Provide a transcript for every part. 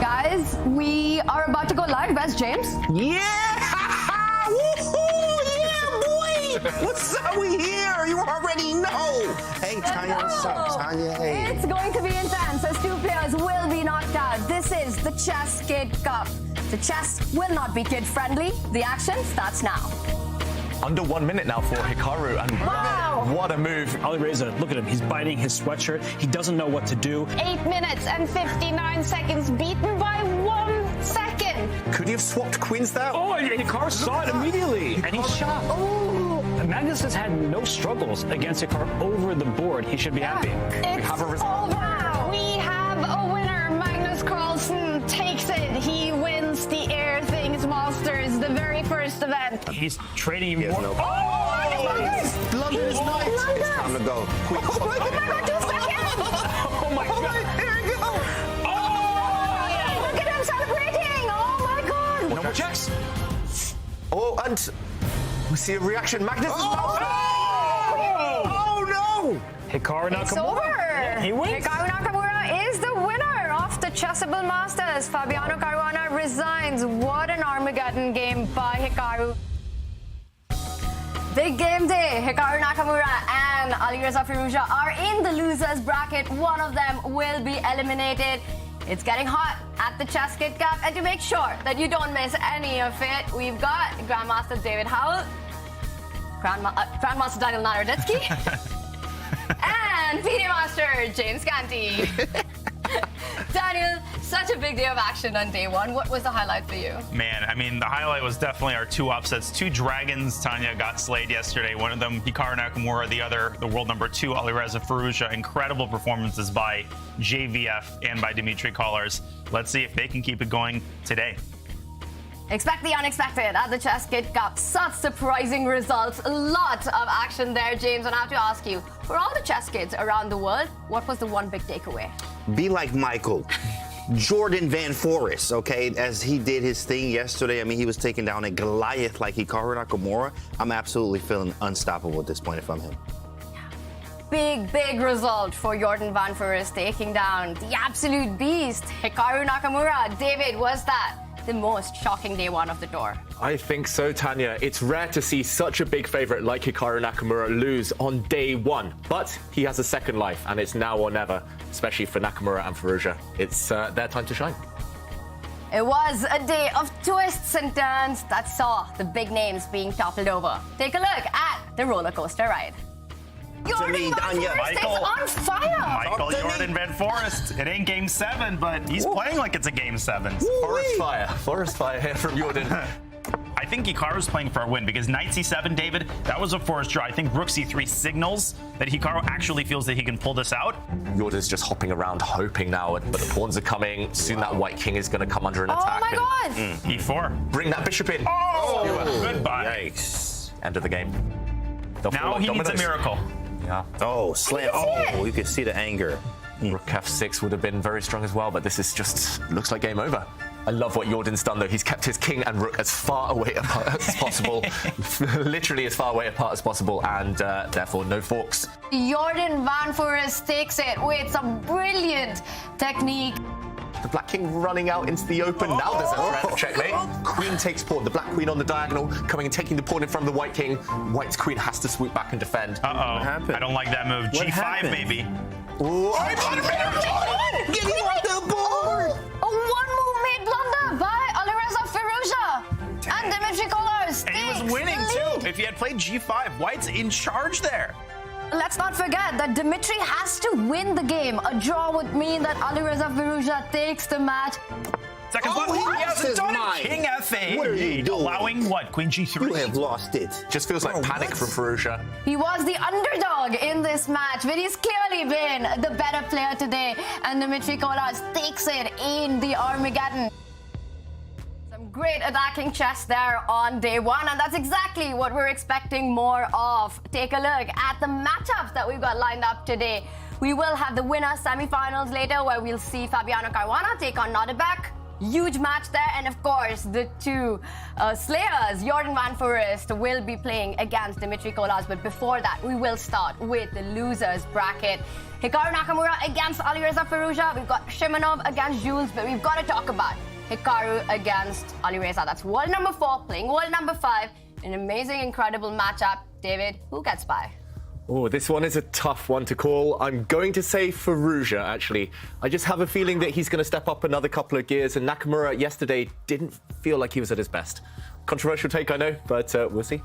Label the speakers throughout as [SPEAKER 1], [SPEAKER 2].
[SPEAKER 1] Guys, we are about to go live. Where's James?
[SPEAKER 2] Yeah! Woohoo! Yeah, boy! What's up? We here. You already know. Hey, Tanya, what's up? Tanya, hey.
[SPEAKER 1] It's going to be intense as two players will be knocked out. This is the ChessKid Cup. The chess will not be kid-friendly. The action starts now.
[SPEAKER 3] Under 1 minute now for Hikaru, and
[SPEAKER 1] wow,
[SPEAKER 3] what a move.
[SPEAKER 4] Alireza, look at him. He's biting his sweatshirt. He doesn't know what to do.
[SPEAKER 5] 8 minutes and 59 seconds, beaten by 1 second.
[SPEAKER 3] Could he have swapped queens there?
[SPEAKER 4] Oh, Hikaru saw it immediately, and he shot. Oh, Magnus has had no struggles against Hikaru over the board. He should be happy.
[SPEAKER 5] It's over. We have a winner. Magnus Carlsen takes it. He wins the Air Things Masters, the very first event.
[SPEAKER 4] He's trading even more.
[SPEAKER 2] No.
[SPEAKER 5] London is nice.
[SPEAKER 2] It's time to go. Quick.
[SPEAKER 5] Oh my God, 2 seconds.
[SPEAKER 4] Oh my God.
[SPEAKER 2] Here we go.
[SPEAKER 5] Oh, look at him celebrating. Oh my God.
[SPEAKER 3] No more checks.
[SPEAKER 2] Oh, and
[SPEAKER 3] We see a reaction. Magnus is
[SPEAKER 2] oh no!
[SPEAKER 4] Hikaru Nakamura.
[SPEAKER 1] It's over.
[SPEAKER 4] He wins.
[SPEAKER 1] Hikaru Nakamura is the winner of the Chessable Masters. Fabiano Caruana resigns. What an Armageddon game by Hikaru. Big game day. Hikaru Nakamura and Alireza are in the losers bracket. One of them will be eliminated. It's getting hot at the ChessKid Cup, and to make sure that you don't miss any of it, we've got Grandmaster David Howell, Grandmaster Daniel Nodirbek, and PD Master James Canty. Daniel, such a big day of action on day one. What was the highlight for you?
[SPEAKER 6] Man, I mean, the highlight was definitely our 2 upsets. 2 dragons. Tanya got slayed yesterday. One of them, Hikaru Nakamura. The other, the world number 2, Alireza. Incredible performances by JVF and by Dimitri Collars. Let's see if they can keep it going today.
[SPEAKER 1] Expect the unexpected at the ChessKid Cup. Such surprising results. A lot of action there, James. And I have to ask you, for all the chess kids around the world, what was the one big takeaway?
[SPEAKER 2] Be like Michael. Jordan Van Forest, okay, as he did his thing yesterday. I mean, he was taking down a Goliath like Hikaru Nakamura. I'm absolutely feeling unstoppable at this point if I'm him.
[SPEAKER 1] Big result for Jordan Van Forest, taking down the absolute beast, Hikaru Nakamura. David, was that the most shocking day one of the tour?
[SPEAKER 7] I think so, Tanya. It's rare to see such a big favourite like Hikaru Nakamura lose on day one, but he has a second life, and it's now or never, especially for Nakamura and Firouzja. It's their time to shine.
[SPEAKER 1] It was a day of twists and turns that saw the big names being toppled over. Take a look at the roller coaster ride. Jordan Van Forest is on fire!
[SPEAKER 6] Michael Jordan Van Forest. It ain't game 7, but he's playing like it's a game 7.
[SPEAKER 3] Forest fire here from Jordan.
[SPEAKER 6] I think Hikaru's playing for a win because knight c7, David, that was a forced draw. I think rook c3 signals that Hikaru actually feels that he can pull this out.
[SPEAKER 3] Jordan's just hopping around hoping now, but the pawns are coming. Soon that white king is going to come under an attack.
[SPEAKER 1] Oh my God!
[SPEAKER 6] e4.
[SPEAKER 3] Bring that bishop in.
[SPEAKER 6] Oh, goodbye.
[SPEAKER 2] Yikes.
[SPEAKER 3] End of the game.
[SPEAKER 6] Now he needs a miracle.
[SPEAKER 3] Yeah.
[SPEAKER 2] Oh, slam. Oh, you can see the anger.
[SPEAKER 3] Rook f6 would have been very strong as well, but this is just looks like game over. I love what Jordan's done, though. He's kept his king and rook as far away apart as possible, literally as far away apart as possible, and therefore no forks.
[SPEAKER 1] Jordan Van Forest takes it with some brilliant technique.
[SPEAKER 3] The black king running out into the open. Now there's a threat of checkmate. Queen takes pawn. The black queen on the diagonal, coming and taking the pawn in front of the white king. White's queen has to swoop back and defend.
[SPEAKER 6] Uh-oh.
[SPEAKER 2] What happened?
[SPEAKER 6] I don't like that move.
[SPEAKER 2] What
[SPEAKER 6] G5
[SPEAKER 2] happened?
[SPEAKER 6] maybe.
[SPEAKER 2] Get him off the board!
[SPEAKER 1] A one-move made blunder by Alireza Firouzja. And Dimitri Kolar
[SPEAKER 6] And he was
[SPEAKER 1] takes
[SPEAKER 6] winning
[SPEAKER 1] the lead.
[SPEAKER 6] too. If he had played G5, White's in charge there.
[SPEAKER 1] Let's not forget that Dimitri has to win the game. A draw would mean that Alireza Firouzja takes the match.
[SPEAKER 6] Seconds
[SPEAKER 2] Oh,
[SPEAKER 6] left.
[SPEAKER 2] he
[SPEAKER 6] He
[SPEAKER 2] lost
[SPEAKER 6] hasn't
[SPEAKER 2] his
[SPEAKER 6] done
[SPEAKER 2] mind.
[SPEAKER 6] it. King F8.
[SPEAKER 2] What are you doing?
[SPEAKER 6] Allowing what? Queen G3?
[SPEAKER 2] You have lost it.
[SPEAKER 3] Just feels like panic
[SPEAKER 2] what?
[SPEAKER 3] from Firouzja.
[SPEAKER 1] He was the underdog in this match, but he's clearly been the better player today. And Dimitri Kolar takes it in the Armageddon. Some great attacking chess there on day one, and that's exactly what we're expecting more of. Take a look at the matchups that we've got lined up today. We will have the winner semifinals later, where we'll see Fabiano Caruana take on Nodirbek. Huge match there, and of course the two slayers, Jordan van Foreest, will be playing against Dimitri Kolar. But before that, we will start with the losers bracket. Hikaru Nakamura against Alireza Firouzja. We've got Shimonov against Jules, but we've got to talk about Hikaru against Alireza. That's world number 4 playing world number 5. An amazing, incredible matchup. David, who gets by?
[SPEAKER 7] Oh, this one is a tough one to call. I'm going to say Firouzja, actually. I just have a feeling that he's going to step up another couple of gears, and Nakamura yesterday didn't feel like he was at his best. Controversial take, I know, but we'll see.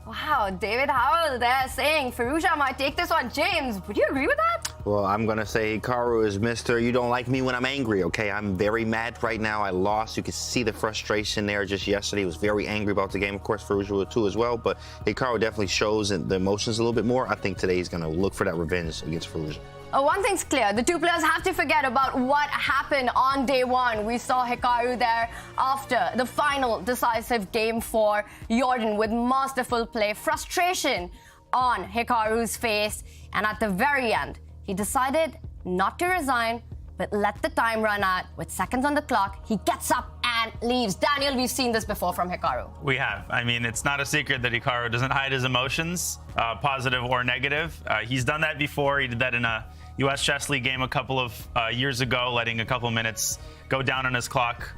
[SPEAKER 1] Wow, David Howell there saying Firouzja might take this one. James, would you agree with that?
[SPEAKER 2] Well, I'm going to say Hikaru is Mr. You don't like me when I'm angry, okay? I'm very mad right now. I lost. You could see the frustration there just yesterday. He was very angry about the game. Of course, Firouzja was too as well, but Hikaru definitely shows the emotions a little bit more. I think today he's going to look for that revenge against Firouzja.
[SPEAKER 1] One thing's clear, the two players have to forget about what happened on day one. We saw Hikaru there after the final decisive game for Jordan with masterful play, frustration on Hikaru's face, and at the very end, he decided not to resign, but let the time run out. With seconds on the clock, he gets up and leaves. Daniel, we've seen this before from Hikaru.
[SPEAKER 6] We have. I mean, it's not a secret that Hikaru doesn't hide his emotions, positive or negative. He's done that before. He did that in a U.S. Chess League game a couple of years ago, letting a couple of minutes go down on his clock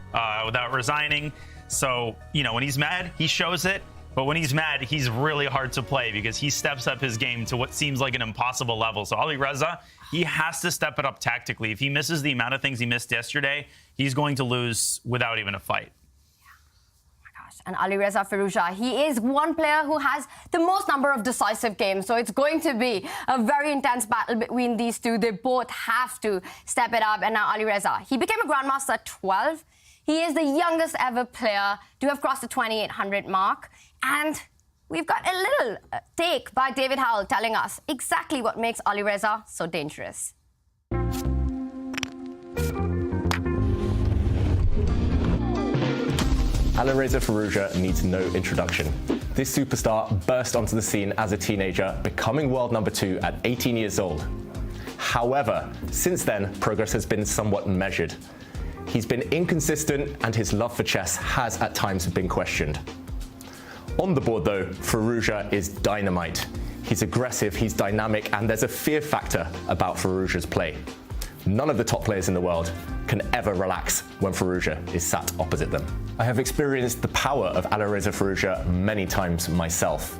[SPEAKER 6] without resigning. So, you know, when he's mad, he shows it. But when he's mad, he's really hard to play because he steps up his game to what seems like an impossible level. So Alireza, he has to step it up tactically. If he misses the amount of things he missed yesterday, he's going to lose without even a fight.
[SPEAKER 1] And Alireza Firouzja, he is one player who has the most number of decisive games. So it's going to be a very intense battle between these two. They both have to step it up. And now Alireza, he became a grandmaster at 12. He is the youngest ever player to have crossed the 2,800 mark. And we've got a little take by David Howell telling us exactly what makes Alireza so dangerous.
[SPEAKER 3] Alireza Firouzja needs no introduction. This superstar burst onto the scene as a teenager, becoming world number 2 at 18 years old. However, since then, progress has been somewhat measured. He's been inconsistent, and his love for chess has at times been questioned. On the board, though, Firouzja is dynamite. He's aggressive, he's dynamic, and there's a fear factor about Firouzja's play. None of the top players in the world can ever relax when Firouzja is sat opposite them. I have experienced the power of Alireza Firouzja many times myself.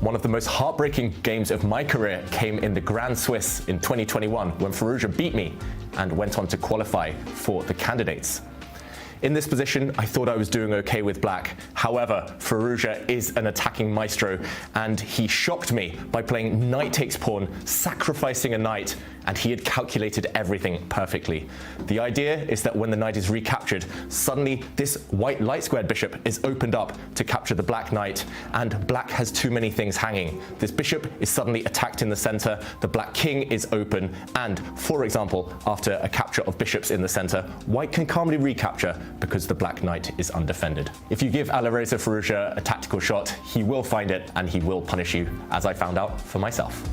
[SPEAKER 3] One of the most heartbreaking games of my career came in the Grand Swiss in 2021 when Firouzja beat me and went on to qualify for the candidates. In this position, I thought I was doing okay with black. However, Firouzja is an attacking maestro, and he shocked me by playing knight takes pawn, sacrificing a knight, and he had calculated everything perfectly. The idea is that when the knight is recaptured, suddenly this white light squared bishop is opened up to capture the black knight, and black has too many things hanging. This bishop is suddenly attacked in the center, the black king is open, and, for example, after a capture of bishops in the center, white can calmly recapture because the black knight is undefended. If you give Alireza Firouzja a tactical shot, he will find it and he will punish you, as I found out for myself.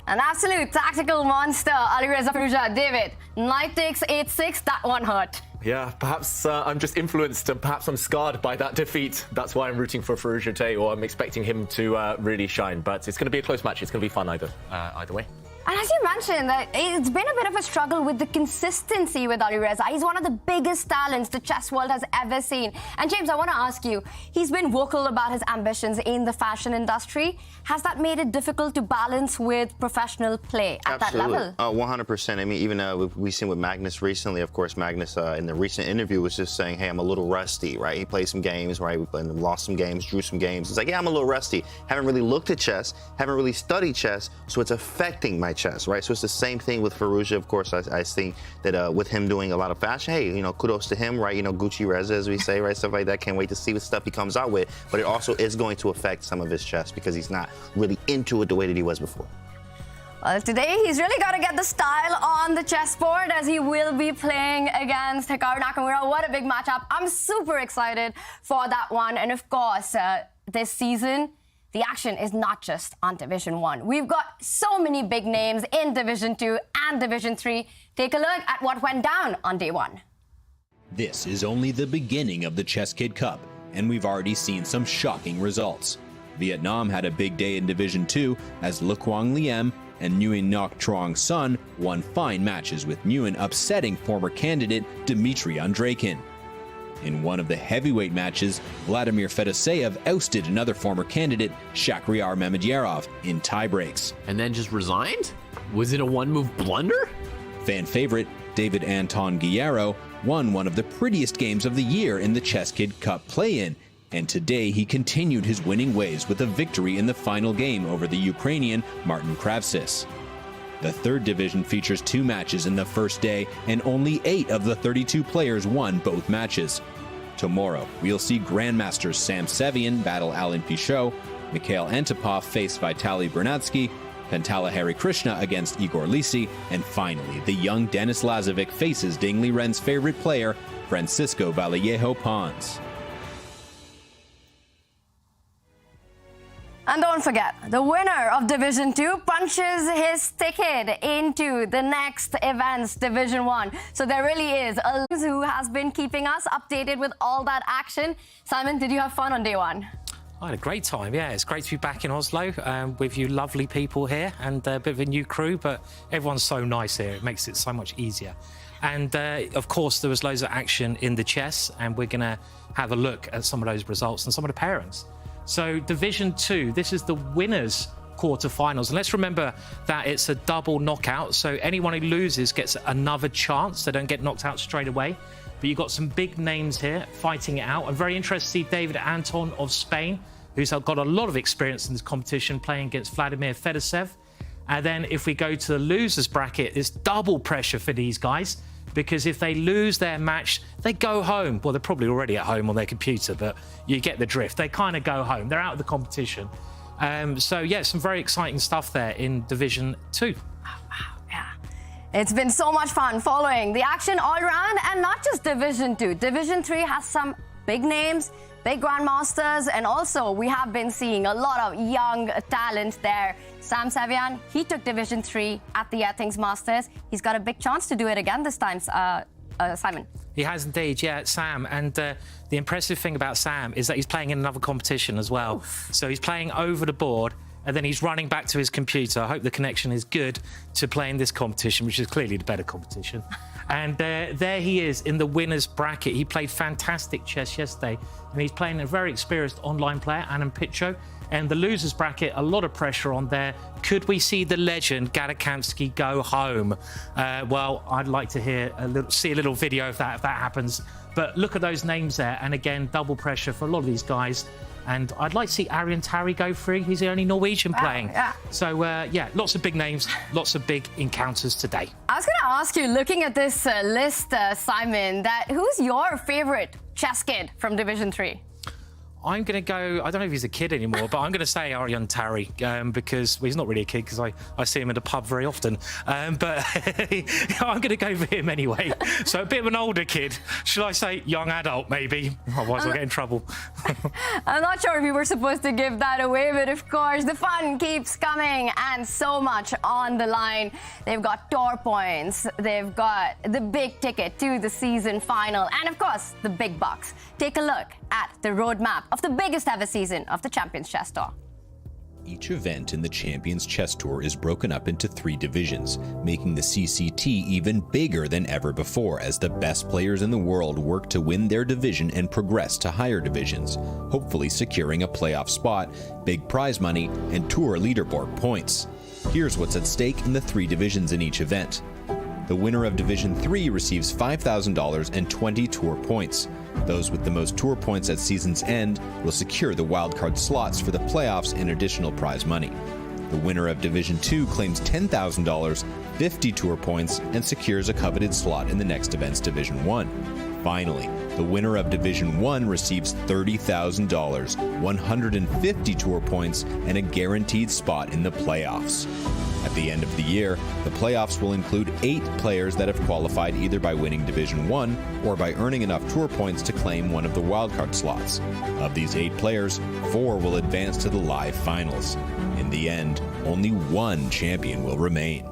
[SPEAKER 1] An absolute tactical monster, Alireza Firouzja. David, knight takes 8-6, that one hurt.
[SPEAKER 7] Yeah, perhaps I'm just influenced and perhaps I'm scarred by that defeat. That's why I'm rooting for Firouzja today, or I'm expecting him to really shine. But it's going to be a close match. It's going to be fun either way.
[SPEAKER 1] And as you mentioned, that it's been a bit of a struggle with the consistency with Alireza. He's one of the biggest talents the chess world has ever seen. And James, I want to ask you, he's been vocal about his ambitions in the fashion industry. Has that made it difficult to balance with professional play at that level?
[SPEAKER 2] 100%. I mean, even we've seen with Magnus recently, of course, Magnus in the recent interview was just saying, hey, I'm a little rusty, right? He played some games, right? We lost some games, drew some games. It's like, yeah, I'm a little rusty. Haven't really looked at chess, haven't really studied chess, so it's affecting my chess, right? So it's the same thing with Firouzja. Of course, I think that with him doing a lot of fashion, hey, you know, kudos to him, right? You know, Gucci Reza, as we say, right? Stuff like that. Can't wait to see what stuff he comes out with. But it also is going to affect some of his chess because he's not really into it the way that he was before.
[SPEAKER 1] Well, today he's really got to get the style on the chessboard as he will be playing against Hikaru Nakamura. What a big matchup. I'm super excited for that one. And of course, this season, the action is not just on Division 1. We've got so many big names in Division 2 and Division 3. Take a look at what went down on day 1.
[SPEAKER 8] This is only the beginning of the ChessKid Cup, and we've already seen some shocking results. Vietnam had a big day in Division 2 as Le Quang Liem and Nguyen Ngoc Truong Son won fine matches, with Nguyen upsetting former candidate Dmitry Andreikin. In one of the heavyweight matches, Vladimir Fedoseev ousted another former candidate, Shakhriyar Mamedyarov, in tiebreaks.
[SPEAKER 9] And then just resigned? Was it a one-move blunder?
[SPEAKER 8] Fan favorite David Anton Guerrero won one of the prettiest games of the year in the ChessKid Cup play-in, and today he continued his winning ways with a victory in the final game over the Ukrainian Martin Kravsis. The third division features 2 matches in the first day, and only 8 of the 32 players won both matches. Tomorrow, we'll see grandmasters Sam Sevian battle Alan Pichot, Mikhail Antipov face Vitaly Bernatsky, Pantala Harikrishna against Igor Lisi, and finally, the young Denis Lazovic faces Ding Liren's favorite player, Francisco Vallejo Pons.
[SPEAKER 1] And don't forget, the winner of Division 2 punches his ticket into the next event's Division 1. So there really is a loser who has been keeping us updated with all that action. Simon, did you have fun on day 1?
[SPEAKER 10] I had a great time, yeah. It's great to be back in Oslo with you lovely people here, and a bit of a new crew, but everyone's so nice here. It makes it so much easier. And of course, there was loads of action in the chess, and we're going to have a look at some of those results and some of the pairings. So Division 2, this is the winners' quarterfinals. And let's remember that it's a double knockout. So anyone who loses gets another chance. They don't get knocked out straight away. But you've got some big names here fighting it out. I'm very interested to see David Anton of Spain, who's got a lot of experience in this competition, playing against Vladimir Fedoseev. And then if we go to the losers bracket, it's double pressure for these guys, because if they lose their match, they go home. Well, they're probably already at home on their computer, but you get the drift. They kind of go home. They're out of the competition. So, yeah, some very exciting stuff there in Division 2.
[SPEAKER 1] It's been so much fun following the action all around, and not just Division 2. Division 3 has some big names, big grandmasters, and also we have been seeing a lot of young talent there. Sam Sevian, he took Division 3 at the Athens Masters. He's got a big chance to do it again this time, Simon.
[SPEAKER 10] He has indeed, yeah, Sam. And the impressive thing about Sam is that he's playing in another competition as well. Oof. So he's playing over the board, and then he's running back to his computer. I hope the connection is good to play in this competition, which is clearly the better competition. And there he is in the winner's bracket. He played fantastic chess yesterday, and he's playing a very experienced online player, Alan Pichot. And the losers bracket, a lot of pressure on there. Could we see the legend Gadakamsky go home? Well, I'd like to see a little video of that if that happens. But look at those names there, and again, double pressure for a lot of these guys. And I'd like to see Arjen Tari go free. He's the only Norwegian playing. Yeah. So, yeah, lots of big names, lots of big encounters today.
[SPEAKER 1] I was going to ask you, looking at this list, Simon, who's your favorite chess kid from Division 3?
[SPEAKER 10] I'm going to go, I don't know if he's a kid anymore, but I'm going to say Arjen Tari because he's not really a kid because I see him in the pub very often. But I'm going to go for him anyway. So a bit of an older kid. Should I say young adult, maybe? Otherwise I'll get in trouble.
[SPEAKER 1] I'm not sure if we were supposed to give that away, but of course the fun keeps coming and so much on the line. They've got tour points. They've got the big ticket to the season final. And of course, the big bucks. Take a look at the roadmap of the biggest ever season of the Champions Chess Tour.
[SPEAKER 8] Each event in the Champions Chess Tour is broken up into 3 divisions, making the CCT even bigger than ever before as the best players in the world work to win their division and progress to higher divisions, hopefully securing a playoff spot, big prize money, and tour leaderboard points. Here's what's at stake in the 3 divisions in each event. The winner of Division 3 receives $5,000 and 20 tour points. Those with the most tour points at season's end will secure the wildcard slots for the playoffs and additional prize money. The winner of Division 2 claims $10,000, 50 tour points, and secures a coveted slot in the next event's Division 1. Finally, the winner of Division 1 receives $30,000, 150 tour points, and a guaranteed spot in the playoffs. At the end of the year, the playoffs will include 8 players that have qualified either by winning Division 1 or by earning enough tour points to claim one of the wildcard slots. Of these 8 players, 4 will advance to the live finals. In the end, only 1 champion will remain.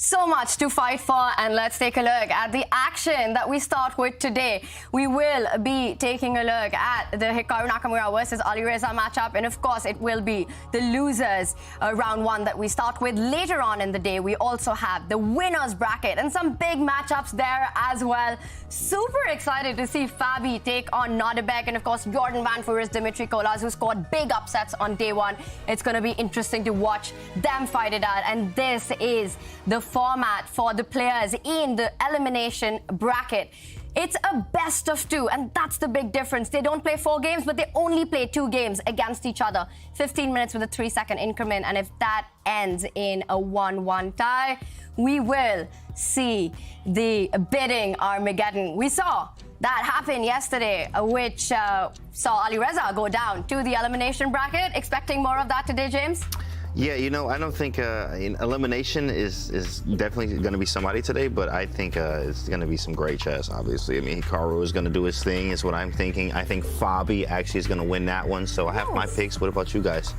[SPEAKER 1] So much to fight for, and let's take a look at the action that we start with today. We will be taking a look at the Hikaru Nakamura versus Alireza matchup, and of course it will be the losers round 1 that we start with. Later on in the day, we also have the winners bracket and some big matchups there as well. Super excited to see Fabi take on Nodirbek, and of course Jordan Van Four's Dimitri Kolas, who scored big upsets on day 1. It's going to be interesting to watch them fight it out, and this is the format for the players in the elimination bracket. It's a best of 2, and that's the big difference. They don't play 4 games, but they only play 2 games against each other. 15 minutes with a 3-second increment, and if that ends in a 1-1 tie, we will see the bidding Armageddon. We saw that happen yesterday, which saw Alireza go down to the elimination bracket. Expecting more of that today, James?
[SPEAKER 2] Yeah, you know, I don't think elimination is definitely going to be somebody today, but I think it's going to be some great chess, obviously. I mean, Hikaru is going to do his thing, is what I'm thinking. I think Fabi actually is going to win that one, so I have my picks. What about you guys?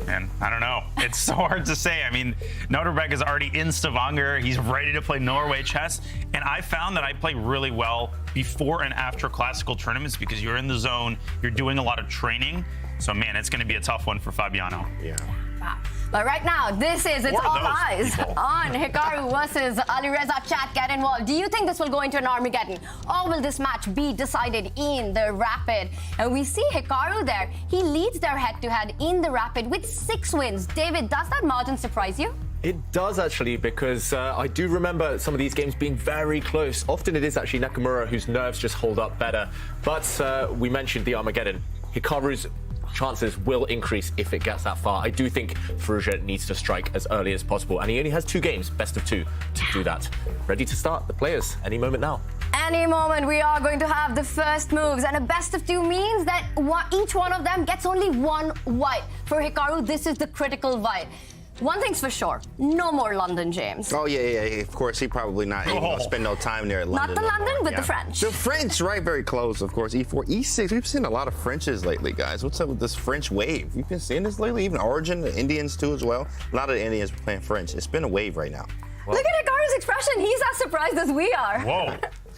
[SPEAKER 6] Man, I don't know. It's so hard to say. I mean, Nodirbek is already in Stavanger. He's ready to play Norway chess. And I found that I play really well before and after classical tournaments because you're in the zone, you're doing a lot of training. So, man, it's going to be a tough one for Fabiano.
[SPEAKER 2] Yeah.
[SPEAKER 1] Wow. But right now, it's all eyes on Hikaru versus Alireza. Chat, get involved. Do you think this will go into an Armageddon? Or will this match be decided in the Rapid? And we see Hikaru there. He leads their head-to-head in the Rapid with 6 wins. David, does that margin surprise you?
[SPEAKER 7] It does, actually, because I do remember some of these games being very close. Often it is actually Nakamura whose nerves just hold up better. But we mentioned the Armageddon. Hikaru's chances will increase if it gets that far. I do think Firouzja needs to strike as early as possible, and he only has 2 games, best of 2, to do that. Ready to start the players any moment now.
[SPEAKER 1] Any moment we are going to have the first moves, and a best of 2 means that each one of them gets only 1 white. For Hikaru, this is the critical white. One thing's for sure, no more London, James.
[SPEAKER 2] Oh, yeah, of course. He probably not even gonna spend no time there at London.
[SPEAKER 1] Not the London, but the French.
[SPEAKER 2] The French, right? Very close, of course. E4, E6. We've seen a lot of Frenches lately, guys. What's up with this French wave? You've been seeing this lately? Even Origin, the Indians too as well. A lot of the Indians are playing French. It's been a wave right now.
[SPEAKER 1] Look at Hikaru's expression. He's as surprised as we are.
[SPEAKER 6] Whoa.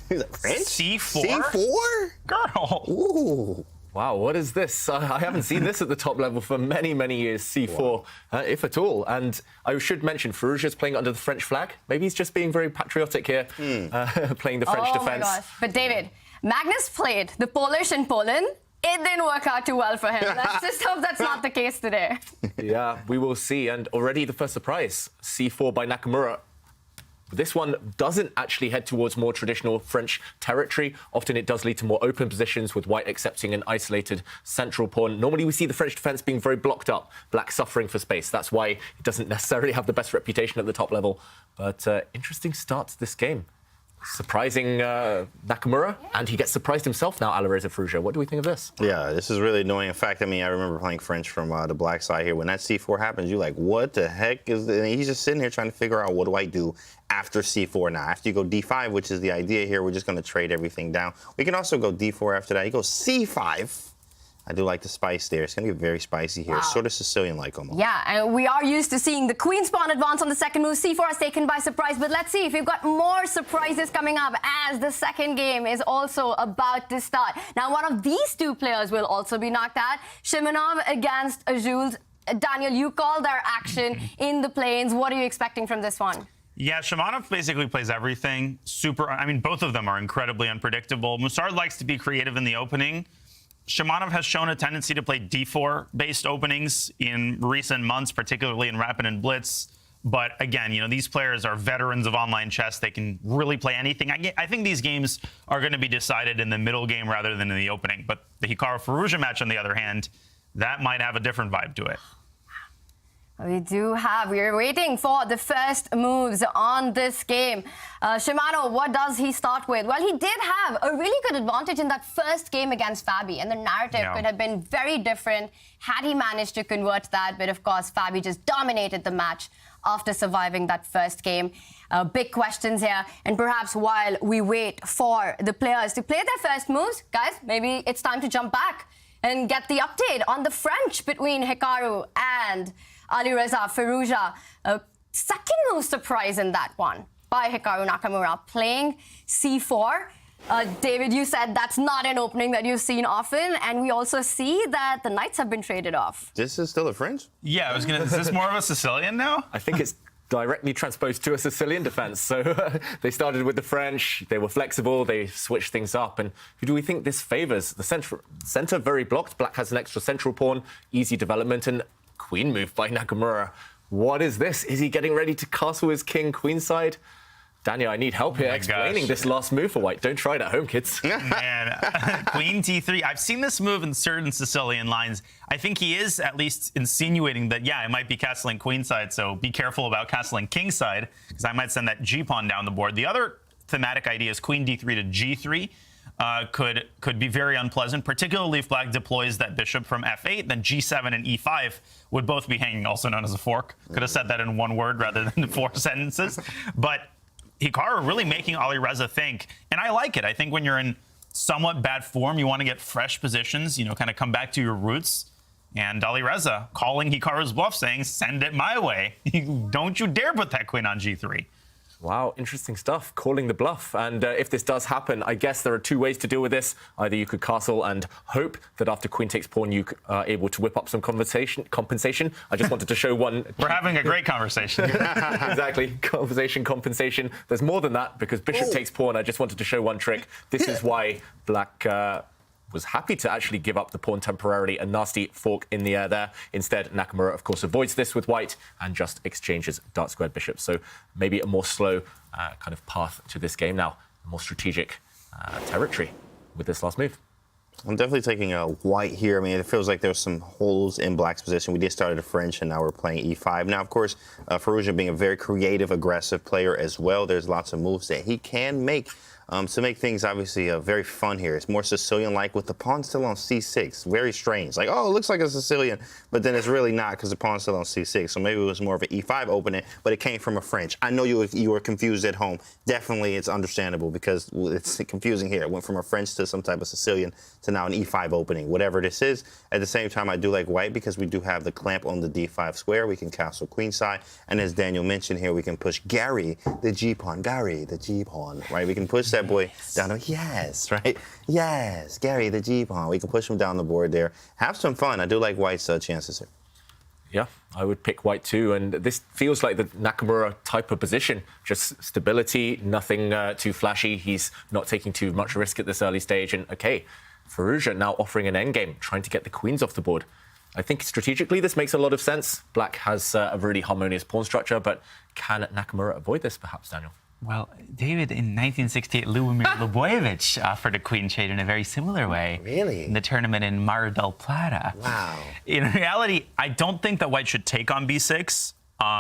[SPEAKER 2] He's like, French?
[SPEAKER 6] C4?
[SPEAKER 2] C4?
[SPEAKER 6] Girl.
[SPEAKER 2] Ooh.
[SPEAKER 7] Wow, what is this? I haven't seen this at the top level for many, many years, C4, if at all. And I should mention, Firouzja's playing under the French flag. Maybe he's just being very patriotic here, playing the French defense.
[SPEAKER 1] Oh, my gosh. But David, Magnus played the Polish in Poland. It didn't work out too well for him. Let's just hope that's not the case today.
[SPEAKER 7] Yeah, we will see. And already the first surprise, C4 by Nakamura. This one doesn't actually head towards more traditional French territory. Often it does lead to more open positions with white accepting an isolated central pawn. Normally we see the French defense being very blocked up, black suffering for space. That's why it doesn't necessarily have the best reputation at the top level. But interesting start to this game. Surprising Nakamura, and he gets surprised himself now, Alireza Firouzja. What do we think of this?
[SPEAKER 2] Yeah, this is really annoying. In fact, I mean, I remember playing French from the black side here. When that C4 happens, you're like, what the heck is this? And he's just sitting here trying to figure out, what do I do after C4 now? After you go D5, which is the idea here, we're just going to trade everything down. We can also go D4 after that. You go C5. I do like the spice there. It's going to get very spicy here. Sort of Sicilian-like almost.
[SPEAKER 1] Yeah, and we are used to seeing the queen's pawn advance on the second move. C4 is taken by surprise, but let's see if we've got more surprises coming up as the second game is also about to start. Now, one of these two players will also be knocked out. Shimonov against Jules. Daniel, you called our action in the plains. What are you expecting from this one?
[SPEAKER 6] Yeah, Shimonov basically plays everything. I mean, both of them are incredibly unpredictable. Musard likes to be creative in the opening. Shimonov has shown a tendency to play d4-based openings in recent months, particularly in Rapid and Blitz. But again, you know, these players are veterans of online chess. They can really play anything. I think these games are going to be decided in the middle game rather than in the opening. But the Hikaru-Firouzja match, on the other hand, that might have a different vibe to it.
[SPEAKER 1] We're waiting for the first moves on this game. Shimano, what does he start with? Well, he did have a really good advantage in that first game against Fabi, and the narrative could have been very different had he managed to convert that. But of course, Fabi just dominated the match after surviving that first game. Big questions here, and perhaps while we wait for the players to play their first moves, guys, maybe it's time to jump back and get the update on the French between Hikaru and Alireza Firouzja. A second move surprise in that one by Hikaru Nakamura, playing c4. David, you said that's not an opening that you've seen often, and we also see that the knights have been traded off.
[SPEAKER 2] This is still a French?
[SPEAKER 6] Yeah, is this more of a Sicilian now?
[SPEAKER 7] I think it's directly transposed to a Sicilian defense. So they started with the French, they were flexible, they switched things up. And who do we think this favors? The center very blocked. Black has an extra central pawn, easy development, and queen move by Nakamura. What is this? Is he getting ready to castle his king queenside? Daniel, I need help here explaining this last move for white. Don't try it at home, kids.
[SPEAKER 6] Man, queen t3. I've seen this move in certain Sicilian lines. I think he is at least insinuating that, yeah, it might be castling queenside, so be careful about castling kingside, because I might send that g-pawn down the board. The other thematic idea is queen d3 to g3. Could be very unpleasant, particularly if black deploys that bishop from f8, then g7 and e5 would both be hanging, also known as a fork. Could have said that in one word rather than 4 sentences. But Hikaru really making Alireza think, and I like it. I think when you're in somewhat bad form, you want to get fresh positions, you know, kind of come back to your roots. And Alireza calling Hikaru's bluff, saying, send it my way. Don't you dare put that queen on g3.
[SPEAKER 7] Wow, interesting stuff, calling the bluff. And if this does happen, I guess there are two ways to deal with this. Either you could castle and hope that after queen takes pawn, you are able to whip up some compensation. I just wanted to show one.
[SPEAKER 6] We're having a great conversation.
[SPEAKER 7] Exactly, compensation. There's more than that, because bishop takes pawn. I just wanted to show one trick. This is why black was happy to actually give up the pawn temporarily. A nasty fork in the air there. Instead, Nakamura, of course, avoids this with white and just exchanges dart squared bishop. So maybe a more slow kind of path to this game now, a more strategic territory with this last move.
[SPEAKER 2] I'm definitely taking a white here. I mean, it feels like there's some holes in black's position. We just started a French, and now we're playing e5. Now, of course, Firouzja being a very creative, aggressive player as well, there's lots of moves that he can make to make things obviously very fun here. It's more Sicilian-like with the pawn still on c6. Very strange. Like, oh, it looks like a Sicilian, but then it's really not because the pawn's still on c6. So maybe it was more of an e5 opening, but it came from a French. I know you were confused at home. Definitely, it's understandable because it's confusing here. It went from a French to some type of Sicilian to now an e5 opening, whatever this is. At the same time, I do like white because we do have the clamp on the d5 square. We can castle queenside. And as Daniel mentioned here, we can push Gary, the g-pawn. Gary, the g-pawn, right? We can push that boy down. Yes, right? Yes, Gary, the g-pawn. We can push him down the board there. Have some fun. I do like white's chances here.
[SPEAKER 7] Yeah, I would pick white too. And this feels like the Nakamura type of position. Just stability, nothing too flashy. He's not taking too much risk at this early stage. And okay, Firouzja now offering an endgame, trying to get the queens off the board. I think strategically this makes a lot of sense. Black has a really harmonious pawn structure, but can Nakamura avoid this perhaps, Daniel?
[SPEAKER 11] Well, David, in 1968, Lubomir Lubojevic offered a queen trade in a very similar way.
[SPEAKER 2] Really?
[SPEAKER 11] In the tournament in Mar del Plata.
[SPEAKER 2] Wow.
[SPEAKER 6] In reality, I don't think that white should take on b6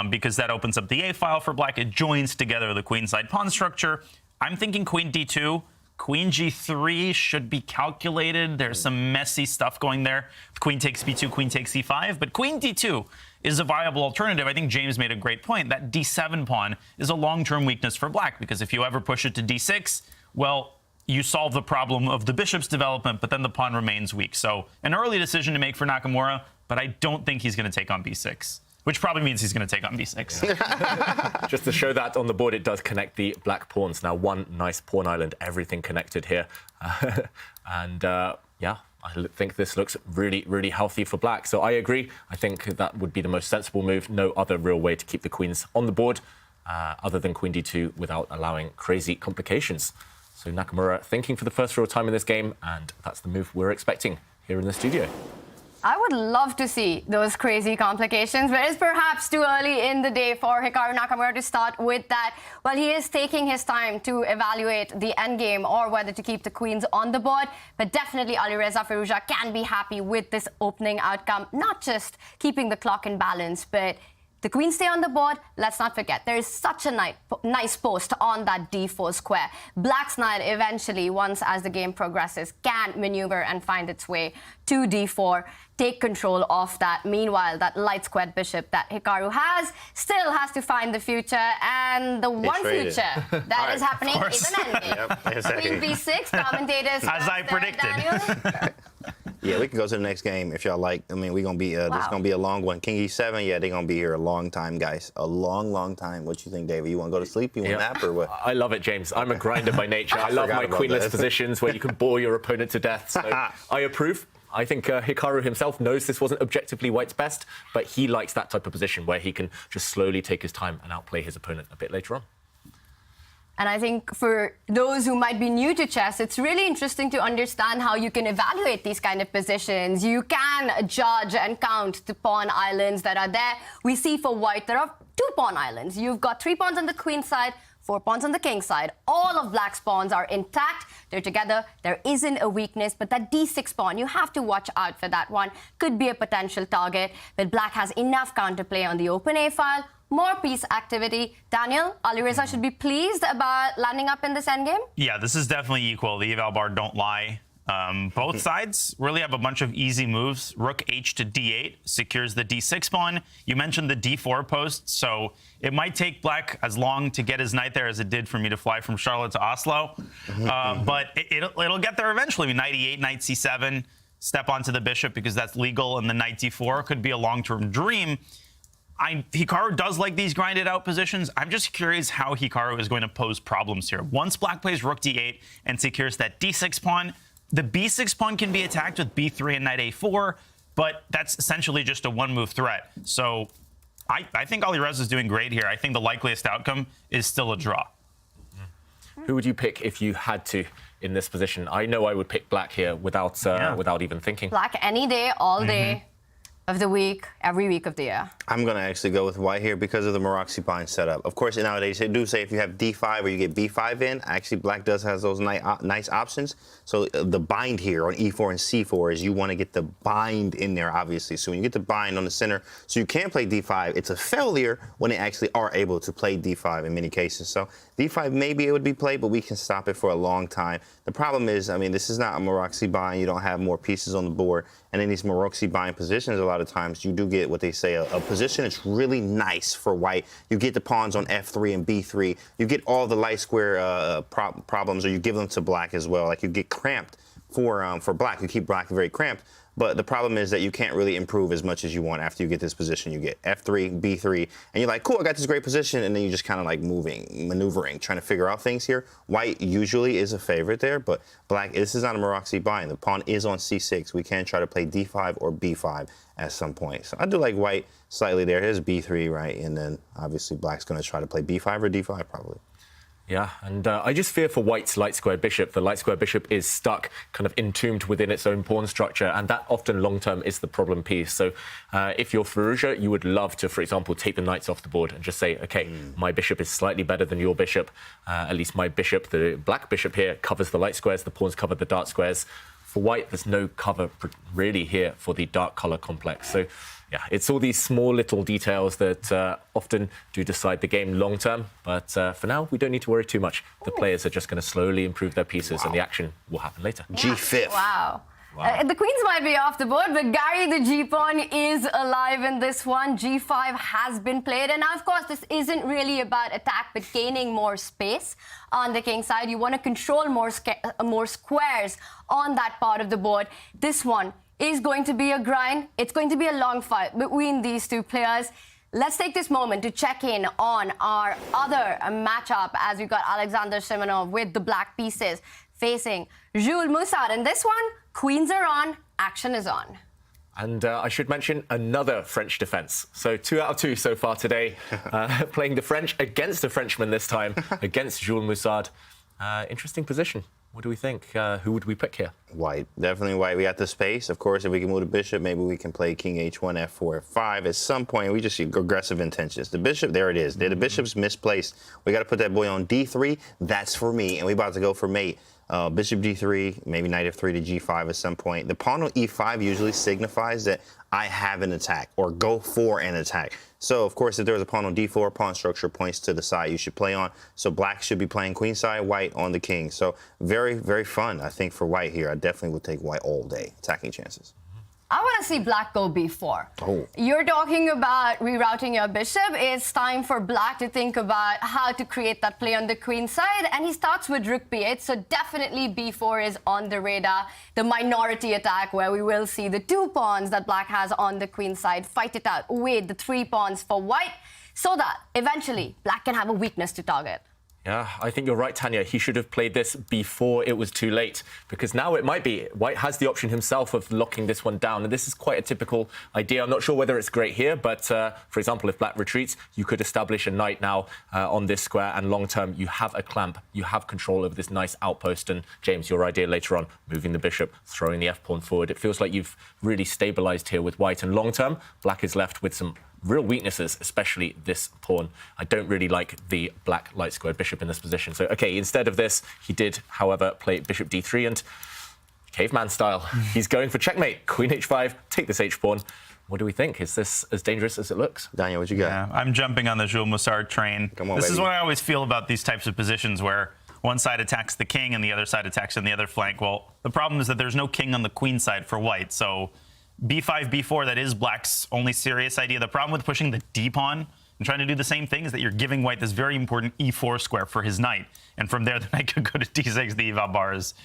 [SPEAKER 6] because that opens up the a file for black. It joins together the queenside pawn structure. I'm thinking queen d2. Queen g3 should be calculated. There's some messy stuff going there. Queen takes b2, queen takes c5. But queen d2 is a viable alternative. I think James made a great point. That d7 pawn is a long-term weakness for black because if you ever push it to d6, well, you solve the problem of the bishop's development, but then the pawn remains weak. So an early decision to make for Nakamura, but I don't think he's going to take on b6, which probably means he's going to take on b6.
[SPEAKER 7] Just to show that on the board, it does connect the black pawns. Now, one nice pawn island, everything connected here. Yeah, I think this looks really, really healthy for black. So I agree. I think that would be the most sensible move. No other real way to keep the queens on the board other than queen d2 without allowing crazy complications. So Nakamura thinking for the first real time in this game, and that's the move we're expecting here in the studio.
[SPEAKER 1] I would love to see those crazy complications, but it's perhaps too early in the day for Hikaru Nakamura to start with that. Well, he is taking his time to evaluate the endgame or whether to keep the queens on the board. But definitely Alireza Firouzja can be happy with this opening outcome, not just keeping the clock in balance, but the queens stay on the board. Let's not forget, there is such a nice post on that d4 square. Black's knight eventually, once as the game progresses, can maneuver and find its way to d4, take control of that. Meanwhile, that light squared bishop that Hikaru still has to find the future, and the one future that is happening is an endgame. Queen b6, commentators.
[SPEAKER 6] As I predicted.
[SPEAKER 2] Yeah, we can go to the next game if y'all like. I mean, we're going to be, this is going to be a long one. King e7, yeah, they're going to be here a long time, guys. A long, long time. What you think, David? You want to go to sleep? You want to nap or what?
[SPEAKER 7] I love it, James. I'm a grinder by nature. I love my queenless positions where you can bore your opponent to death. So I approve. I think Hikaru himself knows this wasn't objectively White's best, but he likes that type of position where he can just slowly take his time and outplay his opponent a bit later on.
[SPEAKER 1] And I think for those who might be new to chess, it's really interesting to understand how you can evaluate these kind of positions. You can judge and count the pawn islands that are there. We see for White, there are 2 pawn islands. You've got 3 pawns on the queen side, 4 pawns on the king side. All of Black's pawns are intact. They're together. There isn't a weakness, but that d6 pawn, you have to watch out for that one. Could be a potential target, but Black has enough counterplay on the open A file. More piece activity. Daniel, Alireza should be pleased about landing up in this endgame?
[SPEAKER 6] Yeah, this is definitely equal. The eval bar don't lie. Both sides really have a bunch of easy moves. Rook h to d8 secures the d6 pawn. You mentioned the d4 post, so it might take Black as long to get his knight there as it did for me to fly from Charlotte to Oslo. But it'll get there eventually. Knight e8, knight c7, step onto the bishop because that's legal, and the knight d4 could be a long-term dream. Hikaru does like these grinded out positions. I'm just curious how Hikaru is going to pose problems here. Once Black plays rook d8 and secures that d6 pawn, the b6 pawn can be attacked with b3 and knight a4, but that's essentially just a one-move threat. So I think Alireza is doing great here. I think the likeliest outcome is still a draw.
[SPEAKER 7] Who would you pick if you had to in this position? I know I would pick Black here without even thinking.
[SPEAKER 1] Black any day, all day of the week, every week of the year.
[SPEAKER 2] I'm going to actually go with White here because of the Maroczy bind setup. Of course, nowadays they do say if you have d5 or you get b5 in, actually Black does have those nice options. So the bind here on e4 and c4 is you want to get the bind in there, obviously. So when you get the bind on the center, so you can play d5, it's a failure when they actually are able to play d5 in many cases. So d5 maybe it would be played, but we can stop it for a long time. The problem is, I mean, this is not a Maroczy bind. You don't have more pieces on the board. And in these Maroczy bind positions, a lot of times you do get what they say, a position that's really nice for White. You get the pawns on f3 and b3. You get all the light square problems, or you give them to Black as well. Like you get cramped for Black. You keep Black very cramped. But the problem is that you can't really improve as much as you want after you get this position. You get f3, b3, and you're like, cool, I got this great position, and then you just kind of like maneuvering, trying to figure out things here. White usually is a favorite there, but Black, this is not a Maroczy bind. The pawn is on c6. We can try to play d5 or b5 at some point. So I do like White slightly there. Here's b3, right? And then obviously Black's going to try to play b5 or d5 probably.
[SPEAKER 7] Yeah, and I just fear for White's light squared bishop. The light squared bishop is stuck, kind of entombed within its own pawn structure, and that often long-term is the problem piece. So if you're Firouzja, you would love to, for example, take the knights off the board and just say, okay, my bishop is slightly better than your bishop. At least my bishop, the black bishop here, covers the light squares, the pawns cover the dark squares. For White, there's no cover really here for the dark color complex. So yeah, it's all these small little details that often do decide the game long term. But for now, we don't need to worry too much. The players are just going to slowly improve their pieces, and the action will happen later.
[SPEAKER 2] G5.
[SPEAKER 1] Wow. The queens might be off the board, but Gary the G-pawn is alive in this one. G5 has been played, and now, of course, this isn't really about attack, but gaining more space on the king side. You want to control more squares on that part of the board. This one is going to be a grind. It's going to be a long fight between these two players. Let's take this moment to check in on our other matchup, as we've got Alexander Simonov with the black pieces facing Jules Moussard. And this one, queens are on, action is on.
[SPEAKER 7] And I should mention another French defense. So 2 out of 2 so far today, playing the French against a Frenchman this time, against Jules Moussard. Interesting position. What do we think? Who would we pick here?
[SPEAKER 2] White. Definitely white. We got the space. Of course, if we can move the bishop, maybe we can play king h1, f4, f5. At some point, we just see aggressive intentions. The bishop, there it is. The bishop's misplaced. We got to put that boy on d3. That's for me. And we about to go for mate. Bishop d3, maybe knight f3 to g5 at some point. The pawn on e5 usually signifies that I have an attack or go for an attack. So, of course, if there's a pawn on d4, pawn structure points to the side you should play on. So black should be playing queenside, white on the king. So very, very fun, I think, for white here. I definitely would take white all day, attacking chances.
[SPEAKER 1] I want to see black go b4.
[SPEAKER 2] Oh.
[SPEAKER 1] You're talking about rerouting your bishop. It's time for black to think about how to create that play on the queen side. And he starts with rook b8, so definitely b4 is on the radar. The minority attack, where we will see the 2 pawns that black has on the queen side fight it out with the 3 pawns for white, so that eventually black can have a weakness to target.
[SPEAKER 7] Yeah, I think you're right, Tanya. He should have played this before it was too late, because now it might be. White has the option himself of locking this one down, and this is quite a typical idea. I'm not sure whether it's great here, but for example, if black retreats, you could establish a knight now on this square, and long term, you have a clamp. You have control over this nice outpost, and James, your idea later on, moving the bishop, throwing the f-pawn forward. It feels like you've really stabilized here with white, and long term, black is left with some real weaknesses, especially this pawn. I don't really like the black light squared bishop in this position. So, okay, instead of this, he did, however, play bishop d3 and caveman style. He's going for checkmate. Queen h5, take this h-pawn. What do we think? Is this as dangerous as it looks?
[SPEAKER 2] Daniel, what you got?
[SPEAKER 6] Yeah, I'm jumping on the Jules Moussard train.
[SPEAKER 2] Come on,
[SPEAKER 6] this
[SPEAKER 2] baby.
[SPEAKER 6] is what I always feel about these types of positions where one side attacks the king and the other side attacks on the other flank. Well, the problem is that there's no king on the queen side for white, so b5, b4, that is black's only serious idea. The problem with pushing the d-pawn and trying to do the same thing is that you're giving white this very important e4 square for his knight. And from there, the knight could go to d6. The eval bar is,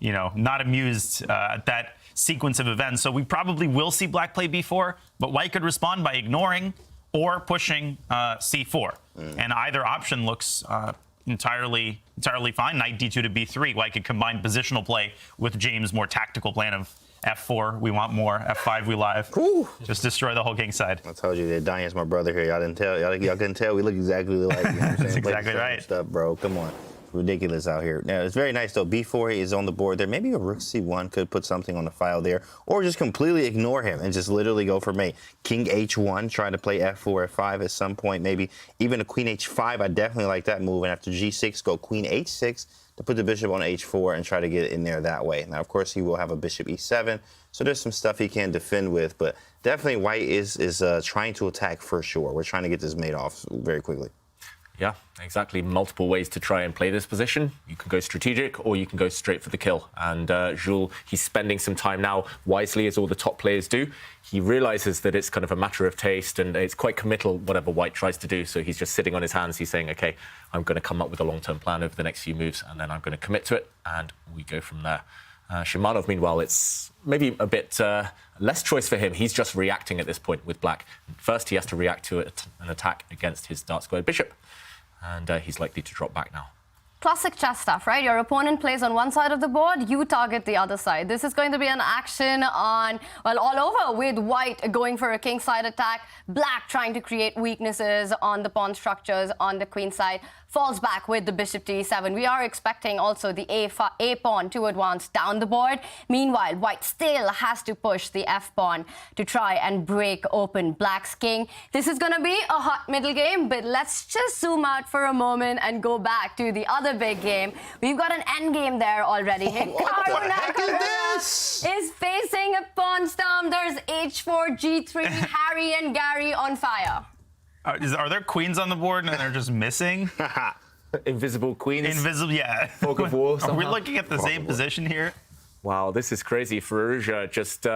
[SPEAKER 6] you know, not amused at that sequence of events. So we probably will see black play b4, but white could respond by ignoring or pushing c4. And either option looks entirely fine. Knight d2 to b3. White could combine positional play with James' more tactical plan of f4, we want more. f5, we live.
[SPEAKER 2] Ooh.
[SPEAKER 6] Just destroy the whole king side.
[SPEAKER 2] I told you that Diane's my brother here. Y'all didn't tell. Y'all couldn't tell. We look exactly like. You know what I'm saying?
[SPEAKER 6] That's exactly right.
[SPEAKER 2] Stuff, bro. Come on. It's ridiculous out here. Now, it's very nice, though. b4 is on the board there. Maybe a rook c1 could put something on the file there. Or just completely ignore him and just literally go for mate. King h1, trying to play f4, f5 at some point. Maybe even a queen h5. I definitely like that move. And after g6, go queen h6 to put the bishop on h4 and try to get it in there that way. Now, of course, he will have a bishop e7. So there's some stuff he can defend with, but definitely white is trying to attack for sure. We're trying to get this mate off very quickly.
[SPEAKER 7] Yeah, exactly. Multiple ways to try and play this position. You can go strategic or you can go straight for the kill. And Jules, he's spending some time now wisely, as all the top players do. He realizes that it's kind of a matter of taste and it's quite committal, whatever white tries to do. So he's just sitting on his hands. He's saying, OK, I'm going to come up with a long-term plan over the next few moves, and then I'm going to commit to it, and we go from there. Shimanov, meanwhile, it's maybe a bit less choice for him. He's just reacting at this point with black. First, he has to react to an attack against his dark-squared bishop, and he's likely to drop back now.
[SPEAKER 1] Classic chess stuff, right? Your opponent plays on one side of the board, you target the other side. This is going to be an action on, well, all over, with white going for a king side attack, black trying to create weaknesses on the pawn structures on the queen side, falls back with the bishop to e7. We are expecting also the a pawn to advance down the board. Meanwhile, white still has to push the f pawn to try and break open black's king. This is going to be a hot middle game, but let's just zoom out for a moment and go back to the other big game. We've got an end game there already. Hikaru Nakamura is facing a pawn storm. There's h4, g3, Harry and Gary on fire.
[SPEAKER 6] Are there queens on the board and they're just missing?
[SPEAKER 7] Invisible queens.
[SPEAKER 6] Invisible, yeah.
[SPEAKER 7] Fog of war.
[SPEAKER 6] Are we looking at the same position here?
[SPEAKER 7] Wow, this is crazy. Firouzja, just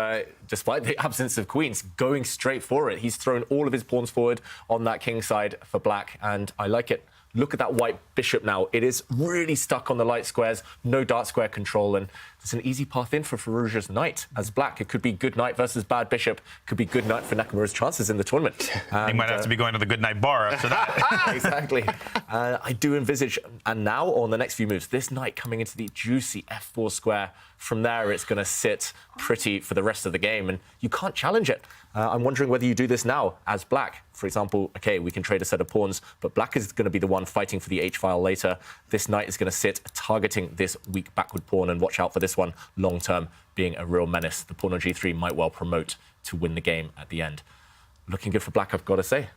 [SPEAKER 7] despite the absence of queens, going straight for it. He's thrown all of his pawns forward on that king side for black, and I like it. Look at that white bishop now. It is really stuck on the light squares, no dark square control, and it's an easy path in for Firouzja's knight as black. It could be good knight versus bad bishop. Could be good knight for Nakamura's chances in the tournament.
[SPEAKER 6] He might have to be going to the good night bar after that.
[SPEAKER 7] Exactly. I do envisage, and now on the next few moves, this knight coming into the juicy f4 square. From there, it's going to sit pretty for the rest of the game, and you can't challenge it. I'm wondering whether you do this now as black. For example, okay, we can trade a set of pawns, but black is going to be the one fighting for the h-file later. This knight is going to sit targeting this weak backward pawn, and watch out for this one long term being a real menace. The pawn on g3 might well promote to win the game at the end. Looking good for black, I've got to say.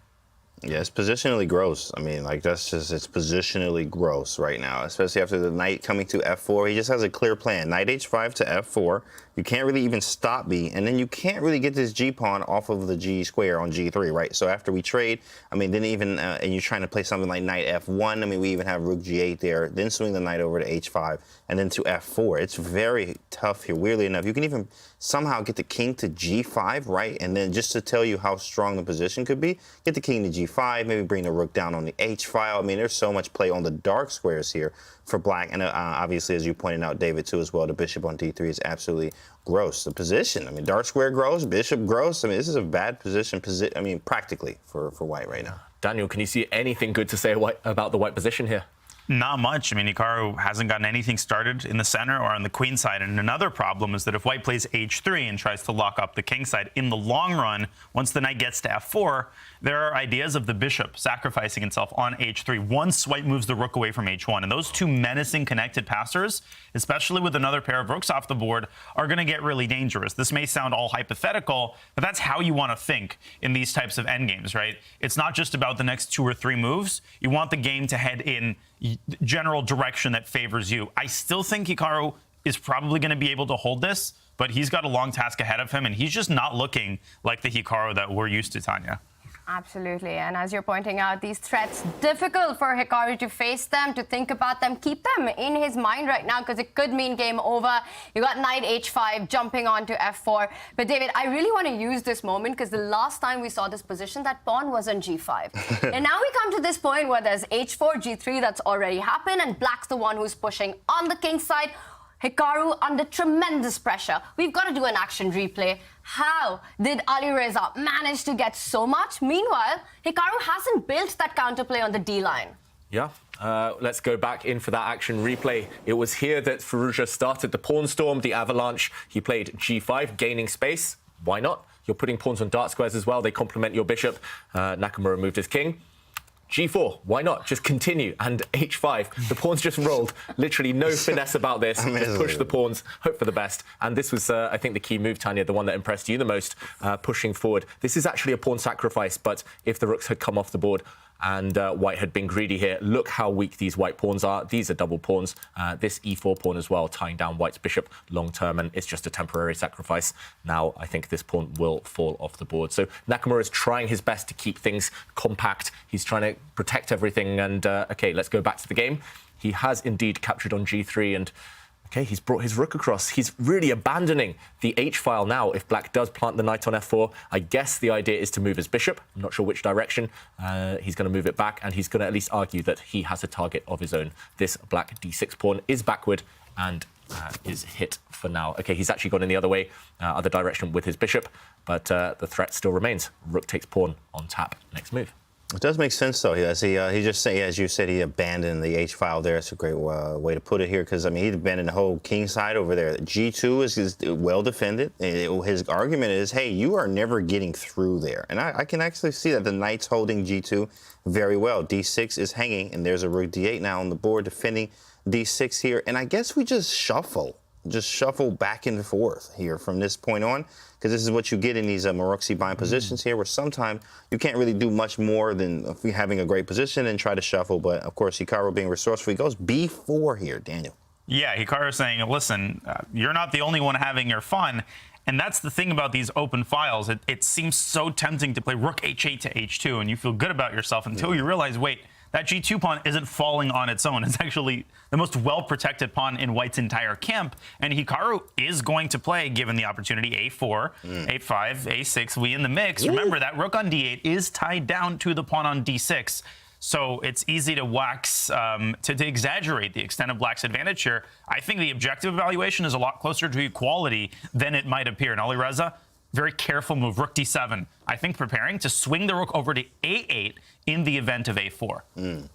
[SPEAKER 2] Yeah, it's positionally gross. I mean, like, that's just, it's positionally gross right now, especially after the knight coming to f4. He just has a clear plan. Knight h5 to f4. You can't really even stop b, and then you can't really get this g-pawn off of the g square on g3, right? So after we trade, I mean, then even, and you're trying to play something like knight f1, I mean, we even have rook g8 there, then swing the knight over to h5, and then to f4. It's very tough here, weirdly enough. You can even somehow get the king to g5, right? And then just to tell you how strong the position could be, get the king to g5, maybe bring the rook down on the h-file. I mean, there's so much play on the dark squares here for black. And obviously, as you pointed out, David, too, as well, the bishop on d3 is absolutely gross. The position, I mean, dark square gross, bishop gross. I mean, this is a bad position, I mean, practically for white right now.
[SPEAKER 7] Daniel, can you see anything good to say about the white position here?
[SPEAKER 6] Not much. I mean, Hikaru hasn't gotten anything started in the center or on the queen side. And another problem is that if white plays h3 and tries to lock up the king side, in the long run, once the knight gets to f4, there are ideas of the bishop sacrificing itself on h3 once white moves the rook away from h1. And those two menacing connected passers, especially with another pair of rooks off the board, are going to get really dangerous. This may sound all hypothetical, but that's how you want to think in these types of endgames, right? It's not just about the next 2 or 3 moves. You want the game to head in general direction that favors you. I still think Hikaru is probably going to be able to hold this, but he's got a long task ahead of him, and he's just not looking like the Hikaru that we're used to, Tanya.
[SPEAKER 1] Absolutely. And as you're pointing out, these threats, difficult for Hikaru to face them, to think about them, keep them in his mind right now, because it could mean game over. You got knight h5 jumping onto f4. But David, I really want to use this moment, because the last time we saw this position, that pawn was on g5. And now we come to this point where there's h4, g3 that's already happened, and black's the one who's pushing on the king side. Hikaru under tremendous pressure. We've got to do an action replay. How did Alireza manage to get so much? Meanwhile, Hikaru hasn't built that counterplay on the D line.
[SPEAKER 7] Yeah, let's go back in for that action replay. It was here that Firouzja started the pawn storm, the avalanche. He played g5, gaining space. Why not? You're putting pawns on dark squares as well. They complement your bishop. Nakamura moved his king. G4, why not? Just continue. And H5, the pawns just rolled. Literally no finesse about this. Just push the pawns, hope for the best. And this was, I think, the key move, Tanya, the one that impressed you the most, pushing forward. This is actually a pawn sacrifice, but if the rooks had come off the board and white had been greedy here, look how weak these white pawns are. These are double pawns. This e4 pawn as well, tying down white's bishop long term, and it's just a temporary sacrifice. Now I think this pawn will fall off the board. So Nakamura is trying his best to keep things compact. He's trying to protect everything, and okay, let's go back to the game. He has indeed captured on g3, and okay, he's brought his rook across. He's really abandoning the h-file now. If black does plant the knight on f4, I guess the idea is to move his bishop. I'm not sure which direction. He's going to move it back, and he's going to at least argue that he has a target of his own. This black d6 pawn is backward and is hit for now. Okay, he's actually gone in the other way, other direction with his bishop, but the threat still remains. Rook takes pawn on tap. Next move.
[SPEAKER 2] It does make sense, though. Yes, he just say, as you said, he abandoned the h-file there. It's a great way to put it here, because I mean, he abandoned the whole king side over there. G2 is well defended. His argument is, hey, you are never getting through there, and I can actually see that the knight's holding G2 very well. D6 is hanging, and there's a rook D8 now on the board defending D6 here, and I guess we just shuffle back and forth here from this point on, because this is what you get in these Maroczy bind positions here, where sometimes you can't really do much more than having a great position and try to shuffle. But of course, Hikaru being resourceful, he goes b4 here, Daniel.
[SPEAKER 6] Yeah, Hikaru saying, listen, you're not the only one having your fun. And that's the thing about these open files. It seems so tempting to play rook h8 to h2, and you feel good about yourself until you realize, wait, that G2 pawn isn't falling on its own. It's actually the most well-protected pawn in White's entire camp. And Hikaru is going to play, given the opportunity, A4, A5, A6, we in the mix. Remember, that rook on D8 is tied down to the pawn on D6. So it's easy to wax, to exaggerate the extent of Black's advantage here. I think the objective evaluation is a lot closer to equality than it might appear. And Alireza, very careful move, rook D7. I think preparing to swing the rook over to A8 in the event of A4.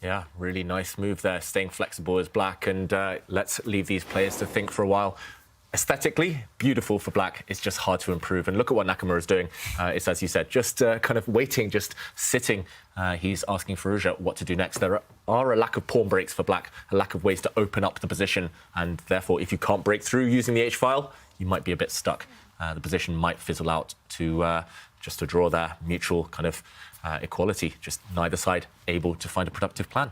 [SPEAKER 7] Yeah, really nice move there, staying flexible as Black. And let's leave these players to think for a while. Aesthetically, beautiful for Black. It's just hard to improve. And look at what Nakamura is doing. It's, as you said, just kind of waiting, just sitting. He's asking Firouzja what to do next. There are a lack of pawn breaks for Black, a lack of ways to open up the position. And therefore, if you can't break through using the H-file, you might be a bit stuck. The position might fizzle out to just to draw their mutual kind of equality. Just neither side able to find a productive plan.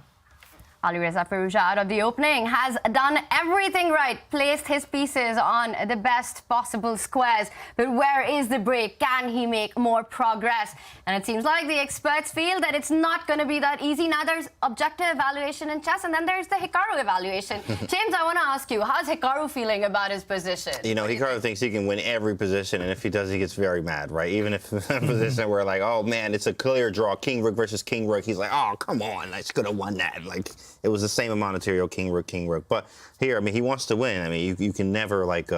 [SPEAKER 1] Alireza Firouzja out of the opening has done everything right, placed his pieces on the best possible squares. But where is the break? Can he make more progress? And it seems like the experts feel that it's not going to be that easy. Now there's objective evaluation in chess, and then there's the Hikaru evaluation. James, I want to ask you, how's Hikaru feeling about his position?
[SPEAKER 2] You know, Hikaru thinks he can win every position, and if he does, he gets very mad, right? Even if it's a position where, like, oh, man, it's a clear draw, king rook versus king rook, he's like, oh, come on, I could have won that. Like, it was the same amount of material, king rook. But here, I mean, he wants to win. I mean, you can never, like,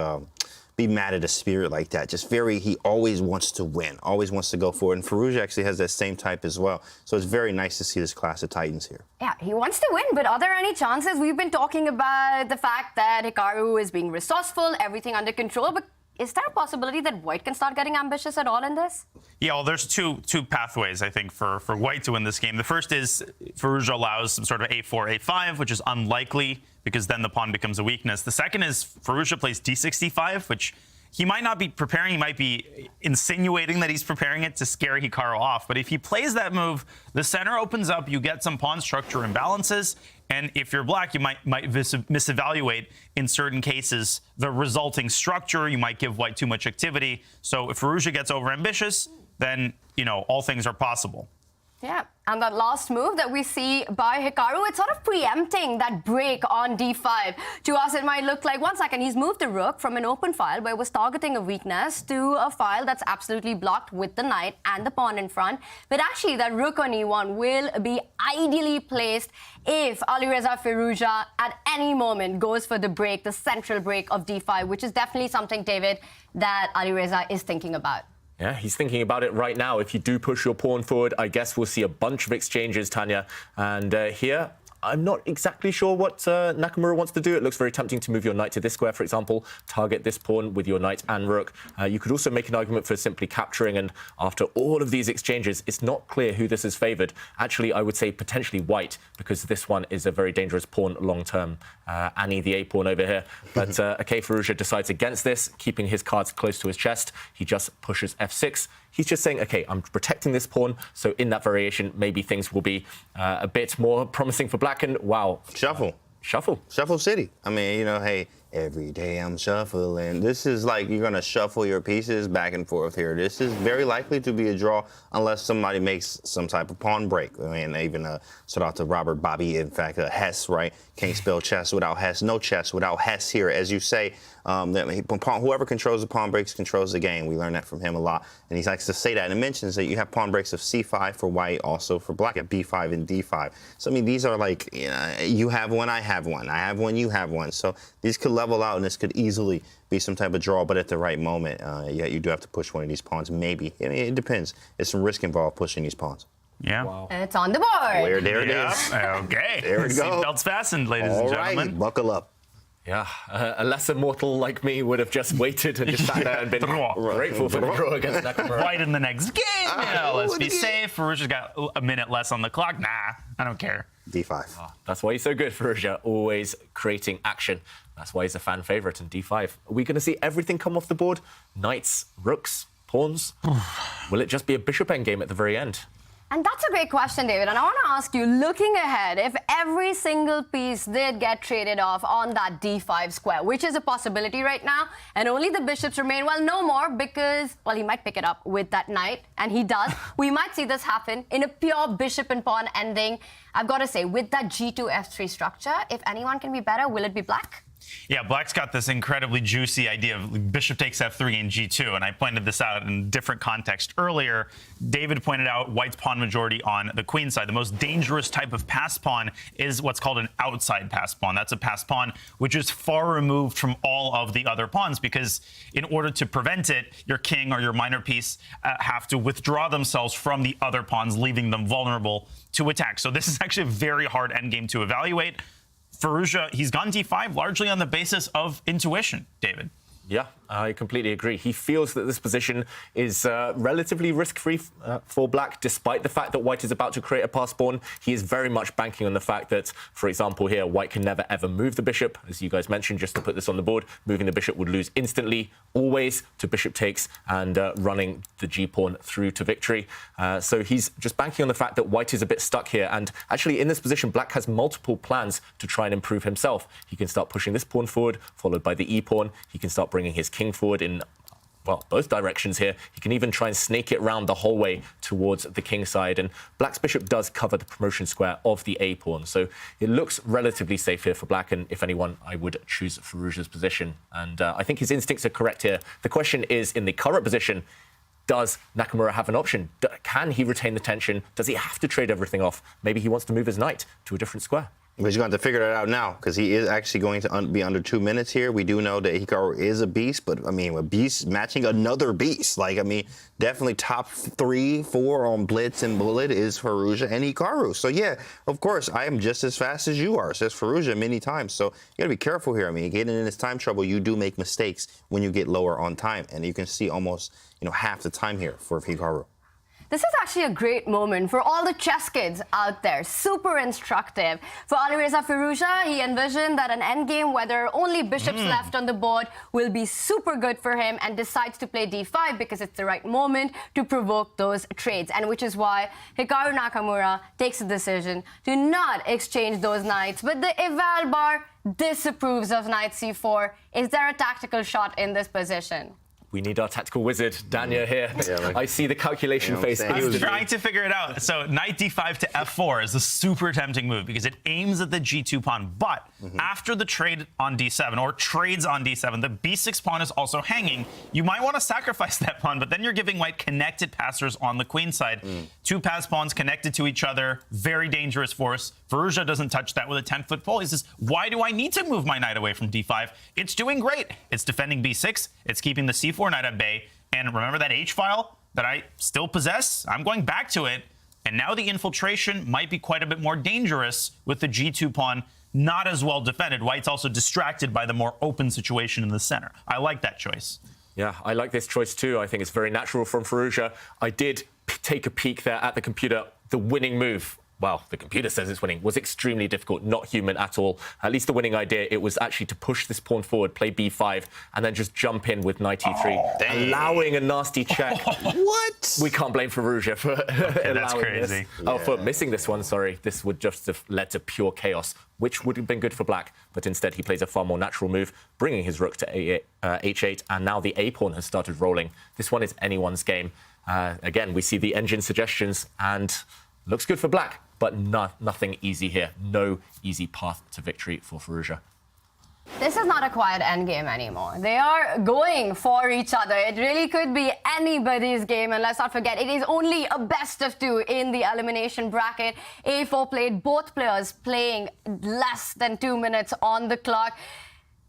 [SPEAKER 2] be mad at a spirit like that. He always wants to win, always wants to go for it. And Firouzja actually has that same type as well. So it's very nice to see this class of Titans here.
[SPEAKER 1] Yeah, he wants to win, but are there any chances? We've been talking about the fact that Hikaru is being resourceful, everything under control, but is there a possibility that White can start getting ambitious at all in this?
[SPEAKER 6] Yeah, well, there's two pathways, I think, for White to win this game. The first is Firouzja allows some sort of A4, A5, which is unlikely because then the pawn becomes a weakness. The second is Firouzja plays D65, which he might not be preparing. He might be insinuating that he's preparing it to scare Hikaru off. But if he plays that move, the center opens up, you get some pawn structure imbalances, and if you're Black, you might misevaluate, in certain cases, the resulting structure. You might give White too much activity. So if Firouzja gets overambitious, then, you know, all things are possible.
[SPEAKER 1] Yeah, and that last move that we see by Hikaru, it's sort of preempting that break on D5. To us, it might look like, one second, he's moved the rook from an open file where it was targeting a weakness to a file that's absolutely blocked with the knight and the pawn in front. But actually, that rook on E1 will be ideally placed if Alireza Firouzja at any moment goes for the break, the central break of D5, which is definitely something, David, that Alireza is thinking about.
[SPEAKER 7] Yeah, he's thinking about it right now. If you do push your pawn forward, I guess we'll see a bunch of exchanges, Tanya. And here, I'm not exactly sure what Nakamura wants to do. It looks very tempting to move your knight to this square, for example, target this pawn with your knight and rook. You could also make an argument for simply capturing, and after all of these exchanges, it's not clear who this is favoured. Actually, I would say potentially White, because this one is a very dangerous pawn long-term. Annie, the A-pawn over here. But okay, Firouzja decides against this, keeping his cards close to his chest. He just pushes F6. He's just saying, okay, I'm protecting this pawn, so in that variation, maybe things will be a bit more promising for Black, and wow.
[SPEAKER 2] Shuffle City. I mean, you know, hey, every day I'm shuffling. This is like you're going to shuffle your pieces back and forth here. This is very likely to be a draw unless somebody makes some type of pawn break. I mean, even shout out to Robert Bobby, in fact, Hess, right? Can't spell chess without Hess. No chess without Hess here. As you say, whoever controls the pawn breaks controls the game. We learned that from him a lot. And he likes to say that. And it mentions that you have pawn breaks of C5 for White, also for Black at B5 and D5. So, I mean, these are like, you know, you have one, I have one. I have one, you have one. So these could level out, and this could easily be some type of draw, but at the right moment, yeah, you do have to push one of these pawns, maybe. I mean, it depends. There's some risk involved pushing these pawns.
[SPEAKER 6] Yeah.
[SPEAKER 1] Wow. And it's on the board.
[SPEAKER 2] There it is.
[SPEAKER 6] Okay.
[SPEAKER 2] There we go.
[SPEAKER 6] Seatbelts fastened, ladies and gentlemen.
[SPEAKER 2] Right, buckle up.
[SPEAKER 7] Yeah, a lesser mortal like me would have just waited and just sat there and been grateful for the draw against Nakamura.
[SPEAKER 6] White in the next game. Let's be safe. Firouzja's got a minute less on the clock. Nah, I don't care.
[SPEAKER 2] D5.
[SPEAKER 7] Oh, that's why he's so good, Firouzja, always creating action. That's why he's a fan favourite in D5. Are we going to see everything come off the board? Knights, rooks, pawns? Will it just be a bishop endgame at the very end?
[SPEAKER 1] And that's a great question, David. And I want to ask you, looking ahead, if every single piece did get traded off on that d5 square, which is a possibility right now, and only the bishops remain, well, no more, because, well, he might pick it up with that knight, and he does. We might see this happen in a pure bishop and pawn ending. I've got to say, with that g2, f3 structure, if anyone can be better, will it be black?
[SPEAKER 6] Yeah, black's got this incredibly juicy idea of bishop takes f3 and g2, and I pointed this out in different context earlier. David pointed out white's pawn majority on the queen side. The most dangerous type of passed pawn is what's called an outside passed pawn. That's a passed pawn which is far removed from all of the other pawns, because in order to prevent it, your king or your minor piece have to withdraw themselves from the other pawns, leaving them vulnerable to attack. So this is actually a very hard endgame to evaluate. Firouzja, he's gone d5 largely on the basis of intuition, David.
[SPEAKER 7] Yeah, I completely agree. He feels that this position is relatively risk-free for black, despite the fact that white is about to create a passed pawn. He is very much banking on the fact that, for example, here, white can never, ever move the bishop. As you guys mentioned, just to put this on the board, moving the bishop would lose instantly, always to bishop takes and running the g-pawn through to victory. So he's just banking on the fact that white is a bit stuck here. And actually, in this position, black has multiple plans to try and improve himself. He can start pushing this pawn forward, followed by the e-pawn. He can start bringing his king forward in, well, both directions here. He can even try and snake it round the whole way towards the king side. And black's bishop does cover the promotion square of the a-pawn. So it looks relatively safe here for black. And if anyone, I would choose Firouzja's position. And I think his instincts are correct here. The question is, in the current position, does Nakamura have an option? Can he retain the tension? Does he have to trade everything off? Maybe he wants to move his knight to a different square.
[SPEAKER 2] But he's going to have to figure that out now, because he is actually going to be under 2 minutes here. We do know that Hikaru is a beast, but, I mean, a beast matching another beast. Like, I mean, definitely top 3, 4 on Blitz and Bullet is Firouzja and Hikaru. So, yeah, of course, I am just as fast as you are, says Firouzja many times. So you got to be careful here. I mean, getting in this time trouble, you do make mistakes when you get lower on time. And you can see almost, half the time here for Hikaru.
[SPEAKER 1] This is actually a great moment for all the chess kids out there. Super instructive. For Alireza Firouzja, he envisioned that an endgame where there are only bishops left on the board will be super good for him, and decides to play d5 because it's the right moment to provoke those trades. And which is why Hikaru Nakamura takes the decision to not exchange those knights. But the eval bar disapproves of knight c4. Is there a tactical shot in this position?
[SPEAKER 7] We need our tactical wizard, Danya, here. Yeah, I see the calculation face.
[SPEAKER 6] I was trying to figure it out. So knight d5 to f4 is a super tempting move because it aims at the g2 pawn. But after the trade on d7, or trades on d7, the b6 pawn is also hanging. You might want to sacrifice that pawn, but then you're giving white connected passers on the queen side. 2 pass pawns connected to each other. Very dangerous force. Firouzja doesn't touch that with a 10-foot pole. He says, why do I need to move my knight away from d5? It's doing great. It's defending b6. It's keeping the c4 knight at bay. And remember that H file that I still possess? I'm going back to it. And now the infiltration might be quite a bit more dangerous with the g2 pawn not as well defended. White's also distracted by the more open situation in the center. I like that choice.
[SPEAKER 7] Yeah, I like this choice too. I think it's very natural from Firouzja. I did take a peek there at the computer. The winning move, well, the computer says it's winning, was extremely difficult, not human at all. At least the winning idea, it was actually to push this pawn forward, play b5, and then just jump in with knight e3, allowing a nasty check.
[SPEAKER 2] What?
[SPEAKER 7] We can't blame Firouzja for allowing
[SPEAKER 6] that's crazy.
[SPEAKER 7] this. Oh, for missing this one, sorry. This would just have led to pure chaos, which would have been good for black. But instead, he plays a far more natural move, bringing his rook to h8, and now the a-pawn has started rolling. This one is anyone's game. Again, we see the engine suggestions, and looks good for black. But nothing easy here. No easy path to victory for Firouzja.
[SPEAKER 1] This is not a quiet endgame anymore. They are going for each other. It really could be anybody's game. And let's not forget, it is only a best of 2 in the elimination bracket. A4 played, both players playing less than 2 minutes on the clock.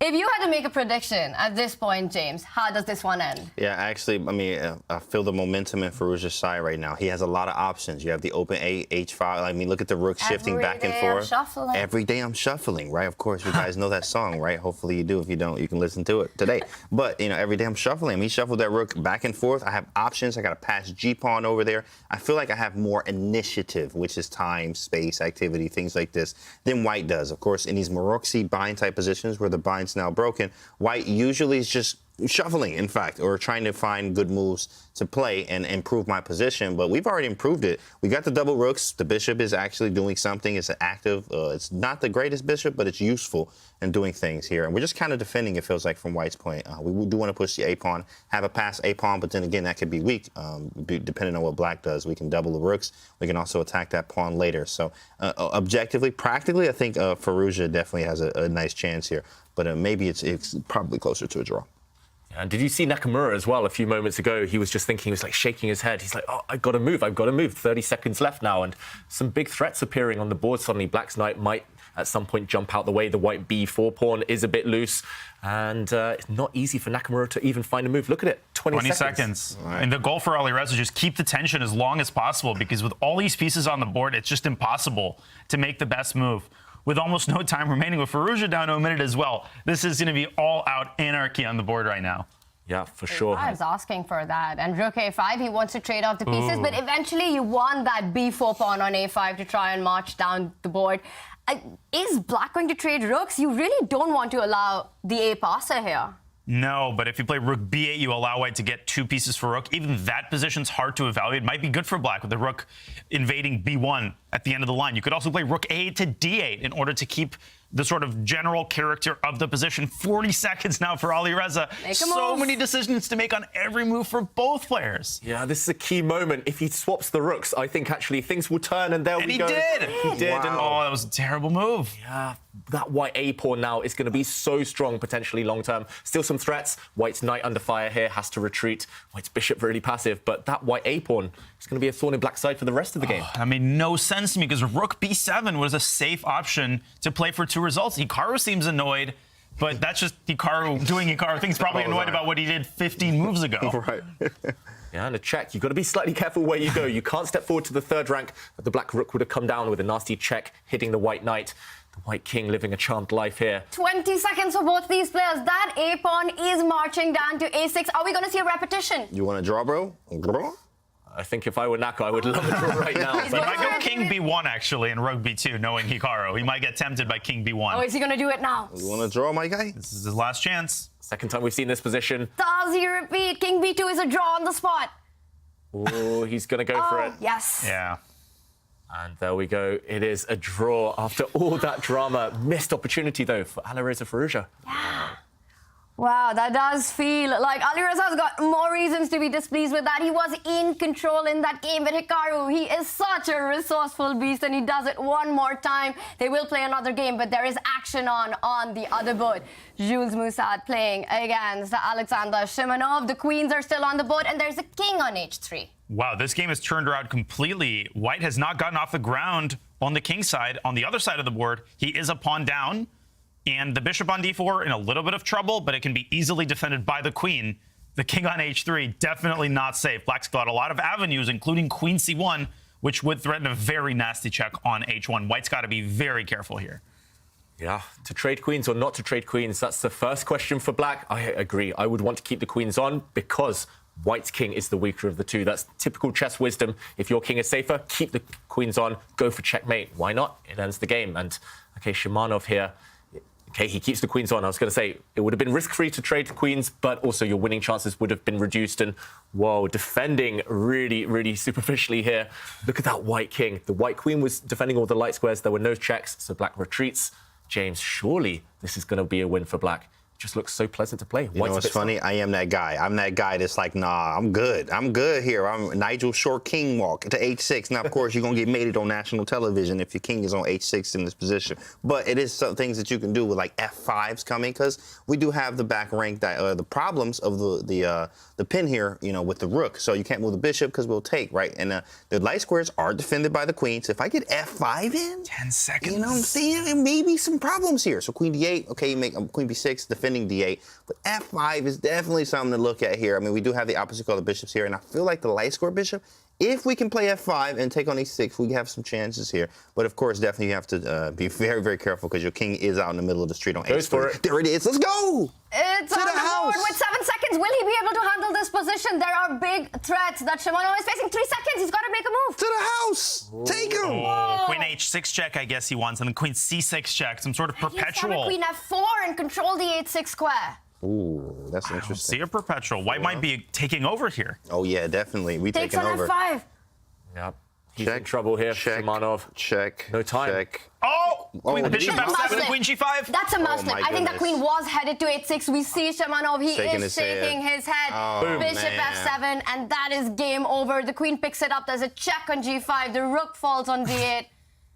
[SPEAKER 1] If you had to make a prediction at this point, James, how does this one end?
[SPEAKER 2] Yeah, actually, I mean, I feel the momentum in Firouzja's side right now. He has a lot of options. You have the open H file. I mean, look at the rook shifting back and forth. Every day I'm shuffling, right? Of course, you guys know that song, right? Hopefully you do. If you don't, you can listen to it today. But, every day I'm shuffling. I mean, he shuffled that rook back and forth. I have options. I got to pass G-pawn over there. I feel like I have more initiative, which is time, space, activity, things like this, than white does. Of course, in these Maroczy bind type positions where the bind's now broken, white usually is just shuffling, in fact, or trying to find good moves to play and improve my position. But we've already improved it. We got the double rooks. The bishop is actually doing something. It's active. It's not the greatest bishop, but it's useful in doing things here. And we're just kind of defending, it feels like, from White's point. We do want to push the A-pawn, have a pass A-pawn, but then again, that could be weak, depending on what Black does. We can double the rooks. We can also attack that pawn later. So objectively, practically, I think Firouzja definitely has a nice chance here. But maybe it's probably closer to a draw.
[SPEAKER 7] And did you see Nakamura as well a few moments ago? He was just thinking, he was like shaking his head. He's like, oh, I've got to move. 30 seconds left now. And some big threats appearing on the board. Suddenly, Black's knight might at some point jump out the way. The white b4 pawn is a bit loose. And it's not easy for Nakamura to even find a move. Look at it, 20 seconds.
[SPEAKER 6] Right. And the goal for Alireza is just keep the tension as long as possible, because with all these pieces on the board, it's just impossible to make the best move. With almost no time remaining, with Firouzja down to a minute as well, this is going to be all-out anarchy on the board right now.
[SPEAKER 7] Yeah, for sure.
[SPEAKER 1] I was asking for that. And rook a5, he wants to trade off the pieces, but eventually you want that b4 pawn on a5 to try and march down the board. Is Black going to trade rooks? You really don't want to allow the a passer here.
[SPEAKER 6] No, but if you play rook b8, you allow White to get 2 pieces for rook. Even that position's hard to evaluate. It might be good for Black with the rook invading b1 at the end of the line. You could also play rook a8 to d8 in order to keep the sort of general character of the position. 40 seconds now for Alireza. So many decisions to make on every move for both players.
[SPEAKER 7] Yeah, this is a key moment. If he swaps the rooks, I think actually things will turn, and there we go.
[SPEAKER 6] And he did.
[SPEAKER 7] Wow.
[SPEAKER 6] And, oh, that was a terrible move.
[SPEAKER 7] Yeah, that white a pawn now is going to be so strong potentially long term. Still some threats. White's knight under fire here, has to retreat. White's bishop really passive, but that white a pawn is going to be a thorn in Black's side for the rest of the game.
[SPEAKER 6] That made no sense to me, because rook b7 was a safe option to play for 2 results. Hikaru seems annoyed, but that's just Hikaru doing Hikaru things. Probably annoyed about what he did 15 moves ago.
[SPEAKER 2] Right.
[SPEAKER 7] Yeah, and a check. You've got to be slightly careful where you go. You can't step forward to the 3rd rank. The black rook would have come down with a nasty check, hitting the white knight. The white king living a charmed life here.
[SPEAKER 1] 20 seconds for both these players. That a pawn is marching down to a6. Are we going to see a repetition?
[SPEAKER 2] You want to draw, bro? Draw?
[SPEAKER 7] I think if I were Naka, I would love a draw right now.
[SPEAKER 6] He might go king b1, actually, and rook b2, knowing Hikaru. He might get tempted by king b1.
[SPEAKER 1] Oh, is he going to do it now?
[SPEAKER 2] You want to draw, my guy?
[SPEAKER 6] This is his last chance.
[SPEAKER 7] Second time we've seen this position.
[SPEAKER 1] Does he repeat? King b2 is a draw on the spot.
[SPEAKER 7] Oh, he's going to go for it.
[SPEAKER 1] Yes.
[SPEAKER 6] Yeah.
[SPEAKER 7] And there we go. It is a draw after all that drama. Missed opportunity, though, for Alireza Firouzja.
[SPEAKER 1] Yeah. Wow, that does feel like Alireza's got more reasons to be displeased with that. He was in control in that game with Hikaru. He is such a resourceful beast, and he does it one more time. They will play another game, but there is action on the other board. Jules Moussad playing against Alexander Shimanov. The queens are still on the board, and there's a king on h3.
[SPEAKER 6] Wow, this game has turned around completely. White has not gotten off the ground on the king side. On the other side of the board, he is a pawn down. And the bishop on d4 in a little bit of trouble, but it can be easily defended by the queen. The king on h3, definitely not safe. Black's got a lot of avenues, including queen c1, which would threaten a very nasty check on h1. White's got to be very careful here.
[SPEAKER 7] Yeah, to trade queens or not to trade queens, that's the first question for Black. I agree. I would want to keep the queens on because White's king is the weaker of the two. That's typical chess wisdom. If your king is safer, keep the queens on, go for checkmate. Why not? It ends the game. And, okay, Shimanov here. Okay, he keeps the queens on. I was going to say, it would have been risk-free to trade the queens, but also your winning chances would have been reduced. And, whoa, defending really, really superficially here. Look at that white king. The white queen was defending all the light squares. There were no checks, so Black retreats. James, surely this is going to be a win for Black. Just looks so pleasant to play.
[SPEAKER 2] You know what's funny? I am that guy. I'm that guy that's like, nah, I'm good. I'm good here. I'm Nigel Short King walk to h6. Now, of course, you're going to get mated on national television if your king is on h6 in this position. But it is some things that you can do with like f5s coming, because we do have the back rank, the problems of the pin here, you know, with the rook. So you can't move the bishop because we'll take, right? And the light squares are defended by the queen. So if I get f5 in,
[SPEAKER 6] 10 seconds.
[SPEAKER 2] You know what I'm saying? There may be some problems here. So queen d8, okay, you make queen b6, defending d8, but f5 is definitely something to look at here. I mean, we do have the opposite color bishops here, and I feel like the light square bishop, if we can play f5 and take on e6, we have some chances here. But of course, definitely you have to be very, very careful because your king is out in the middle of the street on
[SPEAKER 7] Goes
[SPEAKER 2] h3.
[SPEAKER 7] for it.
[SPEAKER 2] There it is. Let's go.
[SPEAKER 1] It's on the board with 7 seconds. Will he be able to handle this position? There are big threats that Shimanov is facing. 3 seconds. He's got to make a move.
[SPEAKER 2] To the house. Take him.
[SPEAKER 6] Oh, queen h6 check, I guess he wants, and then queen c6 check, some sort of perpetual.
[SPEAKER 1] Queen f4 and control the h6 square.
[SPEAKER 2] Ooh, that's interesting.
[SPEAKER 6] See a perpetual. White might be taking over here.
[SPEAKER 2] Oh, yeah, definitely. We
[SPEAKER 1] Takes
[SPEAKER 2] taking
[SPEAKER 1] on
[SPEAKER 2] over.
[SPEAKER 1] F5.
[SPEAKER 7] Yep. He's in trouble here.
[SPEAKER 2] Check.
[SPEAKER 7] Shamanov.
[SPEAKER 2] Check.
[SPEAKER 7] No time.
[SPEAKER 2] Check.
[SPEAKER 6] Oh! Queen,
[SPEAKER 2] did
[SPEAKER 6] Bishop
[SPEAKER 2] he
[SPEAKER 6] F7,
[SPEAKER 1] must
[SPEAKER 6] Queen G5.
[SPEAKER 1] That's a must.
[SPEAKER 2] my
[SPEAKER 1] I think that
[SPEAKER 2] goodness.
[SPEAKER 1] queen was headed to H6. We see Shamanov. He
[SPEAKER 2] Shaking
[SPEAKER 1] is
[SPEAKER 2] his head.
[SPEAKER 1] shaking his head.
[SPEAKER 2] Oh,
[SPEAKER 1] Bishop
[SPEAKER 2] man.
[SPEAKER 1] F7, and that is game over. The queen picks it up. There's a check on G5. The rook falls on D8.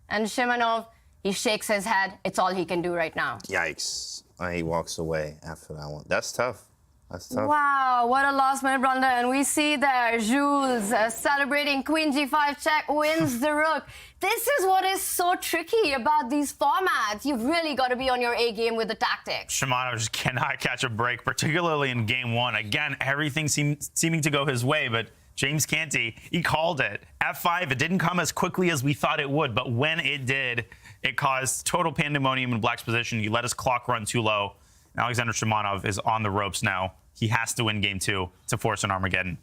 [SPEAKER 1] And Shamanov, he shakes his head. It's all he can do right now.
[SPEAKER 2] Yikes. And he walks away after that one. That's tough. That's tough.
[SPEAKER 1] Wow, what a last-minute blunder. And we see there Jules celebrating Queen G5 check, wins the rook. This is what is so tricky about these formats. You've really got to be on your A game with the tactics.
[SPEAKER 6] Shamanov just cannot catch a break, particularly in game one. Again, everything seeming to go his way, but James Canty, he called it. F5, it didn't come as quickly as we thought it would, but when it did, it caused total pandemonium in Black's position. You let his clock run too low. Alexander Shamanov is on the ropes now. He has to win game two to force an Armageddon.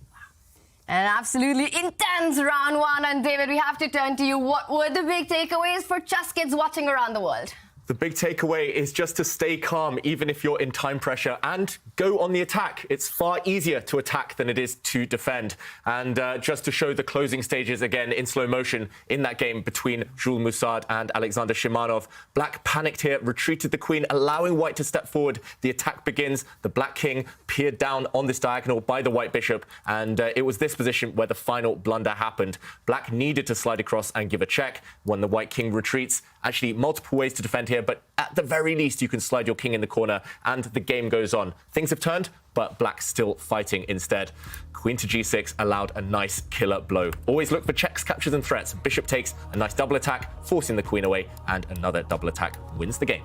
[SPEAKER 1] An absolutely intense round one. And David, we have to turn to you. What were the big takeaways for chess kids watching around the world?
[SPEAKER 7] The big takeaway is just to stay calm, even if you're in time pressure, and go on the attack. It's far easier to attack than it is to defend. And just to show the closing stages again in slow motion in that game between Jules Moussard and Alexander Shimanov. Black panicked here, retreated the queen, allowing white to step forward. The attack begins. The black king peered down on this diagonal by the white bishop, and it was this position where the final blunder happened. Black needed to slide across and give a check when the white king retreats. Actually, multiple ways to defend here, but at the very least, you can slide your king in the corner, and the game goes on. Things have turned, but Black's still fighting instead. Queen to G6 allowed a nice killer blow. Always look for checks, captures, and threats. Bishop takes a nice double attack, forcing the queen away, and another double attack wins the game.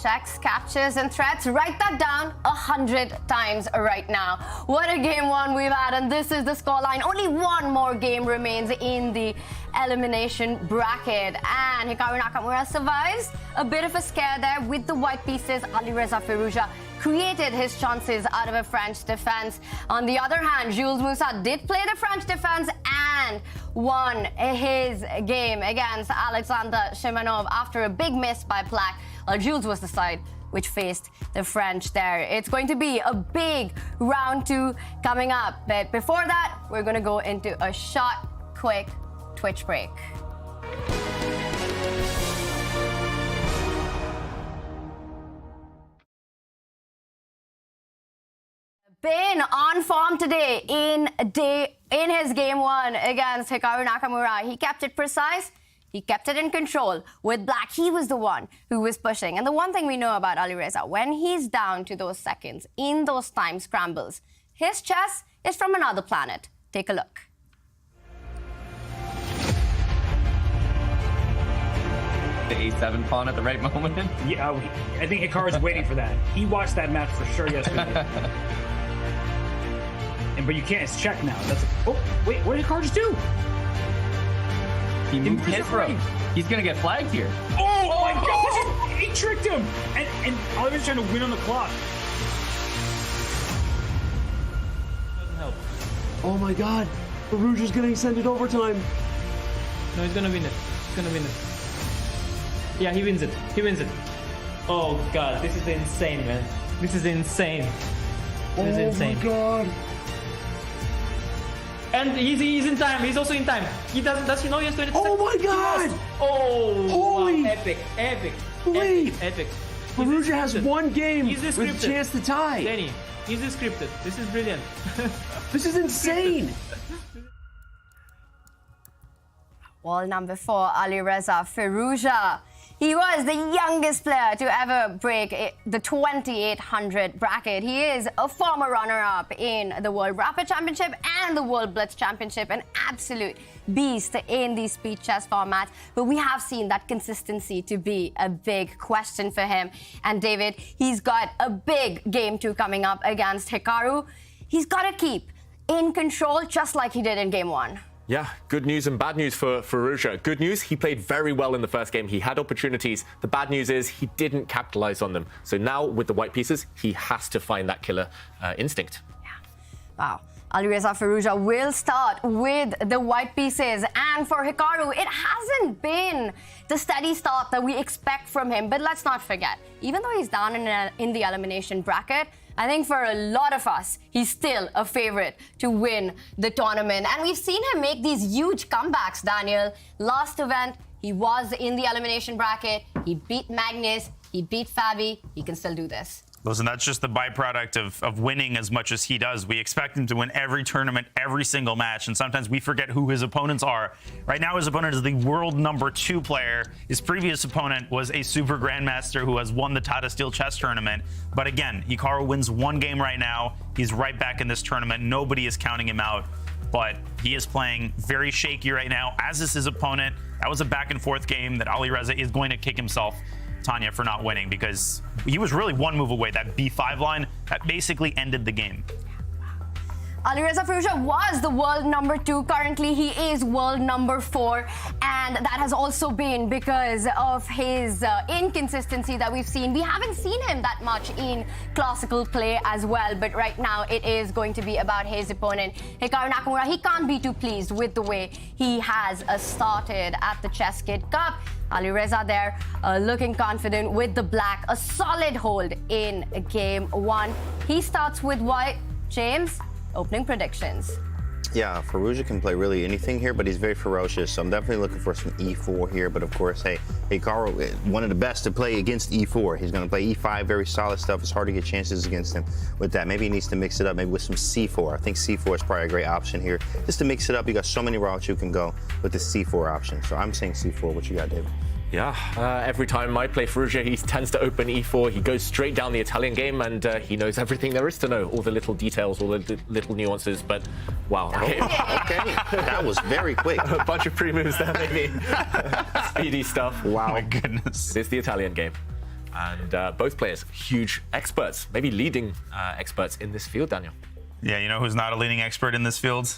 [SPEAKER 1] Checks, captures, and threats. Write that down 100 times right now. What a game one we've had, and this is the scoreline. Only one more game remains in the elimination bracket, and Hikaru Nakamura survives. A bit of a scare there with the white pieces. Alireza Firouzja created his chances out of a French defense. On the other hand, Jules Moussard did play the French defense and won his game against Alexander Shimanov after a big miss by Black. Jules was the side which faced the French there. It's going to be a big round two coming up. But before that, we're going to go into a short, quick Twitch break. Been on form today in his game one against Hikaru Nakamura. He kept it precise. He kept it in control. With Black, he was the one who was pushing. And the one thing we know about Alireza, when he's down to those seconds, in those time scrambles, his chess is from another planet. Take a look.
[SPEAKER 12] The A7 pawn at the right moment?
[SPEAKER 4] Yeah, I think Hikaru's waiting for that. He watched that match for sure yesterday. But you can't, it's check now. Oh, wait, what did Hikaru just do?
[SPEAKER 12] He moved his rook. He's gonna get flagged here.
[SPEAKER 4] Oh my gosh! He tricked him! And Oliver's trying to win on the clock.
[SPEAKER 12] Doesn't help.
[SPEAKER 13] Oh my god! Firouzja's gonna extend it overtime.
[SPEAKER 12] No, he's gonna win it. He's gonna win it. Yeah, he wins it. He wins it. Oh god, this is insane, man. This is insane. This is insane.
[SPEAKER 13] Oh my god!
[SPEAKER 12] And he's in time. He's also in time. Does he know he has 20 seconds?
[SPEAKER 13] Oh my god!
[SPEAKER 12] Oh,
[SPEAKER 13] holy!
[SPEAKER 12] Wow. Epic.
[SPEAKER 13] Wait!
[SPEAKER 12] Epic.
[SPEAKER 13] Firouzja has one game
[SPEAKER 12] with
[SPEAKER 13] a chance to tie.
[SPEAKER 12] Danny, he's scripted. This is brilliant.
[SPEAKER 13] This is insane.
[SPEAKER 1] Wall number 4, Alireza Firouzja. He was the youngest player to ever break the 2800 bracket. He is a former runner-up in the World Rapid Championship and the World Blitz Championship, an absolute beast in the speed chess format. But we have seen that consistency to be a big question for him. And David, he's got a big game 2 coming up against Hikaru. He's got to keep in control just like he did in game 1.
[SPEAKER 7] Yeah, good news and bad news for Firouzja. Good news, he played very well in the first game. He had opportunities. The bad news is he didn't capitalize on them. So now with the white pieces, he has to find that killer instinct.
[SPEAKER 1] Yeah. Wow. Alireza Firouzja will start with the white pieces. And for Hikaru, it hasn't been the steady start that we expect from him. But let's not forget, even though he's down in the elimination bracket, I think for a lot of us, he's still a favorite to win the tournament. And we've seen him make these huge comebacks, Daniel. Last event, he was in the elimination bracket. He beat Magnus. He beat Fabi. He can still do this.
[SPEAKER 6] Listen, that's just the byproduct of winning as much as he does. We expect him to win every tournament, every single match, and sometimes we forget who his opponents are. Right now, his opponent is the world #2 player. His previous opponent was a super grandmaster who has won the Tata Steel Chess Tournament. But again, Hikaru wins one game right now. He's right back in this tournament. Nobody is counting him out. But he is playing very shaky right now, as is his opponent. That was a back-and-forth game that Alireza is going to kick himself, Tanya, for not winning, because he was really one move away. That B5 line, that basically ended the game.
[SPEAKER 1] Alireza Firouzja was the world #2. Currently, he is world #4. And that has also been because of his inconsistency that we've seen. We haven't seen him that much in classical play as well. But right now, it is going to be about his opponent, Hikaru Nakamura. He can't be too pleased with the way he has started at the ChessKid Cup. Alireza there looking confident with the black. A solid hold in game 1. He starts with white. James, opening predictions.
[SPEAKER 2] Yeah, Firouzja can play really anything here, but he's very ferocious, so I'm definitely looking for some E4 here. But of course, hey, Hikaru, one of the best to play against E4. He's going to play E5, very solid stuff. It's hard to get chances against him with that. Maybe he needs to mix it up, maybe with some C4. I think C4 is probably a great option here. Just to mix it up, you got so many routes you can go with the C4 option. So I'm saying C4. What you got, David?
[SPEAKER 7] Yeah, every time I play Firouzja, he tends to open E4. He goes straight down the Italian game, and he knows everything there is to know, all the little details, all the little nuances. But wow, okay,
[SPEAKER 2] that was very quick.
[SPEAKER 7] A bunch of pre-moves there, maybe. Speedy stuff. Wow,
[SPEAKER 6] my goodness.
[SPEAKER 7] It's the Italian game, and both players huge experts, maybe leading experts in this field, Daniel.
[SPEAKER 6] Yeah, you know who's not a leading expert in this field?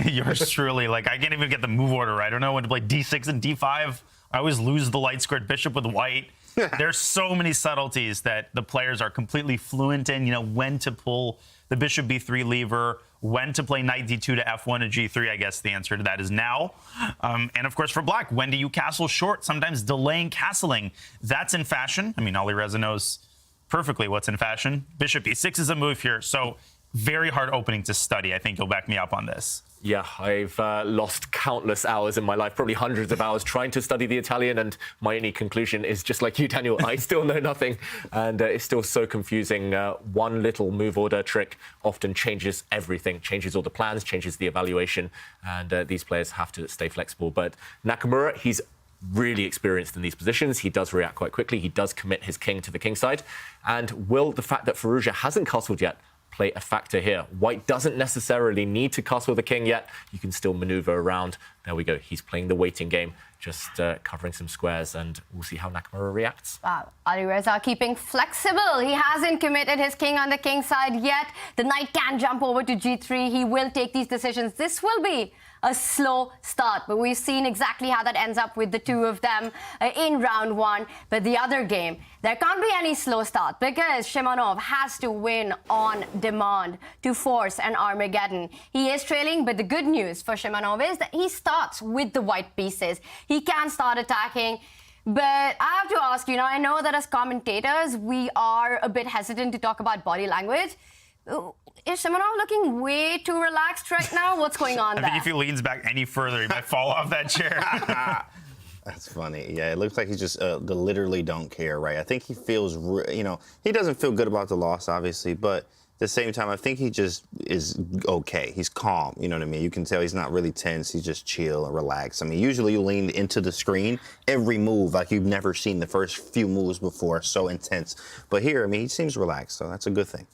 [SPEAKER 6] Yours truly. Like, I can't even get the move order right. I don't know when to play D6 and D5. I always lose the light squared bishop with white. There's so many subtleties that the players are completely fluent in. You know, when to pull the bishop B3 lever, when to play knight D2 to F1 to G3. I guess the answer to that is now. And of course, for black, when do you castle short? Sometimes delaying castling. That's in fashion. I mean, Alireza knows perfectly what's in fashion. Bishop E6 is a move here. So very hard opening to study. I think you'll back me up on this.
[SPEAKER 7] Yeah, I've lost countless hours in my life, probably hundreds of hours trying to study the Italian, and my only conclusion is just like you, Daniel, I still know nothing, and it's still so confusing. One little move order trick often changes everything, changes all the plans, changes the evaluation, and these players have to stay flexible. But Nakamura, he's really experienced in these positions. He does react quite quickly. He does commit his king to the king side. And will the fact that Firouzja hasn't castled yet play a factor here? White doesn't necessarily need to castle the king yet. You can still maneuver around. There we go. He's playing the waiting game, just covering some squares, and we'll see how Nakamura reacts.
[SPEAKER 1] Wow, Alireza keeping flexible. He hasn't committed his king on the king side yet. The knight can jump over to G3. He will take these decisions. This will be a slow start, but we've seen exactly how that ends up with the two of them in round 1. But the other game, there can't be any slow start because Shimonov has to win on demand to force an Armageddon. He is trailing, but the good news for Shimonov is that he starts with the white pieces. He can start attacking. But I have to ask, you know, I know that as commentators, we are a bit hesitant to talk about body language. Is Shimonov looking way too relaxed right now? What's going on there?
[SPEAKER 6] I think if he leans back any further, he might fall off that chair.
[SPEAKER 2] That's funny. Yeah, it looks like he just literally don't care, right? I think he feels, you know, he doesn't feel good about the loss, obviously, but at the same time, I think he just is okay. He's calm, you know what I mean? You can tell he's not really tense. He's just chill and relaxed. I mean, usually you lean into the screen every move like you've never seen the first few moves before, so intense. But here, I mean, he seems relaxed, so that's a good thing.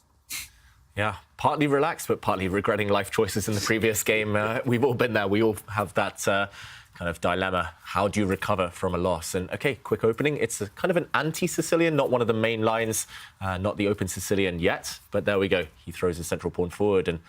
[SPEAKER 7] Yeah, partly relaxed, but partly regretting life choices in the previous game. We've all been there. We all have that kind of dilemma. How do you recover from a loss? And okay, quick opening. It's a kind of an anti-Sicilian, not one of the main lines, not the open Sicilian yet. But there we go. He throws his central pawn forward. And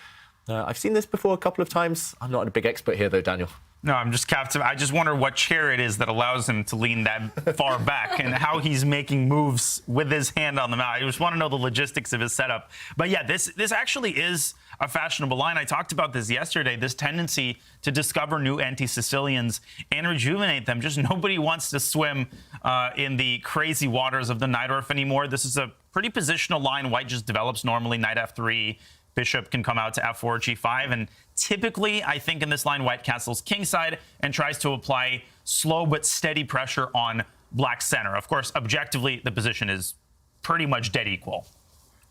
[SPEAKER 7] I've seen this before a couple of times. I'm not a big expert here, though, Daniel.
[SPEAKER 6] No, I'm just captivated. I just wonder what chair it is that allows him to lean that far back and how he's making moves with his hand on the mat. I just want to know the logistics of his setup. But yeah, this actually is a fashionable line. I talked about this yesterday, this tendency to discover new anti-Sicilians and rejuvenate them. Just nobody wants to swim in the crazy waters of the Najdorf anymore. This is a pretty positional line. White just develops normally, knight f3. Bishop can come out to f4, g5, and typically, I think in this line, white castles kingside and tries to apply slow but steady pressure on black's center. Of course, objectively, the position is pretty much dead equal.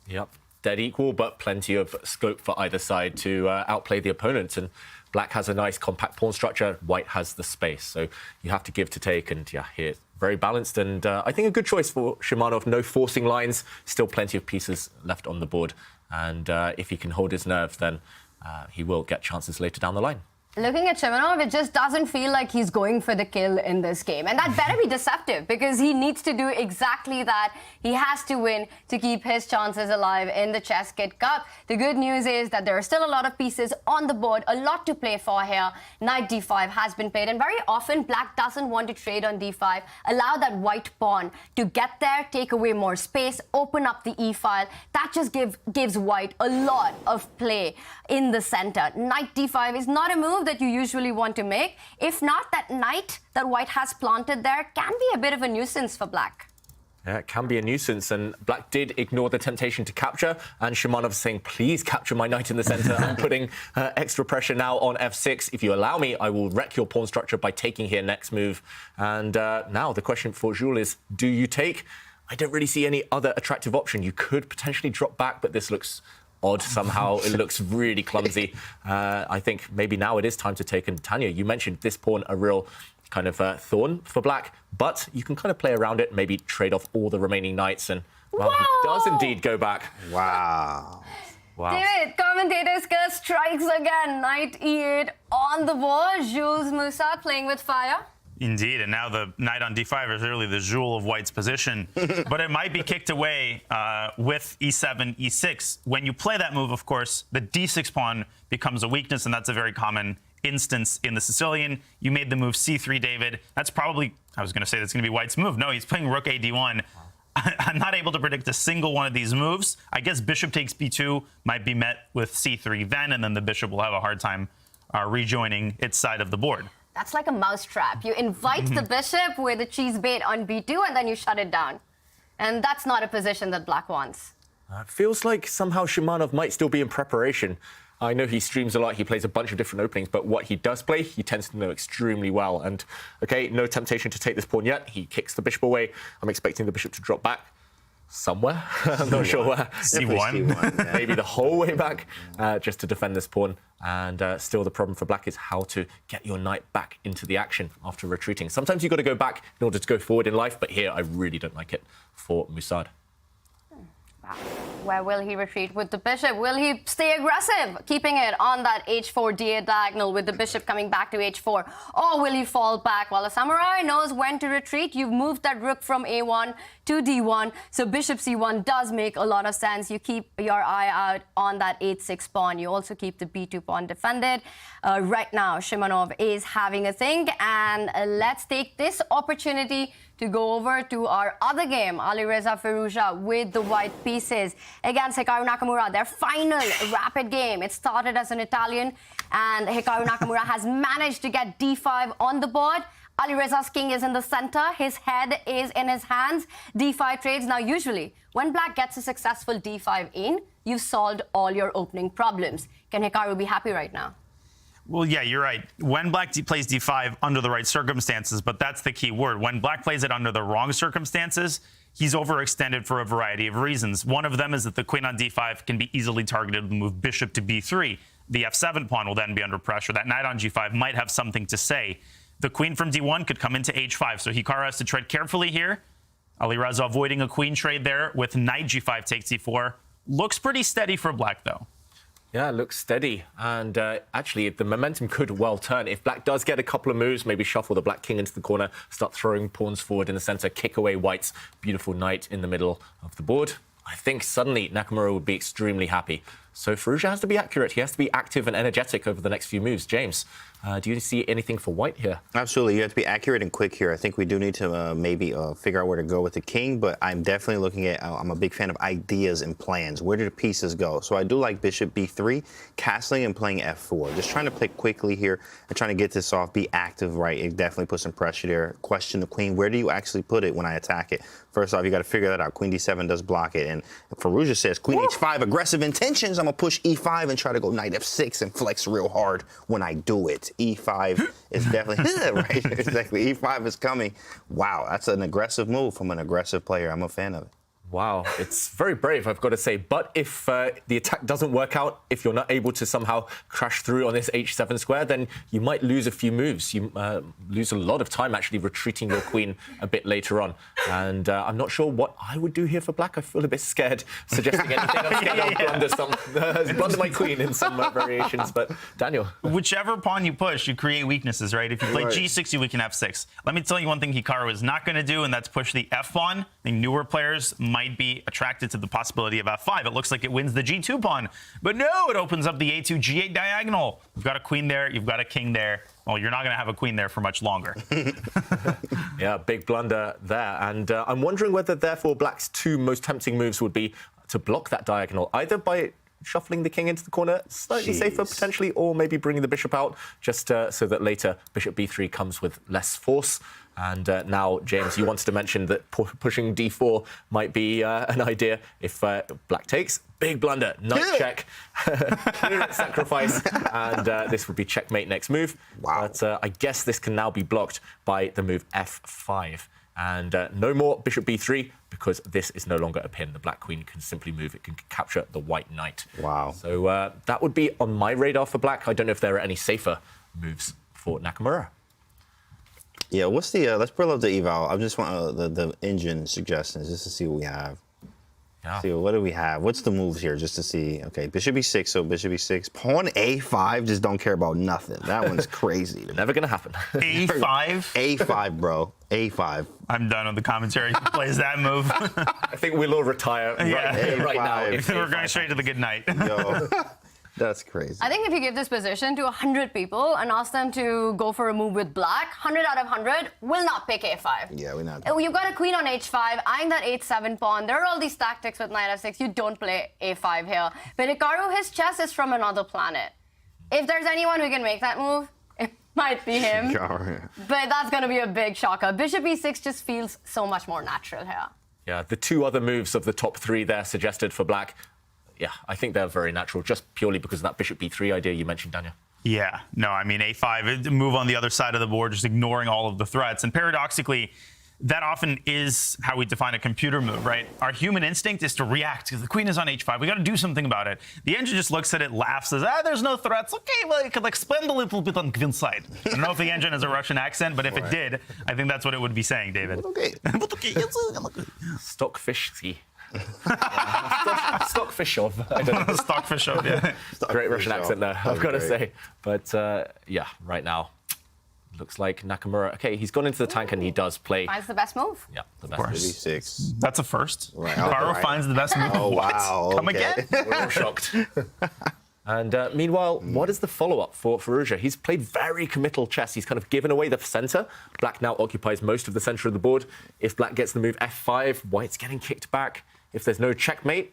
[SPEAKER 7] Yep, dead equal, but plenty of scope for either side to outplay the opponent. And black has a nice compact pawn structure, white has the space. So you have to give to take, and yeah, here, very balanced. And I think a good choice for Shimanov. No forcing lines, still plenty of pieces left on the board. And if he can hold his nerve, then he will get chances later down the line.
[SPEAKER 1] Looking at Shimanov, it just doesn't feel like he's going for the kill in this game. And that better be deceptive, because he needs to do exactly that. He has to win to keep his chances alive in the ChessKid Cup. The good news is that there are still a lot of pieces on the board, a lot to play for here. Knight d5 has been played, and very often black doesn't want to trade on d5, allow that white pawn to get there, take away more space, open up the e-file. That just gives white a lot of play in the center. Knight d5 is not a move that you usually want to make. If not, that knight that white has planted there can be a bit of a nuisance for black.
[SPEAKER 7] Yeah, it can be a nuisance, and black did ignore the temptation to capture, and Shimanov saying, please capture my knight in the center. I'm putting extra pressure now on f6. If you allow me, I will wreck your pawn structure by taking here next move. And now the question for Jules is, do you take? I don't really see any other attractive option. You could potentially drop back, but this looks odd somehow. It looks really clumsy. I think maybe now it is time to take. And Tanya, you mentioned this pawn a real kind of thorn for black, but you can kind of play around it, maybe trade off all the remaining knights, and well, he does indeed go back.
[SPEAKER 2] Wow.
[SPEAKER 7] Wow.
[SPEAKER 1] David, commentator skill strikes again. Knight e8 on the board. Jules Musa playing with fire.
[SPEAKER 6] Indeed, and now the knight on d5 is really the jewel of white's position. But it might be kicked away with e7, e6. When you play that move, of course, the d6 pawn becomes a weakness, and that's a very common instance in the Sicilian. You made the move c3, David. That's probably, I was going to say that's going to be white's move. No, he's playing rook a d1. I'm not able to predict a single one of these moves. I guess bishop takes b2 might be met with c3 then, and then the bishop will have a hard time rejoining its side of the board.
[SPEAKER 1] That's like a mousetrap. You invite the bishop with a cheese bait on b2, and then you shut it down. And that's not a position that black wants.
[SPEAKER 7] It feels like somehow Shimanov might still be in preparation. I know he streams a lot, he plays a bunch of different openings, but what he does play, he tends to know extremely well. And, okay, no temptation to take this pawn yet. He kicks the bishop away. I'm expecting the bishop to drop back somewhere. I'm not sure where.
[SPEAKER 6] C1.
[SPEAKER 2] Yeah.
[SPEAKER 7] Maybe the whole way back, just to defend this pawn. And still the problem for black is how to get your knight back into the action after retreating. Sometimes you've got to go back in order to go forward in life, but here I really don't like it for Musad.
[SPEAKER 1] Wow. Where will he retreat with the bishop? Will he stay aggressive, keeping it on that h4 d8 diagonal with the bishop coming back to h4? Or will he fall back? Well, a samurai knows when to retreat. You've moved that rook from a1 to d1, so bishop c1 does make a lot of sense. You keep your eye out on that h6 pawn. You also keep the b2 pawn defended. Right now, Shimanov is having a think, and let's take this opportunity to go over to our other game, Alireza Firouzja with the white pieces against Hikaru Nakamura, their final rapid game. It started as an Italian, and Hikaru Nakamura has managed to get d5 on the board. Alireza's king is in the center. His head is in his hands. d5 trades. Now, usually, when black gets a successful d5 in, you've solved all your opening problems. Can Hikaru be happy right now?
[SPEAKER 6] Well, yeah, you're right. When black plays d5 under the right circumstances, but that's the key word. When black plays it under the wrong circumstances, he's overextended for a variety of reasons. One of them is that the queen on d5 can be easily targeted with the move bishop to b3. The f7 pawn will then be under pressure. That knight on g5 might have something to say. The queen from d1 could come into h5, so Hikaru has to tread carefully here. Alireza avoiding a queen trade there with knight g5 takes e4. Looks pretty steady for black, though.
[SPEAKER 7] Yeah, it looks steady. And actually, the momentum could well turn. If black does get a couple of moves, maybe shuffle the black king into the corner, start throwing pawns forward in the center, kick away white's beautiful knight in the middle of the board, I think suddenly Nakamura would be extremely happy. So Firouzja has to be accurate. He has to be active and energetic over the next few moves. James, do you see anything for white here?
[SPEAKER 2] Absolutely. You have to be accurate and quick here. I think we do need to maybe figure out where to go with the king, but I'm definitely looking at, I'm a big fan of ideas and plans. Where do the pieces go? So I do like bishop b3, castling and playing f4. Just trying to play quickly here and trying to get this off, be active, right? It definitely puts some pressure there. Question the queen, where do you actually put it when I attack it? First off, you got to figure that out. Queen d7 does block it. And Firouzja says, queen h5, aggressive intentions. I'm going to push e5 and try to go knight f6 and flex real hard when I do it. e5 is definitely, right, exactly. e5 is coming. Wow, that's an aggressive move from an aggressive player. I'm a fan of it.
[SPEAKER 7] Wow, it's very brave, I've got to say. But if the attack doesn't work out, if you're not able to somehow crash through on this h7 square, then you might lose a few moves. You lose a lot of time actually retreating your queen a bit later on. And I'm not sure what I would do here for black. I feel a bit scared suggesting anything. I'm scared I'll blunder my queen in some variations. But Daniel?
[SPEAKER 6] Whichever pawn you push, you create weaknesses, right? If you play g6, you weaken f6. Let me tell you one thing Hikaru is not going to do, and that's push the f pawn. I think newer players might be attracted to the possibility of f5. It looks like it wins the g2 pawn, but no, it opens up the a2 g8 diagonal. You've got a queen there, you've got a king there. Well, you're not going to have a queen there for much longer.
[SPEAKER 7] Yeah, big blunder there. And I'm wondering whether, therefore, black's two most tempting moves would be to block that diagonal, either by shuffling the king into the corner, slightly safer potentially, or maybe bringing the bishop out, just so that later bishop b3 comes with less force. And now, James, you wanted to mention that pushing d4 might be an idea if black takes. Big blunder, knight check, sacrifice, and this would be checkmate next move. Wow. But I guess this can now be blocked by the move f5. And no more bishop b3, because this is no longer a pin. The black queen can simply move. It can capture the white knight.
[SPEAKER 2] Wow.
[SPEAKER 7] So that would be on my radar for black. I don't know if there are any safer moves for Nakamura.
[SPEAKER 2] Yeah, what's the, let's pull up the eval. I just want the engine suggestions just to see what we have.
[SPEAKER 7] Yeah.
[SPEAKER 2] See, what do we have? What's the moves here just to see? Okay, bishop e6, so bishop e6. Pawn a5, just don't care about nothing. That one's crazy.
[SPEAKER 7] Never going to happen.
[SPEAKER 6] a5?
[SPEAKER 2] a5, bro. a5.
[SPEAKER 6] I'm done with the commentary. Who plays that move?
[SPEAKER 7] I think we'll all retire right now.
[SPEAKER 6] We're going straight to the good night.
[SPEAKER 2] Yo. That's crazy.
[SPEAKER 1] I think if you give this position to 100 people and ask them to go for a move with black, 100 out of 100 will not pick a5.
[SPEAKER 2] Yeah, we're not.
[SPEAKER 1] You've got a queen on h5, eyeing that h7 pawn. There are all these tactics with knight f6. You don't play a5 here. But Hikaru, his chess is from another planet. If there's anyone who can make that move, it might be him. But that's going to be a big shocker. Bishop e6 just feels so much more natural here.
[SPEAKER 7] Yeah, the two other moves of the top three there suggested for black, yeah, I think they're very natural, just purely because of that bishop b3 idea you mentioned, Daniel.
[SPEAKER 6] Yeah, no, I mean, a5, move on the other side of the board, just ignoring all of the threats. And paradoxically, that often is how we define a computer move, right? Our human instinct is to react because the queen is on h5. We got to do something about it. The engine just looks at it, laughs, says, there's no threats. Okay, well, it could expand a little bit on queen's side. I don't know if the engine has a Russian accent, but if it did, I think that's what it would be saying, David.
[SPEAKER 2] Okay.
[SPEAKER 7] Stockfishsky. Stockfishov. I don't know.
[SPEAKER 6] Stockfishov, yeah.
[SPEAKER 7] Great Russian accent there, I've got to say. But yeah, right now, looks like Nakamura. Okay, he's gone into the tank and he does play.
[SPEAKER 1] Finds the best move.
[SPEAKER 7] Yeah, the best move.
[SPEAKER 2] e6.
[SPEAKER 6] That's a first.
[SPEAKER 2] Right.
[SPEAKER 6] Hikaru finds the best move.
[SPEAKER 2] Oh,
[SPEAKER 6] what?
[SPEAKER 2] wow.
[SPEAKER 6] Come
[SPEAKER 2] okay.
[SPEAKER 6] again?
[SPEAKER 7] We're all shocked. And meanwhile, what is the follow-up for Firouzja? He's played very committal chess. He's kind of given away the center. Black now occupies most of the center of the board. If black gets the move f5, white's getting kicked back. If there's no checkmate,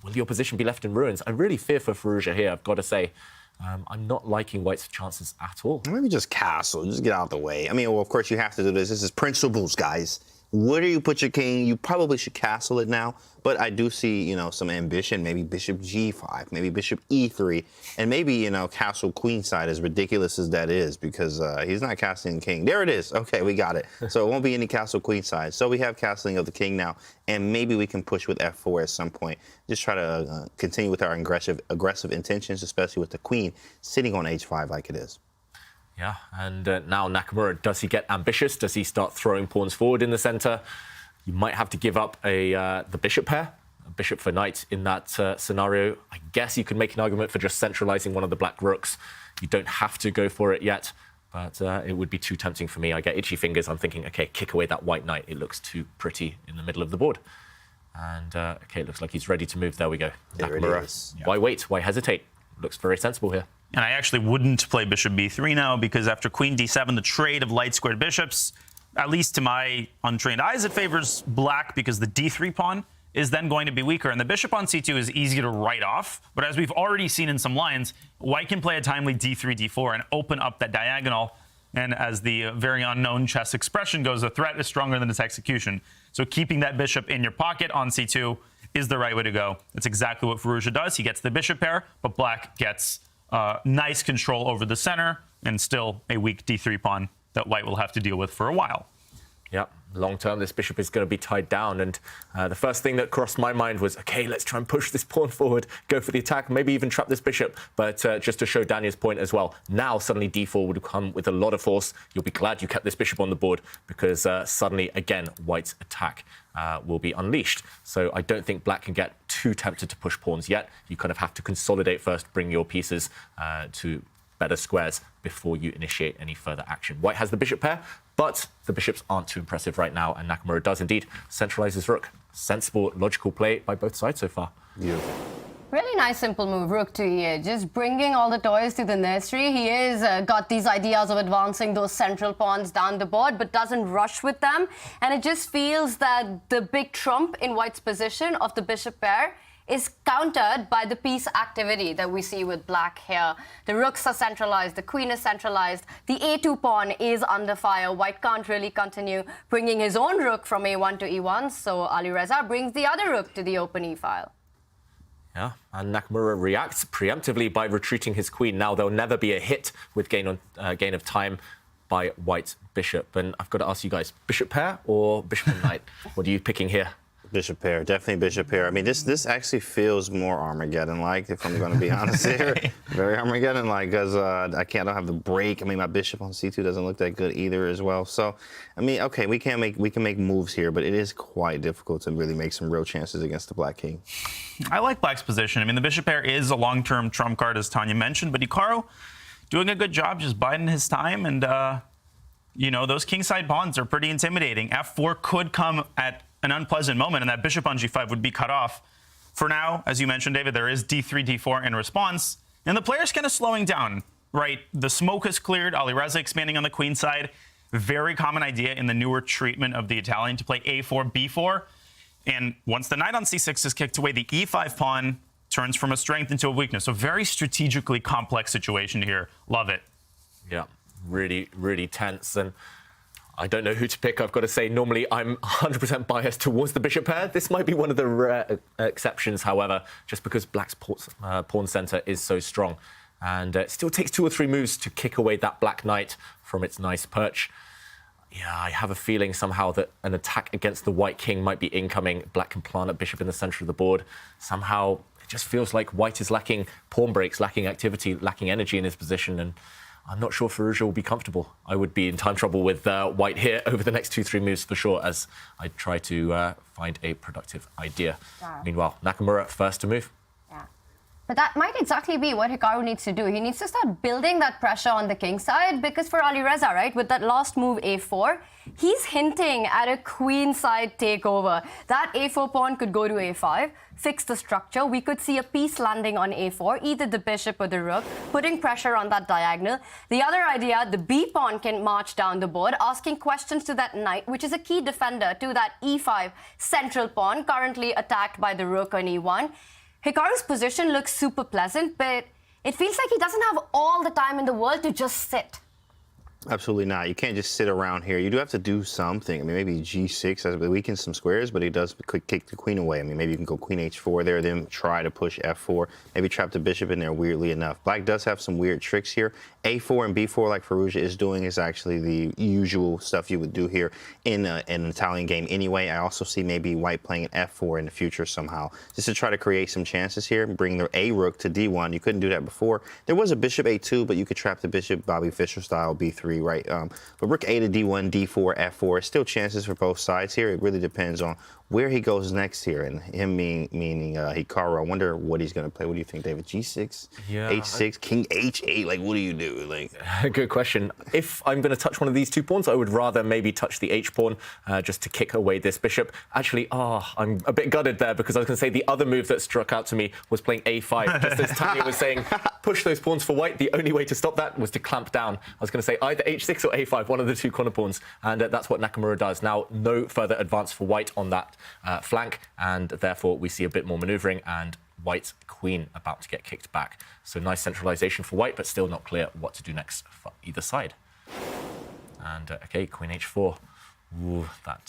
[SPEAKER 7] will the opposition be left in ruins? I really fear for Firouzja here, I've got to say. I'm not liking white's chances at all.
[SPEAKER 2] Maybe just castle, just get out of the way. I mean, well, of course you have to do this. This is principles, guys. Where do you put your king? You probably should castle it now. But I do see, some ambition. Maybe bishop g5, maybe bishop e3, and maybe, castle queenside, as ridiculous as that is, because he's not castling king. There it is. Okay, we got it. So it won't be any castle queenside. So we have castling of the king now, and maybe we can push with f4 at some point. Just try to continue with our aggressive intentions, especially with the queen sitting on h5 like it is.
[SPEAKER 7] Yeah, and now Nakamura, does he get ambitious? Does he start throwing pawns forward in the center? You might have to give up the bishop pair, a bishop for knight in that scenario. I guess you could make an argument for just centralizing one of the black rooks. You don't have to go for it yet, but it would be too tempting for me. I get itchy fingers. I'm thinking, okay, kick away that white knight. It looks too pretty in the middle of the board. And, okay, looks like he's ready to move. There we go.
[SPEAKER 2] There it
[SPEAKER 7] Nakamura.
[SPEAKER 2] is.
[SPEAKER 7] Why wait? Why hesitate? Looks very sensible here.
[SPEAKER 6] And I actually wouldn't play bishop b3 now, because after queen d7, the trade of light squared bishops, at least to my untrained eyes, it favors black because the d3 pawn is then going to be weaker. And the bishop on c2 is easy to write off. But as we've already seen in some lines, white can play a timely d3, d4 and open up that diagonal. And as the very unknown chess expression goes, a threat is stronger than its execution. So keeping that bishop in your pocket on c2 is the right way to go. That's exactly what Firouzja does. He gets the bishop pair, but black gets nice control over the center and still a weak d3 pawn that white will have to deal with for a while.
[SPEAKER 7] Yeah, long term, this bishop is going to be tied down. And the first thing that crossed my mind was, okay, let's try and push this pawn forward, go for the attack, maybe even trap this bishop. But just to show Daniel's point as well, now suddenly d4 would come with a lot of force. You'll be glad you kept this bishop on the board, because suddenly, again, white's attack will be unleashed. So I don't think black can get too tempted to push pawns yet. You kind of have to consolidate first, bring your pieces to better squares before you initiate any further action. White has the bishop pair, but the bishops aren't too impressive right now, and Nakamura does indeed centralize his rook. Sensible, logical play by both sides so far.
[SPEAKER 2] Beautiful.
[SPEAKER 1] Really nice, simple move, rook to e8. Just bringing all the toys to the nursery. He is got these ideas of advancing those central pawns down the board, but doesn't rush with them. And it just feels that the big trump in white's position of the bishop pair is countered by the piece activity that we see with black here. The rooks are centralized, the queen is centralized, the a2 pawn is under fire. White can't really continue bringing his own rook from a1 to e1, so Alireza brings the other rook to the open e-file.
[SPEAKER 7] Yeah, and Nakamura reacts preemptively by retreating his queen. Now there'll never be a hit with gain of time by white's bishop. And I've got to ask you guys, bishop pair or bishop and knight? What are you picking here?
[SPEAKER 2] Bishop pair, definitely bishop pair. I mean, this actually feels more Armageddon-like, if I'm going to be honest here. Very Armageddon-like, because I don't have the break. I mean, my bishop on c2 doesn't look that good either as well. So, I mean, okay, we can make moves here, but it is quite difficult to really make some real chances against the black king.
[SPEAKER 6] I like black's position. I mean, the bishop pair is a long-term trump card, as Tanya mentioned, but Hikaru doing a good job just biding his time, and you know, those kingside pawns are pretty intimidating. f4 could come at an unpleasant moment, and that bishop on g5 would be cut off. For now, as you mentioned, David, there is d3, d4 in response, and the player's kind of slowing down, right? The smoke has cleared, Alireza expanding on the queen side. Very common idea in the newer treatment of the Italian to play a4, b4, and once the knight on c6 is kicked away, the e5 pawn turns from a strength into a weakness. So very strategically complex situation here. Love it.
[SPEAKER 7] Yeah, really, really tense. And I don't know who to pick. I've got to say, normally I'm 100% biased towards the bishop pair. This might be one of the rare exceptions, however, just because black's pawn center is so strong. And it still takes 2 or 3 moves to kick away that black knight from its nice perch. Yeah, I have a feeling somehow that an attack against the white king might be incoming. Black can plant a bishop in the center of the board. Somehow, it just feels like white is lacking pawn breaks, lacking activity, lacking energy in his position. And I'm not sure Firouzja will be comfortable. I would be in time trouble with white here over the next 2-3 moves for sure, as I try to find a productive idea.
[SPEAKER 1] Yeah.
[SPEAKER 7] Meanwhile, Nakamura first to move.
[SPEAKER 1] Yeah. But that might exactly be what Hikaru needs to do. He needs to start building that pressure on the king side, because for Alireza, right, with that last move a4, he's hinting at a queen side takeover. That a4 pawn could go to a5, fix the structure. We could see a piece landing on a4, either the bishop or the rook, putting pressure on that diagonal. The other idea, the b pawn can march down the board, asking questions to that knight, which is a key defender to that e5 central pawn, currently attacked by the rook on e1. Hikaru's position looks super pleasant, but it feels like he doesn't have all the time in the world to just sit.
[SPEAKER 2] Absolutely not. You can't just sit around here. You do have to do something. I mean, maybe g6 as it weakens some squares, but he does kick the queen away. I mean, maybe you can go queen h4 there, then try to push f4. Maybe trap the bishop in there, weirdly enough. Black does have some weird tricks here. a4 and b4, like Firouzja is doing, is actually the usual stuff you would do here in an Italian game anyway. I also see maybe white playing an f4 in the future somehow, just to try to create some chances here, bring the a rook to d1. You couldn't do that before. There was a bishop a2, but you could trap the bishop Bobby Fischer style b3, right? But rook a to d1, d4, f4, still chances for both sides here. It really depends on where he goes next here, and him meaning Hikaru, I wonder what he's going to play. What do you think, David? G6,
[SPEAKER 7] Yeah,
[SPEAKER 2] H6, King H8. Like, what do you do? Like,
[SPEAKER 7] good question. If I'm going to touch one of these 2 pawns, I would rather maybe touch the H pawn just to kick away this bishop. Actually, I'm a bit gutted there because I was going to say the other move that struck out to me was playing A5. Just as Tanya was saying, push those pawns for white. The only way to stop that was to clamp down. I was going to say either H6 or A5, one of the 2 corner pawns, and that's what Nakamura does. Now, no further advance for white on that flank, and therefore we see a bit more maneuvering, and white's queen about to get kicked back. So nice centralization for white, but still not clear what to do next for either side. And okay, queen H4. Ooh, that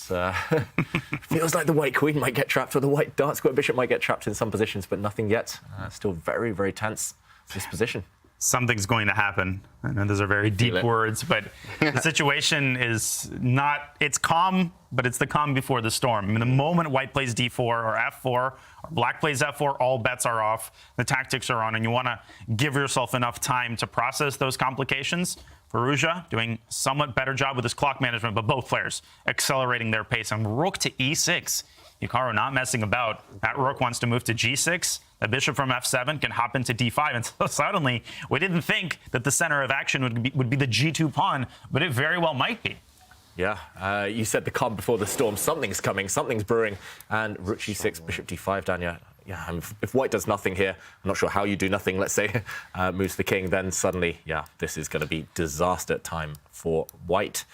[SPEAKER 7] feels like the white queen might get trapped, or the white dark square bishop might get trapped in some positions, but nothing yet. Still very, very tense, this position.
[SPEAKER 6] Something's going to happen. I know those are very deep words, but the situation is not, it's calm, but it's the calm before the storm. I mean, the moment white plays D4 or F4, or black plays F4, all bets are off, the tactics are on, and you want to give yourself enough time to process those complications. Firouzja doing somewhat better job with his clock management, but both players accelerating their pace. And rook to E6. Hikaru not messing about. That rook wants to move to G6. The bishop from F7 can hop into D5. And so suddenly, we didn't think that the center of action would be the G2 pawn, but it very well might be.
[SPEAKER 7] Yeah, you said the calm before the storm. Something's coming, something's brewing. And rook G6, bishop D5, Danya. Yeah, if white does nothing here, I'm not sure how you do nothing, let's say, moves the king, then suddenly, yeah, this is going to be disaster time for white.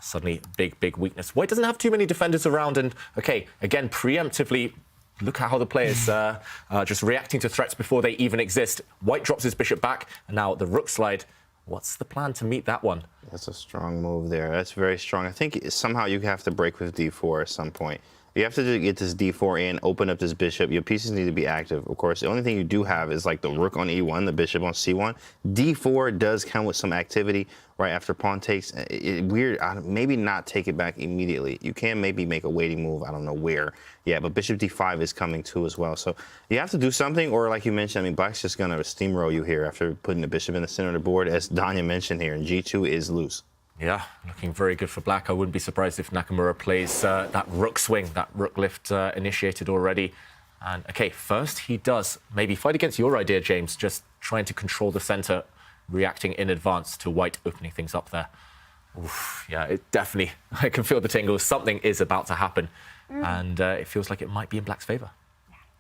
[SPEAKER 7] Suddenly, big weakness. White doesn't have too many defenders around, and, okay, again, preemptively, look at how the players are just reacting to threats before they even exist. White drops his bishop back, and now the rook slide. What's the plan to meet that one?
[SPEAKER 2] That's a strong move there. That's very strong. I think somehow you have to break with D4 at some point. You have to get this D4 in, open up this bishop. Your pieces need to be active. Of course, the only thing you do have is like the rook on E1, the bishop on C1. D4 does come with some activity right after pawn takes. Weird, maybe not take it back immediately. You can maybe make a waiting move. I don't know where. Yeah, but bishop D5 is coming too as well. So you have to do something, or like you mentioned, I mean, black's just going to steamroll you here after putting the bishop in the center of the board, as Danya mentioned here, and G2 is loose.
[SPEAKER 7] Yeah, looking very good for black. I wouldn't be surprised if Nakamura plays that rook swing, that rook lift initiated already. And, okay, first he does maybe fight against your idea, James, just trying to control the center, reacting in advance to white opening things up there. Oof, yeah, it definitely, I can feel the tingles. Something is about to happen, and it feels like it might be in black's favor.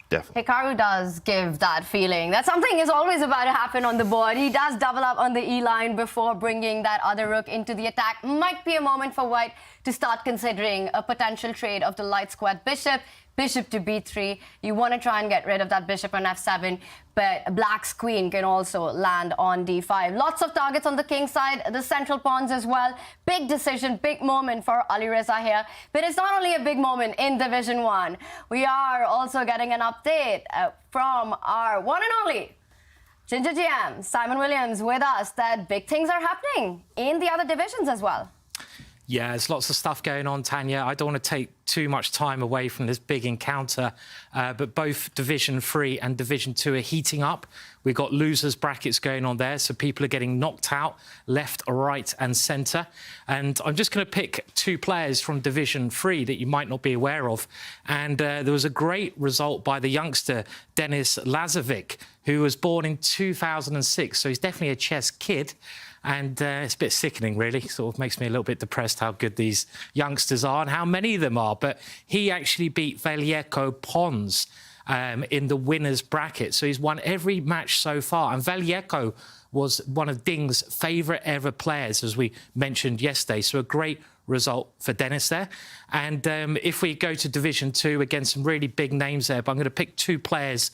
[SPEAKER 2] Definitely.
[SPEAKER 1] Hikaru does give that feeling that something is always about to happen on the board. He does double up on the E line before bringing that other rook into the attack. Might be a moment for white to start considering a potential trade of the light squared bishop. Bishop to B3. You want to try and get rid of that bishop on F7, but black's queen can also land on D5. Lots of targets on the king side, the central pawns as well. Big decision, big moment for Alireza here. But it's not only a big moment in Division 1. We are also getting an update from our one and only Ginger GM, Simon Williams, with us that big things are happening in the other divisions as well.
[SPEAKER 10] Yeah, there's lots of stuff going on, Tanya. I don't want to take too much time away from this big encounter, but both Division 3 and Division 2 are heating up. We've got losers brackets going on there, so people are getting knocked out left, right and centre. And I'm just going to pick 2 players from Division 3 that you might not be aware of. And there was a great result by the youngster, Denis Lazovic, who was born in 2006, so he's definitely a chess kid. And it's a bit sickening, really. Sort of makes me a little bit depressed how good these youngsters are and how many of them are. But he actually beat Vallejo Pons in the winners bracket. So he's won every match so far. And Vallejo was one of Ding's favourite ever players, as we mentioned yesterday. So a great result for Denis there. And if we go to Division 2, again, some really big names there, but I'm going to pick 2 players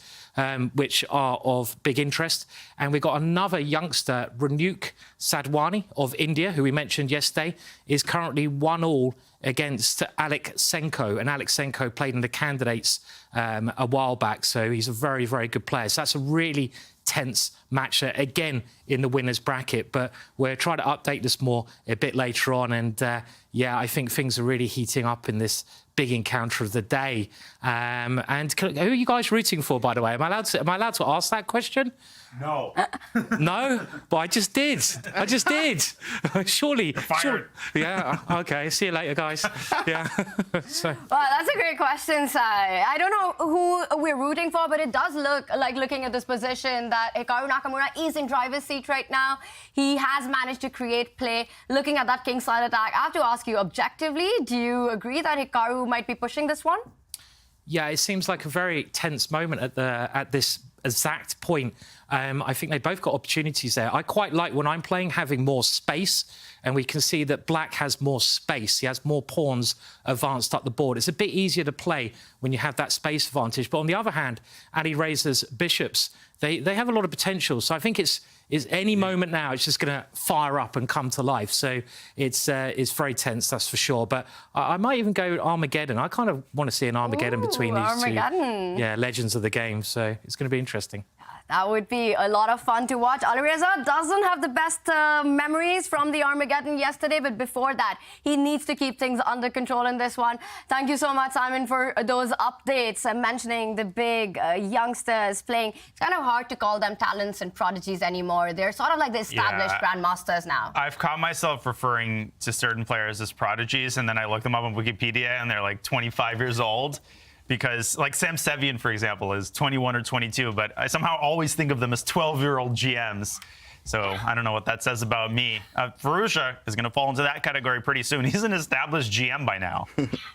[SPEAKER 10] which are of big interest. And we've got another youngster, Ranuk Sadwani of India, who we mentioned yesterday, is currently 1-1 against Aleksenko. And Aleksenko played in the candidates a while back, so he's a very, very good player. So that's a really tense match again in the winners bracket. But we'll try to update this more a bit later on. And yeah, I think things are really heating up in this big encounter of the day. And who are you guys rooting for, by the way? Am I allowed to ask that question?
[SPEAKER 6] No.
[SPEAKER 10] No? But I just did. I just did. Surely.
[SPEAKER 6] Fired.
[SPEAKER 10] Yeah, okay. See you later, guys. Yeah. So.
[SPEAKER 1] Well, that's a great question, Sai. I don't know who we're rooting for, but it does look like, looking at this position, that Hikaru Nakamura is in driver's seat right now. He has managed to create play. Looking at that kingside attack, I have to ask you objectively, do you agree that Hikaru might be pushing this one?
[SPEAKER 10] Yeah, it seems like a very tense moment at this exact point. I think they both got opportunities there. I quite like, when I'm playing, having more space, and we can see that Black has more space. He has more pawns advanced up the board. It's a bit easier to play when you have that space advantage. But on the other hand, Alireza's bishops, they have a lot of potential. So I think it's any moment now, it's just going to fire up and come to life. So it's very tense, that's for sure. But I might even go Armageddon. I kind of want to see an Armageddon between these two. Yeah, legends of the game. So it's going to be interesting.
[SPEAKER 1] That would be a lot of fun to watch. Alireza doesn't have the best memories from the Armageddon yesterday, but before that, he needs to keep things under control in this one. Thank you so much, Simon, for those updates, mentioning the big youngsters playing. It's kind of hard to call them talents and prodigies anymore. They're sort of like the established grandmasters now.
[SPEAKER 6] I've caught myself referring to certain players as prodigies, and then I look them up on Wikipedia, and they're like 25 years old. Because, like, Sam Sevian, for example, is 21 or 22, but I somehow always think of them as 12-year-old GMs. So I don't know what that says about me. Firouzja is going to fall into that category pretty soon. He's an established GM by now.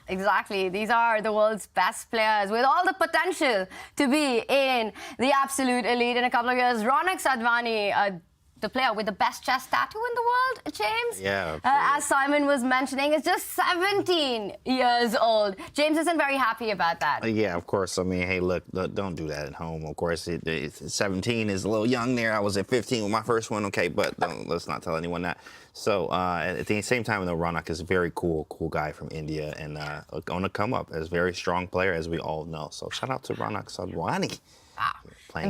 [SPEAKER 1] Exactly. These are the world's best players with all the potential to be in the absolute elite in a couple of years. Ronak Sadhwani, the player with the best chess tattoo in the world, James.
[SPEAKER 2] Yeah.
[SPEAKER 1] As Simon was mentioning, is just 17 years old. James isn't very happy about that.
[SPEAKER 2] Yeah, of course. I mean, hey, look, don't do that at home. Of course, 17 is a little young there. I was at 15 with my first one, okay, but let's not tell anyone that. So at the same time, though, Ronak is a very cool guy from India and on the come up as a very strong player, as we all know. So shout out to Ronak Sadhwani.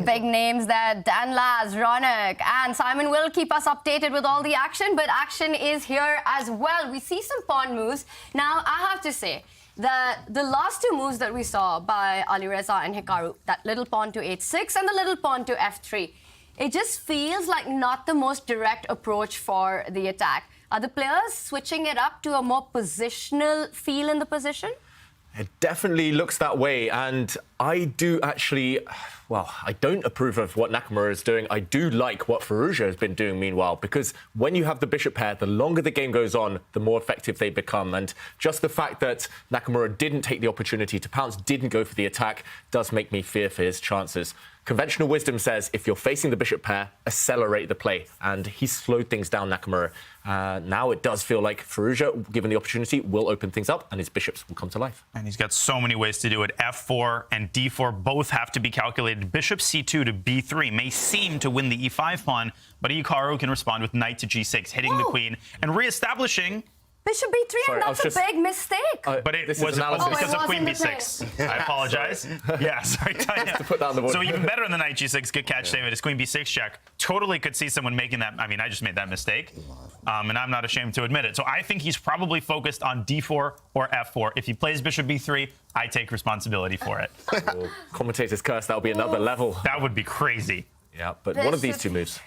[SPEAKER 1] Big names there, Dan Laz, Ronak, and Simon will keep us updated with all the action, but action is here as well. We see some pawn moves. Now, I have to say that the last two moves that we saw by Alireza and Hikaru, that little pawn to h6 and the little pawn to f3, it just feels like not the most direct approach for the attack. Are the players switching it up to a more positional feel in the position?
[SPEAKER 7] It definitely looks that way, and I do actually, well, I don't approve of what Nakamura is doing. I do like what Firouzja has been doing meanwhile, because when you have the bishop pair, the longer the game goes on, the more effective they become. And just the fact that Nakamura didn't take the opportunity to pounce, didn't go for the attack, does make me fear for his chances. Conventional wisdom says if you're facing the bishop pair, accelerate the play. And he slowed things down, Nakamura. Now it does feel like Firouzja, given the opportunity, will open things up and his bishops will come to life.
[SPEAKER 6] And he's got so many ways to do it. F4 and D4 both have to be calculated. Bishop C2 to B3 may seem to win the E5 pawn, but Hikaru can respond with knight to G6, hitting the queen and reestablishing
[SPEAKER 1] Bishop B3, and that's a big mistake.
[SPEAKER 6] But it was because of Queen B6. I apologize. Yeah, sorry, Tanya.
[SPEAKER 7] To put that on the board.
[SPEAKER 6] So even better than the Knight G6, good catch, David, is Queen B6 check. Totally could see someone making that. I mean, I just made that mistake, and I'm not ashamed to admit it. So I think he's probably focused on D4 or F4. If he plays Bishop B3, I take responsibility for it.
[SPEAKER 7] Commentator's curse, that'll be another level.
[SPEAKER 6] That would be crazy.
[SPEAKER 7] Yeah, but one of these two moves.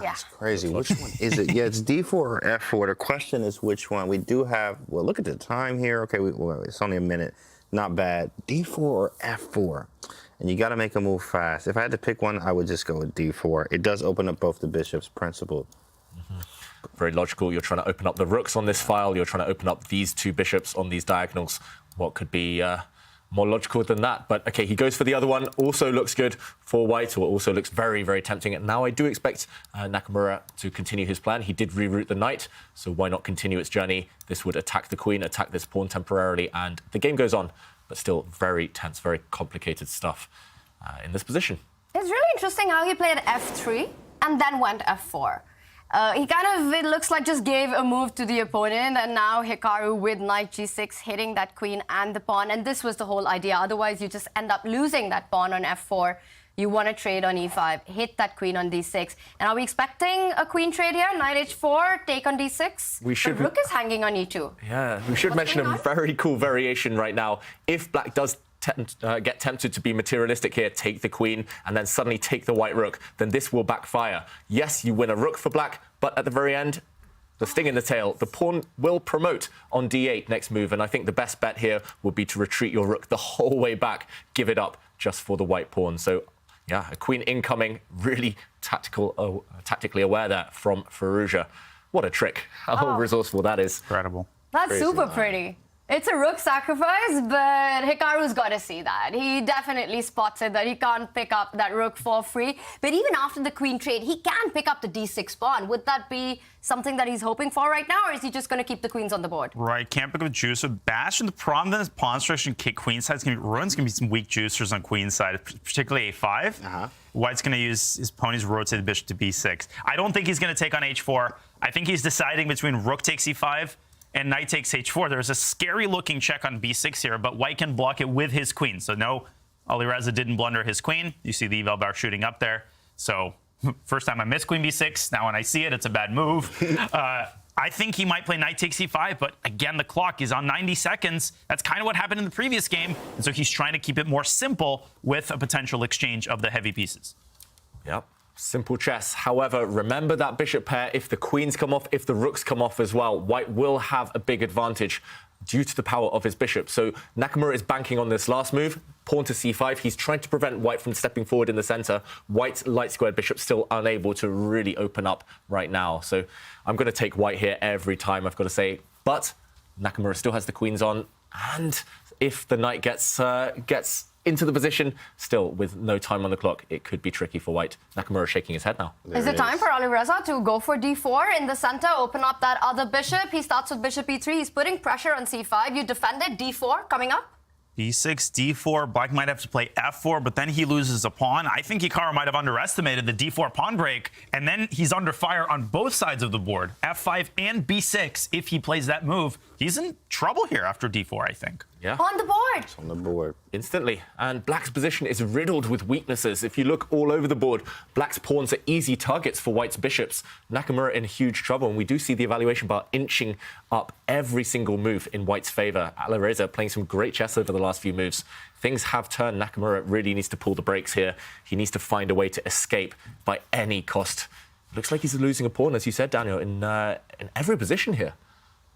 [SPEAKER 2] That's crazy. Which one is it? Yeah, it's D4 or F4. The question is which one. We do have, well, look at the time here. Okay, it's only a minute. Not bad. D4 or F4. And you got to make a move fast. If I had to pick one, I would just go with D4. It does open up both the bishops, principle.
[SPEAKER 7] Very logical. You're trying to open up the rooks on this file. You're trying to open up these two bishops on these diagonals. What could be more logical than that? But okay, he goes for the other one. Also looks good for white, or also looks very, very tempting. And now I do expect Nakamura to continue his plan. He did reroute the knight, so why not continue its journey? This would attack the queen, attack this pawn temporarily, and the game goes on, but still very tense, very complicated stuff in this position.
[SPEAKER 1] It's really interesting how he played F3 and then went F4. He kind of, it looks like, just gave a move to the opponent, and now Hikaru with knight G6 hitting that queen and the pawn, and this was the whole idea. Otherwise, you just end up losing that pawn on F4. You want to trade on e5, hit that queen on d6. And are we expecting a queen trade here? Knight h4, take on d6?
[SPEAKER 7] We should.
[SPEAKER 1] The rook is hanging on e2.
[SPEAKER 7] Yeah, we should mention a very cool variation right now. If black does get tempted to be materialistic here, take the queen, and then suddenly take the white rook, then this will backfire. Yes, you win a rook for black, but at the very end, the sting in the tail, the pawn will promote on d8 next move, and I think the best bet here would be to retreat your rook the whole way back, give it up just for the white pawn. So, yeah, a queen incoming, really tactically aware there from Firouzja. What a trick. How resourceful that is.
[SPEAKER 6] Incredible.
[SPEAKER 1] That's
[SPEAKER 7] Crazy.
[SPEAKER 1] super pretty. It's a rook sacrifice, but Hikaru's got to see that. He definitely spots it, that he can't pick up that rook for free. But even after the queen trade, he can pick up the d6 pawn. Would that be something that he's hoping for right now, or is he just going to keep the queens on the board?
[SPEAKER 6] Right, can't pick up juice with bash. And the problem that his pawn structure kick queen side is going to be ruined. It's going to be some weak juicers on queen side, particularly a5. White's going to use his pony's rotated bishop to b6. I don't think he's going to take on h4. I think he's deciding between rook takes e5 and knight takes h4. There's a scary-looking check on b6 here, but white can block it with his queen. So no, Alireza didn't blunder his queen. You see the eval bar shooting up there. So first time I missed queen b6. Now when I see it, it's a bad move. I think he might play knight takes e5, but again, the clock is on 90 seconds. That's kind of what happened in the previous game. And so he's trying to keep it more simple with a potential exchange of the heavy pieces.
[SPEAKER 7] Yep. Simple chess. However, remember that bishop pair. If the queens come off, if the rooks come off as well, white will have a big advantage due to the power of his bishop. So Nakamura is banking on this last move, pawn to c5. He's trying to prevent white from stepping forward in the center. White's light squared bishop still unable to really open up right now. So I'm going to take white here every time, I've got to say. But Nakamura still has the queens on. And if the knight gets into the position, still with no time on the clock, it could be tricky for white. Nakamura shaking his head now.
[SPEAKER 1] Is it time for Alireza to go for d4 in the center, open up that other bishop? He starts with bishop e3. He's putting pressure on c5. You defended d4 coming up.
[SPEAKER 6] b6, d4, black might have to play f4, but then he loses a pawn. I think Hikaru might have underestimated the d4 pawn break, and then he's under fire on both sides of the board, f5 and b6. If he plays that move, he's in trouble here after d4, I think.
[SPEAKER 7] Yeah.
[SPEAKER 1] On the board.
[SPEAKER 2] It's on the board.
[SPEAKER 7] Instantly. And black's position is riddled with weaknesses. If you look all over the board, black's pawns are easy targets for white's bishops. Nakamura in huge trouble, and we do see the evaluation bar inching up every single move in white's favor. Alireza playing some great chess over the last few moves. Things have turned. Nakamura really needs to pull the brakes here. He needs to find a way to escape by any cost. Looks like he's losing a pawn, as you said, Daniel, in every position here.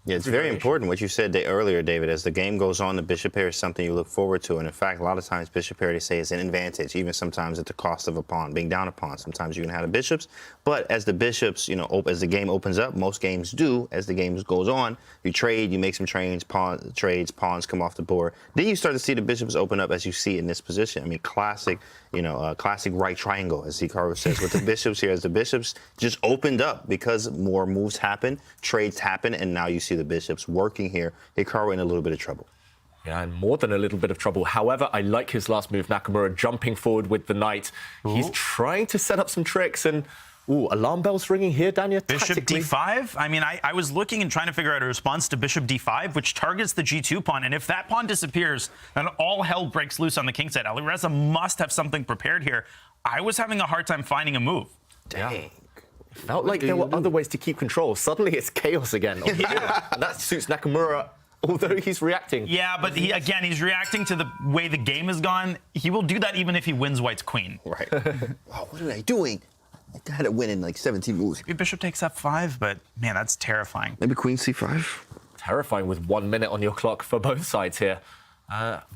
[SPEAKER 2] Yeah, it's very important what you said earlier, David. As the game goes on, the bishop pair is something you look forward to. And in fact, a lot of times bishop pair, they say, is an advantage, even sometimes at the cost of a pawn, being down a pawn. Sometimes you can have the bishops. But as the bishops, as the game opens up, most games do, as the game goes on, you trade, you make some trades, pawns come off the board. Then you start to see the bishops open up as you see in this position. I mean, classic right triangle, as Hikaru says, with the bishops here, as the bishops just opened up because more moves happen, trades happen, and now you see the bishops working here. Hikaru in a little bit of trouble.
[SPEAKER 7] Yeah, and more than a little bit of trouble. However, I like his last move, Nakamura, jumping forward with the knight. Ooh. He's trying to set up some tricks, and alarm bells ringing here, Daniel.
[SPEAKER 6] Bishop d5? I mean, I was looking and trying to figure out a response to bishop d5, which targets the g2 pawn. And if that pawn disappears, then all hell breaks loose on the king side. Alireza must have something prepared here. I was having a hard time finding a move.
[SPEAKER 7] Dang. Yeah. It felt like there were other ways to keep control. Suddenly it's chaos again. And that suits Nakamura, although he's reacting.
[SPEAKER 6] Yeah, but he's reacting to the way the game has gone. He will do that even if he wins white's queen.
[SPEAKER 2] Right. Oh, what are they doing? I had to win in like 17 moves.
[SPEAKER 6] Maybe bishop takes f5, but man, that's terrifying.
[SPEAKER 2] Maybe queen c5.
[SPEAKER 7] Terrifying with 1 minute on your clock for both sides here.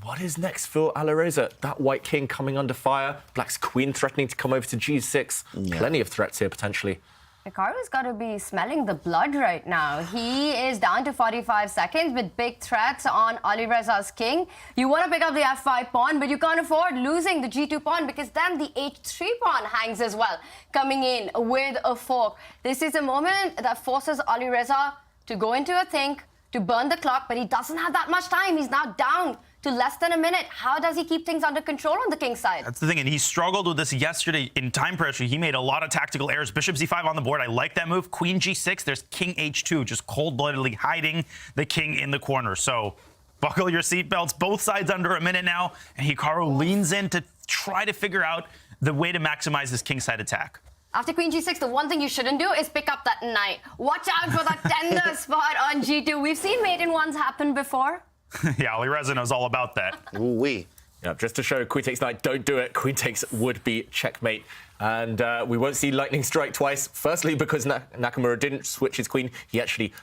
[SPEAKER 7] What is next for Alireza? That white king coming under fire. Black's queen threatening to come over to g6. Yeah. Plenty of threats here, potentially.
[SPEAKER 1] Hikaru's got to be smelling the blood right now. He is down to 45 seconds with big threats on Alireza's king. You want to pick up the f5 pawn, but you can't afford losing the g2 pawn because then the h3 pawn hangs as well, coming in with a fork. This is a moment that forces Alireza to go into a think, to burn the clock, but he doesn't have that much time. He's now down to less than a minute. How does he keep things under control on the king side?
[SPEAKER 6] That's the thing, and he struggled with this yesterday in time pressure. He made a lot of tactical errors. Bishop z5 on the board. I like that move. Queen g6. There's king h2, just cold-bloodedly hiding the king in the corner. So buckle your seatbelts. Both sides under a minute now, and Hikaru leans in to try to figure out the way to maximize this kingside attack.
[SPEAKER 1] After queen g6, the one thing you shouldn't do is pick up that knight. Watch out for that tender spot on g2. We've seen mate in ones happen before.
[SPEAKER 6] Yeah, Alireza knows all about that.
[SPEAKER 2] Ooh-wee.
[SPEAKER 7] Yeah, just to show queen takes knight, don't do it. Queen takes would be checkmate. And we won't see lightning strike twice. Firstly, because Nakamura didn't switch his queen. He actually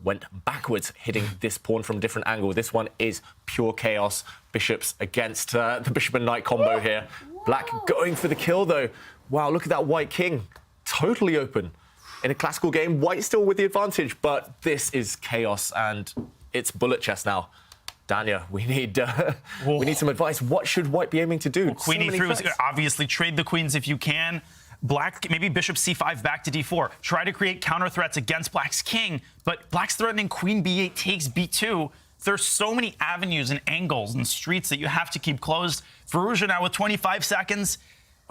[SPEAKER 7] went backwards, hitting this pawn from a different angle. This one is pure chaos. Bishops against the bishop and knight combo here. Black going for the kill, though. Wow, look at that white king. Totally open. In a classical game, white still with the advantage, but this is chaos, and it's bullet chess now. Dania, we need some advice. What should white be aiming to do?
[SPEAKER 6] Well, queen e3 is obviously trade the queens if you can. Black, maybe bishop c5 back to d4. Try to create counter threats against black's king, but black's threatening queen b8 takes b2. There's so many avenues and angles and streets that you have to keep closed. Firouzja now with 25 seconds.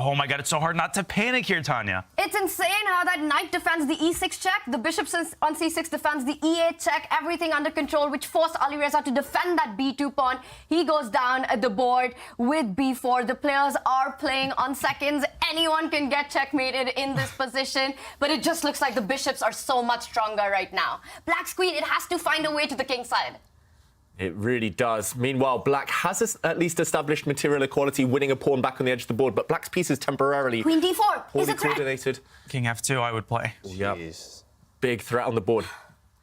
[SPEAKER 6] Oh my God, it's so hard not to panic here, Tanya.
[SPEAKER 1] It's insane how that knight defends the e6 check, the bishop on c6 defends the e8 check, everything under control, which forced Alireza to defend that b2 pawn. He goes down at the board with b4. The players are playing on seconds. Anyone can get checkmated in this position, but it just looks like the bishops are so much stronger right now. Black's queen, it has to find a way to the king side.
[SPEAKER 7] It really does. Meanwhile, black has at least established material equality, winning a pawn back on the edge of the board, but black's piece is temporarily
[SPEAKER 1] queen d4 is a threat.
[SPEAKER 7] Coordinated.
[SPEAKER 6] King f2, I would play.
[SPEAKER 7] Yep. Big threat on the board.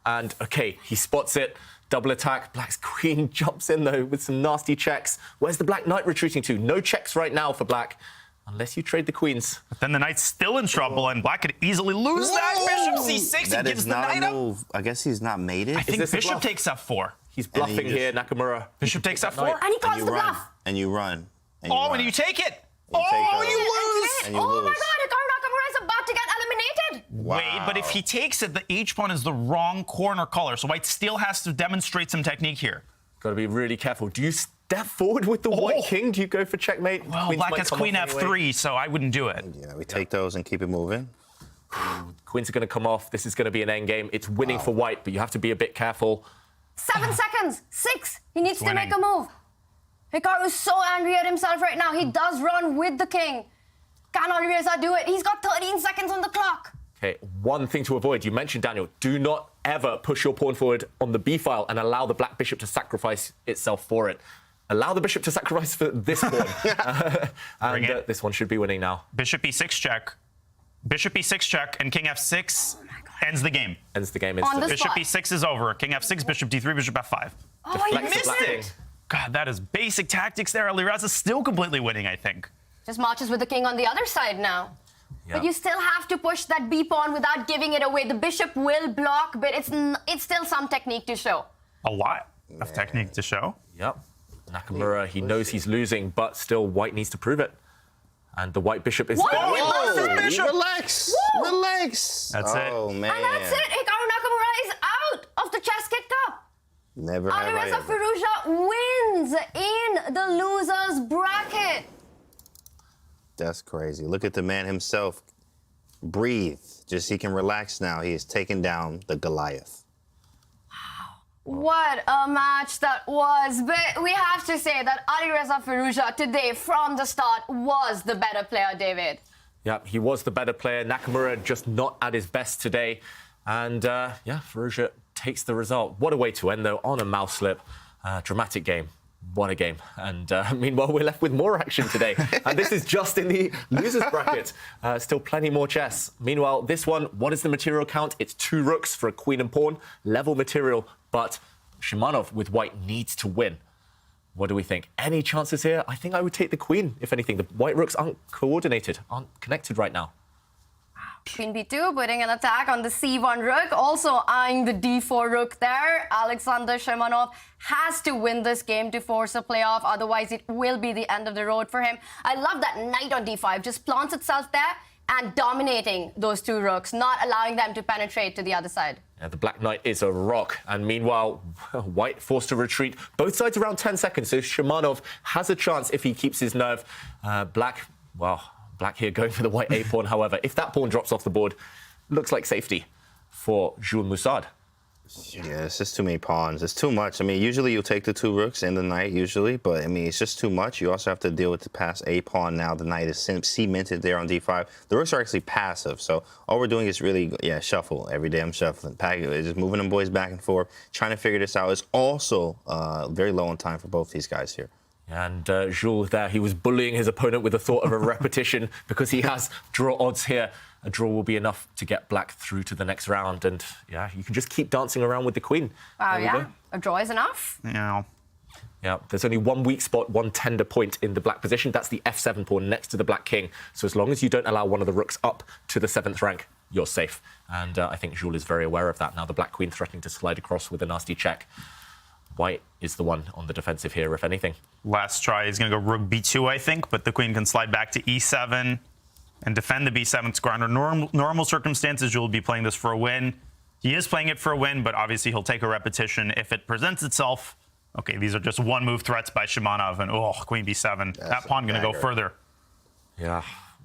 [SPEAKER 7] And, okay, he spots it. Double attack. Black's queen jumps in, though, with some nasty checks. Where's the black knight retreating to? No checks right now for black, unless you trade the queens.
[SPEAKER 6] But then the knight's still in trouble, and black could easily lose that. Bishop c6,
[SPEAKER 2] That
[SPEAKER 6] he gives
[SPEAKER 2] is
[SPEAKER 6] the
[SPEAKER 2] not
[SPEAKER 6] knight
[SPEAKER 2] a
[SPEAKER 6] up.
[SPEAKER 2] move. I guess he's not mated.
[SPEAKER 6] I think
[SPEAKER 7] this a
[SPEAKER 6] bishop
[SPEAKER 7] bluff?
[SPEAKER 6] takes f4.
[SPEAKER 7] He's bluffing here, Nakamura.
[SPEAKER 6] Bishop takes f4.
[SPEAKER 1] And he calls the
[SPEAKER 2] run.
[SPEAKER 1] bluff.
[SPEAKER 2] And you run.
[SPEAKER 6] And you take it.
[SPEAKER 2] You take
[SPEAKER 6] Oh,
[SPEAKER 2] it.
[SPEAKER 6] you lose.
[SPEAKER 2] And you
[SPEAKER 1] Oh
[SPEAKER 2] lose.
[SPEAKER 1] my God, Hikaru Nakamura is about to get eliminated.
[SPEAKER 2] Wow.
[SPEAKER 6] Wait, but if he takes it, the h pawn is the wrong corner color, so white still has to demonstrate some technique here.
[SPEAKER 7] Got to be really careful. Do you step forward with the white king? Do you go for checkmate?
[SPEAKER 6] Well,
[SPEAKER 7] Queens
[SPEAKER 6] black
[SPEAKER 7] might
[SPEAKER 6] has
[SPEAKER 7] come
[SPEAKER 6] queen
[SPEAKER 7] off
[SPEAKER 6] f3,
[SPEAKER 7] anyway.
[SPEAKER 6] so I wouldn't do it.
[SPEAKER 2] Yeah, we take those and keep it moving.
[SPEAKER 7] Queens are going to come off. This is going to be an endgame. It's winning for white, but you have to be a bit careful.
[SPEAKER 1] 7 seconds. 6. He needs to
[SPEAKER 6] winning.
[SPEAKER 1] make a move. Hikaru is so angry at himself right now. He does run with the king. Can Alireza do it? He's got 13 seconds on the clock.
[SPEAKER 7] Okay, one thing to avoid. You mentioned, Daniel, do not ever push your pawn forward on the b file and allow the black bishop to sacrifice itself for it. Allow the bishop to sacrifice for this pawn. And this one should be winning now.
[SPEAKER 6] Bishop e6 check. Bishop e6 check, and king f6 ends the game.
[SPEAKER 7] Ends the game.
[SPEAKER 1] On the
[SPEAKER 6] Bishop
[SPEAKER 1] spot.
[SPEAKER 6] e6 is over. King f6, bishop d3, bishop f5.
[SPEAKER 1] Oh, he
[SPEAKER 7] Deflects the
[SPEAKER 1] missed
[SPEAKER 7] black
[SPEAKER 1] it.
[SPEAKER 7] king.
[SPEAKER 6] God, that is basic tactics there. Alireza's still completely winning, I think.
[SPEAKER 1] Just marches with the king on the other side now. But you still have to push that b pawn without giving it away. The bishop will block, but it's still some technique to show.
[SPEAKER 6] A lot of technique to show.
[SPEAKER 7] Yep. Nakamura, he knows he's losing, but still white needs to prove it. And the white bishop is...
[SPEAKER 1] What?
[SPEAKER 2] Oh,
[SPEAKER 6] Bishop.
[SPEAKER 2] relax.
[SPEAKER 1] Woo.
[SPEAKER 2] Relax.
[SPEAKER 6] That's it.
[SPEAKER 2] Oh, man.
[SPEAKER 1] And that's it. Hikaru Nakamura is out of the ChessKid Cup.
[SPEAKER 2] Never have I
[SPEAKER 1] Alireza
[SPEAKER 2] ever.
[SPEAKER 1] Firouzja wins in the losers bracket.
[SPEAKER 2] That's crazy. Look at the man himself. Breathe. Just he can relax now. He has taken down the Goliath.
[SPEAKER 1] What a match that was. But we have to say that Alireza Firouzja today from the start was the better player, David.
[SPEAKER 7] Yep, he was the better player. Nakamura just not at his best today. And, yeah, Firouzja takes the result. What a way to end, though, on a mouse slip. Dramatic game. What a game. And meanwhile, we're left with more action today. And this is just in the losers bracket. Still plenty more chess. Meanwhile, this one, what is the material count? It's 2 rooks for a queen and pawn. Level material, but Shimanov with white needs to win. What do we think? Any chances here? I think I would take the queen, if anything. The white rooks aren't coordinated, aren't connected right now.
[SPEAKER 1] Queen b2 putting an attack on the c1 rook, also eyeing the d4 rook there. Alexander Shimanov has to win this game to force a playoff, otherwise it will be the end of the road for him. I love that knight on d5 just plants itself there and dominating those 2 rooks, not allowing them to penetrate to the other side.
[SPEAKER 7] Yeah, the black knight is a rock, and meanwhile, white forced to retreat. Both sides around 10 seconds, so Shimanov has a chance if he keeps his nerve. Black, well, black here going for the white a pawn, however. If that pawn drops off the board, looks like safety for Jules Moussard.
[SPEAKER 2] Yeah, it's just too many pawns. It's too much. I mean, usually you'll take the 2 rooks and the knight, usually, but I mean, it's just too much. You also have to deal with the pass A pawn now. The knight is cemented there on D5. The rooks are actually passive, so all we're doing is really, shuffle. Every day I'm shuffling. Just moving them boys back and forth, trying to figure this out. It's also very low on time for both these guys here.
[SPEAKER 7] And Jules there, he was bullying his opponent with the thought of a repetition because he has draw odds here. A draw will be enough to get black through to the next round. And, yeah, you can just keep dancing around with the queen.
[SPEAKER 1] Wow, yeah. A draw is enough.
[SPEAKER 6] Yeah.
[SPEAKER 7] Yeah, there's only one weak spot, one tender point in the black position. That's the F7 pawn next to the black king. So as long as you don't allow one of the rooks up to the 7th rank, you're safe. And I think Jules is very aware of that. Now the black queen threatening to slide across with a nasty check. White is the one on the defensive here, if anything.
[SPEAKER 6] Last try, he's going to go rook b2, I think, but the queen can slide back to e7 and defend the b7 square. Under normal circumstances, you'll be playing this for a win. He is playing it for a win, but obviously he'll take a repetition if it presents itself. Okay, these are just one-move threats by Shimanov, and queen b7. That pawn going to go further.
[SPEAKER 7] Yeah,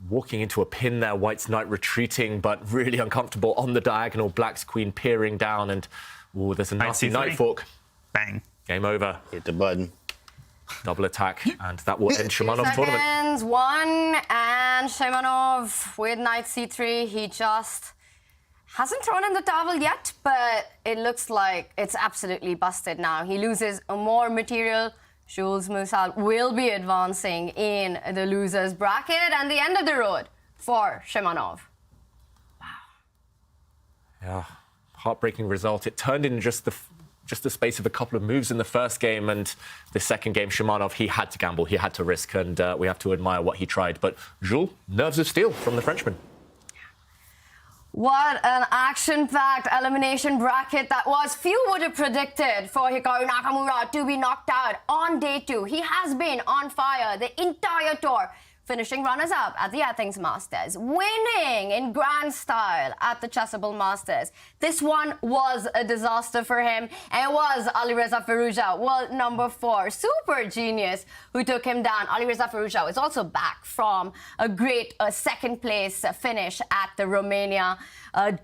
[SPEAKER 7] walking into a pin there. White's knight retreating, but really uncomfortable on the diagonal. Black's queen peering down, and there's a nasty knight fork.
[SPEAKER 6] Bang.
[SPEAKER 7] Game over.
[SPEAKER 2] Hit the button.
[SPEAKER 7] Double attack, and that will end Shimanov's tournament.
[SPEAKER 1] 1, and Shimanov with knight c3. He just hasn't thrown in the towel yet, but it looks like it's absolutely busted now. He loses more material. Jules Musal will be advancing in the losers bracket, and the end of the road for Shimanov.
[SPEAKER 7] Yeah, heartbreaking result. It turned in just the space of a couple of moves in the first game, and the second game, Shimanov, he had to gamble, he had to risk, and we have to admire what he tried. But Jules, nerves of steel from the Frenchman.
[SPEAKER 1] What an action-packed elimination bracket that was. Few would have predicted for Hikaru Nakamura to be knocked out on day 2. He has been on fire the entire tour, finishing runners-up at the Athens Masters, winning in grand style at the Chessable Masters. This one was a disaster for him, and it was Alireza Firouzja, world number 4, super genius, who took him down. Alireza Firouzja is also back from a great second-place finish at the Romania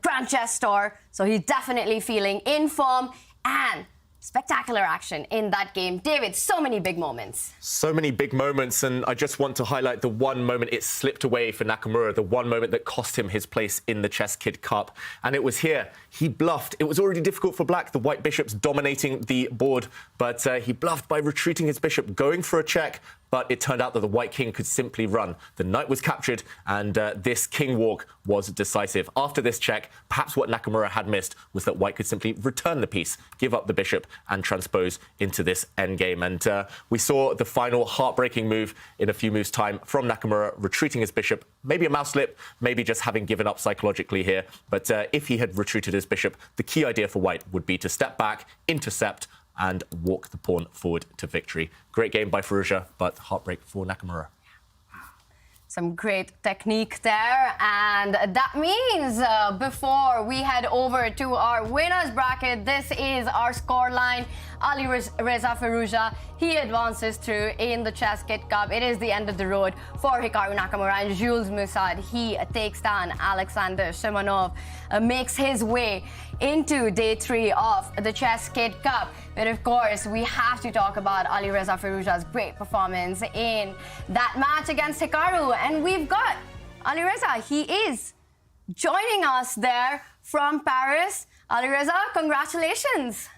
[SPEAKER 1] Grand Chess Tour, so he's definitely feeling in form, and spectacular action in that game. David, so many big moments.
[SPEAKER 7] So many big moments, and I just want to highlight the one moment it slipped away for Nakamura, the one moment that cost him his place in the ChessKid Cup. And it was here. He bluffed. It was already difficult for black, the white bishops dominating the board, but he bluffed by retreating his bishop, going for a check, but it turned out that the white king could simply run. The knight was captured, and this king walk was decisive. After this check, perhaps what Nakamura had missed was that white could simply return the piece, give up the bishop, and transpose into this endgame. And we saw the final heartbreaking move in a few moves' time from Nakamura, retreating his bishop. Maybe a mouse slip, maybe just having given up psychologically here. But if he had retreated his bishop, the key idea for white would be to step back, intercept, and walk the pawn forward to victory. Great game by Firouzja, but heartbreak for Nakamura.
[SPEAKER 1] Some great technique there, and that means before we head over to our winners bracket, this is our scoreline. Alireza Firouzja, he advances through in the ChessKid Cup. It is the end of the road for Hikaru Nakamura, and Jules Musad, he takes down Alexander Shimanov, makes his way into day 3 of the ChessKid Cup. But of course, we have to talk about Alireza Firouzja's great performance in that match against Hikaru. And we've got Alireza. He is joining us there from Paris. Alireza, congratulations.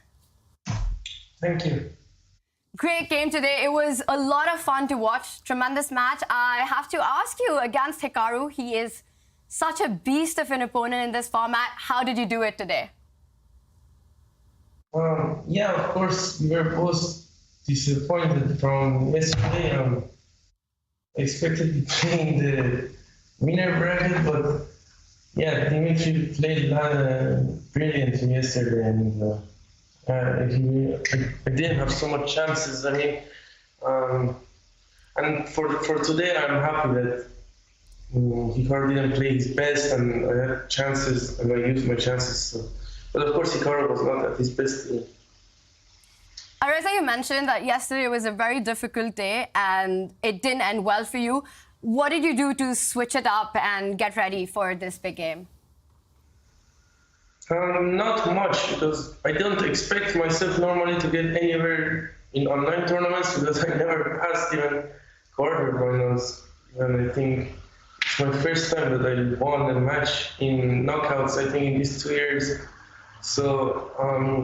[SPEAKER 14] Thank you.
[SPEAKER 1] Great game today. It was a lot of fun to watch. Tremendous match. I have to ask you, against Hikaru, he is such a beast of an opponent in this format. How did you do it today?
[SPEAKER 14] Yeah, of course, we were both disappointed from yesterday. I expected to play in the winner bracket, but yeah, Dimitri played brilliantly yesterday, and I didn't have so much chances. I mean, and for today, I'm happy that Hikaru didn't play his best, and I had chances, and I used my chances. So. But of course, Hikaru was not at his best today.
[SPEAKER 1] Alireza, you mentioned that yesterday was a very difficult day and it didn't end well for you. What did you do to switch it up and get ready for this big game?
[SPEAKER 14] Not much, because I don't expect myself normally to get anywhere in online tournaments, because I never passed even quarterfinals. And I think it's my first time that I won a match in knockouts, I think, in these 2 years. So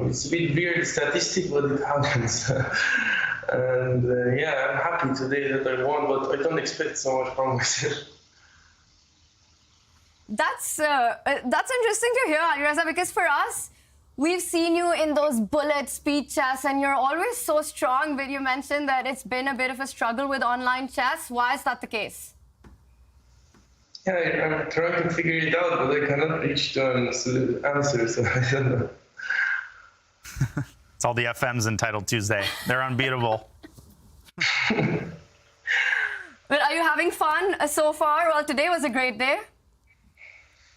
[SPEAKER 14] it's a bit weird statistic, but it happens. And yeah, I'm happy today that I won, but I don't expect so much from myself.
[SPEAKER 1] That's interesting to hear, Alireza, because for us, we've seen you in those bullet speed chess, and you're always so strong. But you mentioned that it's been a bit of a struggle with online chess. Why is that the case?
[SPEAKER 14] Yeah, I'm trying to figure it out, but I cannot reach to an answer, so I don't know.
[SPEAKER 6] It's all the FMs entitled Tuesday. They're unbeatable.
[SPEAKER 1] But are you having fun so far? Well, today was a great day.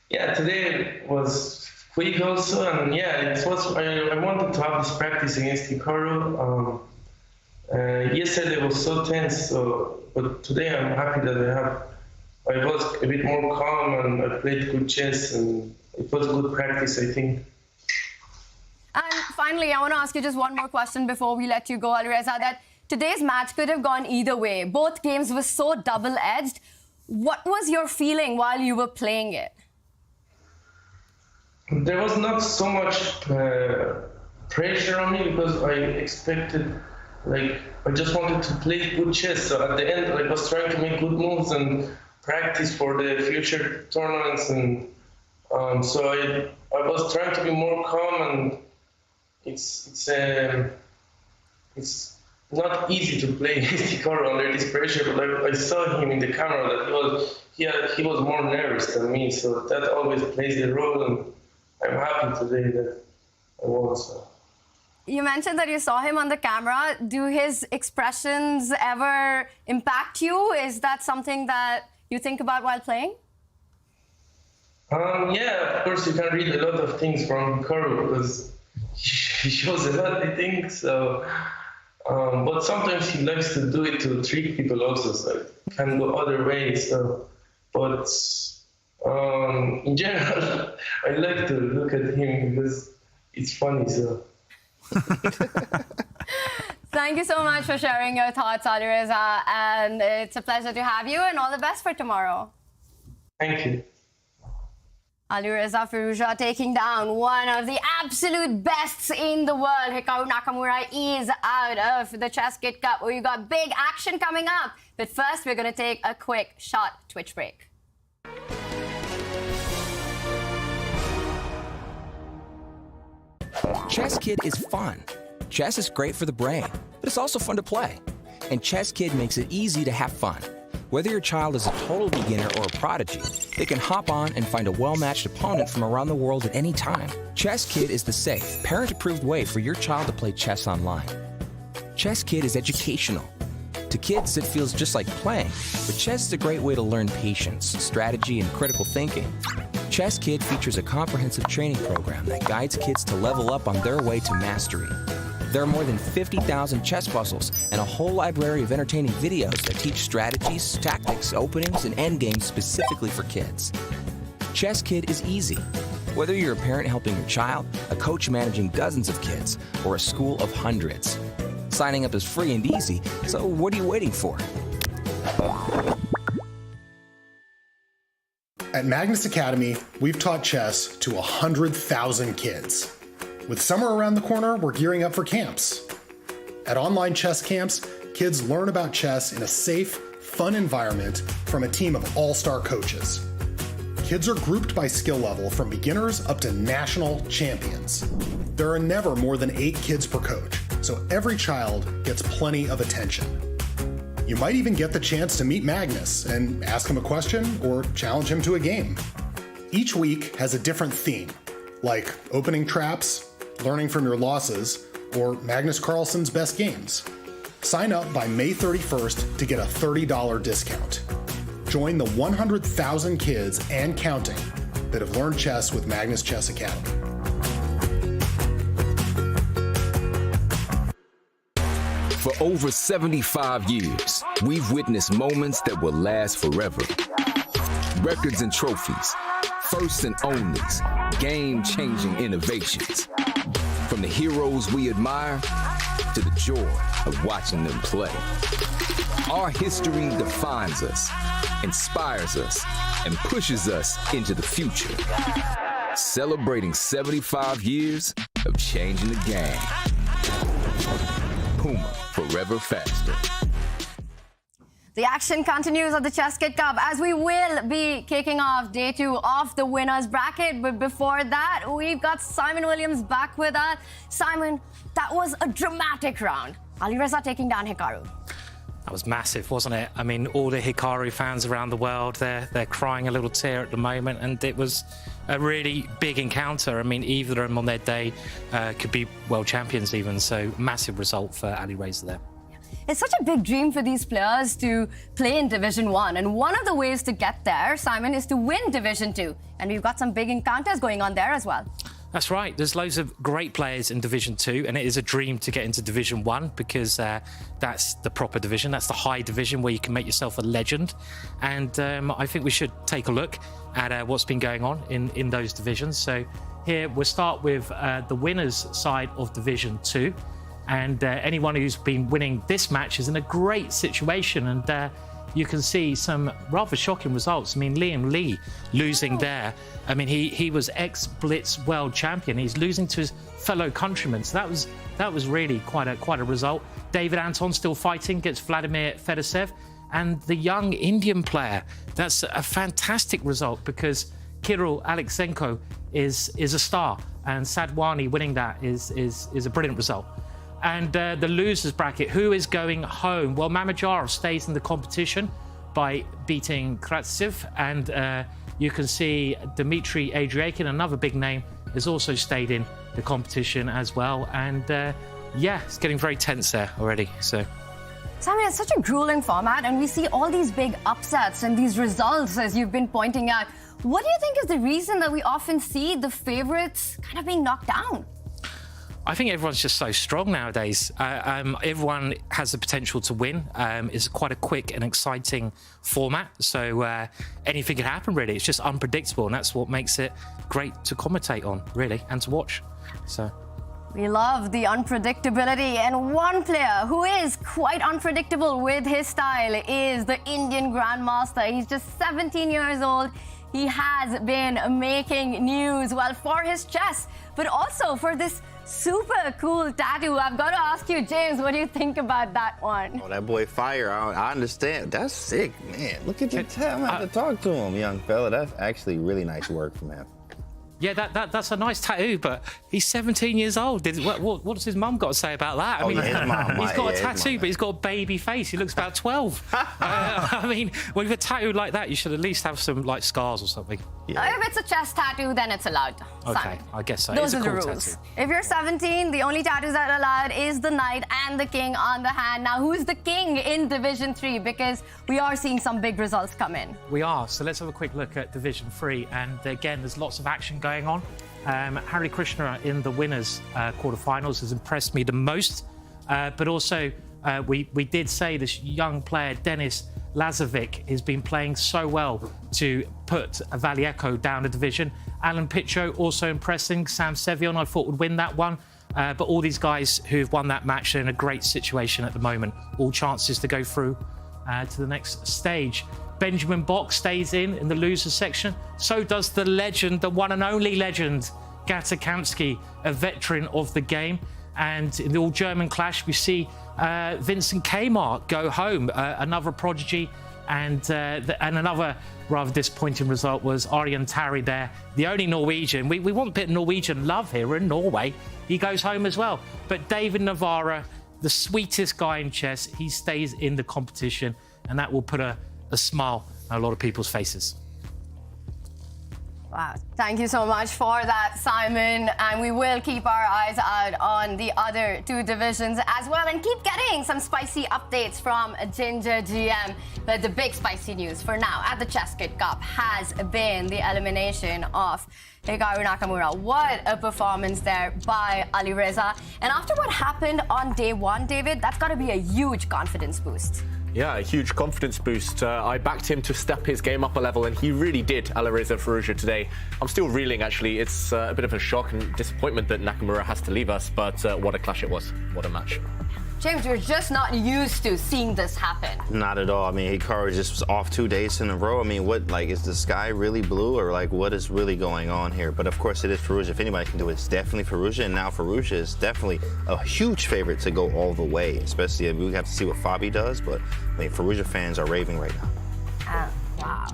[SPEAKER 14] Yeah, today was quick also, and yeah, it was. I wanted to have this practice against Hikaru. Yesterday was so tense, but today I'm happy that I was a bit more calm and I played good chess, and it was good practice, I think.
[SPEAKER 1] And finally, I want to ask you just one more question before we let you go, Alireza, that today's match could have gone either way. Both games were so double-edged. What was your feeling while you were playing it?
[SPEAKER 14] There was not so much pressure on me, because I expected, I just wanted to play good chess. So at the end, I was trying to make good moves and practice for the future tournaments. And so I was trying to be more calm, and it's not easy to play Hikaru under this pressure, but I saw him in the camera that he was more nervous than me, so that always plays the role, and I'm happy today that I won. So.
[SPEAKER 1] You mentioned that you saw him on the camera. Do his expressions ever impact you? Is that something that you think about while playing?
[SPEAKER 14] Yeah, of course you can read a lot of things from Hikaru, because he shows a lot, I think. So, but sometimes he likes to do it to trick people also, so it can go other ways. So, but in general, I like to look at him because it's funny. So.
[SPEAKER 1] Thank you so much for sharing your thoughts, Alireza, and it's a pleasure to have you, and all the best for tomorrow.
[SPEAKER 14] Thank you.
[SPEAKER 1] Alireza Firouzja taking down one of the absolute bests in the world. Hikaru Nakamura is out of the ChessKid Cup. We've got big action coming up. But first, we're going to take a quick short Twitch break.
[SPEAKER 15] ChessKid is fun. Chess is great for the brain, but it's also fun to play. And ChessKid makes it easy to have fun. Whether your child is a total beginner or a prodigy, they can hop on and find a well-matched opponent from around the world at any time. ChessKid is the safe, parent-approved way for your child to play chess online. ChessKid is educational. To kids, it feels just like playing, but chess is a great way to learn patience, strategy, and critical thinking. ChessKid features a comprehensive training program that guides kids to level up on their way to mastery. There are more than 50,000 chess puzzles and a whole library of entertaining videos that teach strategies, tactics, openings, and endgames specifically for kids. ChessKid is easy. Whether you're a parent helping your child, a coach managing dozens of kids, or a school of hundreds. Signing up is free and easy, so what are you waiting for?
[SPEAKER 16] At Magnus Academy, we've taught chess to 100,000 kids. With summer around the corner, we're gearing up for camps. At online chess camps, kids learn about chess in a safe, fun environment from a team of all-star coaches. Kids are grouped by skill level from beginners up to national champions. There are never more than 8 kids per coach, so every child gets plenty of attention. You might even get the chance to meet Magnus and ask him a question or challenge him to a game. Each week has a different theme, like opening traps, learning from your losses, or Magnus Carlsen's best games. Sign up by May 31st to get a $30 discount. Join the 100,000 kids and counting that have learned chess with Magnus Chess Academy.
[SPEAKER 17] For over 75 years, we've witnessed moments that will last forever. Records and trophies, first and onlys, game-changing innovations. From the heroes we admire to the joy of watching them play. Our history defines us, inspires us, and pushes us into the future. Celebrating 75 years of changing the game. Puma, forever faster.
[SPEAKER 1] The action continues at the ChessKid Cup as we will be kicking off day 2 of the winners bracket. But before that, we've got Simon Williams back with us. Simon, that was a dramatic round. Alireza taking down Hikaru.
[SPEAKER 10] That was massive, wasn't it? I mean, all the Hikaru fans around the world, they're crying a little tear at the moment, and it was a really big encounter. I mean, either of them on their day could be world champions even, so massive result for Alireza there.
[SPEAKER 1] It's such a big dream for these players to play in Division 1, and one of the ways to get there, Simon, is to win Division 2. And we've got some big encounters going on there as well.
[SPEAKER 10] That's right. There's loads of great players in Division 2, and it is a dream to get into Division 1 because that's the proper division. That's the high division where you can make yourself a legend. And I think we should take a look at what's been going on in those divisions. So here we'll start with the winners side of Division 2. And anyone who's been winning this match is in a great situation. And you can see some rather shocking results. I mean, Liam Lee losing there. I mean, he was ex-Blitz world champion. He's losing to his fellow countrymen. So that was really quite a result. David Anton still fighting against Vladimir Fedosev. And the young Indian player, that's a fantastic result because Kirill Alexenko is a star. And Sadwani winning that is a brilliant result. And the losers bracket, who is going home? Well, Mamedyarov stays in the competition by beating Kratsev. And you can see Dmitry Adriakin, another big name, has also stayed in the competition as well. And yeah, it's getting very tense there already. So,
[SPEAKER 1] Simon, it's such a grueling format, and we see all these big upsets and these results, as you've been pointing out. What do you think is the reason that we often see the favorites kind of being knocked down?
[SPEAKER 10] I think everyone's just so strong nowadays. Everyone has the potential to win. It's quite a quick and exciting format. So anything can happen, really. It's just unpredictable. And that's what makes it great to commentate on, really, and to watch. So
[SPEAKER 1] we love the unpredictability. And one player who is quite unpredictable with his style is the Indian grandmaster. He's just 17 years old. He has been making news, well, for his chess, but also for this super cool tattoo. I've got to ask you, James, what do you think about that one?
[SPEAKER 2] Oh, that boy fire. I understand. That's sick, man. Look at the time. I have to talk to him, young fella. That's actually really nice work from him.
[SPEAKER 10] Yeah, that's a nice tattoo, but he's 17 years old. What does his mum got to say about that? I mean,
[SPEAKER 2] his mom,
[SPEAKER 10] he's got a tattoo, but he's got a baby face. He looks about 12. I mean, with a tattoo like that, you should at least have some like scars or something.
[SPEAKER 1] Yeah. If it's a chest tattoo, then it's allowed.
[SPEAKER 10] Okay,
[SPEAKER 1] Simon.
[SPEAKER 10] I guess so.
[SPEAKER 1] Those
[SPEAKER 10] are
[SPEAKER 1] the rules.
[SPEAKER 10] Tattoo.
[SPEAKER 1] If you're 17, the only tattoos that are allowed is the knight and the king on the hand. Now, who's the king in Division 3? Because we are seeing some big results come in.
[SPEAKER 10] We are. So let's have a quick look at Division 3. And again, there's lots of action going on. Hari Krishna in the winners quarterfinals has impressed me the most. But also, we did say this young player, Denis Lazovic, has been playing so well to put Valieko down a division. Alan Pitcho also impressing. Sam Sevion, I thought, would win that one. But all these guys who've won that match are in a great situation at the moment. All chances to go through to the next stage. Benjamin Bock stays in the losers section. So does the legend, the one and only legend, Gata Kamsky, a veteran of the game. And in the all-German clash, we see Vincent Kmart go home, another prodigy. And another rather disappointing result was Arjen Tari there, the only Norwegian. We want a bit of Norwegian love here. We're in Norway. He goes home as well. But David Navarra, the sweetest guy in chess, he stays in the competition. And that will put a smile on a lot of people's faces.
[SPEAKER 1] Wow, thank you so much for that, Simon. And we will keep our eyes out on the other two divisions as well and keep getting some spicy updates from Ginger GM. But the big spicy news for now at the ChessKid Cup has been the elimination of Hikaru Nakamura. What a performance there by Alireza. And after what happened on day 1, David, that's got to be a huge confidence boost.
[SPEAKER 7] Yeah, a huge confidence boost. I backed him to step his game up a level, and he really did, Alireza Firouzja today. I'm still reeling, actually. It's a bit of a shock and disappointment that Nakamura has to leave us, but what a clash it was. What a match.
[SPEAKER 1] James, you're just not used to seeing this happen.
[SPEAKER 2] Not at all. I mean, Hikaru just was off 2 days in a row. I mean, what, like, is the sky really blue, or like, what is really going on here? But of course, it is Firouzja. If anybody can do it, it's definitely Firouzja. And now Firouzja is definitely a huge favorite to go all the way, especially we have to see what Fabi does. But I mean, Firouzja fans are raving right now.
[SPEAKER 1] Wow.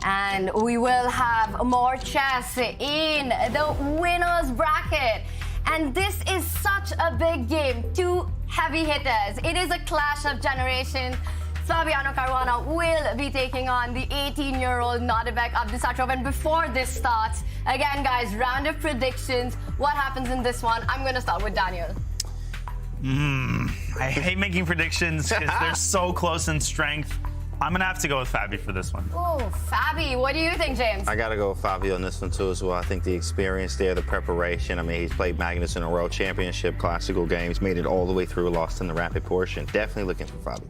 [SPEAKER 1] And we will have more chess in the winners bracket. And this is such a big game. 2 heavy hitters. It is a clash of generations. Fabiano Caruana will be taking on the 18-year-old Nodirbek Abdusattorov. And before this starts, again, guys, round of predictions. What happens in this one? I'm going to start with Daniel.
[SPEAKER 6] I hate making predictions because they're so close in strength. I'm going to have to go with Fabi for this one.
[SPEAKER 1] Oh, Fabi. What do you think, James?
[SPEAKER 2] I got to go with Fabi on this one, too, as well. I think the experience there, the preparation. I mean, he's played Magnus in a World Championship, classical games, made it all the way through, lost in the rapid portion. Definitely looking for Fabi.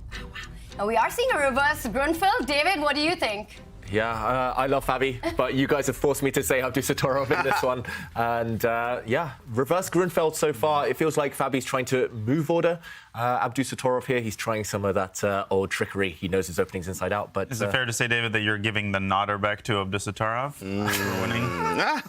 [SPEAKER 1] And we are seeing a reverse Grunfeld. David, what do you think?
[SPEAKER 7] Yeah, I love Fabi, but you guys have forced me to say Abdusattorov in this one. And yeah, reverse Grunfeld so far. It feels like Fabi's trying to move order. Abdusattorov here, he's trying some of that old trickery. He knows his openings inside out. But
[SPEAKER 6] is it fair to say, David, that you're giving the Nodirbek to Abdusattorov for winning?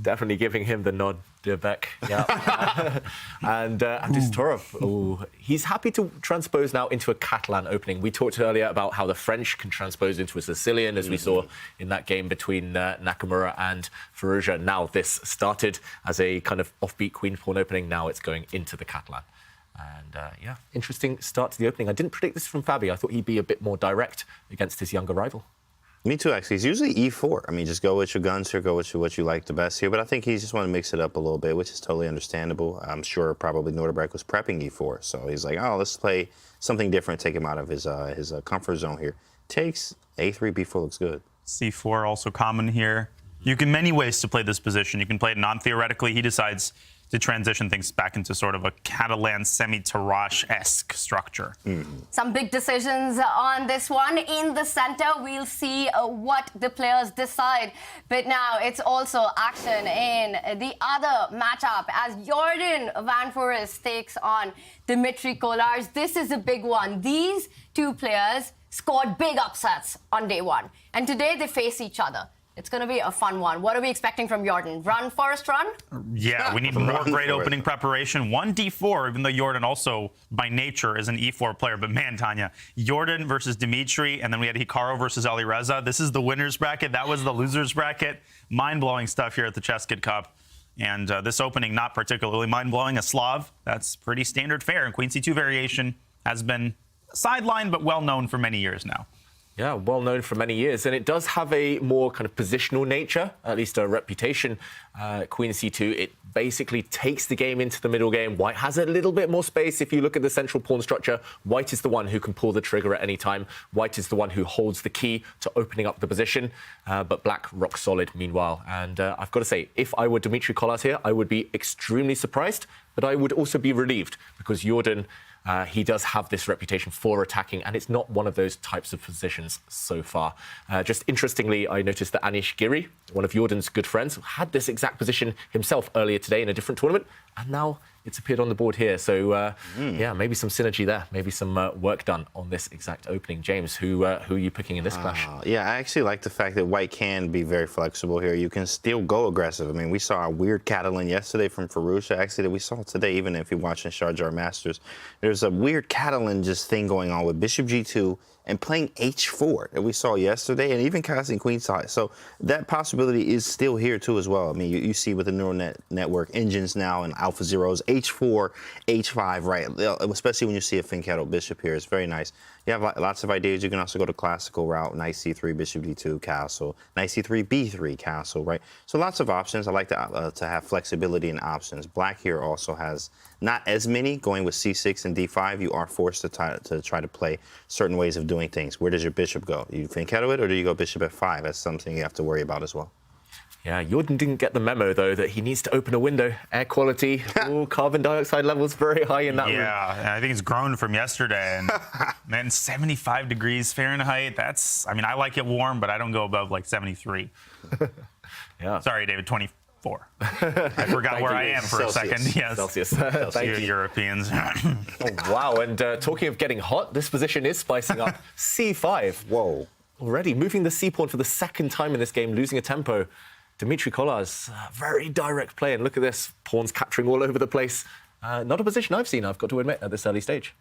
[SPEAKER 7] Definitely giving him the Nodirbek. Yeah. And Abdusattorov, he's happy to transpose now into a Catalan opening. We talked earlier about how the French can transpose into a Sicilian, as we saw in that game between Nakamura and Firouzja. Now this started as a kind of offbeat queen pawn opening. Now it's going into the Catalan. And yeah, interesting start to the opening. I didn't predict this from Fabi. I thought he'd be a bit more direct against his younger rival.
[SPEAKER 2] Me too, actually. It's usually E4. I mean, just go with your guns here, go with what you like the best here. But I think he just wanted to mix it up a little bit, which is totally understandable. I'm sure probably Nodirbek was prepping E4. So he's like, oh, let's play something different, take him out of his comfort zone here. Takes A3, B4 looks good.
[SPEAKER 6] C4 also common here. You can many ways to play this position. You can play it non-theoretically. He decides to transition things back into sort of a Catalan semi-Tarrasch-esque structure.
[SPEAKER 1] Some big decisions on this one. In the center, we'll see what the players decide. But now it's also action in the other matchup as Jordan Van Foreest takes on Dimitri Kolarz. This is a big one. These two players scored big upsets on day one. And today they face each other. It's going to be a fun one. What are we expecting from Jordan? Run, Forrest, run?
[SPEAKER 6] Yeah, we need more great opening preparation. 1 D4, even though Jordan also, by nature, is an E4 player. But man, Tanya, Jordan versus Dimitri, and then we had Hikaru versus Alireza. This is the winner's bracket. That was the loser's bracket. Mind-blowing stuff here at the ChessKid Cup. And this opening, not particularly mind-blowing. A Slav, that's pretty standard fare. And Queen C2 variation has been sidelined, but well-known for many years now.
[SPEAKER 7] Yeah, well known for many years. And it does have a more kind of positional nature, at least a reputation. Queen C2, it basically takes the game into the middle game. White has a little bit more space. If you look at the central pawn structure, White is the one who can pull the trigger at any time. White is the one who holds the key to opening up the position. But Black rock solid meanwhile. And I've got to say, if I were Dimitri Kolarz here, I would be extremely surprised. But I would also be relieved because Jordan, he does have this reputation for attacking, and it's not one of those types of positions so far. Just interestingly, I noticed that Anish Giri, one of Jordan's good friends, had this exact position himself earlier today in a different tournament, and now it's appeared on the board here. So, yeah, maybe some synergy there, maybe some work done on this exact opening. James, who are you picking in this clash?
[SPEAKER 2] Yeah, I actually like the fact that White can be very flexible here. You can still go aggressive. I mean, we saw a weird Catalan yesterday from Firouzja, actually, that we saw today, even if you're watching Sharjah Masters. There's a weird Catalan just thing going on with Bishop G2 and playing H4 that we saw yesterday, and even casting queenside. So that possibility is still here too as well. I mean, you see with the neural network engines now and Alpha Zeros, H4, H5, right? Especially when you see a Finchetto Bishop here, it's very nice. You have lots of ideas. You can also go to classical route, Knight C3, Bishop D2, castle, Knight C3, B3, castle, right? So lots of options. I like to have flexibility in options. Black here also has not as many. Going with C6 and D5, you are forced to try to play certain ways of doing things. Where does your bishop go? You Finchetto it, or do you go bishop F5? That's something you have to worry about as well.
[SPEAKER 7] Yeah, Jordan didn't get the memo, though, that he needs to open a window. Air quality, carbon dioxide levels very high in that room.
[SPEAKER 6] Yeah, I think it's grown from yesterday. And man, 75 degrees Fahrenheit, that's, I mean, I like it warm, but I don't go above like 73.
[SPEAKER 7] Yeah.
[SPEAKER 6] Sorry, David, 24. I forgot where I am for
[SPEAKER 7] Celsius.
[SPEAKER 6] a second. Yes.
[SPEAKER 7] Celsius.
[SPEAKER 6] Thank
[SPEAKER 7] you,
[SPEAKER 6] Europeans.
[SPEAKER 7] Oh, wow, and talking of getting hot, this position is spicing up. C5.
[SPEAKER 2] Whoa.
[SPEAKER 7] Already moving the C-pawn for the second time in this game, losing a tempo. Dmitry Kolar's very direct play, and look at this, pawns capturing all over the place. Not a position I've seen, I've got to admit, at this early stage.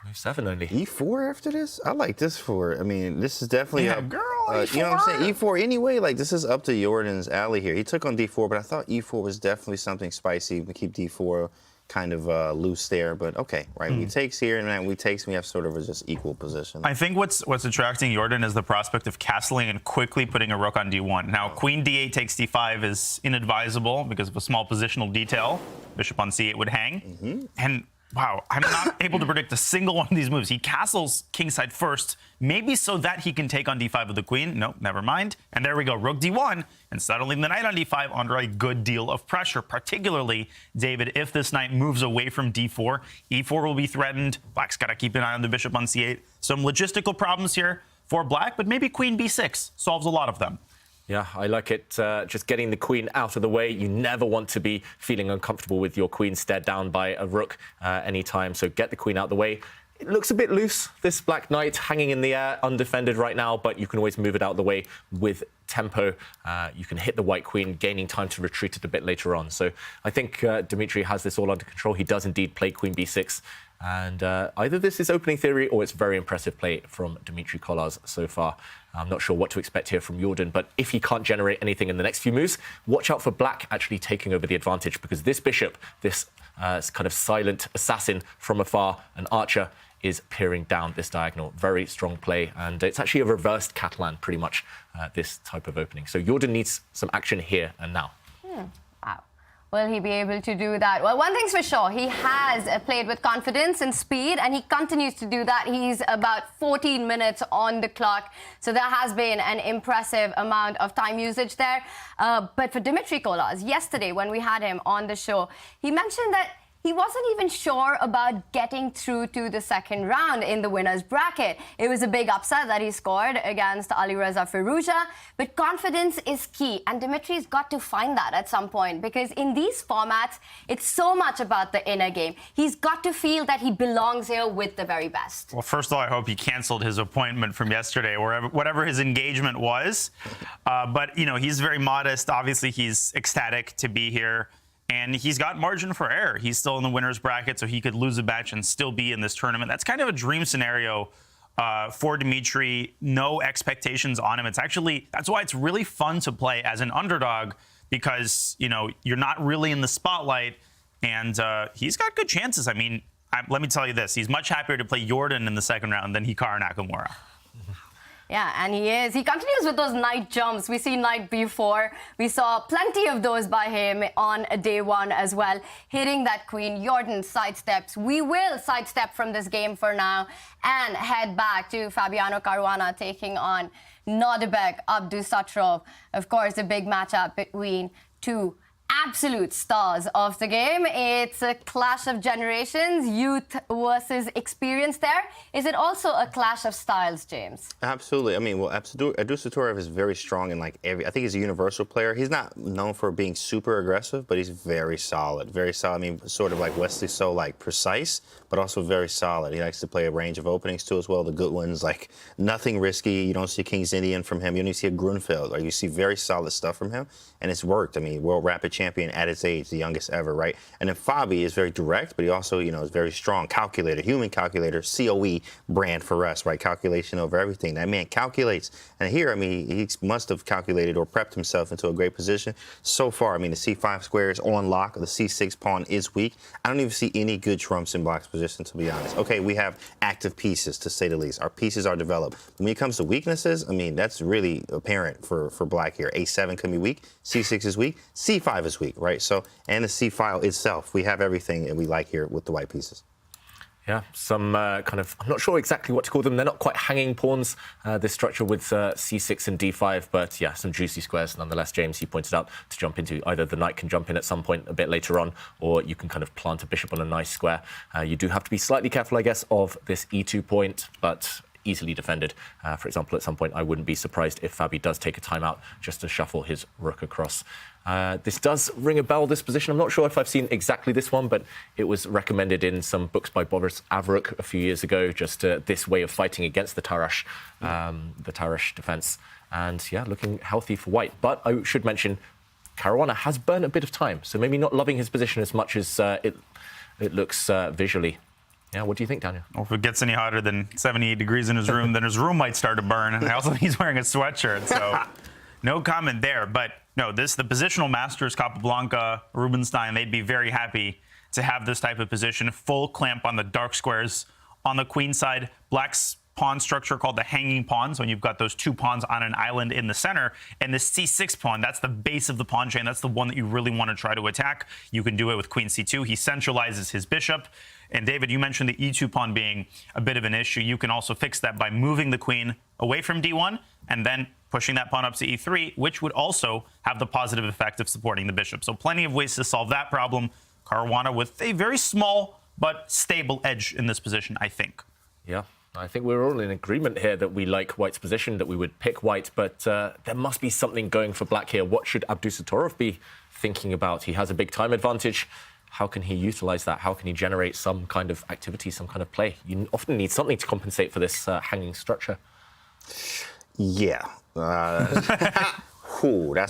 [SPEAKER 7] Move 7 only.
[SPEAKER 2] E4 after this? I like this for. I mean, this is definitely
[SPEAKER 6] Yeah, girl, E4.
[SPEAKER 2] you know what I'm saying? E4 anyway. Like, this is up to Jordan's alley here. He took on D4, but I thought E4 was definitely something spicy to keep D4 kind of loose there. But okay, right? We takes here, and then we takes. We have sort of a just equal position.
[SPEAKER 6] I think what's attracting Jordan is the prospect of castling and quickly putting a rook on D1. Now, Queen D8 takes D5 is inadvisable because of a small positional detail. Bishop on C8 would hang. And wow, I'm not able to predict a single one of these moves. He castles kingside first, maybe so that he can take on D5 with the queen. Nope, never mind. And there we go, rook D1, and suddenly the knight on D5 under a good deal of pressure, particularly, David, if this knight moves away from D4, E4 will be threatened. Black's got to keep an eye on the bishop on C8. Some logistical problems here for Black, but maybe Queen B6 solves a lot of them.
[SPEAKER 7] Yeah, I like it. Just getting the queen out of the way. You never want to be feeling uncomfortable with your queen stared down by a rook anytime. So get the queen out of the way. It looks a bit loose, this black knight hanging in the air, undefended right now, but you can always move it out of the way with tempo. You can hit the white queen, gaining time to retreat it a bit later on. So I think Dmitry has this all under control. He does indeed play queen b6. And either this is opening theory or it's very impressive play from Dmitry Kolar's so far. I'm not sure what to expect here from Jordan, but if he can't generate anything in the next few moves, watch out for Black actually taking over the advantage, because this bishop, this kind of silent assassin from afar, an archer, is peering down this diagonal. Very strong play, and it's actually a reversed Catalan, pretty much, this type of opening. So Jordan needs some action here and now.
[SPEAKER 1] Wow. Will he be able to do that? Well, one thing's for sure, he has played with confidence and speed, and he continues to do that. He's about 14 minutes on the clock, so there has been an impressive amount of time usage there. But for Dmitry Kolar, yesterday when we had him on the show, he mentioned that he wasn't even sure about getting through to the second round in the winner's bracket. It was a big upset that he scored against Alireza Firouzja, but confidence is key, and Dimitri's got to find that at some point, because in these formats, it's so much about the inner game. He's got to feel that he belongs here with the very best.
[SPEAKER 6] Well, first of all, I hope he canceled his appointment from yesterday, or whatever his engagement was. But, you know, he's very modest. Obviously, he's ecstatic to be here. And he's got margin for error. He's still in the winner's bracket, so he could lose a match and still be in this tournament. That's kind of a dream scenario for Dmitry. No expectations on him. It's actually, that's why it's really fun to play as an underdog, because, you know, you're not really in the spotlight, and he's got good chances. I mean, let me tell you this. He's much happier to play Jordan in the second round than Hikaru Nakamura.
[SPEAKER 1] Yeah, and he is. He continues with those knight jumps. We see knight b4. We saw plenty of those by him on day one as well. Hitting that queen, Jordan sidesteps. We will sidestep from this game for now and head back to Fabiano Caruana taking on Nodirbek, Abdusattorov. Of course, a big matchup between two absolute stars of the game. It's a clash of generations, youth versus experience there. Is it also a clash of styles, James?
[SPEAKER 2] Absolutely. I mean, well, Abdusattorov is very strong in like every. I think he's a universal player. He's not known for being super aggressive, but he's very solid. Very solid. I mean, sort of like Wesley So, like precise, but also very solid. He likes to play a range of openings too as well. The good ones, like nothing risky. You don't see King's Indian from him. You don't see a Grunfeld. Like you see very solid stuff from him, and it's worked. I mean, World Rapid Champion at his age, the youngest ever, right? And then Fabi is very direct, but he also, you know, is very strong. Calculator, human calculator, COE brand for us, right? Calculation over everything. That man calculates. And here, I mean, he must have calculated or prepped himself into a great position. So far, I mean, the C5 square is on lock. The C6 pawn is weak. I don't even see any good trumps in Black's position, to be honest. Okay, we have active pieces, to say the least. Our pieces are developed. When it comes to weaknesses, I mean, that's really apparent for Black here. A7 can be weak. C6 is weak. C5 is weak, right? So, and the C file itself, we have everything that we like here with the white pieces.
[SPEAKER 7] Yeah, some kind of, I'm not sure exactly what to call them. They're not quite hanging pawns, this structure with c6 and d5, but yeah, some juicy squares nonetheless. James, you pointed out to jump into. Either the knight can jump in at some point a bit later on, or you can kind of plant a bishop on a nice square. You do have to be slightly careful, I guess, of this e2 point, but easily defended. For example, at some point, I wouldn't be surprised if Fabi does take a timeout just to shuffle his rook across. This does ring a bell, this position. I'm not sure if I've seen exactly this one, but it was recommended in some books by Boris Avruk a few years ago, just this way of fighting against the Tarrasch defense. And yeah, looking healthy for white. But I should mention, Caruana has burnt a bit of time, so maybe not loving his position as much as it looks visually. Yeah, what do you think, Daniel?
[SPEAKER 6] Well, if it gets any hotter than 78 degrees in his room, then his room might start to burn. And I also think he's wearing a sweatshirt, so no comment there. But no, the positional masters, Capablanca, Rubinstein, they'd be very happy to have this type of position. Full clamp on the dark squares on the queen side. Black's pawn structure called the hanging pawns, when you've got those two pawns on an island in the center. And the c6 pawn, that's the base of the pawn chain. That's the one that you really want to try to attack. You can do it with queen c2. He centralizes his bishop. And David, you mentioned the e2 pawn being a bit of an issue. You can also fix that by moving the queen away from d1 and then pushing that pawn up to e3, which would also have the positive effect of supporting the bishop. So plenty of ways to solve that problem. Caruana with a very small but stable edge in this position, I think.
[SPEAKER 7] Yeah, I think we're all in agreement here that we like white's position, that we would pick white, but there must be something going for black here. What should Abdusattorov be thinking about? He has a big time advantage. How can he utilize that? How can he generate some kind of activity, some kind of play? You often need something to compensate for this hanging structure.
[SPEAKER 2] Yeah. That's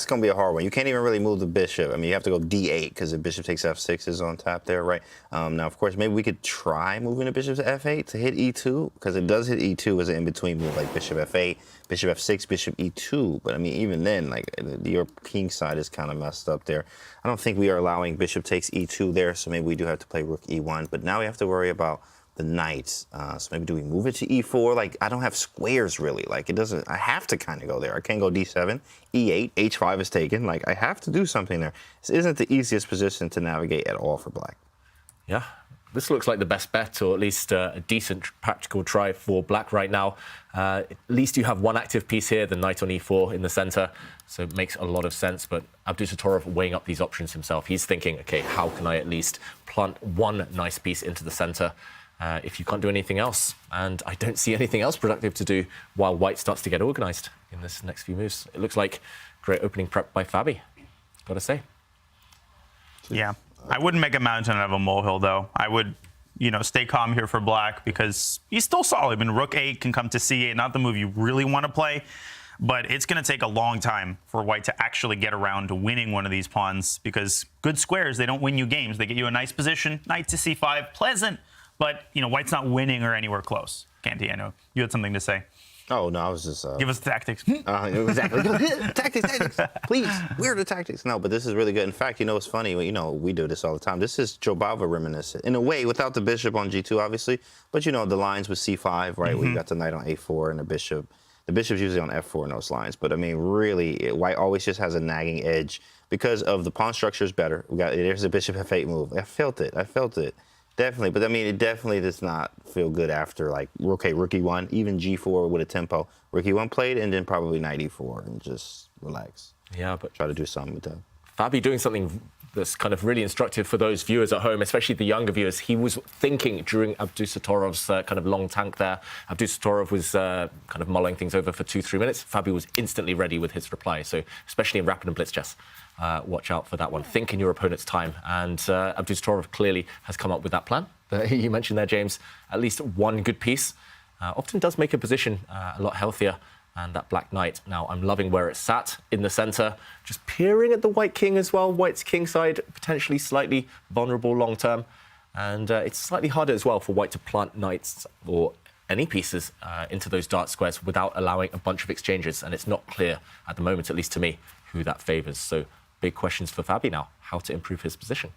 [SPEAKER 2] going to be a hard one. You can't even really move the bishop. I mean, you have to go d8 because the bishop takes f6 is on top there, right? Now, of course, maybe we could try moving the bishop to f8 to hit e2 because it does hit e2 as an in-between move, like bishop f8, bishop f6, bishop e2. But, I mean, even then, like, your king side is kind of messed up there. I don't think we are allowing bishop takes e2 there, so maybe we do have to play rook e1. But now we have to worry about the knights. So maybe do we move it to e4? Like, I don't have squares really. Like, it doesn't, I have to kind of go there. I can't go d7, e8, h5 is taken. Like, I have to do something there. This isn't the easiest position to navigate at all for black.
[SPEAKER 7] Yeah, this looks like the best bet, or at least a decent practical try for black right now. At least you have one active piece here, the knight on e4 in the center, so it makes a lot of sense. But Abdusattorov weighing up these options himself. He's thinking, okay, how can I at least plant one nice piece into the center if you can't do anything else? And I don't see anything else productive to do while white starts to get organized in this next few moves. It looks like great opening prep by Fabi, gotta say.
[SPEAKER 6] Yeah, I wouldn't make a mountain out of a molehill, though. I would, stay calm here for black because he's still solid. I mean, rook 8 can come to c8, not the move you really want to play, but it's going to take a long time for white to actually get around to winning one of these pawns because good squares, they don't win you games. They get you a nice position, knight to c5, pleasant, but, white's not winning or anywhere close. Canty, I know you had something to say.
[SPEAKER 2] Oh, no, I was just...
[SPEAKER 6] Give us the tactics.
[SPEAKER 2] Exactly. Tactics. Please, where are the tactics? No, but this is really good. In fact, it's funny. We do this all the time. This is Jobava reminiscent. In a way, without the bishop on g2, obviously. But, the lines with c5, right, where you got the knight on a4 and the bishop. The bishop's usually on f4 in those lines. But, I mean, really, white always just has a nagging edge because of the pawn structure is better. There's a bishop f8 move. I felt it. Definitely, but I mean, it definitely does not feel good after, like, okay, rook e1, even g4 with a tempo. Rook e1 played, and then probably knight e4, and just relax.
[SPEAKER 7] Yeah, but
[SPEAKER 2] try to do something with that.
[SPEAKER 7] Fabi doing something that's kind of really instructive for those viewers at home, especially the younger viewers. He was thinking during Abdusattorov's kind of long tank there. Abdusattorov was kind of mulling things over for 2-3 minutes. Fabi was instantly ready with his reply. So especially in rapid and blitz chess, watch out for that one. Think in your opponent's time. And Abdusattorov clearly has come up with that plan that you mentioned there, James. At least one good piece often does make a position a lot healthier. And that black knight. Now, I'm loving where it's sat in the center, just peering at the white king as well. White's king side, potentially slightly vulnerable long term. And it's slightly harder as well for white to plant knights or any pieces into those dark squares without allowing a bunch of exchanges. And it's not clear at the moment, at least to me, who that favors. So big questions for Fabi now, how to improve his position.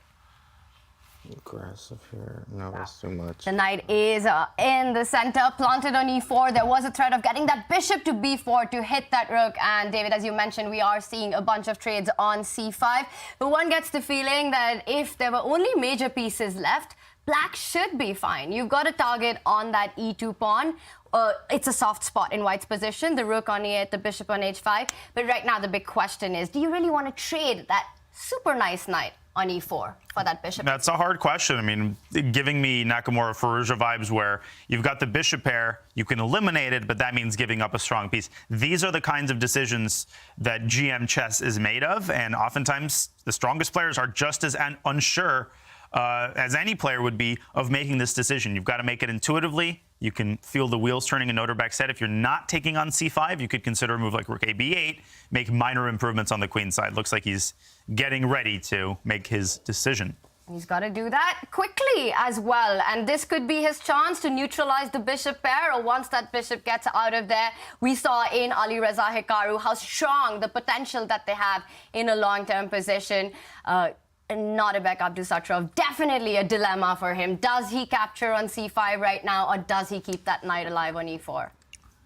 [SPEAKER 2] Aggressive here. No, that's too much.
[SPEAKER 1] The knight is in the center, planted on e4. There was a threat of getting that bishop to b4 to hit that rook. And David, as you mentioned, we are seeing a bunch of trades on c5. But one gets the feeling that if there were only major pieces left, Black should be fine. You've got a target on that e2 pawn. It's a soft spot in white's position, the rook on e8, the bishop on h5. But right now, the big question is, do you really want to trade that super nice knight on e4 for that bishop?
[SPEAKER 6] That's a hard question. I mean, giving me Nakamura-Firouzja vibes where you've got the bishop pair, you can eliminate it, but that means giving up a strong piece. These are the kinds of decisions that GM chess is made of, and oftentimes the strongest players are just as unsure as any player would be of making this decision. You've got to make it intuitively. You can feel the wheels turning, in Nodirbek said. If you're not taking on c5, you could consider a move like rook a b8, make minor improvements on the queen side. Looks like he's getting ready to make his decision.
[SPEAKER 1] He's got to do that quickly as well. And this could be his chance to neutralize the bishop pair. Or once that bishop gets out of there, we saw in Alireza Hikaru how strong the potential that they have in a long-term position. Nodirbek Abdusattorov, definitely a dilemma for him. Does he capture on c5 right now, or does he keep that knight alive on e4?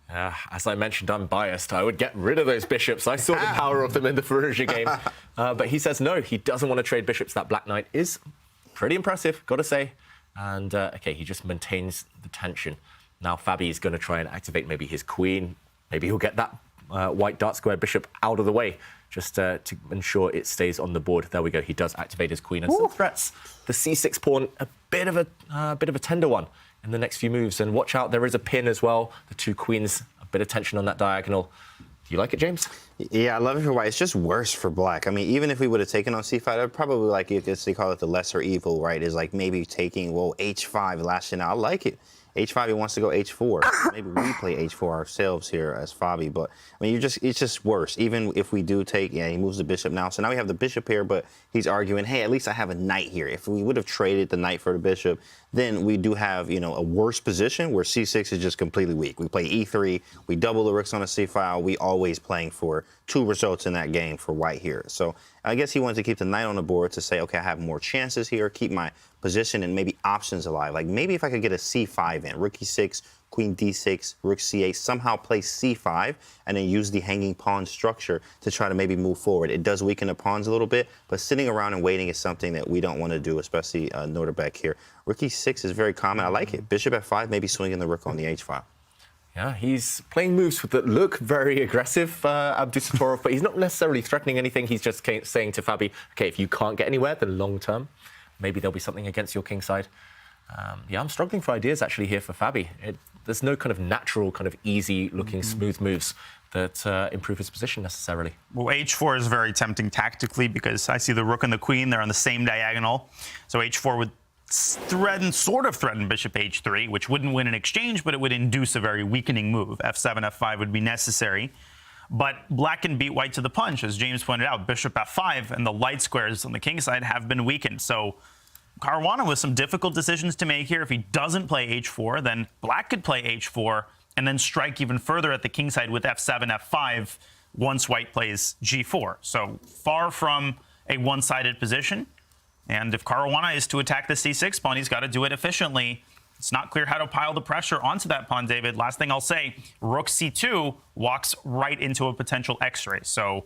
[SPEAKER 7] As I mentioned, I'm biased. I would get rid of those bishops. I saw the power of them in the Firouzja game. But he says no, he doesn't want to trade bishops. That black knight is pretty impressive, got to say. And, OK, he just maintains the tension. Now Fabi is going to try and activate maybe his queen. Maybe he'll get that white dark square bishop out of the way, just to ensure it stays on the board. There we go. He does activate his queen and some threats. The c6 pawn, a bit of a tender one in the next few moves. And watch out, there is a pin as well. The two queens, a bit of tension on that diagonal. Do you like it, James?
[SPEAKER 2] Yeah, I love it for white. It's just worse for black. I mean, even if we would have taken on c5, I'd probably like it, they call it the lesser evil, right? Is like maybe taking, well, h5, lashing out. I like it. h5, he wants to go h4. Maybe we play h4 ourselves here as Fabi, but I mean, it's just worse. Even if we do take, yeah, he moves the bishop now. So now we have the bishop here, but he's arguing, hey, at least I have a knight here. If we would have traded the knight for the bishop, then we do have, you know, a worse position where c6 is just completely weak. We play e3, we double the rooks on a c-file. We always playing for 2 results in that game for white here. So I guess he wanted to keep the knight on the board to say, okay, I have more chances here, keep my position and maybe options alive. Like maybe if I could get a c5 in, rook e6, queen d6, rook c8, somehow play c5 and then use the hanging pawn structure to try to maybe move forward. It does weaken the pawns a little bit, but sitting around and waiting is something that we don't want to do, especially Nodirbek here. Rook e6 is very common. I like it. Bishop f5, maybe swinging the rook on the h-file.
[SPEAKER 7] Yeah, he's playing moves that look very aggressive, Abdusattorov, but he's not necessarily threatening anything. He's just saying to Fabi, okay, if you can't get anywhere, then long term, maybe there'll be something against your king side. Yeah, I'm struggling for ideas actually here for Fabi. There's no kind of natural, kind of easy-looking, smooth moves that improve his position necessarily.
[SPEAKER 6] Well, h4 is very tempting tactically because I see the rook and the queen, they're on the same diagonal. So h4 would sort of threaten bishop h3, which wouldn't win an exchange, but it would induce a very weakening move. f7, f5 would be necessary. But black can beat white to the punch, as James pointed out. Bishop f5 and the light squares on the king side have been weakened. So Caruana with some difficult decisions to make here. If he doesn't play h4, then black could play h4 and then strike even further at the king side with f7, f5 once white plays g4. So far from a one-sided position. And if Caruana is to attack the c6 pawn, he's got to do it efficiently. It's not clear how to pile the pressure onto that pawn, David. Last thing I'll say, rook c2 walks right into a potential x-ray. So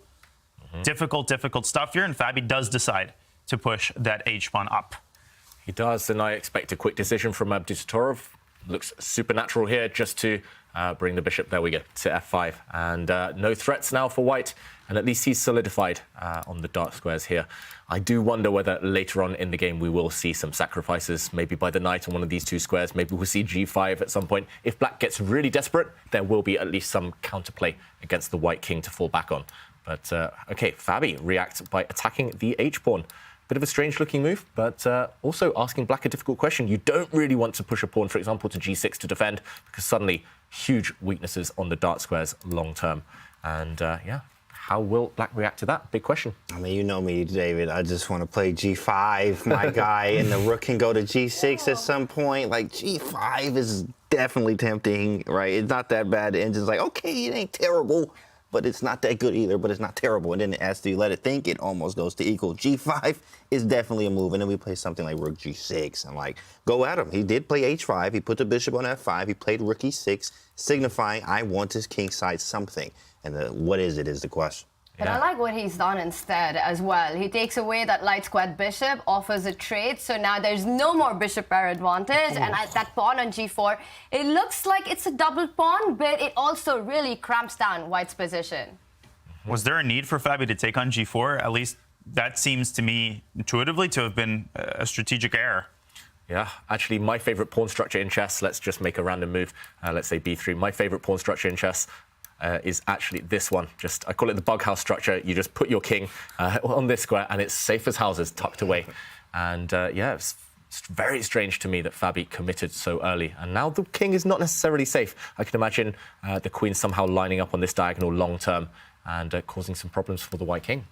[SPEAKER 6] difficult stuff here, and Fabi does decide to push that h-pawn up.
[SPEAKER 7] He does, and I expect a quick decision from Abdusattorov. Looks supernatural here, just to bring the bishop, there we go, to f5. And no threats now for white, and at least he's solidified on the dark squares here. I do wonder whether later on in the game we will see some sacrifices, maybe by the knight on one of these 2 squares. Maybe we'll see g5 at some point. If black gets really desperate, there will be at least some counterplay against the white king to fall back on. But, OK, Fabi reacts by attacking the h-pawn. Bit of a strange-looking move, but also asking black a difficult question. You don't really want to push a pawn, for example, to g6 to defend, because suddenly huge weaknesses on the dark squares long term. And, yeah, how will black react to that? Big question.
[SPEAKER 2] I mean, you know me, David. I just want to play g5, my guy, and the rook can go to g6 at some point. Like, g5 is definitely tempting, right? It's not that bad. The engine's like, okay, it ain't terrible, but it's not that good either, but it's not terrible. And then as you let it think, it almost goes to equal. G5 is definitely a move. And then we play something like rook g6 and like, go at him. He did play h5. He put the bishop on f5. He played rook e6, signifying I want his king side something. And what is it is the question.
[SPEAKER 1] But I like what he's done instead as well. He takes away that light squared bishop, offers a trade, so now there's no more bishop pair advantage, and that pawn on g4, it looks like it's a double pawn, but it also really cramps down White's position.
[SPEAKER 6] Was there a need for Fabi to take on g4? At least that seems to me intuitively to have been a strategic error.
[SPEAKER 3] Yeah, actually, my favorite pawn structure in chess, let's just make a random move, let's say b3. My favorite pawn structure in chess is actually this one. I call it the bug house structure. You just put your king on this square, and it's safe as houses, tucked away. And yeah, it's very strange to me that Fabi committed so early. And now the king is not necessarily safe. I can imagine the queen somehow lining up on this diagonal long term and causing some problems for the white king.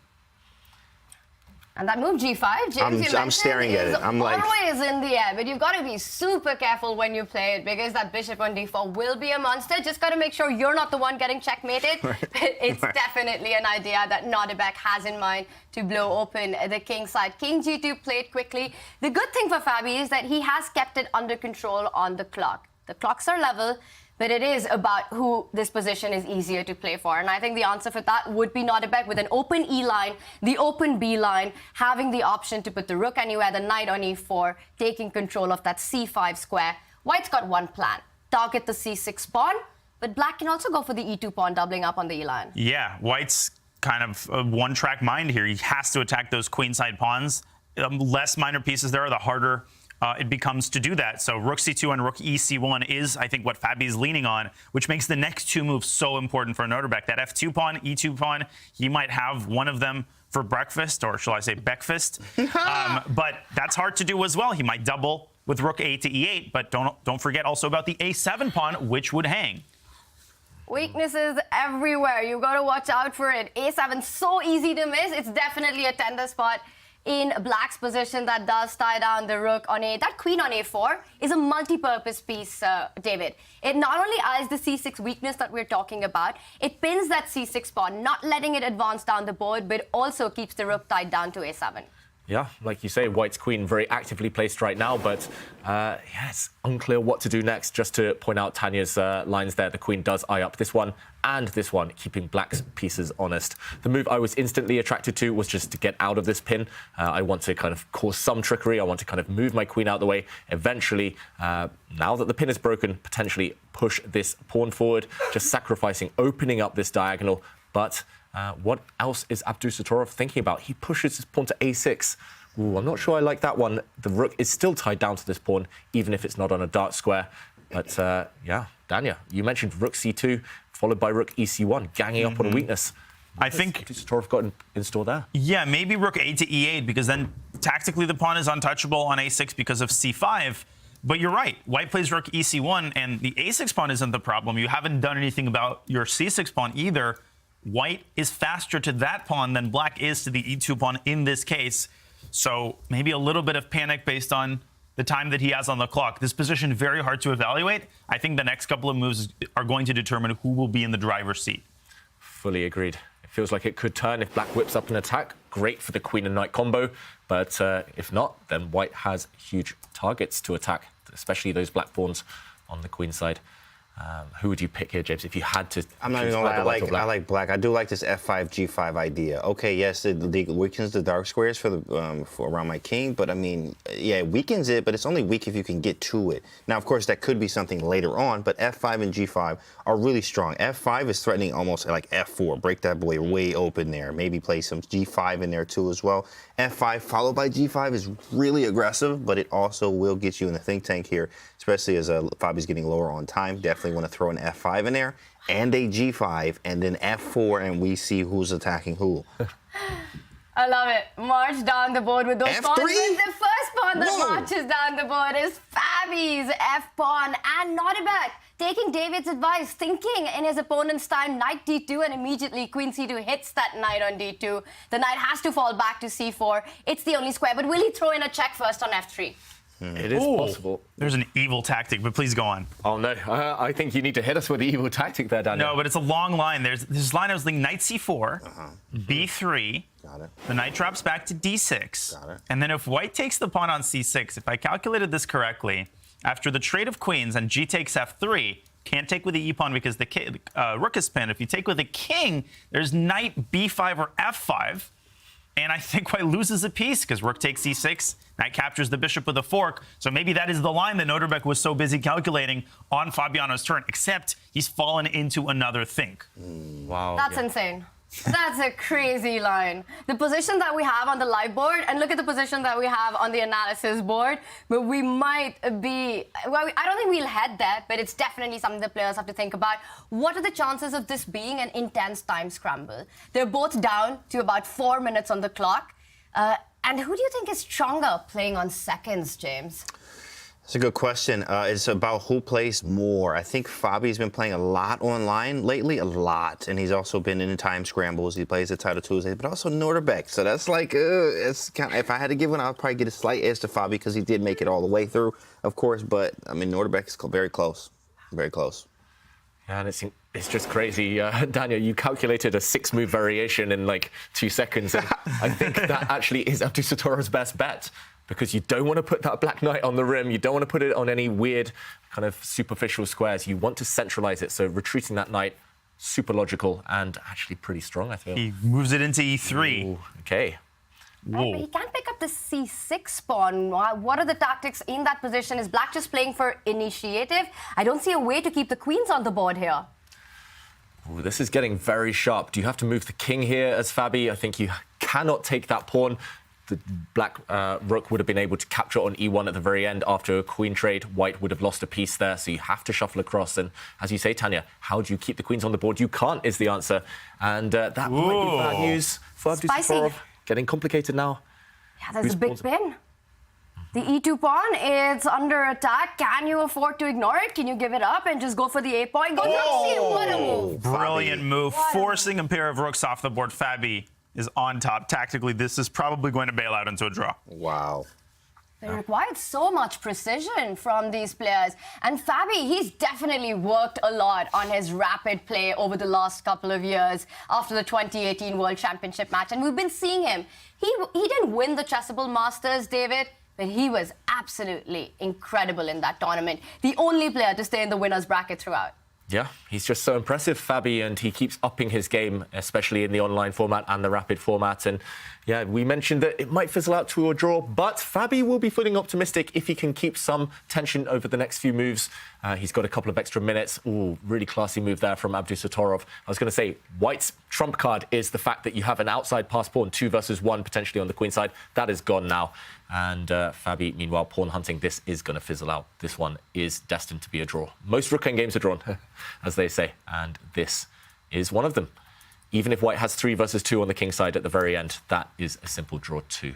[SPEAKER 1] And that move g5, James,
[SPEAKER 2] I'm staring at it. I'm like,
[SPEAKER 1] always in the air, but you've got to be super careful when you play it because that bishop on d4 will be a monster. Just got to make sure you're not the one getting checkmated. But it's definitely an idea that Nodirbek has in mind to blow open the king side. King g2 played quickly. The good thing for Fabi is that he has kept it under control on the clock. The clocks are level, but it is about who this position is easier to play for. And I think the answer for that would be Nodirbek with an open E line, the open B line, having the option to put the rook anywhere, the knight on E4, taking control of that C5 square. White's got one plan, target the C6 pawn, but Black can also go for the E2 pawn, doubling up on the E line.
[SPEAKER 6] Yeah, White's kind of a one-track mind here. He has to attack those queenside pawns. Less minor pieces there, the harder it becomes to do that. So rook c2 and rook ec1 is, I think, what Fabi's leaning on, which makes the next two moves so important for Nodirbek. That f2 pawn, e2 pawn, he might have one of them for breakfast, or shall I say breakfast. But that's hard to do as well. He might double with rook a to e8, but don't forget also about the a7 pawn, which would hang.
[SPEAKER 1] Weaknesses everywhere. You got to watch out for it. A7, so easy to miss. It's definitely a tender spot in Black's position that does tie down the rook on a... That queen on a4 is a multi-purpose piece, David. It not only eyes the c6 weakness that we're talking about, it pins that c6 pawn, not letting it advance down the board, but also keeps the rook tied down to a7.
[SPEAKER 3] Yeah, like you say, White's queen very actively placed right now, but yeah, it's unclear what to do next. Just to point out Tanya's lines there, the queen does eye up this one and this one, keeping Black's pieces honest. The move I was instantly attracted to was just to get out of this pin. I want to kind of cause some trickery. I want to kind of move my queen out of the way. Eventually, now that the pin is broken, potentially push this pawn forward, just sacrificing, opening up this diagonal. But what else is Abdusattorov thinking about? He pushes his pawn to a6. Ooh, I'm not sure I like that one. The rook is still tied down to this pawn, even if it's not on a dark square. But yeah, Dania, you mentioned rook c2, followed by rook ec1, ganging up on a weakness.
[SPEAKER 6] I think
[SPEAKER 3] Abdusattorov got in store there.
[SPEAKER 6] Yeah, maybe rook a to e8, because then tactically the pawn is untouchable on a6 because of c5. But you're right. White plays rook ec1, and the a6 pawn isn't the problem. You haven't done anything about your c6 pawn either. White is faster to that pawn than Black is to the e2 pawn in this case. So maybe a little bit of panic based on the time that he has on the clock. This position very hard to evaluate. I think the next couple of moves are going to determine who will be in the driver's seat.
[SPEAKER 3] Fully agreed. It feels like it could turn if Black whips up an attack. Great for the queen and knight combo. But if not, then White has huge targets to attack, especially those black pawns on the queen side. Who would you pick here, James, if you had to?
[SPEAKER 2] I'm not even gonna lie. I like Black. I do like this f5 g5 idea. Okay, yes, it weakens the dark squares for around my king, but I mean, yeah, it weakens it, but it's only weak if you can get to it. Now, of course, that could be something later on, but f5 and g5 are really strong. f5 is threatening almost like f4. Break that boy way open there. Maybe play some g5 in there too as well. f5 followed by g5 is really aggressive, but it also will get you in the think tank here, especially as Fabi's getting lower on time. Definitely want to throw an f5 in there and a g5 and then f4, and we see who's attacking who.
[SPEAKER 1] I love it. March down the board with those
[SPEAKER 2] F3?
[SPEAKER 1] pawns. But the first pawn that marches down the board is Fabi's f-pawn, and Nodirbek taking David's advice, thinking in his opponent's time, knight d2, and immediately queen c2 hits that knight on d2. The knight has to fall back to c4. It's the only square, but will he throw in a check first on f3?
[SPEAKER 3] It is possible.
[SPEAKER 6] There's an evil tactic, but please go on.
[SPEAKER 3] Oh, no. I think you need to hit us with the evil tactic there, Daniel.
[SPEAKER 6] No, but it's a long line. There's this line I was thinking knight c4, b3.
[SPEAKER 2] Got it.
[SPEAKER 6] The knight drops back to d6.
[SPEAKER 2] Got it.
[SPEAKER 6] And then if white takes the pawn on c6, if I calculated this correctly, after the trade of queens and g takes f3, Can't take with the e-pawn because the rook is pinned. If you take with the king, there's knight b5 or f5. And I think white loses a piece because rook takes e6, knight captures the bishop with a fork. So maybe that is the line that Nodirbek was so busy calculating on Fabiano's turn, except he's fallen into another think.
[SPEAKER 3] Wow.
[SPEAKER 1] That's insane. That's a crazy line. The position that we have on the live board, and look at the position that we have on the analysis board, but we might be, well, I don't think we'll head there, but it's definitely something the players have to think about. What are the chances of this being an intense time scramble? They're both down to about 4 minutes on the clock. And who do you think is stronger playing on seconds, James?
[SPEAKER 2] It's a good question. It's about who plays more. I think Fabi's been playing a lot online lately, a lot. And he's also been in the time scrambles. He plays the Title Tuesday, but also Nodirbek. So that's like, it's kind of, if I had to give one, I'd probably get a slight edge to Fabi because he did make it all the way through, of course. But, I mean, Nodirbek is very close. Very close.
[SPEAKER 7] Yeah, and it's just crazy. Daniel, you calculated a 6-move variation in like 2 seconds. And I think that actually is Abdusattorov's best bet, because you don't want to put that black knight on the rim. You don't want to put it on any weird kind of superficial squares. You want to centralize it. So retreating that knight, super logical and actually pretty strong, I feel.
[SPEAKER 6] He moves it into e3.
[SPEAKER 7] Ooh, okay.
[SPEAKER 1] Right, but he can't pick up the c6 pawn. What are the tactics in that position? Is black just playing for initiative? I don't see a way to keep the queens on the board here.
[SPEAKER 7] Ooh, this is getting very sharp. Do you have to move the king here as Fabi? I think you cannot take that pawn. The black rook would have been able to capture on e1 at the very end after a queen trade. White would have lost a piece there, so you have to shuffle across. And as you say, Tanya, how do you keep the queens on the board? You can't is the answer. And that might be bad news for Abdusattorov. Getting complicated now.
[SPEAKER 1] Yeah, there's a big pin. The e2 pawn, it's under attack. Can you afford to ignore it? Can you give it up and just go for the a point? Go what a move.
[SPEAKER 6] Brilliant move, forcing a pair of rooks off the board. Fabi is on top. Tactically, this is probably going to bail out into a draw.
[SPEAKER 2] Wow.
[SPEAKER 1] It required so much precision from these players. And Fabi, he's definitely worked a lot on his rapid play over the last couple of years after the 2018 World Championship match. And we've been seeing him. He didn't win the Chessable Masters, David, but he was absolutely incredible in that tournament. The only player to stay in the winner's bracket throughout.
[SPEAKER 7] Yeah, he's just so impressive, Fabi, and he keeps upping his game, especially in the online format and the rapid format. And yeah, we mentioned that it might fizzle out to a draw, but Fabi will be feeling optimistic if he can keep some tension over the next few moves. He's got a couple of extra minutes. Ooh, really classy move there from Abdusattorov. I was going to say, White's trump card is the fact that you have an outside pass pawn, 2 versus 1, potentially on the queen side. That is gone now. And Fabi, meanwhile, pawn hunting, this is going to fizzle out. This one is destined to be a draw. Most rook games are drawn, as they say, and this is one of them. Even if White has 3 versus 2 on the king side at the very end, that is a simple draw too.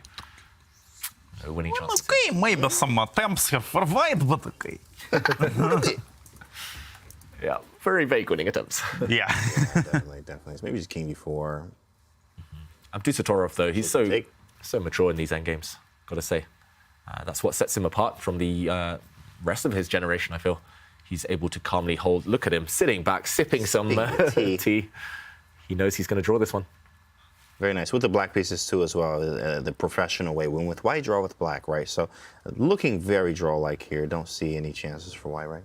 [SPEAKER 7] No winning chance.
[SPEAKER 6] Okay, maybe some attempts here for White, but okay.
[SPEAKER 7] Yeah, very vague winning attempts.
[SPEAKER 6] Yeah.
[SPEAKER 2] Definitely. Maybe just king d4.
[SPEAKER 7] Abdusattorov, though, he's so mature in these endgames, got to say. That's what sets him apart from the rest of his generation, I feel. He's able to calmly hold. Look at him sitting back, sipping some tea. He knows he's going to draw this one.
[SPEAKER 2] Very nice. With the black pieces, too, as well, the professional way. When with white, draw with black, right? So looking very draw-like here. Don't see any chances for white, right?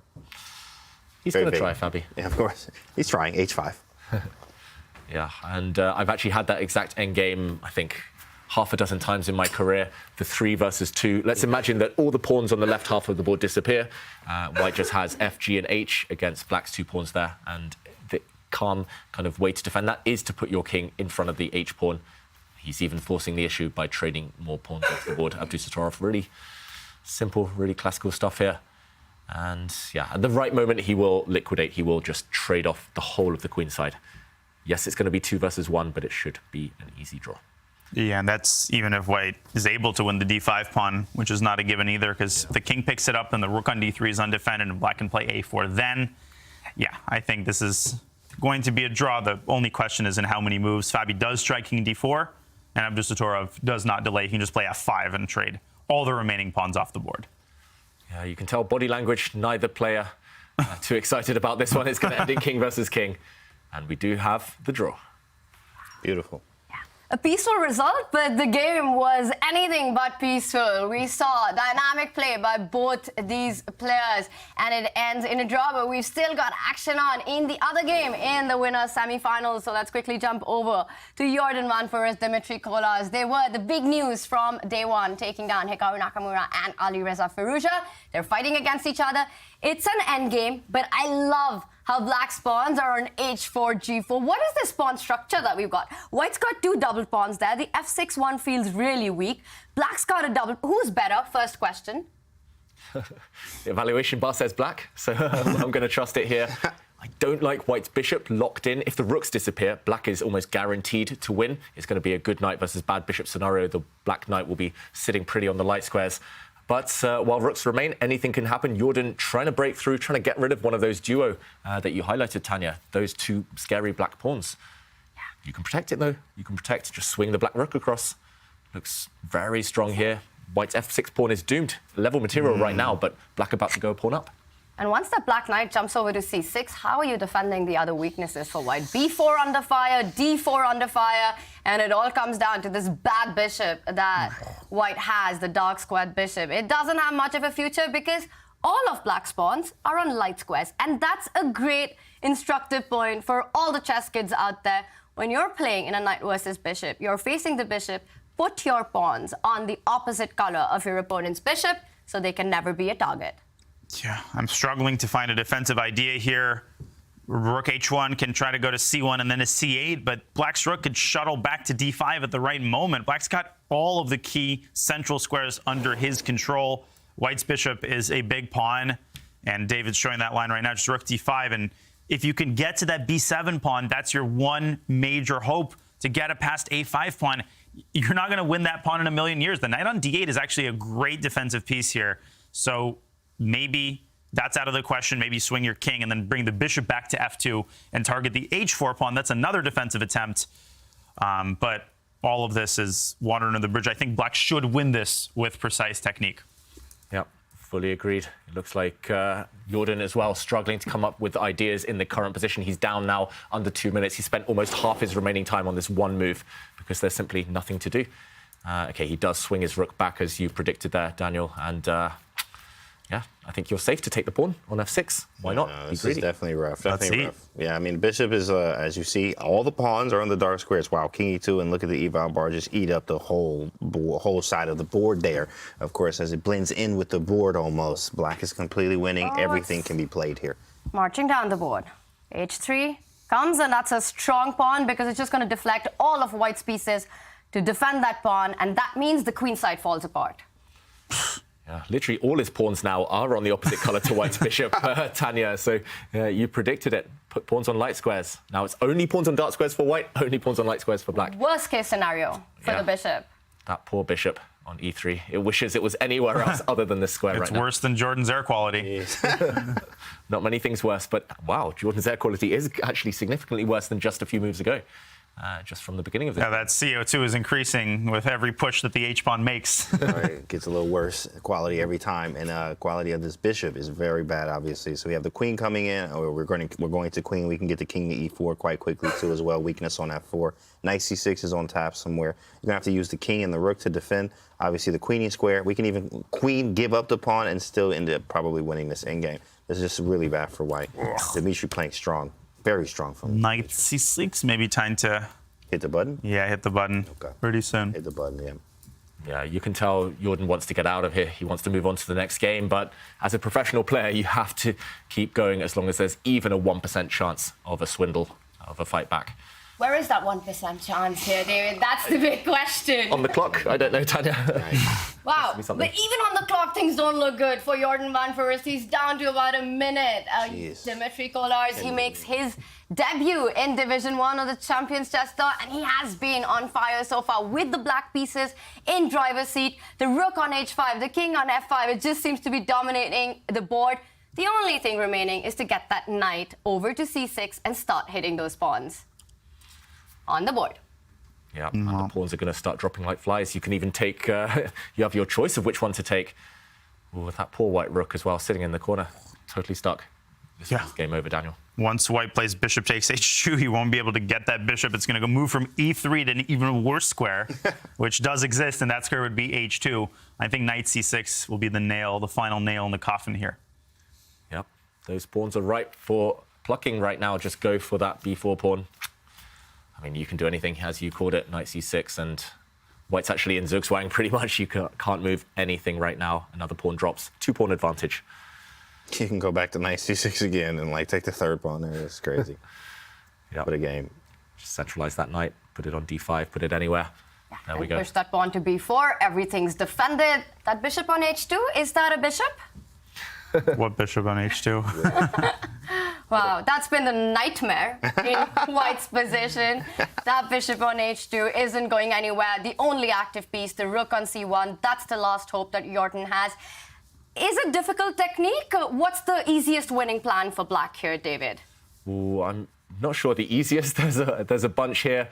[SPEAKER 7] He's going to try, Fabi.
[SPEAKER 2] Yeah, of course. He's trying. H5.
[SPEAKER 7] Yeah, and I've actually had that exact endgame, I think, half a dozen times in my career, the 3 versus 2. Let's imagine that all the pawns on the left half of the board disappear. White just has F, G, and H against black's 2 pawns there. And the calm kind of way to defend that is to put your king in front of the H pawn. He's even forcing the issue by trading more pawns off the board. Abdusattorov, really simple, really classical stuff here. And yeah, at the right moment, he will liquidate. He will just trade off the whole of the queen side. Yes, it's going to be 2 versus 1, but it should be an easy draw.
[SPEAKER 6] Yeah, and that's even if White is able to win the d5 pawn, which is not a given either, because the king picks it up and the rook on d3 is undefended and black can play a4 then. Yeah, I think this is going to be a draw. The only question is in how many moves. Fabi does strike king d4, and Abdusattorov does not delay. He can just play f5 and trade all the remaining pawns off the board.
[SPEAKER 7] Yeah, you can tell body language, neither player too excited about this one. It's going to end in king versus king. And we do have the draw.
[SPEAKER 2] Beautiful.
[SPEAKER 1] a peaceful result, but the game was anything but peaceful. We saw dynamic play by both these players, and it ends in a draw, but we've still got action on in the other game in the winners semi-finals. So let's quickly jump over to Jordan Van versus Dmitry Kolas. They were the big news from day one, taking down Hikaru Nakamura and Alireza Firouzja. They're fighting against each other. It's an end game, but I love how black's pawns are on h4, g4. What is this pawn structure that we've got? White's got 2 double pawns there. The f6 one feels really weak. Black's got a double. Who's better? First question.
[SPEAKER 7] The evaluation bar says black, so I'm going to trust it here. I don't like white's bishop locked in. If the rooks disappear, black is almost guaranteed to win. It's going to be a good knight versus bad bishop scenario. The black knight will be sitting pretty on the light squares. But while rooks remain, anything can happen. Jordan trying to break through, trying to get rid of one of those duo that you highlighted, Tanya. Those 2 scary black pawns. Yeah. You can protect it, though. You can protect, just swing the black rook across. Looks very strong here. White's f6 pawn is doomed. Level material right now, but black about to go a pawn up.
[SPEAKER 1] And once the black knight jumps over to c6, how are you defending the other weaknesses for white? b4 under fire, d4 under fire, and it all comes down to this bad bishop that white has, the dark squared bishop. It doesn't have much of a future because all of black's pawns are on light squares. And that's a great instructive point for all the chess kids out there. When you're playing in a knight versus bishop, you're facing the bishop, put your pawns on the opposite color of your opponent's bishop so they can never be a target.
[SPEAKER 6] Yeah, I'm struggling to find a defensive idea here. Rook h1 can try to go to c1 and then to c8, but black's rook could shuttle back to d5 at the right moment. Black's got all of the key central squares under his control. White's bishop is a big pawn, and David's showing that line right now, just rook d5. And if you can get to that b7 pawn, that's your one major hope to get a past a5 pawn. You're not going to win that pawn in a million years. The knight on d8 is actually a great defensive piece here. So maybe that's out of the question. Maybe swing your king and then bring the bishop back to f2 and target the h4 pawn. That's another defensive attempt. But all of this is water under the bridge. I think black should win this with precise technique.
[SPEAKER 7] Yep, fully agreed. It looks like Jordan as well struggling to come up with ideas in the current position. He's down now under 2 minutes. He spent almost half his remaining time on this one move because there's simply nothing to do. OK, he does swing his rook back as you predicted there, Daniel. And yeah, I think you're safe to take the pawn on f6. Why not?
[SPEAKER 2] This is definitely rough. Definitely rough. Yeah, I mean, bishop is, as you see, all the pawns are on the dark squares. Wow, king e2, and look at the eval bar just eat up the whole side of the board there. Of course, as it blends in with the board almost. Black is completely winning. Everything can be played here.
[SPEAKER 1] Marching down the board. h3 comes, and that's a strong pawn because it's just going to deflect all of white's pieces to defend that pawn, and that means the queen side falls apart.
[SPEAKER 7] Yeah, literally all his pawns now are on the opposite colour to white's bishop, Tanya. So you predicted it. Put pawns on light squares. Now it's only pawns on dark squares for white, only pawns on light squares for black.
[SPEAKER 1] Worst case scenario for the bishop.
[SPEAKER 7] That poor bishop on e3. It wishes it was anywhere else other than this square right now.
[SPEAKER 6] It's worse than Jordan's air quality.
[SPEAKER 7] Not many things worse, but wow, Jordan's air quality is actually significantly worse than just a few moves ago. Just from the beginning of the
[SPEAKER 6] game. That CO2 is increasing with every push that the H-pawn makes.
[SPEAKER 2] Right, it gets a little worse quality every time, and quality of this bishop is very bad, obviously. So we have the queen coming in, or we're going to queen. We can get the king to e4 quite quickly too, as well. Weakness on f4. Knight c6 is on tap somewhere. You're gonna have to use the king and the rook to defend. Obviously, the queen square. We can even queen give up the pawn and still end up probably winning this endgame. This is just really bad for white. Dmitry playing strong. Very strong from
[SPEAKER 6] Knight c6, maybe time to
[SPEAKER 2] hit the button.
[SPEAKER 6] Yeah, hit the button. Okay. Pretty soon.
[SPEAKER 2] Hit the button. Yeah.
[SPEAKER 7] Yeah, you can tell Jordan wants to get out of here. He wants to move on to the next game. But as a professional player, you have to keep going as long as there's even a 1% chance of a swindle, of a fight back.
[SPEAKER 1] Where is that 1% chance here, David? That's the big question.
[SPEAKER 7] On the clock? I don't know, Tanya.
[SPEAKER 1] Wow. But even on the clock, things don't look good for Jordan Van Foreest. He's down to about a minute. Dmitry Kolas, he makes his debut in Division 1 of the Champions Chess Tour, and he has been on fire so far with the black pieces in driver's seat. The rook on h5, the king on f5, it just seems to be dominating the board. The only thing remaining is to get that knight over to c6 and start hitting those pawns on the board.
[SPEAKER 7] Yeah, and the pawns are going to start dropping like flies. You can even take, you have your choice of which one to take. Ooh, with that poor white rook as well, sitting in the corner, totally stuck. This is game over, Daniel.
[SPEAKER 6] Once white plays bishop takes h2, he won't be able to get that bishop. It's going to go move from e3 to an even worse square, which does exist, and that square would be h2. I think knight c6 will be the final nail in the coffin here.
[SPEAKER 7] Yep, those pawns are ripe for plucking right now. Just go for that b4 pawn. I mean, you can do anything, as you called it, knight c6, and white's actually in Zugzwang pretty much. You can't move anything right now. Another pawn drops. 2-pawn advantage.
[SPEAKER 2] You can go back to knight c6 again and like take the third pawn there. It's crazy.
[SPEAKER 7] Yep.
[SPEAKER 2] What a game.
[SPEAKER 7] Just centralize that knight, put it on d5, put it anywhere.
[SPEAKER 1] Yeah,
[SPEAKER 7] there we go.
[SPEAKER 1] Push that pawn to b4. Everything's defended. That bishop on h2, is that a bishop?
[SPEAKER 6] What bishop on h2?
[SPEAKER 1] Wow, that's been the nightmare in white's position. That bishop on h2 isn't going anywhere. The only active piece, the rook on c1, that's the last hope that Jordan has. Is it difficult technique? What's the easiest winning plan for black here, David?
[SPEAKER 7] Ooh, I'm not sure the easiest. There's a bunch here.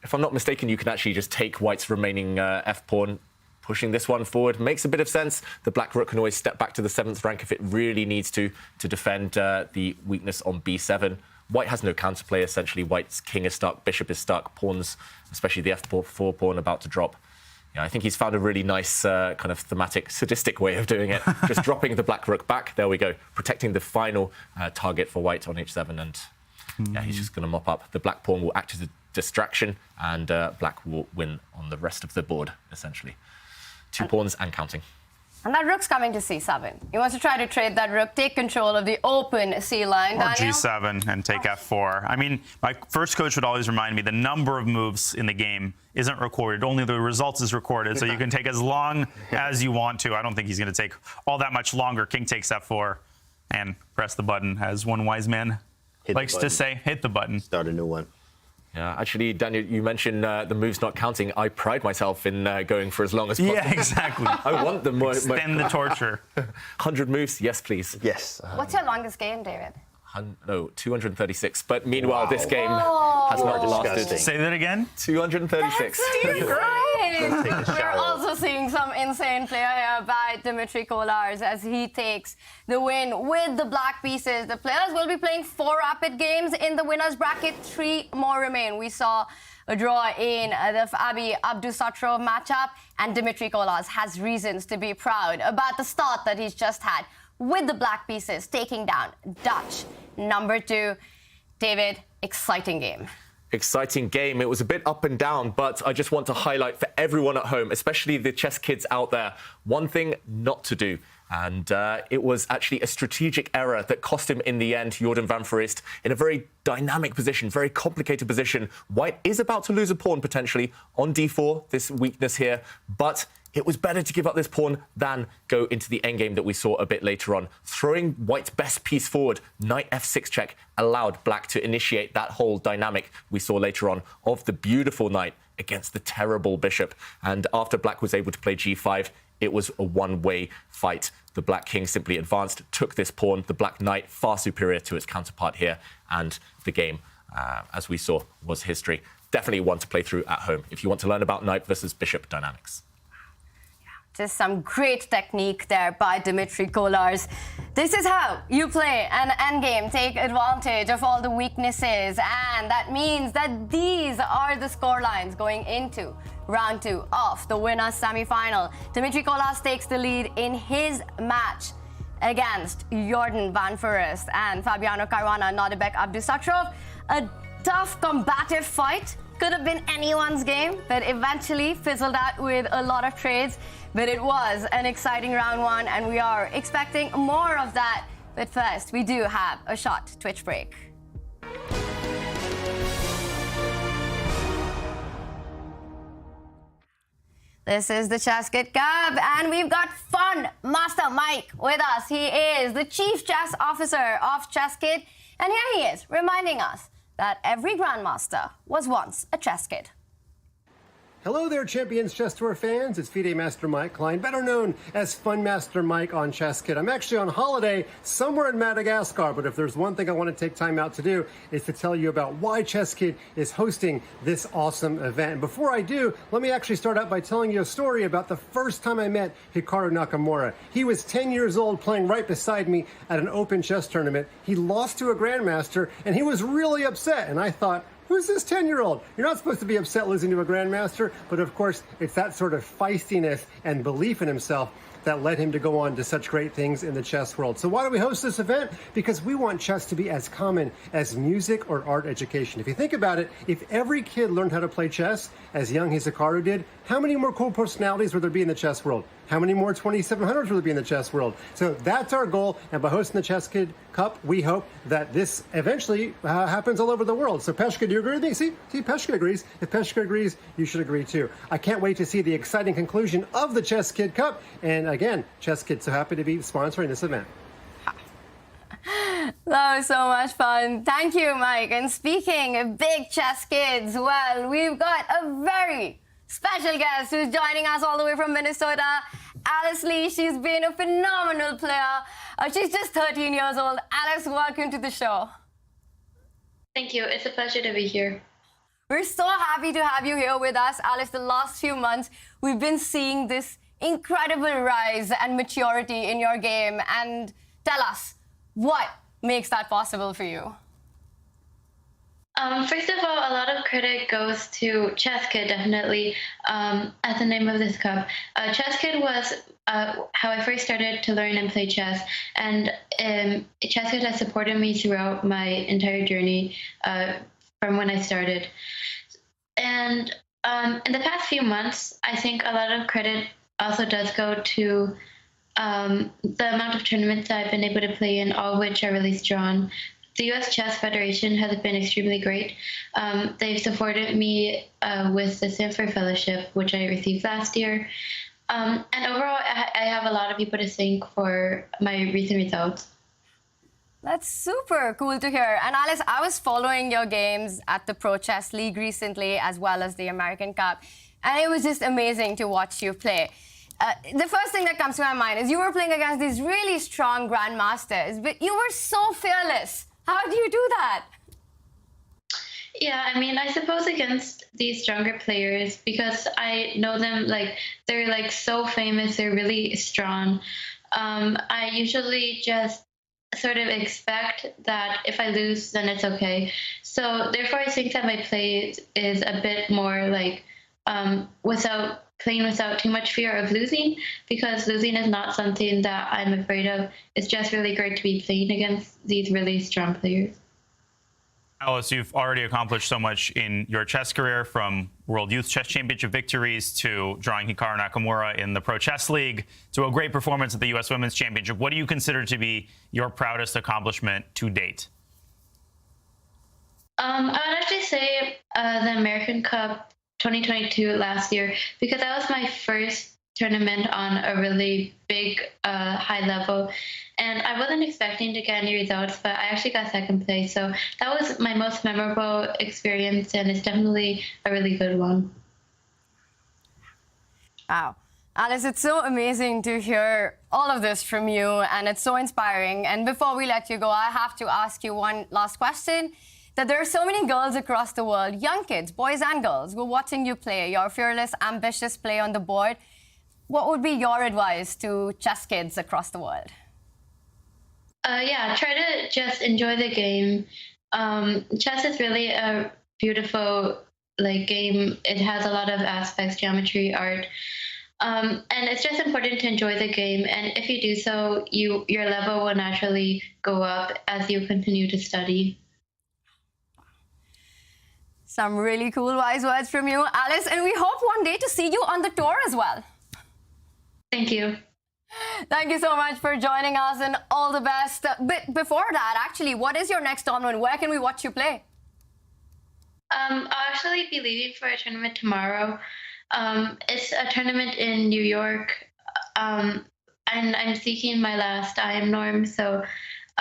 [SPEAKER 7] If I'm not mistaken, you can actually just take white's remaining f-pawn. Pushing this one forward makes a bit of sense. The black rook can always step back to the 7th rank if it really needs to defend the weakness on b7. White has no counterplay, essentially. White's king is stuck, bishop is stuck, pawns, especially the f4 pawn, about to drop. Yeah, I think he's found a really nice kind of thematic, sadistic way of doing it. Just dropping the black rook back. There we go. Protecting the final target for white on h7. And yeah, he's just going to mop up. The black pawn will act as a distraction, and black will win on the rest of the board, essentially. 2 pawns and counting.
[SPEAKER 1] And that rook's coming to c7. He wants to try to trade that rook, take control of the open c line.
[SPEAKER 6] Or g7 and take f4. I mean, my first coach would always remind me the number of moves in the game isn't recorded. Only the results is recorded, so you can take as long as you want to. I don't think he's going to take all that much longer. King takes f4 and press the button, as one wise man likes to say. Hit the button.
[SPEAKER 2] Start a new one.
[SPEAKER 7] Yeah, actually, Daniel, you mentioned the moves not counting. I pride myself in going for as long as possible.
[SPEAKER 6] Yeah, exactly.
[SPEAKER 7] I want the more...
[SPEAKER 6] Extend the torture.
[SPEAKER 7] 100 moves? Yes, please.
[SPEAKER 2] Yes.
[SPEAKER 1] What's your longest game, David?
[SPEAKER 7] No, 236. But meanwhile, this game
[SPEAKER 1] Whoa.
[SPEAKER 7] has not lasted.
[SPEAKER 2] Disgusting.
[SPEAKER 6] Say that again?
[SPEAKER 7] 236.
[SPEAKER 1] We're also seeing some insane play here by Dmitry Kolarz as he takes the win with the black pieces. The players will be playing 4 rapid games in the winner's bracket. 3 more remain. We saw a draw in the Abdusattorov matchup, and Dmitry Kolarz has reasons to be proud about the start that he's just had with the black pieces, taking down Dutch number 2. David, exciting game.
[SPEAKER 7] Exciting game. It was a bit up and down, but I just want to highlight for everyone at home, especially the chess kids out there, one thing not to do. And it was actually a strategic error that cost him in the end, Jordan van Foreest, in a very dynamic position, very complicated position. White is about to lose a pawn potentially on d4, this weakness here, but it was better to give up this pawn than go into the endgame that we saw a bit later on. Throwing white's best piece forward, knight f6 check, allowed black to initiate that whole dynamic we saw later on of the beautiful knight against the terrible bishop. And after black was able to play g5, it was a one-way fight. The black king simply advanced, took this pawn. The black knight far superior to its counterpart here. And the game, as we saw, was history. Definitely one to play through at home if you want to learn about knight versus bishop dynamics.
[SPEAKER 1] Just some great technique there by Dmitry Kolarz. This is how you play an endgame. Take advantage of all the weaknesses. And that means that these are the score lines going into round 2 of the winner's semi-final. Dmitry Kolarz takes the lead in his match against Jordan van Foreest and Fabiano Caruana, Nodirbek, Abdusattorov. A tough, combative fight. Could have been anyone's game, but eventually fizzled out with a lot of trades. But it was an exciting round 1, and we are expecting more of that. But first, we do have a short Twitch break. This is the ChessKid Cup, and we've got Fun Master Mike with us. He is the Chief Chess Officer of ChessKid, and here he is reminding us that every grandmaster was once a chess kid.
[SPEAKER 18] Hello there, Champions Chess Tour fans. It's FIDE Master Mike Klein, better known as Fun Master Mike on ChessKid. I'm actually on holiday somewhere in Madagascar, but if there's one thing I want to take time out to do is to tell you about why ChessKid is hosting this awesome event. And before I do, let me actually start out by telling you a story about the first time I met Hikaru Nakamura. He was 10 years old playing right beside me at an open chess tournament. He lost to a grandmaster, and he was really upset, and I thought, who's this 10-year-old? You're not supposed to be upset losing to a grandmaster, but of course, it's that sort of feistiness and belief in himself that led him to go on to such great things in the chess world. So why do we host this event? Because we want chess to be as common as music or art education. If you think about it, if every kid learned how to play chess as young as Hikaru did, how many more cool personalities would there be in the chess world? How many more 2700s will there be in the chess world? So that's our goal, and by hosting the ChessKid Cup, we hope that this eventually happens all over the world. So Peshka, do you agree with me? See, Peshka agrees. If Peshka agrees, you should agree too. I can't wait to see the exciting conclusion of the ChessKid Cup, and again, ChessKid so happy to be sponsoring this event.
[SPEAKER 1] That was so much fun. Thank you, Mike. And speaking of big chess kids, well, we've got a very special guest who's joining us all the way from Minnesota. Alice Lee, she's been a phenomenal player. She's just 13 years old. Alice, welcome to the show.
[SPEAKER 19] Thank you. It's a pleasure to be here.
[SPEAKER 1] We're so happy to have you here with us, Alice. The last few months, we've been seeing this incredible rise and maturity in your game. And tell us, what makes that possible for you?
[SPEAKER 19] First of all, a lot of credit goes to ChessKid, definitely, at the name of this cup. ChessKid was how I first started to learn and play chess, and ChessKid has supported me throughout my entire journey from when I started. And in the past few months, I think a lot of credit also does go to the amount of tournaments that I've been able to play in, all of which are really strong. The U.S. Chess Federation has been extremely great. They've supported me with the Stanford Fellowship, which I received last year. And overall, I have a lot of people to thank for my recent results.
[SPEAKER 1] That's super cool to hear. And Alice, I was following your games at the Pro Chess League recently, as well as the American Cup. And it was just amazing to watch you play. The first thing that comes to my mind is you were playing against these really strong grandmasters, but you were so fearless. How do you do that?
[SPEAKER 19] Yeah, I mean, I suppose against these stronger players, because I know them, like, they're like so famous, they're really strong. I usually just sort of expect that if I lose, then it's okay. So therefore, I think that my play is a bit more like playing without too much fear of losing, because losing is not something that I'm afraid of. It's just really great to be playing against these really strong players.
[SPEAKER 6] Alice, you've already accomplished so much in your chess career, from World Youth Chess Championship victories to drawing Hikaru Nakamura in the Pro Chess League to a great performance at the U.S. Women's Championship. What do you consider to be your proudest accomplishment to date?
[SPEAKER 19] I would actually say the American Cup 2022 last year, because that was my first tournament on a really big high level, and I wasn't expecting to get any results, but I actually got second place, so that was my most memorable experience, and it's definitely a really good one.
[SPEAKER 1] Wow. Alice, it's so amazing to hear all of this from you, and it's so inspiring. And before we let you go, I have to ask you one last question. That there are so many girls across the world, young kids, boys and girls, who are watching you play, your fearless, ambitious play on the board. What would be your advice to chess kids across the world?
[SPEAKER 19] Yeah, try to just enjoy the game. Chess is really a beautiful game. It has a lot of aspects, geometry, art. And it's just important to enjoy the game. And if you do so, your level will naturally go up as you continue to study.
[SPEAKER 1] Some really cool wise words from you, Alice, and we hope one day to see you on the tour as well.
[SPEAKER 19] Thank you.
[SPEAKER 1] Thank you so much for joining us, and all the best. But before that, actually, what is your next tournament? Where can we watch you play?
[SPEAKER 19] I'll actually be leaving for a tournament tomorrow. It's a tournament in New York, and I'm seeking my last IM norm, so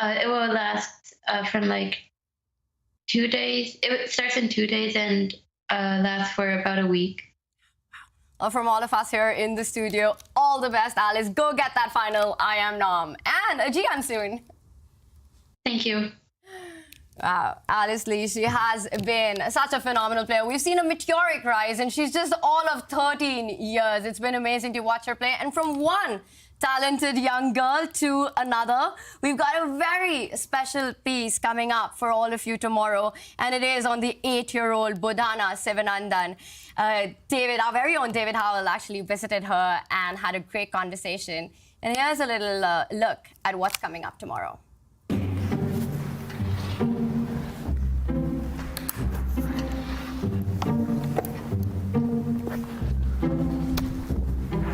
[SPEAKER 19] it will last from 2 days. It starts in 2 days and lasts for about a week.
[SPEAKER 1] from all of us here in the studio. All the best, Alice. Go get that final I am Nom. And a GM soon.
[SPEAKER 19] Thank you.
[SPEAKER 1] Wow, Alice Lee, she has been such a phenomenal player. We've seen a meteoric rise, and she's just all of 13 years. It's been amazing to watch her play. And from one talented young girl to another, we've got a very special piece coming up for all of you tomorrow, and it is on the 8-year-old Bodhana Sivanandan. David, our very own David Howell, actually visited her and had a great conversation. And here's a little look at what's coming up tomorrow.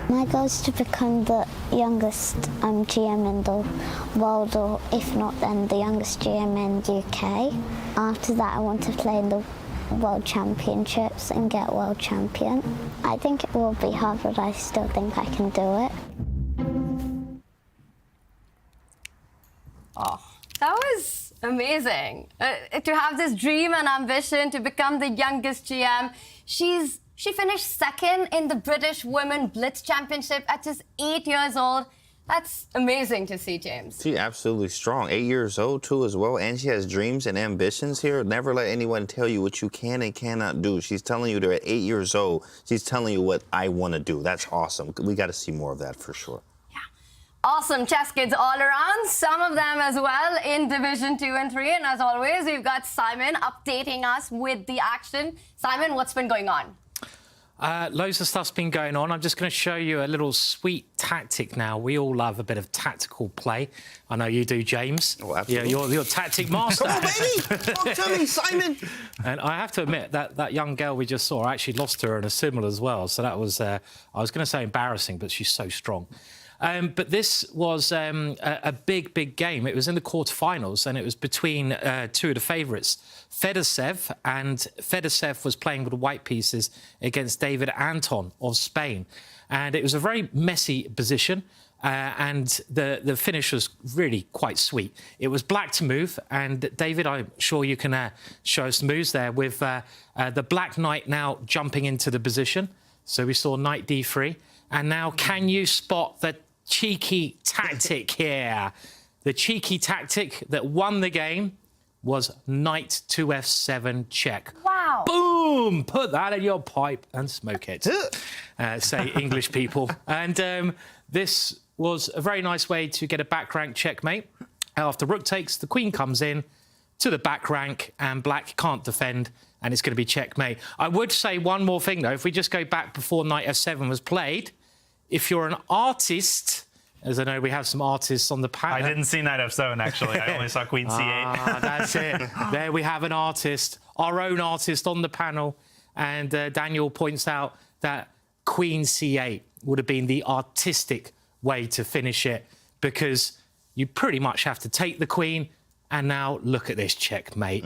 [SPEAKER 20] My goal is to become the youngest GM in the world, or if not, then the youngest GM in the UK. After that, I want to play in the World Championships and get World Champion. I think it will be hard, but I still think I can do it.
[SPEAKER 1] Oh, that was amazing. To have this dream and ambition to become the youngest GM. She finished second in the British Women Blitz Championship at just 8 years old. That's amazing to see, James.
[SPEAKER 2] She's absolutely strong. 8 years old, too, as well. And she has dreams and ambitions here. Never let anyone tell you what you can and cannot do. She's telling you that at 8 years old, she's telling you what I want to do. That's awesome. We got to see more of that for sure.
[SPEAKER 1] Awesome chess kids all around, some of them as well in Division 2 and 3. And as always, we've got Simon updating us with the action. Simon, what's been going on?
[SPEAKER 10] Loads of stuff's been going on. I'm just going to show you a little sweet tactic now. We all love a bit of tactical play. I know you do, James.
[SPEAKER 2] Oh, absolutely.
[SPEAKER 10] Yeah, you're tactic master.
[SPEAKER 2] Come on, baby! Talk to me, Simon!
[SPEAKER 10] And I have to admit that young girl we just saw, I actually lost to her in a similar as well. So that was, I was going to say embarrassing, but she's so strong. But this was a big game. It was in the quarterfinals, and it was between two of the favourites, Fedorsev, and Fedorsev was playing with the white pieces against David Anton of Spain. And it was a very messy position, and the finish was really quite sweet. It was black to move, and David, I'm sure you can show us the moves there with the black knight now jumping into the position. So we saw knight d3. And now, can you spot the cheeky tactic here? The cheeky tactic that won the game was knight to f7 check.
[SPEAKER 1] Wow.
[SPEAKER 10] Boom! Put that in your pipe and smoke it. Say English people. And this was a very nice way to get a back rank checkmate. After rook takes, the queen comes in to the back rank, and black can't defend, and it's going to be checkmate. I would say one more thing, though. If we just go back before knight f7 was played, if you're an artist, as I know we have some artists on the panel.
[SPEAKER 6] I didn't see knight f7, actually. I only saw queen c8.
[SPEAKER 10] That's it. There we have an artist, our own artist on the panel. And Daniel points out that queen c8 would have been the artistic way to finish it, because you pretty much have to take the queen. And now look at this checkmate.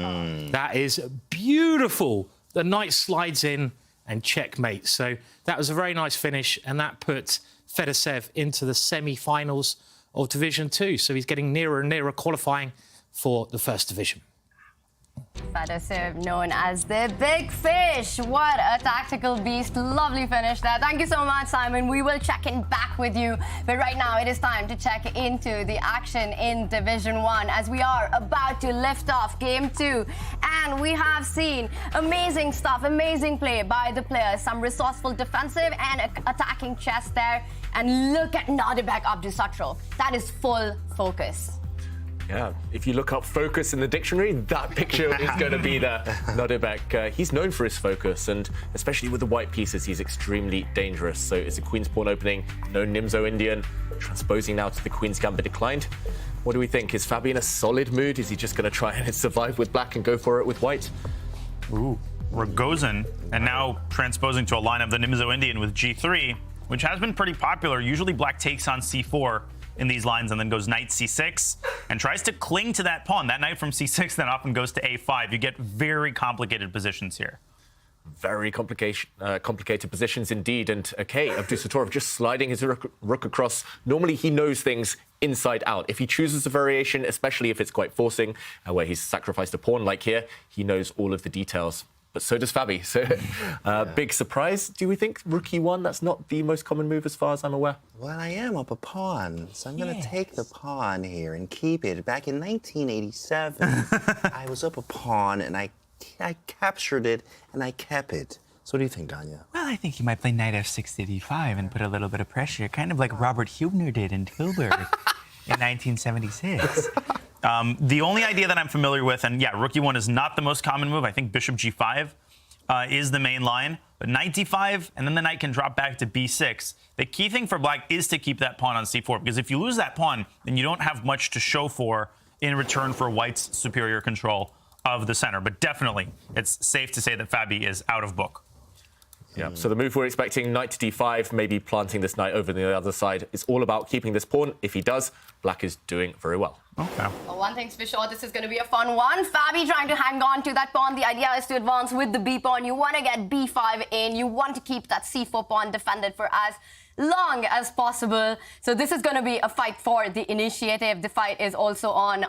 [SPEAKER 10] That is beautiful. The knight slides in and checkmate. So that was a very nice finish, and that put Fedorsev into the semi-finals of Division 2. So he's getting nearer and nearer qualifying for the first division.
[SPEAKER 1] Fedorsev, known as the Big Fish. What a tactical beast. Lovely finish there. Thank you so much, Simon. We will check in back with you. But right now, it is time to check into the action in Division 1 as we are about to lift off Game 2. And we have seen amazing stuff, amazing play by the players. Some resourceful defensive and attacking chess there. And look at Nodirbek Abdusattorov. That is full focus.
[SPEAKER 7] Yeah, if you look up focus in the dictionary, that picture is going to be there. Nodirbek, he's known for his focus, and especially with the white pieces, he's extremely dangerous. So it's a queen's pawn opening, no Nimzo Indian, transposing now to the queen's gambit declined. What do we think? Is Fabian in a solid mood? Is he just going to try and survive with black and go for it with white?
[SPEAKER 6] Ooh, Rogozin, and now transposing to a line of the Nimzo Indian with g3, which has been pretty popular. Usually black takes on c4 in these lines and then goes knight c6 and tries to cling to that pawn. That knight from c6 then often goes to a5. You get very complicated positions here.
[SPEAKER 7] Very complicated positions indeed. And okay, Abdusattorov just sliding his rook across. Normally he knows things inside out. If he chooses a variation, especially if it's quite forcing, where he's sacrificed a pawn like here, he knows all of the details. but so does Fabi. So big surprise. Do we think rook e1? That's not the most common move as far as I'm aware.
[SPEAKER 2] Well, I am up a pawn, so I'm going to take the pawn here and keep it. Back in 1987, I was up a pawn, and I captured it, and I kept it. So what do you think, Danya?
[SPEAKER 11] Well, I think he might play knight f6 to d5 and put a little bit of pressure, kind of like Robert Hubner did in Tilburg in 1976.
[SPEAKER 6] The only idea that I'm familiar with, and yeah, rook e1 is not the most common move. I think bishop g5 is the main line, but knight d5, and then the knight can drop back to b6. The key thing for black is to keep that pawn on c4, because if you lose that pawn, then you don't have much to show for in return for white's superior control of the center. But definitely, it's safe to say that Fabi is out of book.
[SPEAKER 7] Yeah, so the move we're expecting, knight to d5, maybe planting this knight over the other side. It's all about keeping this pawn. If he does, black is doing very well.
[SPEAKER 6] Okay.
[SPEAKER 1] Well, one thing's for sure, this is going to be a fun one. Fabi trying to hang on to that pawn. The idea is to advance with the b pawn. You want to get b5 in. You want to keep that c4 pawn defended for as long as possible. So this is going to be a fight for the initiative. The fight is also on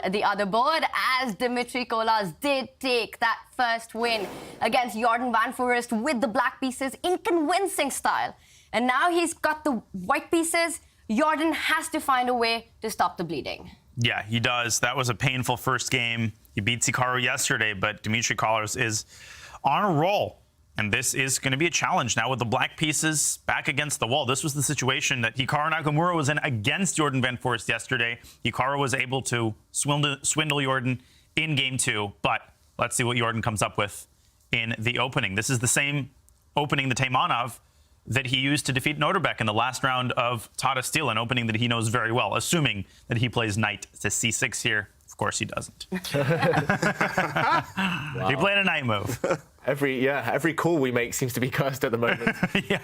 [SPEAKER 1] the other board, as Dimitri Kolas did take that first win against Jordan Van Foreest with the black pieces in convincing style. And now he's got the white pieces. Jordan has to find a way to stop the bleeding.
[SPEAKER 6] Yeah, he does. That was a painful first game. He beat Hikaru yesterday, but Dimitri Kolas is on a roll. And this is going to be a challenge now with the black pieces back against the wall. This was the situation that Hikaru Nakamura was in against Jordan Van Foreest yesterday. Hikaru was able to swindle Jordan in game 2, but let's see what Jordan comes up with in the opening. This is the same opening that Taimanov that he used to defeat Nodirbek in the last round of Tata Steel, an opening that he knows very well, assuming that he plays knight to c6 here. Of course he doesn't. Wow. He played a knight move.
[SPEAKER 7] Every call we make seems to be cursed at the moment.
[SPEAKER 6] Yeah.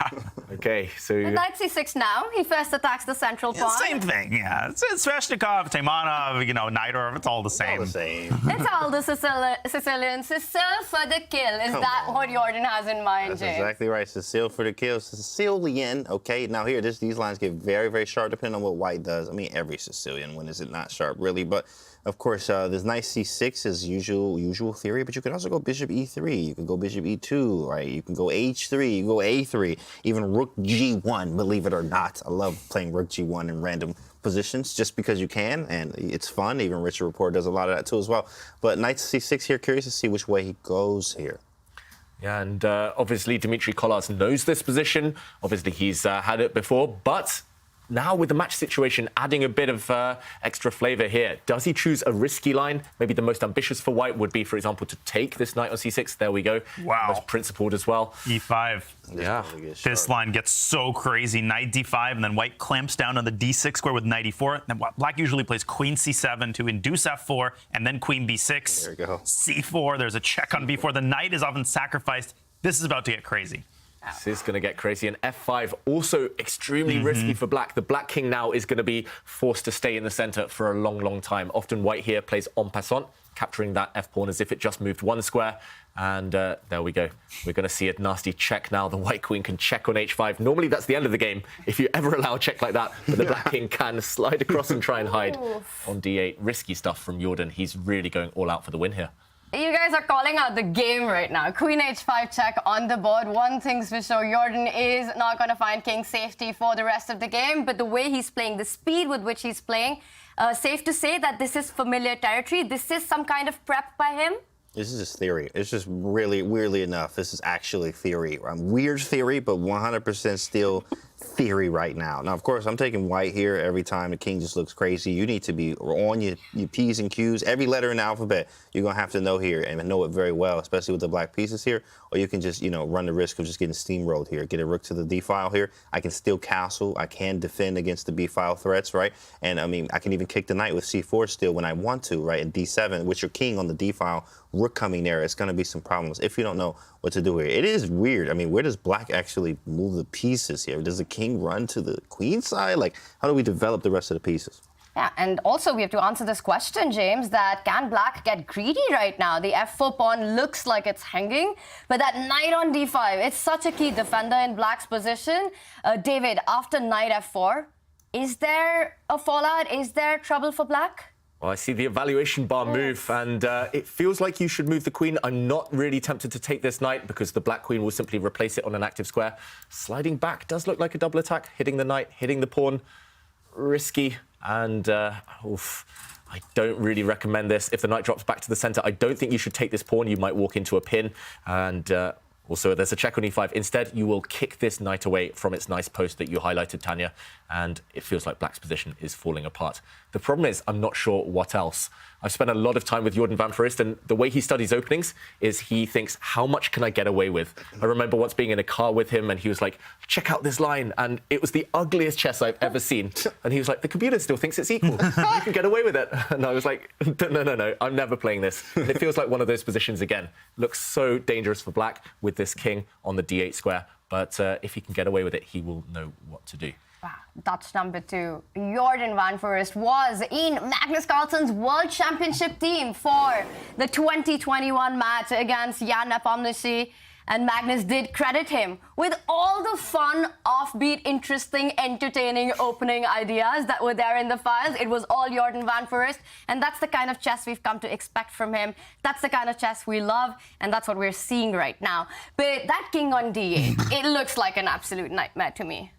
[SPEAKER 7] Okay, so
[SPEAKER 1] With knight c6 now, he first attacks the central pawn.
[SPEAKER 6] Same thing, yeah. It's Sveshnikov, Taimanov, Naidorov, it's all the same.
[SPEAKER 1] It's all the Sicilian. Sicil for the kill. Is that what Jordan has in mind,
[SPEAKER 2] That's
[SPEAKER 1] James?
[SPEAKER 2] exactly right. Sicil for the kill. Sicilian, okay. Now here, these lines get very, very sharp depending on what white does. I mean, every Sicilian one is it not sharp, really. But, of course, this knight c6 is usual theory, but you can also go bishop e3. You can go bishop e2, right? You can go h3, you can go a3, even rook g1, believe it or not. I love playing rook g1 in random positions just because you can, and it's fun. Even Richard Rapport does a lot of that too as well. But knight c6 here, curious to see which way he goes here.
[SPEAKER 7] Yeah, and obviously Dimitri Kolas knows this position. Obviously he's had it before, but now with the match situation adding a bit of extra flavor here, does he choose a risky line? Maybe the most ambitious for white would be, for example, to take this knight on c6. There we go.
[SPEAKER 6] Wow.
[SPEAKER 7] Most principled as well.
[SPEAKER 6] e5.
[SPEAKER 7] Yeah.
[SPEAKER 6] This line gets so crazy. Knight d5, and then white clamps down on the d6 square with knight e4. Then black usually plays queen c7 to induce f4, and then queen b6.
[SPEAKER 2] There you go.
[SPEAKER 6] c4, there's a check on b4. The knight is often sacrificed. This is about to get crazy.
[SPEAKER 7] This is going to get crazy. And f5 also extremely risky for black. The black king now is going to be forced to stay in the center for a long, long time. Often white here plays en passant, capturing that f-pawn as if it just moved one square. And there we go. We're going to see a nasty check now. The white queen can check on h5. Normally, that's the end of the game if you ever allow a check like that. But the black king can slide across and try and hide on d8. Risky stuff from Jordan. He's really going all out for the win here.
[SPEAKER 1] You guys are calling out the game right now. Queen h5 check on the board. One thing's for sure, Jordan is not going to find king safety for the rest of the game. But the way he's playing, the speed with which he's playing, safe to say that this is familiar territory. This is some kind of prep by him.
[SPEAKER 2] This is just theory. It's just really, weirdly enough, this is actually theory. Weird theory, but 100% still theory right now. Now, of course, I'm taking white here every time the king just looks crazy. You need to be on your P's and Q's. Every letter in the alphabet, you're going to have to know here and know it very well, especially with the black pieces here. Or you can just, run the risk of just getting steamrolled here. Get a rook to the D file here. I can still castle. I can defend against the B file threats, right? And, I can even kick the knight with C4 still when I want to, right? And D7, with your king on the D file, rook coming there, it's going to be some problems if you don't know what to do here. It is weird. Where does black actually move the pieces here? Does the king run to the queen side? How do we develop the rest of the pieces?
[SPEAKER 1] Yeah, and also we have to answer this question, James, that can black get greedy right now? The f4 pawn looks like it's hanging, but that knight on d5, it's such a key defender in black's position. David, after knight f4, is there a fallout? Is there trouble for black?
[SPEAKER 7] Well, I see the evaluation bar move, and it feels like you should move the queen. I'm not really tempted to take this knight because the black queen will simply replace it on an active square. Sliding back does look like a double attack, hitting the knight, hitting the pawn. Risky, and oof, I don't really recommend this. If the knight drops back to the center, I don't think you should take this pawn. You might walk into a pin, and also there's a check on e5. Instead, you will kick this knight away from its nice post that you highlighted, Tanya, and it feels like black's position is falling apart. The problem is, I'm not sure what else. I've spent a lot of time with Jordan van Foreest, and the way he studies openings is he thinks, how much can I get away with? I remember once being in a car with him, and he was like, check out this line, and it was the ugliest chess I've ever seen. And he was like, the computer still thinks it's equal. You can get away with it. And I was like, no, I'm never playing this. And it feels like one of those positions again. Looks so dangerous for black with this king on the d8 square, but if he can get away with it, he will know what to do.
[SPEAKER 1] Wow, that's number 2. Jordan van Foreest was in Magnus Carlsen's World Championship team for the 2021 match against Jan Nepomniachtchi. And Magnus did credit him with all the fun, offbeat, interesting, entertaining opening ideas that were there in the files. It was all Jordan van Foreest, and that's the kind of chess we've come to expect from him. That's the kind of chess we love, and that's what we're seeing right now. But that king on d8, it looks like an absolute nightmare to me.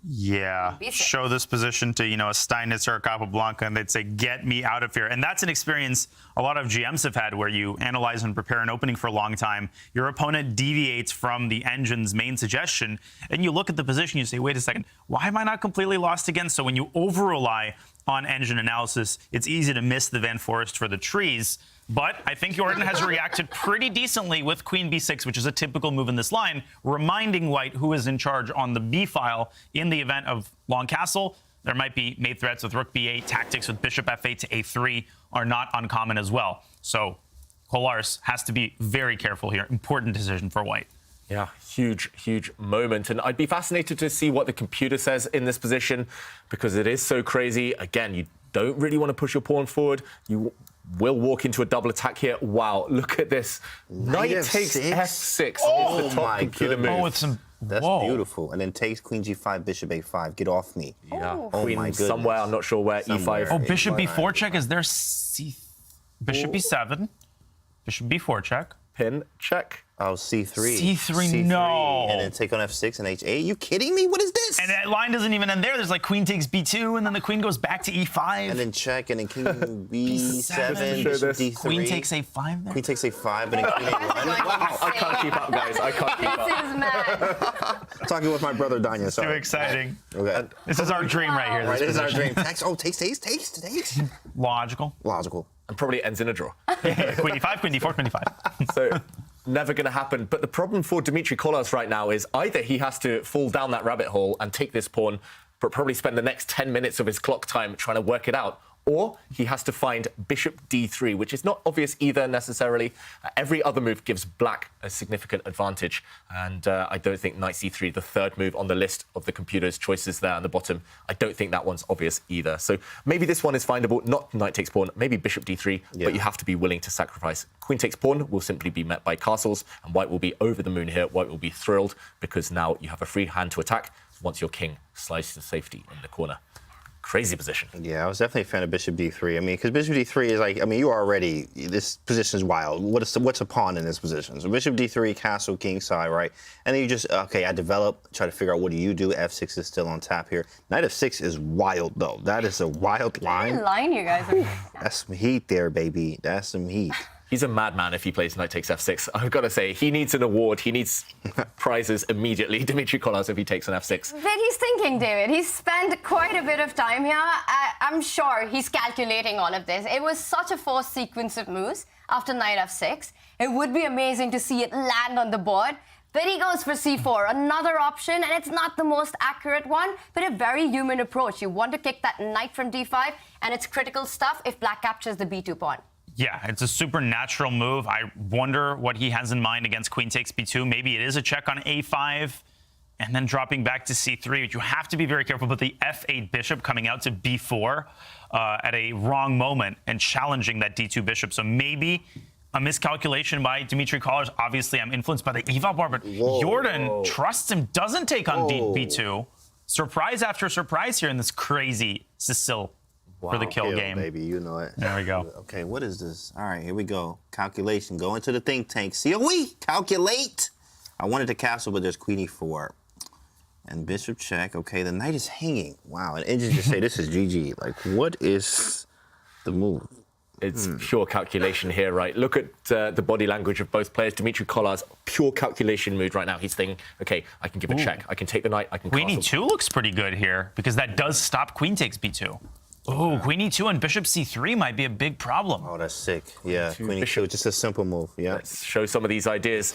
[SPEAKER 6] Yeah, show this position to, a Steinitz or a Capablanca, and they'd say, get me out of here. And that's an experience a lot of GMs have had where you analyze and prepare an opening for a long time. Your opponent deviates from the engine's main suggestion, and you look at the position, you say, wait a second, why am I not completely lost again? So when you over-rely on engine analysis, it's easy to miss the Van Foreest for the trees. But I think Jordan has reacted pretty decently with queen b6, which is a typical move in this line, reminding white who is in charge on the b file in the event of long castle. There might be mate threats with rook b8, tactics with bishop f8 to a3 are not uncommon as well. So Kolarz has to be very careful here. Important decision for white.
[SPEAKER 7] Yeah, huge moment. And I'd be fascinated to see what the computer says in this position, because it is so crazy. Again, you don't really want to push your pawn forward. You will walk into a double attack here. Wow, look at this. Knight takes f6.
[SPEAKER 2] Oh,
[SPEAKER 7] it's the top computer move.
[SPEAKER 6] Oh, with some...
[SPEAKER 2] That's beautiful. And then takes queen g5, bishop a5. Get off me.
[SPEAKER 7] Yeah,
[SPEAKER 2] oh
[SPEAKER 7] queen
[SPEAKER 2] my goodness.
[SPEAKER 7] somewhere, I'm not sure where,
[SPEAKER 2] Somewhere.
[SPEAKER 7] e5.
[SPEAKER 6] Oh, bishop b4 check. Is there bishop b7, bishop b4 check.
[SPEAKER 7] Pin check.
[SPEAKER 2] Oh, c3.
[SPEAKER 6] c3, no.
[SPEAKER 2] And then take on f6 and h8. Are you kidding me? What is this?
[SPEAKER 6] And that line doesn't even end there. There's like queen takes b2, and then the queen goes back to e5.
[SPEAKER 2] And then check, and then king b7, bishop d3.
[SPEAKER 6] Queen takes a5 there?
[SPEAKER 2] Queen takes a5, and then queen a1.
[SPEAKER 7] Wow, I can't keep up, guys. I can't keep up.
[SPEAKER 1] This is mad.
[SPEAKER 2] Talking with my brother, Danya. Sorry.
[SPEAKER 6] Too exciting.
[SPEAKER 2] Okay.
[SPEAKER 6] This is our dream right here.
[SPEAKER 2] Right, this is our
[SPEAKER 6] position.
[SPEAKER 2] dream. Takes.
[SPEAKER 6] Logical.
[SPEAKER 2] And
[SPEAKER 7] probably ends in a draw.
[SPEAKER 6] Queen e5, queen d4, queen e5.
[SPEAKER 7] So, never going to happen. But the problem for Dmitry Kolarz right now is either he has to fall down that rabbit hole and take this pawn, but probably spend the next 10 minutes of his clock time trying to work it out, or he has to find bishop d3, which is not obvious either necessarily. Every other move gives black a significant advantage, and I don't think knight c3, the third move on the list of the computer's choices there on the bottom, I don't think that one's obvious either. So maybe this one is findable, not knight takes pawn, maybe bishop d3, but you have to be willing to sacrifice. Queen takes pawn will simply be met by castles, and white will be over the moon here. White will be thrilled because now you have a free hand to attack once your king slides to safety in the corner. Crazy position.
[SPEAKER 2] Yeah, I was definitely a fan of bishop d3. I mean, because bishop d3 is like, I mean, you already, this position is wild. What's a pawn in this position? So bishop d3, castle, king side, right? And then you just, okay, I develop, try to figure out what do you do. f6 is still on tap here. Knight f6 is wild, though. That is a wild line.
[SPEAKER 1] What line you guys are.
[SPEAKER 2] That's some heat there, baby. That's some heat.
[SPEAKER 7] He's a madman if he plays knight takes f6. I've got to say, he needs an award. He needs prizes immediately. Dmitry Kolarz if he takes an f6.
[SPEAKER 1] But he's thinking, David. He's spent quite a bit of time here. I'm sure he's calculating all of this. It was such a forced sequence of moves after knight f6. It would be amazing to see it land on the board. But he goes for c4, another option, and it's not the most accurate one, but a very human approach. You want to kick that knight from d5, and it's critical stuff if black captures the b2 pawn.
[SPEAKER 6] Yeah, it's a supernatural move. I wonder what he has in mind against queen takes b2. Maybe it is a check on a5 and then dropping back to c3. But you have to be very careful about the f8 bishop coming out to b4 at a wrong moment and challenging that d2 bishop. So maybe a miscalculation by Dmitry Kolarz. Obviously, I'm influenced by the eval bar, but Jordan trusts him, doesn't take on b2. Surprise after surprise here in this crazy Sicily. for the kill game.
[SPEAKER 2] Baby, you know it.
[SPEAKER 6] There we go.
[SPEAKER 2] Okay, what is this? All right, here we go. Calculation. Go into the think tank. COE. Calculate. I wanted to castle, but there's queen e4. And bishop check. Okay, the knight is hanging. Wow, and engines just say this is GG. Like, what is the move?
[SPEAKER 7] It's pure calculation here, right? Look at the body language of both players. Dmitry Kollar's pure calculation mood right now. He's thinking, okay, I can give a check. I can take the knight. I can
[SPEAKER 6] Queen
[SPEAKER 7] castle.
[SPEAKER 6] e2 looks pretty good here because that does stop queen takes b2. Oh, queen e2 and bishop c3 might be a big problem.
[SPEAKER 2] Oh, that's sick. Yeah, queen e2, just a simple move. Yeah.
[SPEAKER 7] Let's show some of these ideas.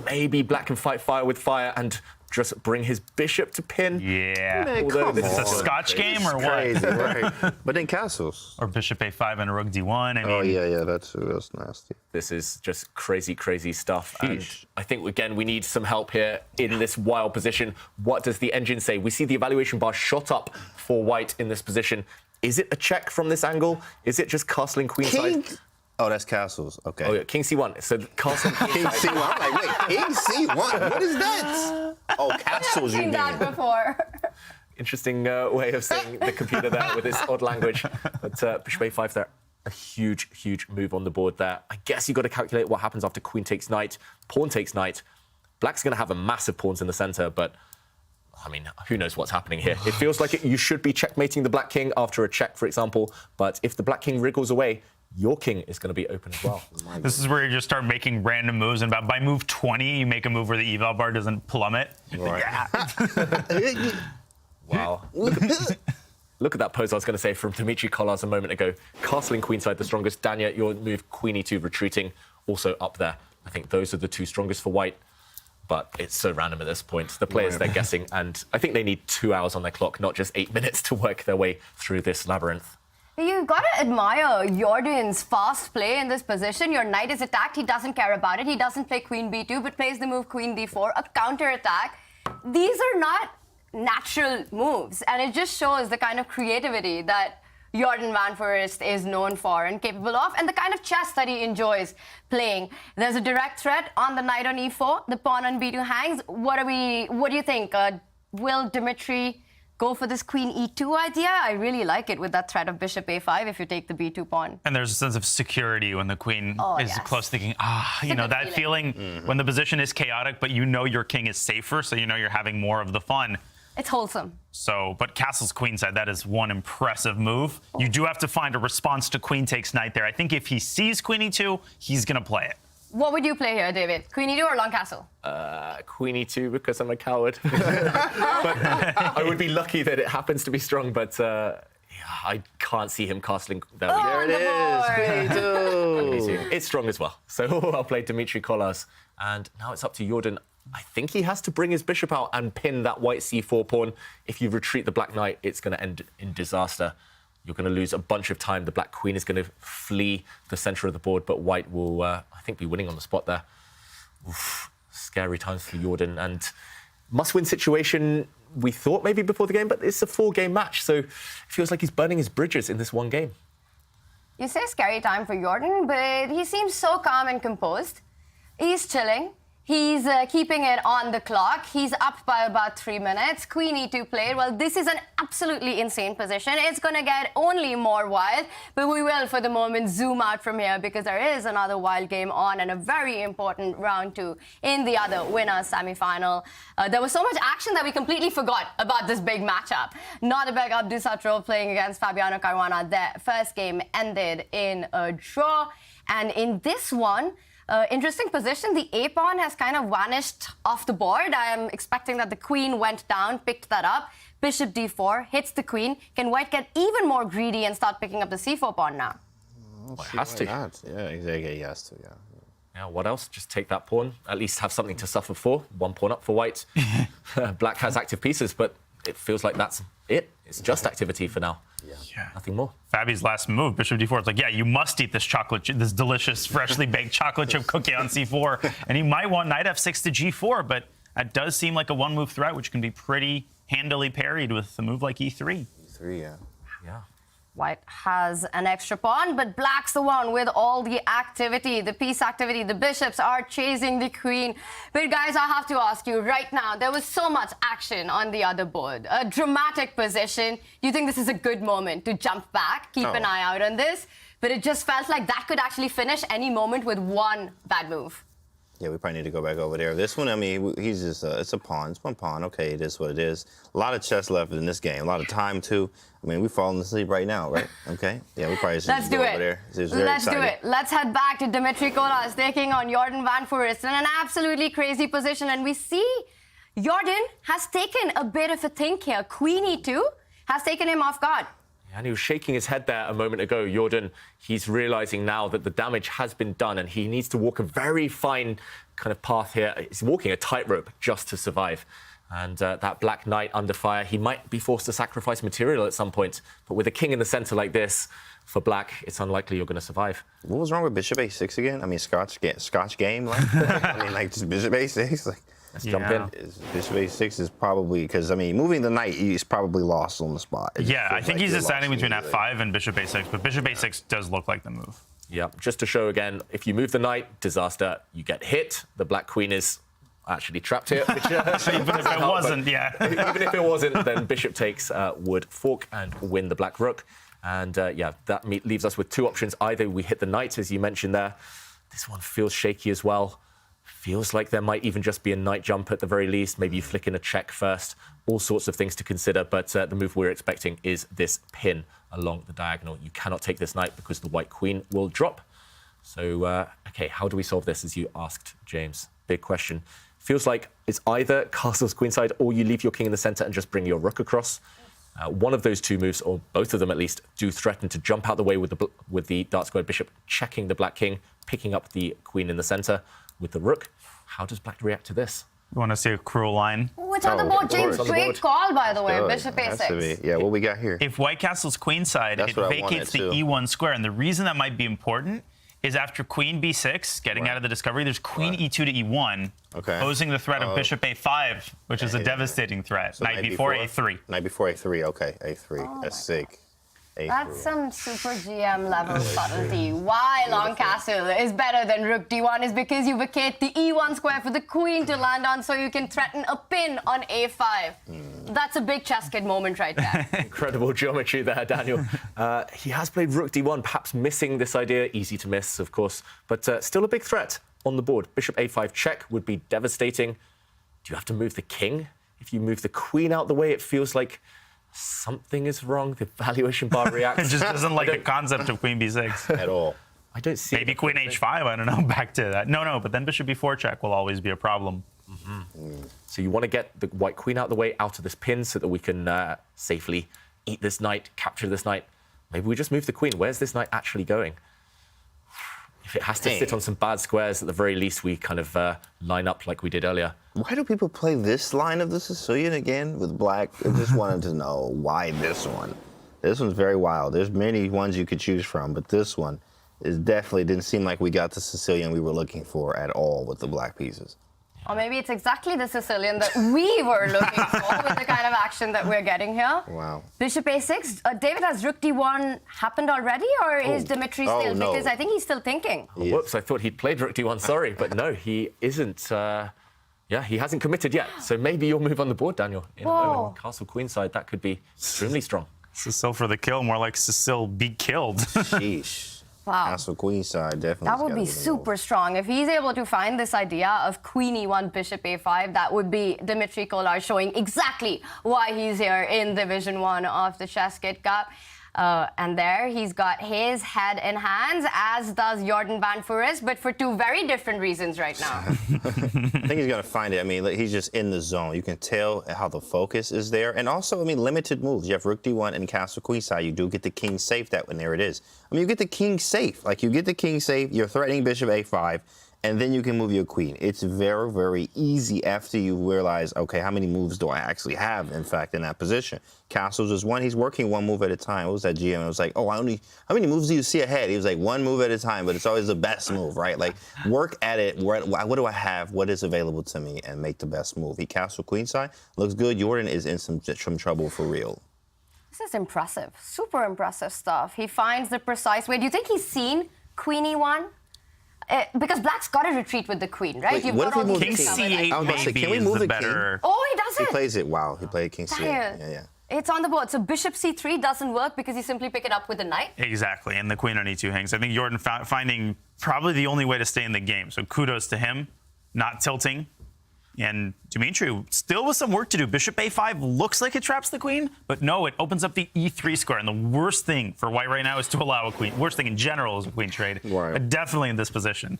[SPEAKER 7] Maybe black can fight fire with fire and just bring his bishop to pin.
[SPEAKER 6] Yeah.
[SPEAKER 2] Man,
[SPEAKER 6] Although this is a Scotch game or what?
[SPEAKER 2] Crazy, right? But then castles.
[SPEAKER 6] Or bishop a5 and rook d1. I mean,
[SPEAKER 2] oh, yeah, that's nasty.
[SPEAKER 7] This is just crazy, crazy stuff. And I think, again, we need some help here in this wild position. What does the engine say? We see the evaluation bar shot up for white in this position. Is it a check from this angle? Is it just castling queenside?
[SPEAKER 2] Oh, that's castles. Okay.
[SPEAKER 7] Oh, yeah, king c1. So castle
[SPEAKER 2] king c1. I'm like, wait, king c1? What is that? Oh, castles, you mean?
[SPEAKER 1] I've seen that before.
[SPEAKER 7] Interesting way of saying the computer there with its odd language. But bishop a5 there. A huge, huge move on the board there. I guess you've got to calculate what happens after queen takes knight, pawn takes knight. Black's going to have a massive pawns in the center, but I mean, who knows what's happening here? It feels like you should be checkmating the black king after a check, for example. But if the black king wriggles away, your king is going to be open as well.
[SPEAKER 6] This is where you just start making random moves, and by move 20, you make a move where the eval bar doesn't plummet.
[SPEAKER 2] Right.
[SPEAKER 6] Yeah.
[SPEAKER 7] Wow. Look at that pose I was going to say from Dmitry Kollar's a moment ago. Castling queenside the strongest. Danya, your move queen e2 retreating, also up there. I think those are the two strongest for white. But it's so random at this point. The players, they're guessing, and I think they need 2 hours on their clock, not just 8 minutes to work their way through this labyrinth.
[SPEAKER 1] You gotta admire Jordan's fast play in this position. Your knight is attacked, he doesn't care about it. He doesn't play queen b2, but plays the move queen d4, a counter-attack. These are not natural moves, and it just shows the kind of creativity that Jordan van Foreest is known for and capable of, and the kind of chess that he enjoys playing. There's a direct threat on the knight on e4, the pawn on b2 hangs. What do you think? Will Dmitry go for this queen e2 idea? I really like it with that threat of bishop a5 if you take the b2 pawn.
[SPEAKER 6] And there's a sense of security when the queen is close, thinking, you know, that feeling when the position is chaotic, but you know your king is safer, so you know you're having more of the fun.
[SPEAKER 1] It's wholesome.
[SPEAKER 6] So, but castle's queenside, that is one impressive move. You do have to find a response to queen takes knight there. I think if he sees queen e2, he's going to play it.
[SPEAKER 1] What would you play here, David? Queen e2 or long castle?
[SPEAKER 7] Queen e2 because I'm a coward. But I would be lucky that it happens to be strong, but I can't see him castling. There
[SPEAKER 2] it is. Queen e2.
[SPEAKER 7] It's strong as well. So I'll play Dmitry Kollar's. And now it's up to Jordan. I think he has to bring his bishop out and pin that white c4 pawn. If you retreat the black knight, it's going to end in disaster. You're going to lose a bunch of time. The black queen is going to flee the center of the board, but white will, I think, be winning on the spot there. Oof, scary times for Jordan. And must-win situation, we thought maybe before the game, but it's a 4-game match, so it feels like he's burning his bridges in this one game.
[SPEAKER 1] You say scary time for Jordan, but he seems so calm and composed. He's chilling. He's keeping it on the clock. He's up by about 3 minutes. Queen e2 played. Well, this is an absolutely insane position. It's going to get only more wild, but we will, for the moment, zoom out from here because there is another wild game on and a very important round 2 in the other winners semi-final. There was so much action that we completely forgot about this big matchup. Nodirbek Abdusattorov playing against Fabiano Caruana. Their first game ended in a draw. And in this one, interesting position. The a-pawn has kind of vanished off the board. I am expecting that the queen went down, picked that up. Bishop d4 hits the queen. Can white get even more greedy and start picking up the c4 pawn now?
[SPEAKER 7] Well, it has to.
[SPEAKER 2] Yeah, exactly. He has to, yeah.
[SPEAKER 7] Yeah, what else? Just take that pawn. At least have something to suffer for. 1 pawn up for white. Black has active pieces, but it feels like that's it. It's just activity for now. Yeah. Nothing more.
[SPEAKER 6] Fabi's last move, bishop d4. It's like, yeah, you must eat this this delicious, freshly baked chocolate chip cookie on c4. And he might want knight f6 to g4, but that does seem like a one-move threat, which can be pretty handily parried with a move like e3.
[SPEAKER 2] E3, yeah.
[SPEAKER 7] Yeah.
[SPEAKER 1] White has an extra pawn, but black's the one with all the activity, the piece activity. The bishops are chasing the queen. But guys, I have to ask you right now, there was so much action on the other board. A dramatic position. Do you think this is a good moment to jump back, keep an eye out on this? But it just felt like that could actually finish any moment with one bad move.
[SPEAKER 2] Yeah, we probably need to go back over there. This one, I mean, he's just, it's a pawn. It's one pawn. Okay, it is what it is. A lot of chess left in this game. A lot of time, too. I mean, we're falling asleep right now, right? Okay. Yeah, we probably should
[SPEAKER 1] Let's
[SPEAKER 2] go
[SPEAKER 1] do
[SPEAKER 2] over there.
[SPEAKER 1] Let's do it. Let's head back to Dmitry Kolas taking on Jordan van Foreest in an absolutely crazy position. And we see Jordan has taken a bit of a think here. Queen E2 has taken him off guard.
[SPEAKER 7] And he was shaking his head there a moment ago. Jordan, he's realizing now that the damage has been done and he needs to walk a very fine kind of path here. He's walking a tightrope just to survive. And that black knight under fire, he might be forced to sacrifice material at some point. But with a king in the center like this, for black, it's unlikely you're going to survive.
[SPEAKER 2] What was wrong with bishop a6 again? I mean, Scotch game? Like, I mean, like, just bishop a6? Like,
[SPEAKER 7] let's jump in.
[SPEAKER 2] Bishop a6 is probably, because, I mean, moving the knight, he's probably lost on the spot.
[SPEAKER 6] Yeah, I think he's deciding between f5 and bishop a6, but bishop a6 does look like the move.
[SPEAKER 7] Yeah, just to show again, if you move the knight, disaster, you get hit. The black queen is actually trapped here. Which,
[SPEAKER 6] even if it wasn't, yeah.
[SPEAKER 7] Even if it wasn't, then bishop takes would fork and win the black rook. And yeah, that leaves us with two options. Either we hit the knight, as you mentioned there. This one feels shaky as well. Feels like there might even just be a knight jump at the very least. Maybe you flick in a check first. All sorts of things to consider. But the move we're expecting is this pin along the diagonal. You cannot take this knight because the white queen will drop. So, OK, how do we solve this, as you asked, James? Big question. Feels like it's either castles queenside or you leave your king in the center and just bring your rook across. One of those two moves, or both of them at least, do threaten to jump out the way with the dark squared bishop, checking the black king, picking up the queen in the center with the rook. How does black react to this?
[SPEAKER 6] You want to see a cruel line?
[SPEAKER 1] Which on the board, James? Great call, by the way. Bishop a6.
[SPEAKER 2] Yeah, what we got here?
[SPEAKER 6] If white castle's queenside, it vacates the e1 square. And the reason that might be important is after queen b6, getting out of the discovery, there's queen e2 to e1, posing the threat of bishop a5, which is a devastating threat.
[SPEAKER 2] So
[SPEAKER 6] knight before a3.
[SPEAKER 2] Knight before a3, okay. a3, that's sick.
[SPEAKER 1] That's some super GM level subtlety. Why long castle is better than rook d1 is because you vacate the e1 square for the queen to land on, so you can threaten a pin on a5. That's a big ChessKid moment right there.
[SPEAKER 7] Incredible geometry there, Daniel. He has played rook d1, perhaps missing this idea. Easy to miss, of course, but still a big threat on the board. Bishop a5 check would be devastating. Do you have to move the king? If you move the queen out the way, it feels like something is wrong. The valuation bar reacts.
[SPEAKER 6] It just doesn't like the concept of queen b6
[SPEAKER 2] at all.
[SPEAKER 7] I don't see.
[SPEAKER 6] Maybe queen h5. I don't know. Back to that. No, but then bishop b4 check will always be a problem.
[SPEAKER 7] So you want to get the white queen out of the way, out of this pin, so that we can safely eat this knight, capture this knight. Maybe we just move the queen. Where's this knight actually going? If it has to sit on some bad squares, at the very least, we kind of line up like we did earlier.
[SPEAKER 2] Why do people play this line of the Sicilian again with black? I just wanted to know why this one. This one's very wild. There's many ones you could choose from, but this one is definitely didn't seem like we got the Sicilian we were looking for at all with the black pieces.
[SPEAKER 1] Or maybe it's exactly the Sicilian that we were looking for with the kind of action that we're getting here.
[SPEAKER 2] Wow.
[SPEAKER 1] Bishop a6. David, has rook d1 happened already, or is Dmitry still?
[SPEAKER 2] No.
[SPEAKER 1] Because I think he's still thinking.
[SPEAKER 7] Whoops, I thought he'd played rook d1, sorry. But no, he isn't. Yeah, he hasn't committed yet. So maybe you'll move on the board, Daniel. In a moment, castle queenside, that could be extremely strong.
[SPEAKER 6] Cecile for the kill, more like Cecile be killed.
[SPEAKER 2] Sheesh.
[SPEAKER 1] Wow.
[SPEAKER 2] Castle queenside, definitely.
[SPEAKER 1] That would be super strong. If he's able to find this idea of queen e1, bishop a5, that would be Dmitry Kolar showing exactly why he's here in Division 1 of the ChessKid Cup. And there he's got his head in hands, as does Jordan van Foreest, but for two very different reasons right now.
[SPEAKER 2] I think he's going to find it. I mean, he's just in the zone. You can tell how the focus is there. And also, I mean, limited moves. You have rook d1 and castle queenside. You do get the king safe that when there it is. I mean, you get the king safe. Like, you get the king safe. You're threatening bishop a5. And then you can move your queen. It's very, very easy after you realize, okay, how many moves do I actually have, in fact, in that position? Castles is one. He's working one move at a time. What was that GM? It was like, oh, how many moves do you see ahead? He was like, one move at a time, but it's always the best move, right? Like, work at it. What do I have? What is available to me? And make the best move. He castle queenside. Looks good. Jordan is in some trouble for real.
[SPEAKER 1] This is impressive. Super impressive stuff. He finds the precise way. Do you think he's seen Queen E1? Because Black's got to retreat with the queen, right?
[SPEAKER 2] Wait, what if we move
[SPEAKER 6] King C8 maybe
[SPEAKER 2] can we
[SPEAKER 6] is
[SPEAKER 2] move
[SPEAKER 6] the
[SPEAKER 2] the
[SPEAKER 6] better...
[SPEAKER 2] king?
[SPEAKER 1] Oh, he does
[SPEAKER 2] He
[SPEAKER 1] it.
[SPEAKER 2] plays it. Wow, he played King C8. Yeah.
[SPEAKER 1] It's on the board. So bishop C3 doesn't work because you simply pick it up with the knight.
[SPEAKER 6] Exactly, and the queen on E2 hangs. I think Jordan finding probably the only way to stay in the game. So kudos to him, not tilting. And Dimitri still with some work to do. Bishop A5 looks like it traps the queen, but no, it opens up the E3 square. And the worst thing for white right now is to allow a queen. Worst thing in general is a queen trade, but definitely in this position.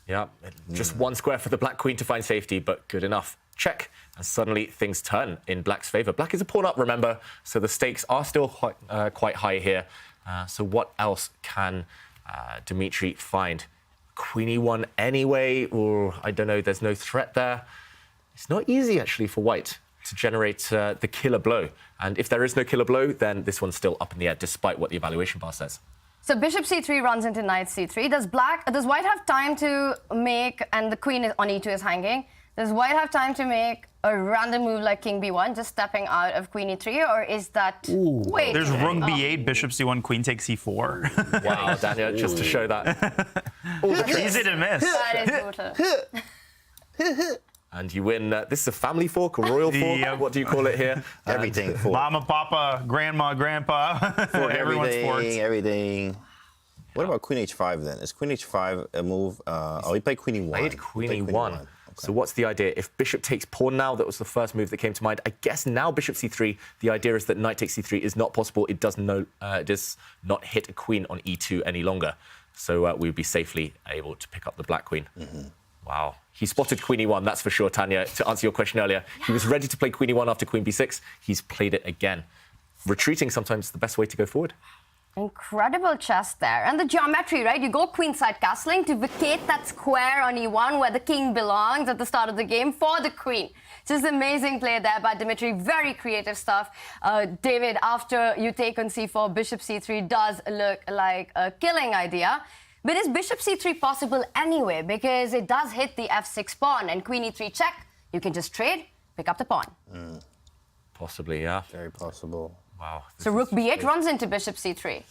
[SPEAKER 7] Yeah, just one square for the black queen to find safety, but good enough. Check, and suddenly things turn in black's favor. Black is a pawn up, remember, so the stakes are still quite high here. So what else can Dimitri find? Queen E1 anyway, or I don't know, there's no threat there. It's not easy, actually, for white to generate the killer blow. And if there is no killer blow, then this one's still up in the air, despite what the evaluation bar says.
[SPEAKER 1] So bishop C3 runs into knight C3. Does white have time to make, and the queen on E2 is hanging, does white have time to make a random move like king B1, just stepping out of queen E3, or is that... Wait.
[SPEAKER 6] There's rook B8, bishop C1, queen takes C4.
[SPEAKER 7] Wow, Daniel, just to show that.
[SPEAKER 6] Easy to miss.
[SPEAKER 1] That is brutal.
[SPEAKER 7] And you win. This is a family fork, a royal fork. What do you call it here?
[SPEAKER 2] Everything fork.
[SPEAKER 6] Mama, papa, grandma, grandpa.
[SPEAKER 2] Fork,
[SPEAKER 6] Everyone's forked.
[SPEAKER 2] everything. What about queen H5 then? Is queen H5 a move? He played queen E1.
[SPEAKER 7] Played queen E1. Okay. So what's the idea? If bishop takes pawn now, that was the first move that came to mind. I guess now bishop C3, the idea is that knight takes C3 is not possible. It does not hit a queen on E2 any longer. So we would be safely able to pick up the black queen. Wow. He spotted queen E1, that's for sure, Tanya. To answer your question earlier, he was ready to play queen E1 after queen B6. He's played it again. Retreating sometimes is the best way to go forward.
[SPEAKER 1] Incredible chess there. And the geometry, right? You go queenside castling to vacate that square on E1 where the king belongs at the start of the game for the queen. Just amazing play there by Dimitri. Very creative stuff. David, after you take on C4, bishop C3 does look like a killing idea. But is bishop C3 possible anyway? Because it does hit the F6 pawn and queen E3 check. You can just trade, pick up the pawn.
[SPEAKER 7] Possibly, yeah.
[SPEAKER 2] Very possible.
[SPEAKER 7] Wow.
[SPEAKER 1] So rook B8 runs into bishop C3.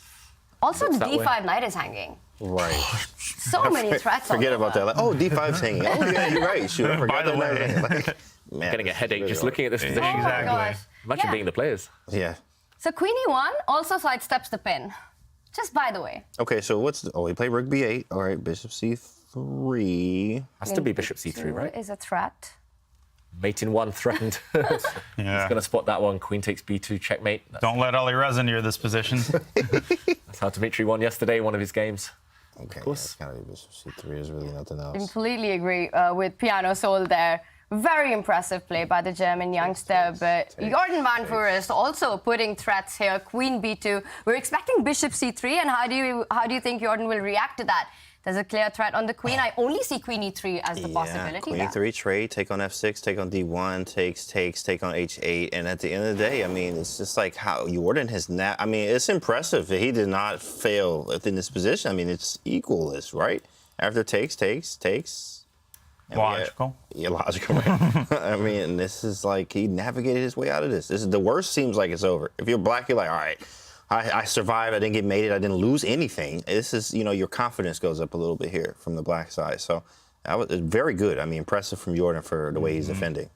[SPEAKER 1] Also, the D5 knight is hanging.
[SPEAKER 2] Right.
[SPEAKER 1] So many threats.
[SPEAKER 2] Forget about that. Like, oh, D5's hanging. Oh, yeah, you're right. Shoot, I forgot
[SPEAKER 6] By the way.
[SPEAKER 2] Like, man,
[SPEAKER 7] getting a headache
[SPEAKER 2] really
[SPEAKER 7] just
[SPEAKER 2] hard.
[SPEAKER 7] looking at this position.
[SPEAKER 1] Oh my gosh.
[SPEAKER 7] Imagine being the players.
[SPEAKER 2] Yeah.
[SPEAKER 1] So queen E1 also sidesteps the pin. Just by the way.
[SPEAKER 2] Okay, so he played rook B8. All right, bishop C3.
[SPEAKER 7] Has to be bishop C3, right?
[SPEAKER 1] Is a threat.
[SPEAKER 7] Mate in one threatened. He's going to spot that one. Queen takes B2, checkmate.
[SPEAKER 6] Don't let Alireza near this position.
[SPEAKER 7] That's how Dimitri won yesterday, one of his games.
[SPEAKER 2] Okay, of course. It's gotta be bishop C3. There's really nothing else.
[SPEAKER 1] Completely agree with Piano Soul there. Very impressive play by the German youngster, but Jordan Van Voorhist also putting threats here. Queen B2. We're expecting bishop C3, and how do you think Jordan will react to that? There's a clear threat on the queen. I only see queen E3 as the possibility.
[SPEAKER 2] Queen
[SPEAKER 1] there.
[SPEAKER 2] E3 trade, take on F6, take on D1, take on H8, and at the end of the day, I mean, it's just like how Jordan has I mean, it's impressive that he did not fail within this position. I mean, it's equalist, right? After takes.
[SPEAKER 6] Logical.
[SPEAKER 2] Yeah, logical. Right? I mean, this is like he navigated his way out of this. This is the worst. Seems like it's over. If you're black, you're like, all right, I survived. I didn't get mated. I didn't lose anything. This is, your confidence goes up a little bit here from the black side. So that was very good. I mean, impressive from Jordan for the way he's defending.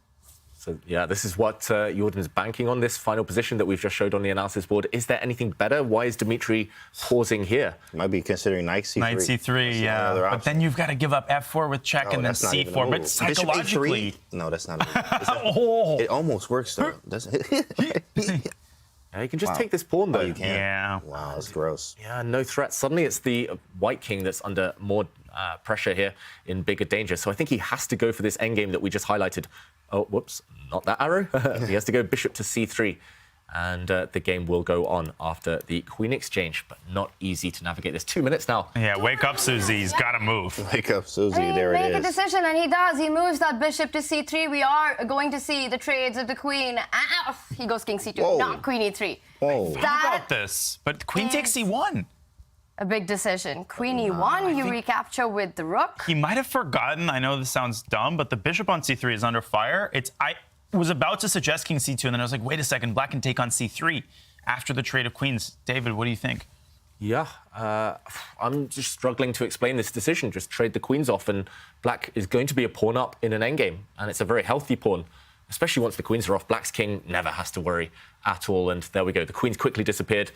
[SPEAKER 7] So, yeah, this is what Jordan's banking on, this final position that we've just showed on the analysis board. Is there anything better? Why is Dimitri pausing here?
[SPEAKER 2] Might be considering knight C3.
[SPEAKER 6] Knight C3, yeah. But then you've got to give up F4 with check and then C4. But psychologically...
[SPEAKER 2] No, that's not a move. It almost works, though, doesn't it?
[SPEAKER 7] Yeah, you can just take this pawn, though.
[SPEAKER 2] Oh, you can?
[SPEAKER 6] Yeah.
[SPEAKER 2] Wow, that's gross.
[SPEAKER 7] Yeah, no threat. Suddenly it's the white king that's under more pressure here, in bigger danger. So I think he has to go for this endgame that we just highlighted. Oh, whoops, not that arrow. He has to go bishop to C3. And the game will go on after the queen exchange, but not easy to navigate this. 2 minutes now.
[SPEAKER 6] Yeah, wake up, Susie. He's got to move.
[SPEAKER 2] Wake up, Susie. There it is.
[SPEAKER 1] Make a decision, and he does. He moves that bishop to C3. We are going to see the trades of the queen. He goes king C2,
[SPEAKER 2] Whoa.
[SPEAKER 1] not queen E3.
[SPEAKER 2] Whoa.
[SPEAKER 6] Think about this, but queen takes C1.
[SPEAKER 1] A big decision. Queen E1, you recapture with the rook.
[SPEAKER 6] He might have forgotten. I know this sounds dumb, but the bishop on C3 is under fire. I was about to suggest king C2, and then I was like, wait a second, black can take on C3. after the trade of queens. David, what do you think?
[SPEAKER 7] Yeah, I'm just struggling to explain this decision. Just trade the queens off, and black is going to be a pawn up in an endgame, and it's a very healthy pawn, especially once the queens are off. Black's king never has to worry at all, and there we go. The queens quickly disappeared.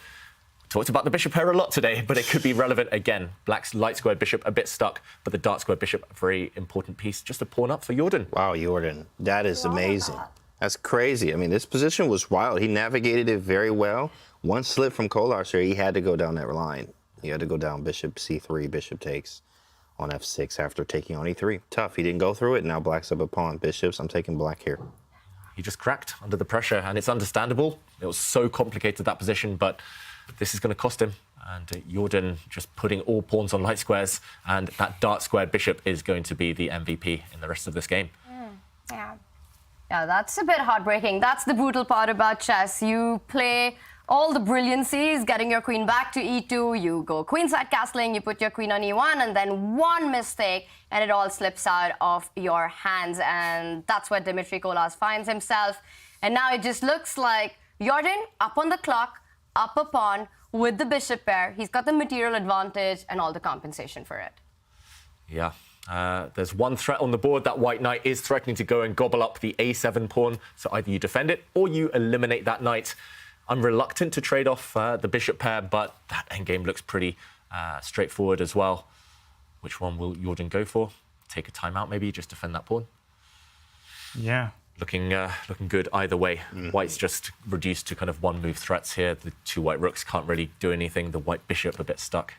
[SPEAKER 7] Talked about the bishop pair a lot today, but it could be relevant again. Black's light squared bishop a bit stuck, but the dark squared bishop, a very important piece. Just a pawn up for Jordan.
[SPEAKER 2] Wow, Jordan, that is amazing. That's crazy. I mean, this position was wild. He navigated it very well. One slip from Kolar, so he had to go down that line. He had to go down bishop c3, bishop takes on f6 after taking on e3. Tough. He didn't go through it. Now black's up a pawn. Bishops, I'm taking black here.
[SPEAKER 7] He just cracked under the pressure, and it's understandable. It was so complicated, that position, but this is going to cost him. And Jordan just putting all pawns on light squares, and that dark squared bishop is going to be the MVP in the rest of this game.
[SPEAKER 1] Yeah. Yeah, that's a bit heartbreaking. That's the brutal part about chess. You play all the brilliancies, getting your queen back to e2, you go queenside castling, you put your queen on e1, and then one mistake, and it all slips out of your hands. And that's where Dmitry Kolas finds himself. And now it just looks like Jordan up on the clock, up a pawn with the bishop pair. He's got the material advantage and all the compensation for it.
[SPEAKER 7] Yeah. There's one threat on the board. That white knight is threatening to go and gobble up the a7 pawn. So either you defend it or you eliminate that knight. I'm reluctant to trade off the bishop pair, but that endgame looks pretty straightforward as well. Which one will Jordan go for? Take a timeout, maybe, just defend that pawn?
[SPEAKER 6] Yeah.
[SPEAKER 7] Looking good either way. White's just reduced to kind of one-move threats here. The two white rooks can't really do anything. The white bishop a bit stuck.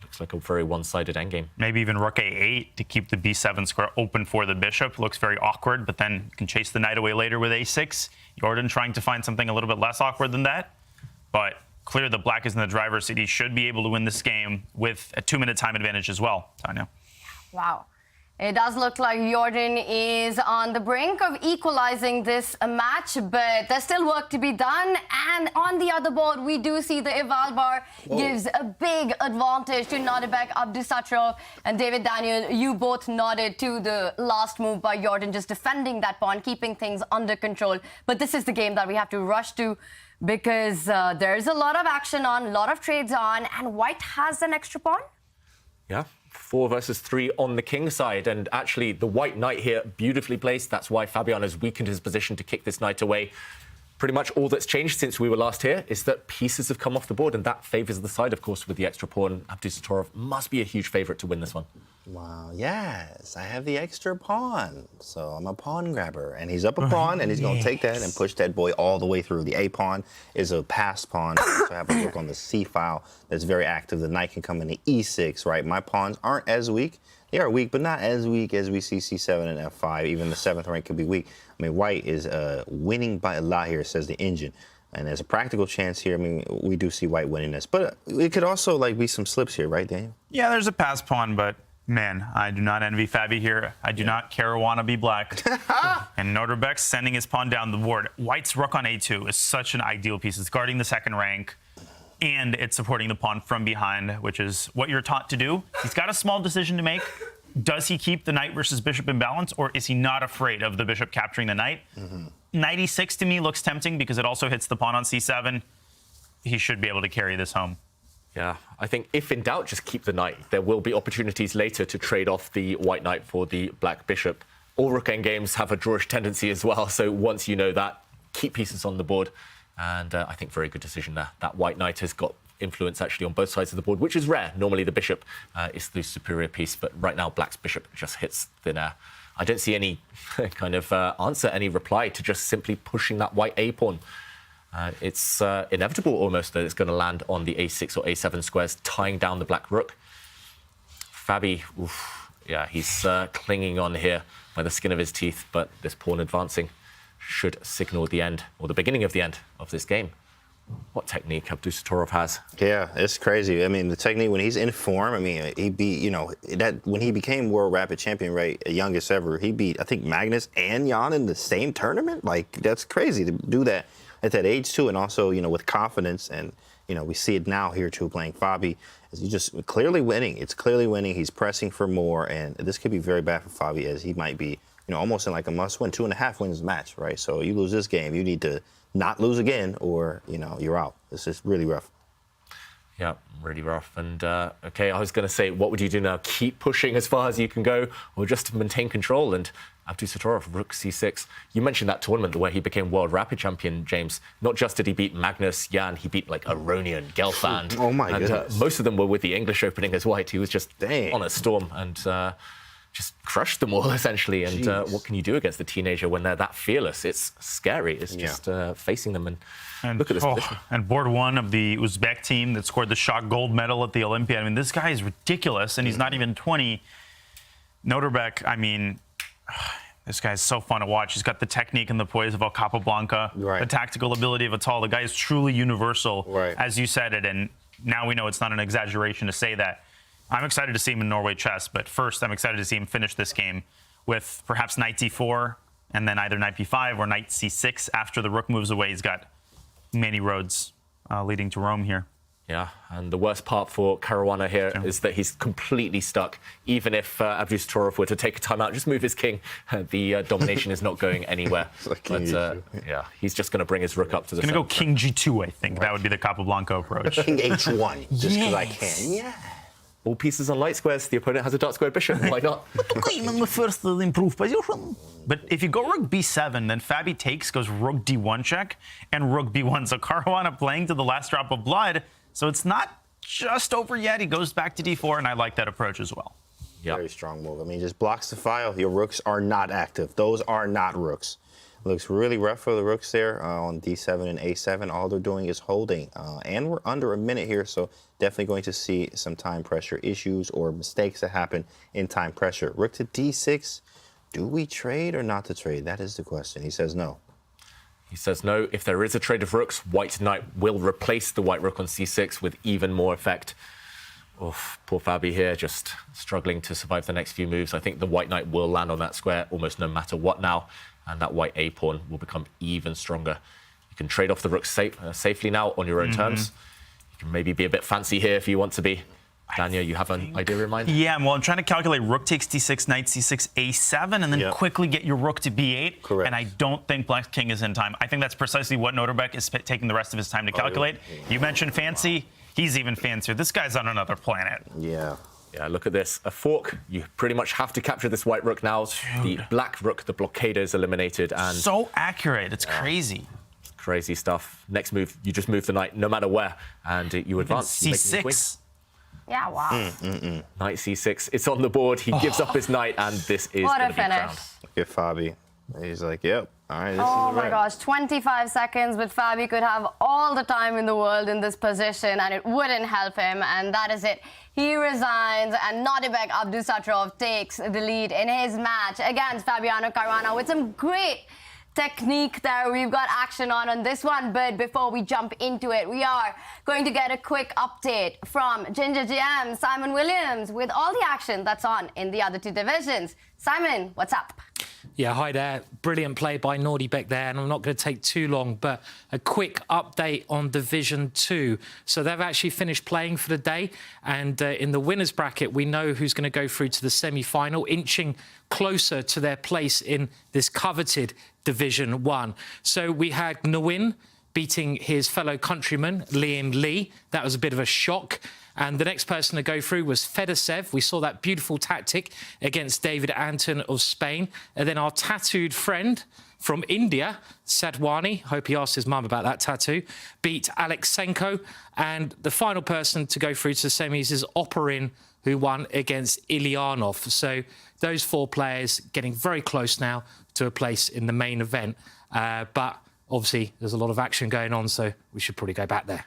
[SPEAKER 7] Looks like a very one-sided endgame.
[SPEAKER 6] Maybe even rook a8 to keep the b7 square open for the bishop. Looks very awkward, but then you can chase the knight away later with a6. Jordan trying to find something a little bit less awkward than that. But clear that black is in the driver's seat. He should be able to win this game with a 2-minute time advantage as well, Tanya.
[SPEAKER 1] Wow. It does look like Jordan is on the brink of equalizing this match, but there's still work to be done. And on the other board, we do see the eval bar gives a big advantage to Nodirbek, Abdusattorov, and David Daniel. You both nodded to the last move by Jordan, just defending that pawn, keeping things under control. But this is the game that we have to rush to because there's a lot of action on, a lot of trades on, and white has an extra pawn.
[SPEAKER 7] Yeah. 4 versus 3 on the king side, and actually the white knight here beautifully placed. That's why Fabiano has weakened his position to kick this knight away. Pretty much all that's changed since we were last here is that pieces have come off the board, and that favours the side, of course, with the extra pawn. Abdusattorov must be a huge favourite to win this one.
[SPEAKER 2] Wow, yes, I have the extra pawn, so I'm a pawn grabber. And he's up a pawn, and he's going to take that and push that boy all the way through. The A pawn is a passed pawn, so I have a rook on the C file that's very active. The knight can come into E6, right? My pawns aren't as weak. They are weak, but not as weak as we see C7 and F5. Even the 7th rank could be weak. I mean, white is winning by a lot here, says the engine. And there's a practical chance here. I mean, we do see white winning this. But it could also, like, be some slips here, right, Daniel?
[SPEAKER 6] Yeah, there's a pass pawn, but man, I do not envy Fabi here. I do not Caruana be black. And Nodirbek sending his pawn down the board. White's rook on a2 is such an ideal piece. It's guarding the 2nd rank, and it's supporting the pawn from behind, which is what you're taught to do. He's got a small decision to make. Does he keep the knight versus bishop imbalance, or is he not afraid of the bishop capturing the knight? Knight e6 to me looks tempting because it also hits the pawn on c7. He should be able to carry this home.
[SPEAKER 7] Yeah, I think if in doubt, just keep the knight. There will be opportunities later to trade off the white knight for the black bishop. All rook endgames have a drawish tendency as well, so once you know that, keep pieces on the board. And I think very good decision there. That white knight has got influence actually on both sides of the board, which is rare. Normally the bishop is the superior piece, but right now black's bishop just hits thin air. I don't see any kind of answer, any reply to just simply pushing that white A pawn. It's inevitable almost that it's going to land on the a6 or a7 squares, tying down the black rook. Fabi, oof, yeah, he's clinging on here by the skin of his teeth, but this pawn advancing should signal the end, or the beginning of the end of this game. What technique Abdusattorov has.
[SPEAKER 2] Yeah, it's crazy. I mean, the technique, when he's in form, I mean, he beat, you know, that when he became world rapid champion, right, youngest ever, he beat, I think, Magnus and Jan in the same tournament. Like, that's crazy to do that at that age, too, and also, you know, with confidence. And, you know, we see it now here, too, playing Fabi. He's just clearly winning. It's clearly winning. He's pressing for more, and this could be very bad for Fabi, as he might be, you know, almost in like a must-win, 2.5 wins match, right? So you lose this game, you need to not lose again, or you're out. This is really rough.
[SPEAKER 7] Yeah, really rough. And okay, I was going to say, what would you do now? Keep pushing as far as you can go, or just maintain control? And Abdusattorov, rook c6. You mentioned that tournament where he became world rapid champion, James. Not just did he beat Magnus, Jan, he beat like Aronian, Gelfand.
[SPEAKER 2] Oh my goodness.
[SPEAKER 7] Most of them were with the English opening as white. He was just on a storm and just crushed them all, essentially. And what can you do against the teenager when they're that fearless? It's scary. It's just facing them and look at this position.
[SPEAKER 6] And board one of the Uzbek team that scored the shot gold medal at the Olympiad. I mean, this guy is ridiculous, and he's not even 20. Nodirbek, I mean, this guy is so fun to watch. He's got the technique and the poise of El Capablanca, the tactical ability of Atal. The guy is truly universal, as you said it, and now we know it's not an exaggeration to say that. I'm excited to see him in Norway chess, but first I'm excited to see him finish this game with perhaps knight d4, and then either knight b5 or knight c6 after the rook moves away. He's got many roads leading to Rome here.
[SPEAKER 7] Yeah, and the worst part for Caruana here is that he's completely stuck. Even if Abdusattorov were to take a timeout, just move his king, the domination is not going anywhere. Yeah, he's just going to bring his rook up to the
[SPEAKER 6] He's going to go king g2, I think. That would be the Capablanca approach.
[SPEAKER 2] King h1, just because I can. Yeah.
[SPEAKER 7] All pieces on light squares. The opponent has a dark square bishop. Why not?
[SPEAKER 6] in the first improved position. But if you go rook b7, then Fabi takes, goes rook d1 check, and rook b1. So Caruana playing to the last drop of blood. So it's not just over yet. He goes back to d4, and I like that approach as well.
[SPEAKER 2] Very strong move. I mean, just blocks the file. Your rooks are not active. Those are not rooks. Looks really rough for the rooks there on d7 and a7. All they're doing is holding. And we're under a minute here, so definitely going to see some time pressure issues or mistakes that happen in time pressure. Rook to d6. Do we trade or not to trade? That is the question. He says no.
[SPEAKER 7] He says no. If there is a trade of rooks, white knight will replace the white rook on c6 with even more effect. Oof, poor Fabi here, just struggling to survive the next few moves. I think the white knight will land on that square almost no matter what now, and that white a pawn will become even stronger. You can trade off the rook safely now on your own terms. You can maybe be a bit fancy here if you want to be. Daniel, you have an idea in mind?
[SPEAKER 6] Yeah, well, I'm trying to calculate rook takes d6, knight c6, a7, and then quickly get your rook to b8.
[SPEAKER 2] Correct.
[SPEAKER 6] And I don't think black king is in time. I think that's precisely what Nodirbek is taking the rest of his time to calculate. You mentioned fancy. He's even fancier. This guy's on another planet.
[SPEAKER 2] Yeah.
[SPEAKER 7] Yeah, look at this. A fork. You pretty much have to capture this white rook now. The black rook, the blockader, is eliminated. And
[SPEAKER 6] so accurate. It's crazy.
[SPEAKER 7] Crazy stuff. Next move, you just move the knight no matter where, and you advance.
[SPEAKER 6] c6.
[SPEAKER 1] Yeah, wow.
[SPEAKER 7] Knight c6. It's on the board. He gives up his knight, and this is
[SPEAKER 1] What a
[SPEAKER 7] going to be
[SPEAKER 1] finish.
[SPEAKER 7] crowned.
[SPEAKER 2] Look at Fabi. He's like, yep. All right, this
[SPEAKER 1] Oh
[SPEAKER 2] is
[SPEAKER 1] my
[SPEAKER 2] right.
[SPEAKER 1] gosh, 25 seconds, but Fabi could have all the time in the world in this position and it wouldn't help him, and that is it. He resigns, and Nodirbek Abdusattorov takes the lead in his match against Fabiano Caruana with some great technique there. We've got action on this one, but before we jump into it, we are going to get a quick update from Ginger GM, Simon Williams, with all the action that's on in the other two divisions. Simon, what's up?
[SPEAKER 10] Yeah, hi there. Brilliant play by Nodirbek there, and I'm not going to take too long, but a quick update on Division 2. So they've actually finished playing for the day, and in the winners bracket, we know who's going to go through to the semi-final, inching closer to their place in this coveted Division 1. So we had Nguyen beating his fellow countryman, Liam Lee. That was a bit of a shock. And the next person to go through was Fedorsev. We saw that beautiful tactic against David Anton of Spain. And then our tattooed friend from India, Sadwani, hope he asked his mum about that tattoo, beat Alexenko. And the final person to go through to the semis is Oparin, who won against Ilyanov. So those four players getting very close now to a place in the main event. But obviously, there's a lot of action going on, so we should probably go back there.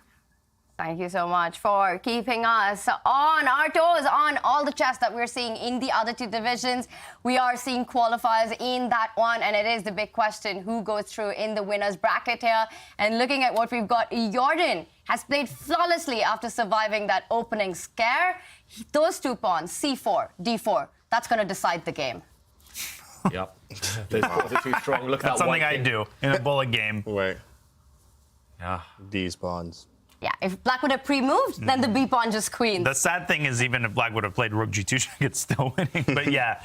[SPEAKER 1] Thank you so much for keeping us on our toes on all the chess that we're seeing in the other two divisions. We are seeing qualifiers in that one, and it is the big question who goes through in the winners bracket here. And looking at what we've got, Jordan has played flawlessly after surviving that opening scare. Those two pawns, c4, d4, that's going to decide the game.
[SPEAKER 7] Yep. Those pawns are too strong. Look at
[SPEAKER 6] That's
[SPEAKER 7] that
[SPEAKER 6] something
[SPEAKER 7] white
[SPEAKER 6] I do in a bullet game.
[SPEAKER 2] Right.
[SPEAKER 7] Yeah.
[SPEAKER 2] These pawns.
[SPEAKER 1] Yeah, if black would have pre-moved, then the b pawn just queens.
[SPEAKER 6] The sad thing is, even if black would have played rook g2, it's still winning. But yeah,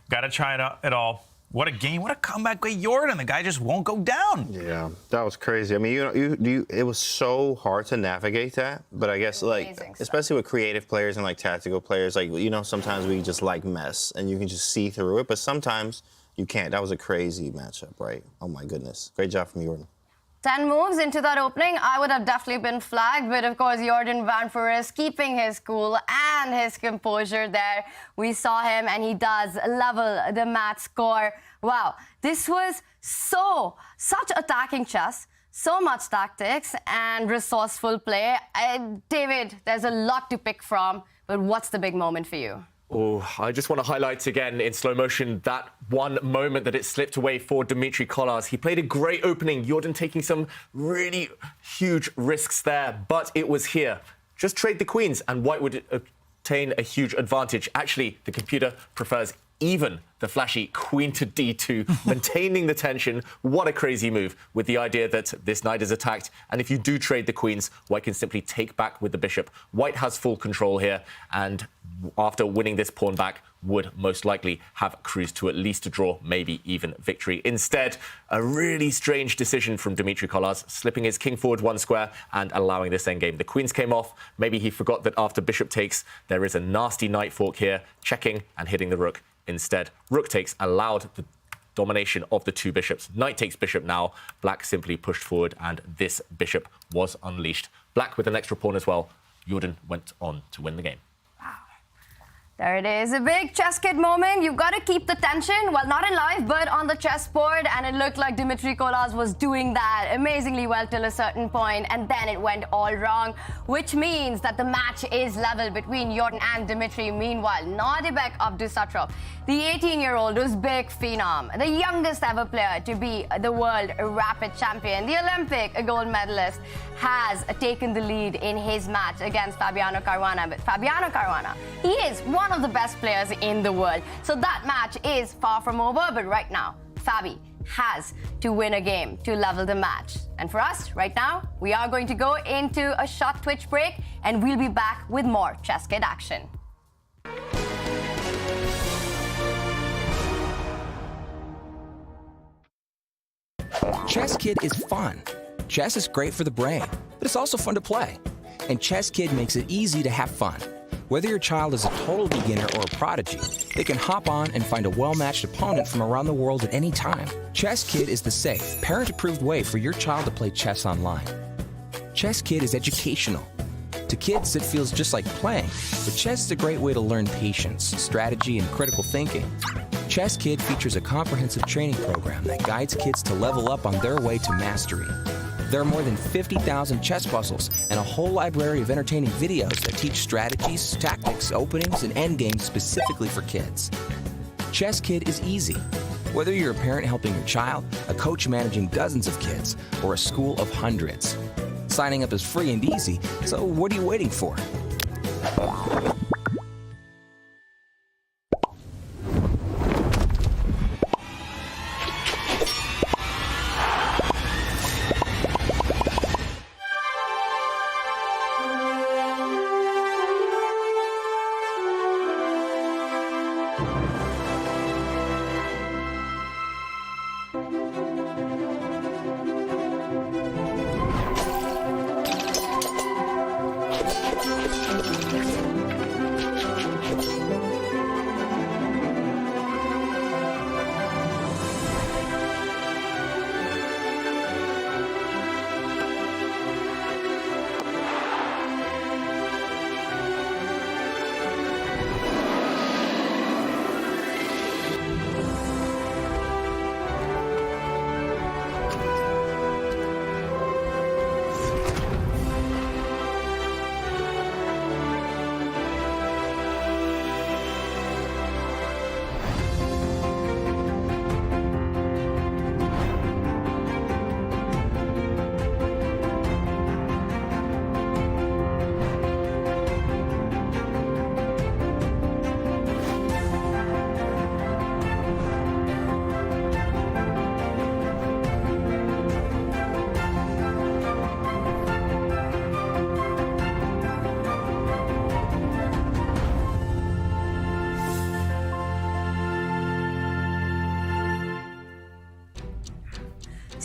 [SPEAKER 6] got to try it all.
[SPEAKER 21] What a game. What a comeback by Jordan. The guy just won't go down.
[SPEAKER 2] Yeah, that was crazy. I mean, it was so hard to navigate that. But I guess, like, especially with creative players and, like, tactical players, like, you know, sometimes we just like mess and you can just see through it. But sometimes you can't. That was a crazy matchup, right? Oh, my goodness. Great job from Jordan.
[SPEAKER 1] 10 moves into that opening, I would have definitely been flagged, but of course, Jordan van Foreest keeping his cool and his composure there. We saw him, and he does level the match score. Wow, this was such attacking chess, so much tactics and resourceful play. David, there's a lot to pick from, but what's the big moment for you?
[SPEAKER 7] Oh, I just want to highlight again in slow motion that one moment that it slipped away for Dmitry Kolarz. He played a great opening, Jordan taking some really huge risks there, but it was here. Just trade the queens and white would obtain a huge advantage. Actually, the computer prefers even the flashy queen to d2, maintaining the tension. What a crazy move, with the idea that this knight is attacked, and if you do trade the queens, white can simply take back with the bishop. White has full control here, and after winning this pawn back, would most likely have cruised to at least a draw, maybe even victory. Instead, a really strange decision from Dmitry Kolarz, slipping his king forward one square and allowing this endgame. The queens came off. Maybe he forgot that after bishop takes, there is a nasty knight fork here, checking and hitting the rook. Instead, rook takes allowed the domination of the two bishops. Knight takes bishop now. Black simply pushed forward, and this bishop was unleashed. Black with an extra pawn as well. Jordan went on to win the game.
[SPEAKER 1] There it is, a big ChessKid moment. You've got to keep the tension, well, not in live, but on the chessboard, and it looked like Dmitry Kolarz was doing that amazingly well till a certain point, and then it went all wrong, which means that the match is level between Jordan and Dmitry. Meanwhile, Nodirbek Abdusattorov, the 18-year-old Uzbek phenom, the youngest ever player to be the world rapid champion, the Olympic gold medalist, has taken the lead in his match against Fabiano Caruana. But Fabiano Caruana, he is one of the best players in the world. So that match is far from over, but right now, Fabi has to win a game to level the match. And for us, right now, we are going to go into a short Twitch break, and we'll be back with more ChessKid action.
[SPEAKER 15] ChessKid is fun. Chess is great for the brain, but it's also fun to play. And ChessKid makes it easy to have fun. Whether your child is a total beginner or a prodigy, they can hop on and find a well-matched opponent from around the world at any time. ChessKid is the safe, parent-approved way for your child to play chess online. ChessKid is educational. To kids, it feels just like playing, but chess is a great way to learn patience, strategy, and critical thinking. ChessKid features a comprehensive training program that guides kids to level up on their way to mastery. There are more than 50,000 chess puzzles and a whole library of entertaining videos that teach strategies, tactics, openings, and endgames specifically for kids. ChessKid is easy. Whether you're a parent helping your child, a coach managing dozens of kids, or a school of hundreds. Signing up is free and easy, so what are you waiting for?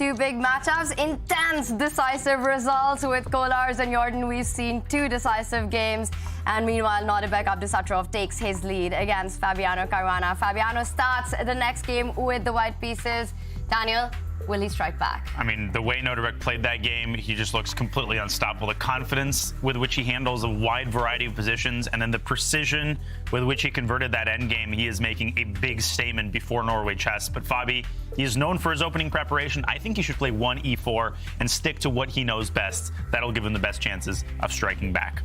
[SPEAKER 1] two big matchups, intense, decisive results with Kolarz and Jordan. We've seen two decisive games. And meanwhile, Nodirbek Abdusattorov takes his lead against Fabiano Caruana. Fabiano starts the next game with the white pieces. Daniel, will he strike back?
[SPEAKER 6] I mean, the way Nodirbek played that game, he just looks completely unstoppable. The confidence with which he handles a wide variety of positions, and then the precision with which he converted that endgame, he is making a big statement before Norway chess. But Fabi, he is known for his opening preparation. I think he should play 1e4 and stick to what he knows best. That'll give him the best chances of striking back.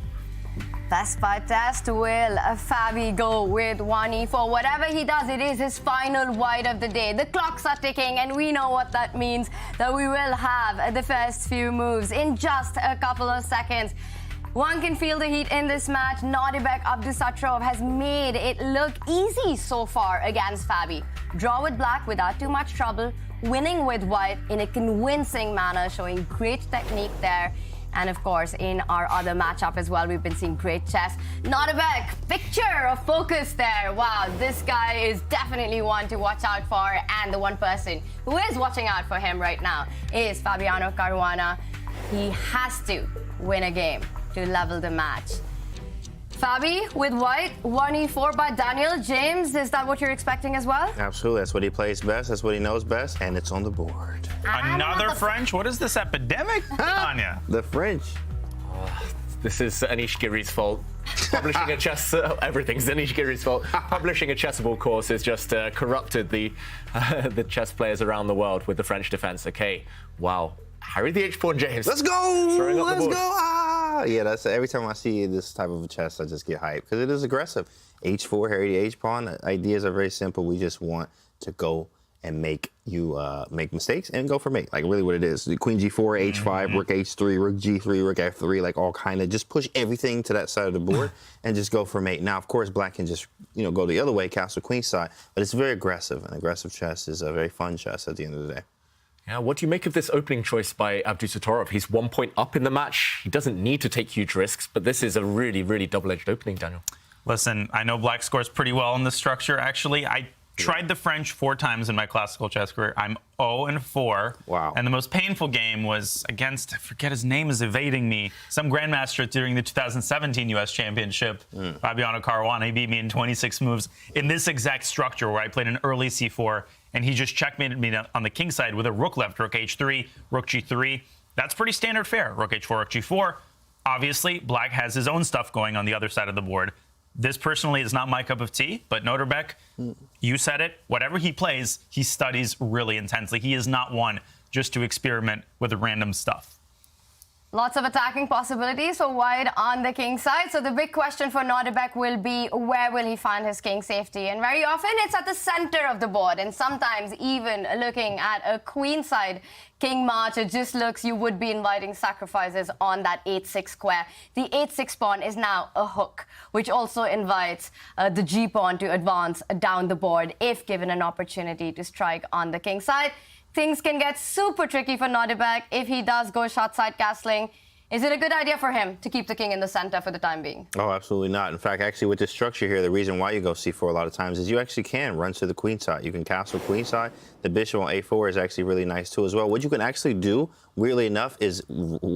[SPEAKER 1] Best by test, will Fabi go with 1e4? Whatever he does, it is his final white of the day. The clocks are ticking, and we know what that means, that we will have the first few moves in just a couple of seconds. One can feel the heat in this match. Nodirbek Abdusattorov has made it look easy so far against Fabi. Draw with black without too much trouble, winning with white in a convincing manner, showing great technique there. And of course, in our other matchup as well, we've been seeing great chess. Nodirbek, picture of focus there. Wow, this guy is definitely one to watch out for. And the one person who is watching out for him right now is Fabiano Caruana. He has to win a game to level the match. Fabi with white, 1e4 by Daniel. James, is that what you're expecting as well?
[SPEAKER 2] Absolutely. That's what he plays best. That's what he knows best. And it's on the board.
[SPEAKER 6] Another French? What is this epidemic, Tanya?
[SPEAKER 2] The French.
[SPEAKER 7] This is Anish Giri's fault. Publishing a chess, everything's Anish Giri's fault. Publishing a chessable course has just corrupted the chess players around the world with the French defense. Okay, wow. Harry the H-pawn, James.
[SPEAKER 2] Let's go! Let's
[SPEAKER 7] board.
[SPEAKER 2] go! Ah! Yeah, that's every time I see this type of chess, I just get hyped because it is aggressive. H4, Harry the H-pawn. Ideas are very simple. We just want to go and make you make mistakes and go for mate. Like really what it is. Queen G4, H5, Rook H3, Rook G3, Rook F3, like all kind of just push everything to that side of the board and just go for mate. Now, of course, black can just, go the other way, castle queen side, but it's very aggressive, and aggressive chess is a very fun chess at the end of the day.
[SPEAKER 7] Yeah, what do you make of this opening choice by Abdusattorov? He's 1 point up in the match. He doesn't need to take huge risks, but this is a really, really double-edged opening, Daniel.
[SPEAKER 6] Listen, I know black scores pretty well in this structure, actually. I tried the French 4 times in my classical chess career. I'm 0-4.
[SPEAKER 2] Wow.
[SPEAKER 6] And the most painful game was against, I forget his name is evading me, some grandmaster during the 2017 U.S. Championship, Fabiano Caruana. He beat me in 26 moves in this exact structure where I played an early c4, and he just checkmated me on the king side with a rook left, rook h3, rook g3. That's pretty standard fare, rook h4, rook g4. Obviously, black has his own stuff going on the other side of the board. This personally is not my cup of tea, but Nodirbek, you said it, whatever he plays, he studies really intensely. He is not one just to experiment with random stuff.
[SPEAKER 1] Lots of attacking possibilities for white on the king side. So the big question for Nodirbek will be, where will he find his king safety? And very often it's at the center of the board. And sometimes even looking at a queen side king march, it just looks you would be inviting sacrifices on that 8-6 square. The 8-6 pawn is now a hook, which also invites the g pawn to advance down the board if given an opportunity to strike on the king side. Things can get super tricky for Nodirbek if he does go short side castling. Is it a good idea for him to keep the king in the center for the time being?
[SPEAKER 2] Oh, absolutely not. In fact, actually, with this structure here, the reason why you go c4 a lot of times is you actually can run to the queen side. You can castle queen side. The bishop on a4 is actually really nice, too, as well. What you can actually do, weirdly enough, is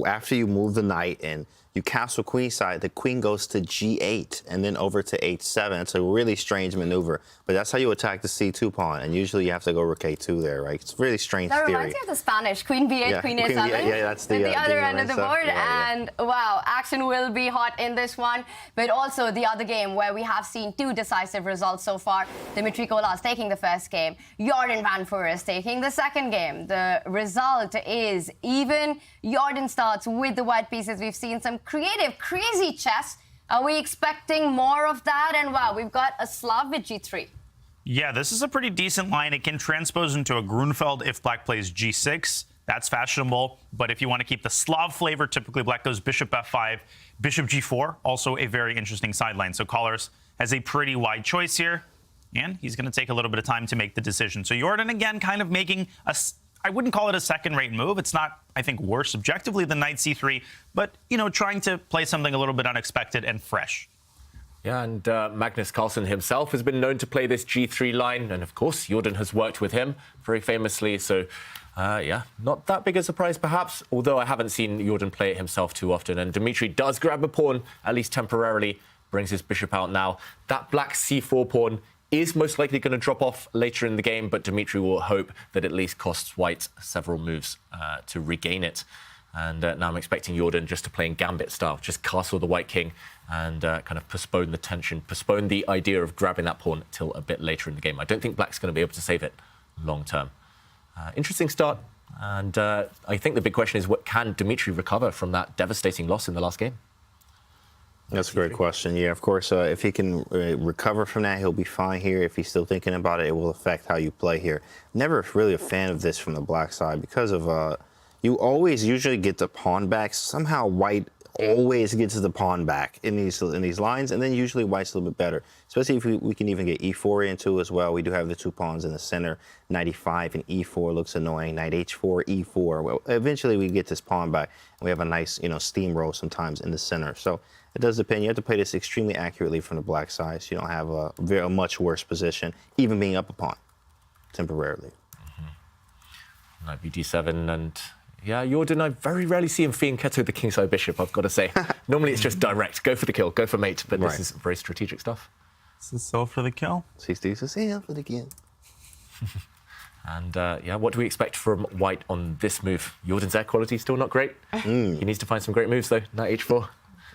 [SPEAKER 2] after you move the knight and you castle queen side, the queen goes to g8 and then over to h7. It's a really strange maneuver, but that's how you attack the c2 pawn, and usually you have to go rook a2 there, right? It's a really strange
[SPEAKER 1] that
[SPEAKER 2] theory.
[SPEAKER 1] That reminds me of the Spanish, queen b8,
[SPEAKER 2] yeah,
[SPEAKER 1] queen a7.
[SPEAKER 2] Yeah, that's the
[SPEAKER 1] other end of the board,
[SPEAKER 2] and
[SPEAKER 1] wow, action will be hot in this one, but also the other game where we have seen 2 decisive results so far. Dmitry Kolarz taking the first game, Jordan van Foreest taking the second game. The result is even. Jordan starts with the white pieces. We've seen some creative, crazy chess. Are we expecting more of that? And wow, we've got a Slav with g3.
[SPEAKER 6] Yeah, this is a pretty decent line. It can transpose into a Grunfeld if black plays g6. That's fashionable. But if you want to keep the Slav flavor, typically black goes bishop f5, bishop g4, also a very interesting sideline. So Kolarz has a pretty wide choice here, and he's going to take a little bit of time to make the decision. So Jordan, again, kind of making a, I wouldn't call it a second-rate move. It's not, I think, worse objectively than knight c3, but, trying to play something a little bit unexpected and fresh.
[SPEAKER 7] Yeah, and Magnus Carlsen himself has been known to play this G3 line, and of course, Jordan has worked with him very famously, so yeah, not that big a surprise perhaps, although I haven't seen Jordan play it himself too often, and Dmitry does grab a pawn, at least temporarily, brings his bishop out now. That black c4 pawn is most likely going to drop off later in the game, but Dmitry will hope that at least costs white several moves to regain it. And now I'm expecting Jordan just to play in gambit style, just castle the white king and kind of postpone the tension, postpone the idea of grabbing that pawn till a bit later in the game. I don't think black's going to be able to save it long term. Interesting start, and I think the big question is, what can Dmitry recover from that devastating loss in the last game?
[SPEAKER 2] That's a great question. Yeah, of course, if he can recover from that, he'll be fine here. If he's still thinking about it, it will affect how you play here. Never really a fan of this from the black side because of you always usually get the pawn back. Somehow white always gets the pawn back in these lines, and then usually white's a little bit better, especially if we can even get e4 into as well. We do have the two pawns in the center. Knight e5 and e4 looks annoying. Knight h4, e4. Well, eventually we get this pawn back, and we have a nice, steamroll sometimes in the center. So it does depend. You have to play this extremely accurately from the black side, so you don't have a much worse position, even being up a pawn temporarily.
[SPEAKER 7] Knight bd7 and... yeah, Jordan, I very rarely see him fianchetto the kingside bishop, I've got to say. Normally it's just direct, go for the kill, go for mate, but this is very strategic stuff.
[SPEAKER 21] This is so for the kill.
[SPEAKER 2] This is for the kill.
[SPEAKER 7] And yeah, what do we expect from white on this move? Jordan's air quality still not great. He needs to find some great moves though. Knight h4.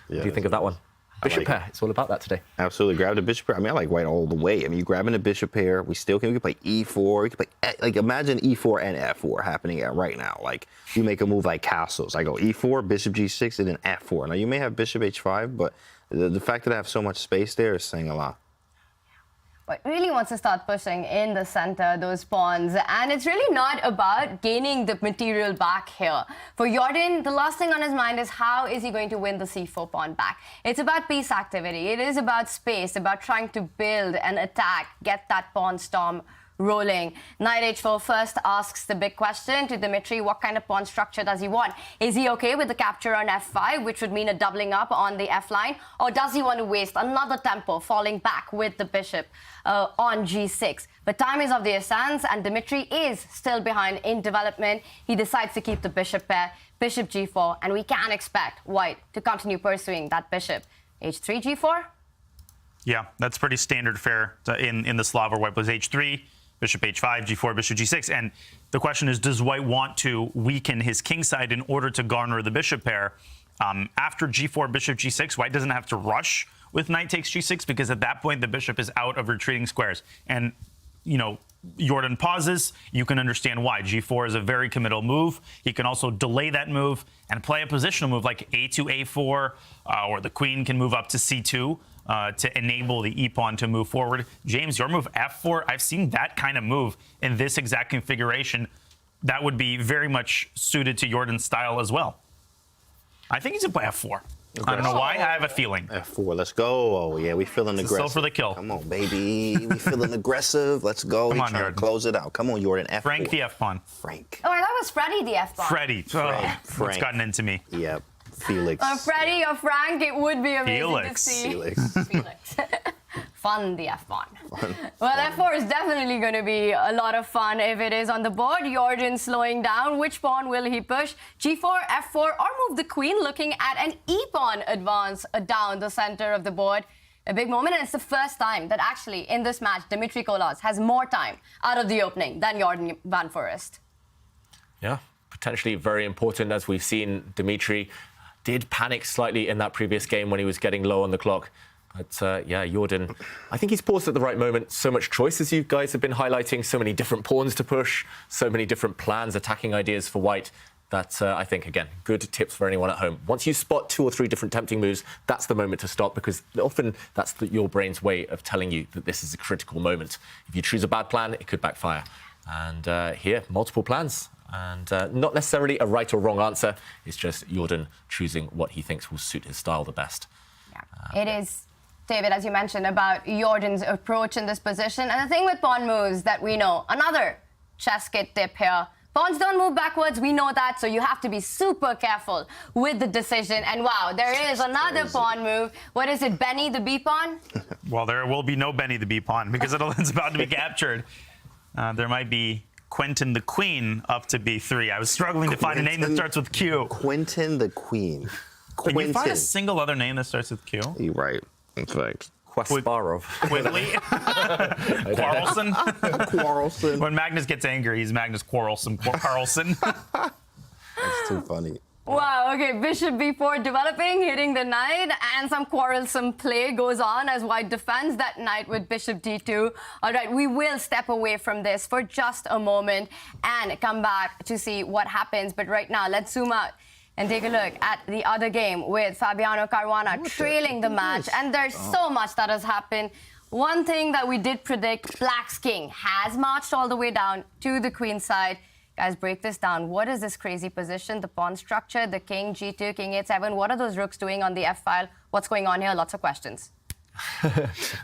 [SPEAKER 7] Yeah, what do you think of that one? Bishop pair, it's all about that today.
[SPEAKER 2] Absolutely, grab the bishop pair. I mean, I like white all the way. I mean, you're grabbing the bishop pair. We can play e4. We can play, like, imagine e4 and f4 happening right now. Like, you make a move like castles. I go e4, bishop g6, and then f4. Now, you may have bishop h5, but the fact that I have so much space there is saying a lot.
[SPEAKER 1] But really wants to start pushing in the center, those pawns. And it's really not about gaining the material back here. For Jordan, the last thing on his mind is how is he going to win the c4 pawn back. It's about piece activity. It is about space, about trying to build and attack, get that pawn storm rolling. Knight h4 first asks the big question to Dmitry, what kind of pawn structure does he want? Is he okay with the capture on f5, which would mean a doubling up on the f line? Or does he want to waste another tempo falling back with the bishop on g6? But time is of the essence, and Dmitry is still behind in development. He decides to keep the bishop pair, bishop g4, and we can expect white to continue pursuing that bishop. h3, g4?
[SPEAKER 6] Yeah, that's pretty standard fare in the Slav where white was h3, bishop h5, g4, bishop g6. And the question is, does white want to weaken his kingside in order to garner the bishop pair? After g4, bishop g6, white doesn't have to rush with knight takes g6 because at that point the bishop is out of retreating squares. And, Jordan pauses. You can understand why. g4 is a very committal move. He can also delay that move and play a positional move like a2, a4, or the queen can move up to c2. To enable the e-pawn to move forward. James, your move f4, I've seen that kind of move in this exact configuration. That would be very much suited to Jordan's style as well. I think he's going to play f4. Okay. I don't know why, I have a feeling.
[SPEAKER 2] f4, let's go. Oh, yeah, we feeling aggressive.
[SPEAKER 6] Still for the kill.
[SPEAKER 2] Come on, baby. We feeling aggressive. Let's go.
[SPEAKER 6] Come on, Jordan.
[SPEAKER 2] Close it out. Come on, Jordan, f4.
[SPEAKER 6] Frank the f-pawn.
[SPEAKER 2] Frank.
[SPEAKER 1] Oh, I thought it was Freddie the f-pawn.
[SPEAKER 6] Freddie. Frank. What's gotten into me?
[SPEAKER 2] Yep. Felix.
[SPEAKER 1] Freddie or Frank, it would be amazing
[SPEAKER 6] Felix.
[SPEAKER 1] to see.
[SPEAKER 2] Felix.
[SPEAKER 1] Fun, the f-pawn. Well, f4 is definitely going to be a lot of fun if it is on the board. Jordan slowing down. Which pawn will he push? g4, f4, or move the queen, looking at an e-pawn advance down the center of the board. A big moment, and it's the first time that actually in this match, Dmitry Kolas has more time out of the opening than Jordan Van Forest.
[SPEAKER 7] Yeah, potentially very important, as we've seen. Dmitry did panic slightly in that previous game when he was getting low on the clock. But yeah, Jordan, I think he's paused at the right moment. So much choice, as you guys have been highlighting, so many different pawns to push, so many different plans, attacking ideas for white. That, I think, again, good tips for anyone at home. Once you spot 2 or 3 different tempting moves, that's the moment to stop, because often that's your brain's way of telling you that this is a critical moment. If you choose a bad plan, it could backfire. And here, multiple plans. And not necessarily a right or wrong answer. It's just Jordan choosing what he thinks will suit his style the best.
[SPEAKER 1] Yeah. It is, David, as you mentioned, about Jordan's approach in this position. And the thing with pawn moves that we know, another ChessKid tip here, Pawns don't move backwards, we know that, so you have to be super careful with the decision. And wow, there is another pawn move. What is it, Benny the B pawn?
[SPEAKER 6] Well, there will be no Benny the B pawn because it's about to be captured. There might be Quentin the Queen up to B3. I was struggling to find a name that starts with Q.
[SPEAKER 2] Quentin the Queen.
[SPEAKER 6] Can you find a single other name that starts with Q?
[SPEAKER 2] You're right, in fact.
[SPEAKER 3] Kasparov.
[SPEAKER 6] Quigley? Quarrelson?
[SPEAKER 2] Quarrelson.
[SPEAKER 6] When Magnus gets angry, he's Magnus Quarrelson. Carlson.
[SPEAKER 2] That's too funny.
[SPEAKER 1] Wow, okay, bishop b4 developing, hitting the knight, and some quarrelsome play goes on as white defends that knight with bishop d2. All right, we will step away from this for just a moment and come back to see what happens. But right now, let's zoom out and take a look at the other game with Fabiano Caruana trailing the match. And there's so much that has happened. One thing that we did predict, Black's king has marched all the way down to the queen side. Guys, break this down. What is this crazy position? The pawn structure, the king, g2, king h7. What are those rooks doing on the f-file? What's going on here? Lots of questions.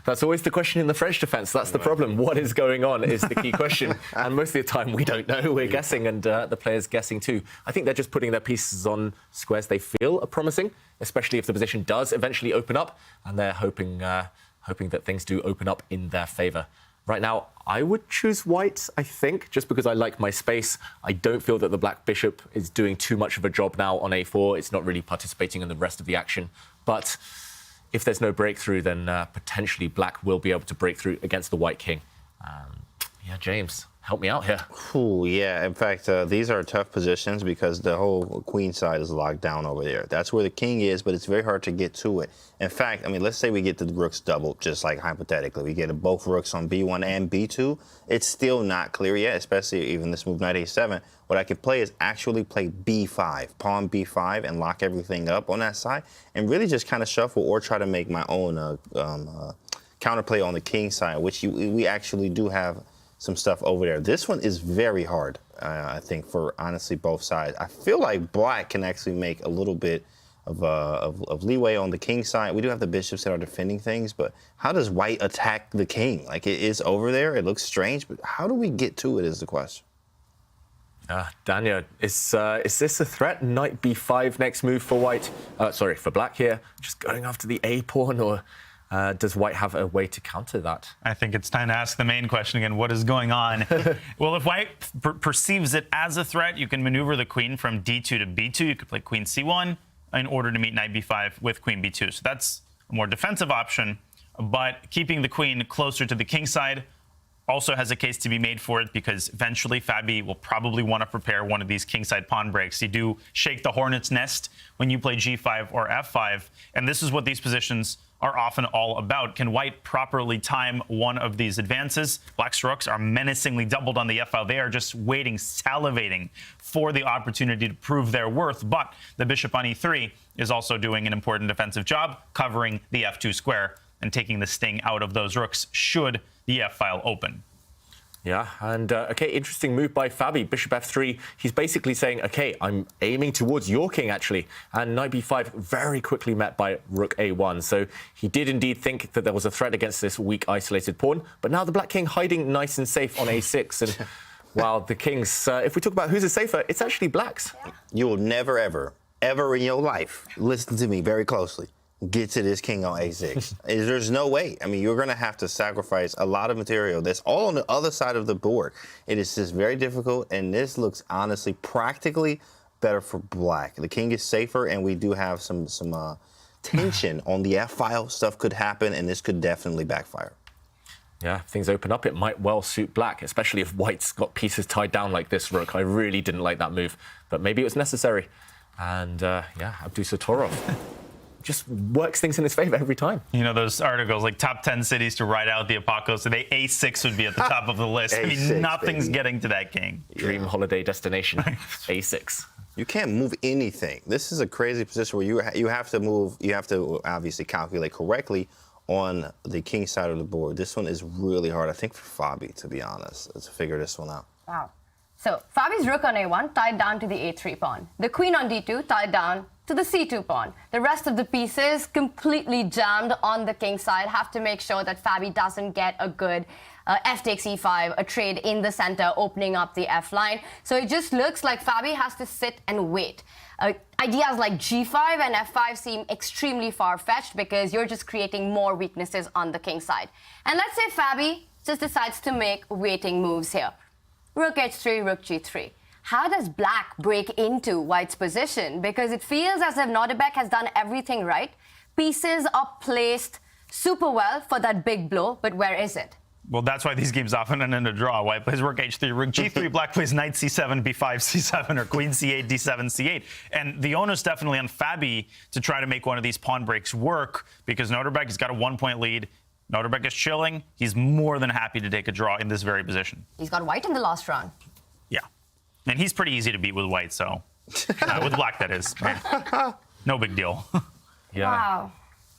[SPEAKER 7] That's always the question in the French defense. That's the problem. What is going on is the key question. And most of the time, we don't know. We're guessing, and the players guessing too. I think they're just putting their pieces on squares they feel are promising, especially if the position does eventually open up. And they're hoping that things do open up in their favor. Right now, I would choose white, I think, just because I like my space. I don't feel that the black bishop is doing too much of a job now on a4. It's not really participating in the rest of the action. But if there's no breakthrough, then potentially black will be able to break through against the white king. Yeah, James, help me out here.
[SPEAKER 2] Ooh, yeah, in fact, these are tough positions because the whole queen side is locked down over there. That's where the king is, but it's very hard to get to it. In fact, I mean, let's say we get the rooks doubled, just like hypothetically. We get both rooks on b1 and b2. It's still not clear yet, especially even this move, knight a7. What I could play is actually play b5, pawn b5, and lock everything up on that side, and really just kind of shuffle or try to make my own counterplay on the king side, which we actually do have some stuff over there. This one is very hard, I think, for honestly both sides. I feel like black can actually make a little bit of leeway on the king side. We do have the bishops that are defending things, but how does white attack the king? Like, it is over there. It looks strange, but how do we get to it is the question.
[SPEAKER 7] Danya, is this a threat? Knight b5 next move for white. Sorry, for black here. Just going after the a pawn, or does white have a way to counter that?
[SPEAKER 6] I think it's time to ask the main question again. What is going on? Well, if white perceives it as a threat, you can maneuver the queen from d2 to b2. You could play queen c1 in order to meet knight b5 with queen b2. So that's a more defensive option. But keeping the queen closer to the king side also has a case to be made for it, because eventually Fabi will probably want to prepare one of these kingside pawn breaks. You do shake the hornet's nest when you play g5 or f5, and this is what these positions are often all about. Can white properly time one of these advances? Black's rooks are menacingly doubled on the f-file. They are just waiting, salivating for the opportunity to prove their worth, but the bishop on e3 is also doing an important defensive job, covering the f2 square and taking the sting out of those rooks should the f-file open.
[SPEAKER 7] Yeah, and okay, interesting move by Fabi. Bishop f3, he's basically saying, okay, I'm aiming towards your king, actually. And knight b5 very quickly met by rook a1. So he did indeed think that there was a threat against this weak, isolated pawn. But now the black king hiding nice and safe on a6. And wow, the kings, if we talk about whose is safer, it's actually black's.
[SPEAKER 2] You will never, ever in your life, listen to me very closely, get to this king on a6. There's no way. I mean, you're going to have to sacrifice a lot of material that's all on the other side of the board. It is just very difficult, and this looks honestly practically better for black. The king is safer, and we do have some tension on the f-file. Stuff could happen, and this could definitely backfire.
[SPEAKER 7] Yeah, if things open up, it might well suit black, especially if white's got pieces tied down like this rook. I really didn't like that move, but maybe it was necessary. And yeah, Abdusattorov just works things in his favor every time.
[SPEAKER 6] You know, those articles like top 10 cities to ride out the apocalypse, so a6 would be at the top of the list. I mean, nothing's getting to that king.
[SPEAKER 7] Dream holiday destination, a6.
[SPEAKER 2] You can't move anything. This is a crazy position where you have to move, you have to obviously calculate correctly on the king side of the board. This one is really hard, I think, for Fabi, to be honest, to figure this one out.
[SPEAKER 1] Wow. So Fabi's rook on a1 tied down to the a3 pawn. The queen on d2 tied down to the c2 pawn. The rest of the pieces completely jammed on the king side. Have to make sure that Fabi doesn't get a good f takes e5, a trade in the center, opening up the f line. So it just looks like Fabi has to sit and wait. Ideas like g5 and f5 seem extremely far-fetched because you're just creating more weaknesses on the king side. And let's say Fabi just decides to make waiting moves here. Rook h3, rook g3. How does black break into white's position? Because it feels as if Nodirbek has done everything right. Pieces are placed super well for that big blow, but where is it?
[SPEAKER 6] Well, that's why these games often end in a draw. White plays rook h3, rook g3, black plays knight c7, b5, c7, or queen c8, d7, c8. And the onus definitely on Fabi to try to make one of these pawn breaks work because Nodirbek has got a 1-point lead. Nodirbek is chilling. He's more than happy to take a draw in this very position.
[SPEAKER 1] He's got white in the last round.
[SPEAKER 6] Yeah. And he's pretty easy to beat with white, so with black, that is. No big deal.
[SPEAKER 3] Yeah.
[SPEAKER 1] Wow.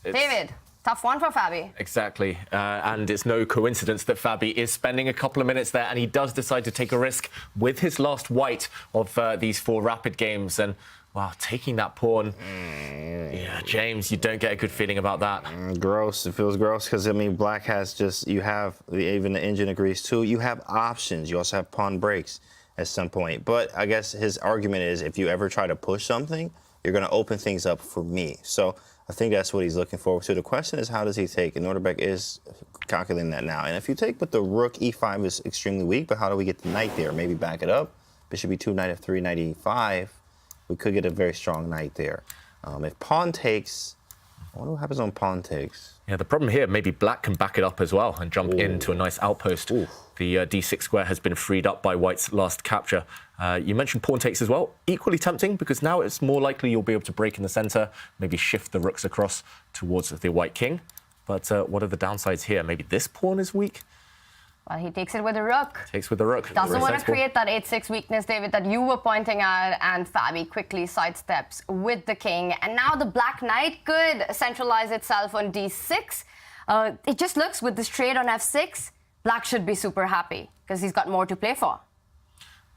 [SPEAKER 1] David, tough one for Fabi.
[SPEAKER 7] Exactly. And it's no coincidence that Fabi is spending a couple of minutes there, and he does decide to take a risk with his last white of these 4 rapid games. And, wow, taking that pawn. Yeah, James, you don't get a good feeling about that.
[SPEAKER 2] Gross. It feels gross because, I mean, black has just, you have, even the engine agrees too, you have options. You also have pawn breaks at some point. But I guess his argument is if you ever try to push something, you're going to open things up for me. So I think that's what he's looking forward to. The question is, how does he take? And Nodirbek is calculating that now. And if you take with the rook, e5 is extremely weak, but how do we get the knight there? Maybe back it up. Bishop e2, knight f3, knight e5. We could get a very strong knight there. If pawn takes, I wonder what happens on pawn takes.
[SPEAKER 7] Yeah, the problem here, maybe black can back it up as well and jump into a nice outpost. The d6 square has been freed up by white's last capture. You mentioned pawn takes as well. Equally tempting because now it's more likely you'll be able to break in the center, maybe shift the rooks across towards the white king. But what are the downsides here? Maybe this pawn is weak?
[SPEAKER 1] Well, he takes it with a rook.
[SPEAKER 7] Takes with the rook.
[SPEAKER 1] Doesn't want to create that 8-6 weakness, David, that you were pointing at, and Fabi quickly sidesteps with the king. And now the black knight could centralize itself on d6. It just looks, with this trade on f6, black should be super happy because he's got more to play for.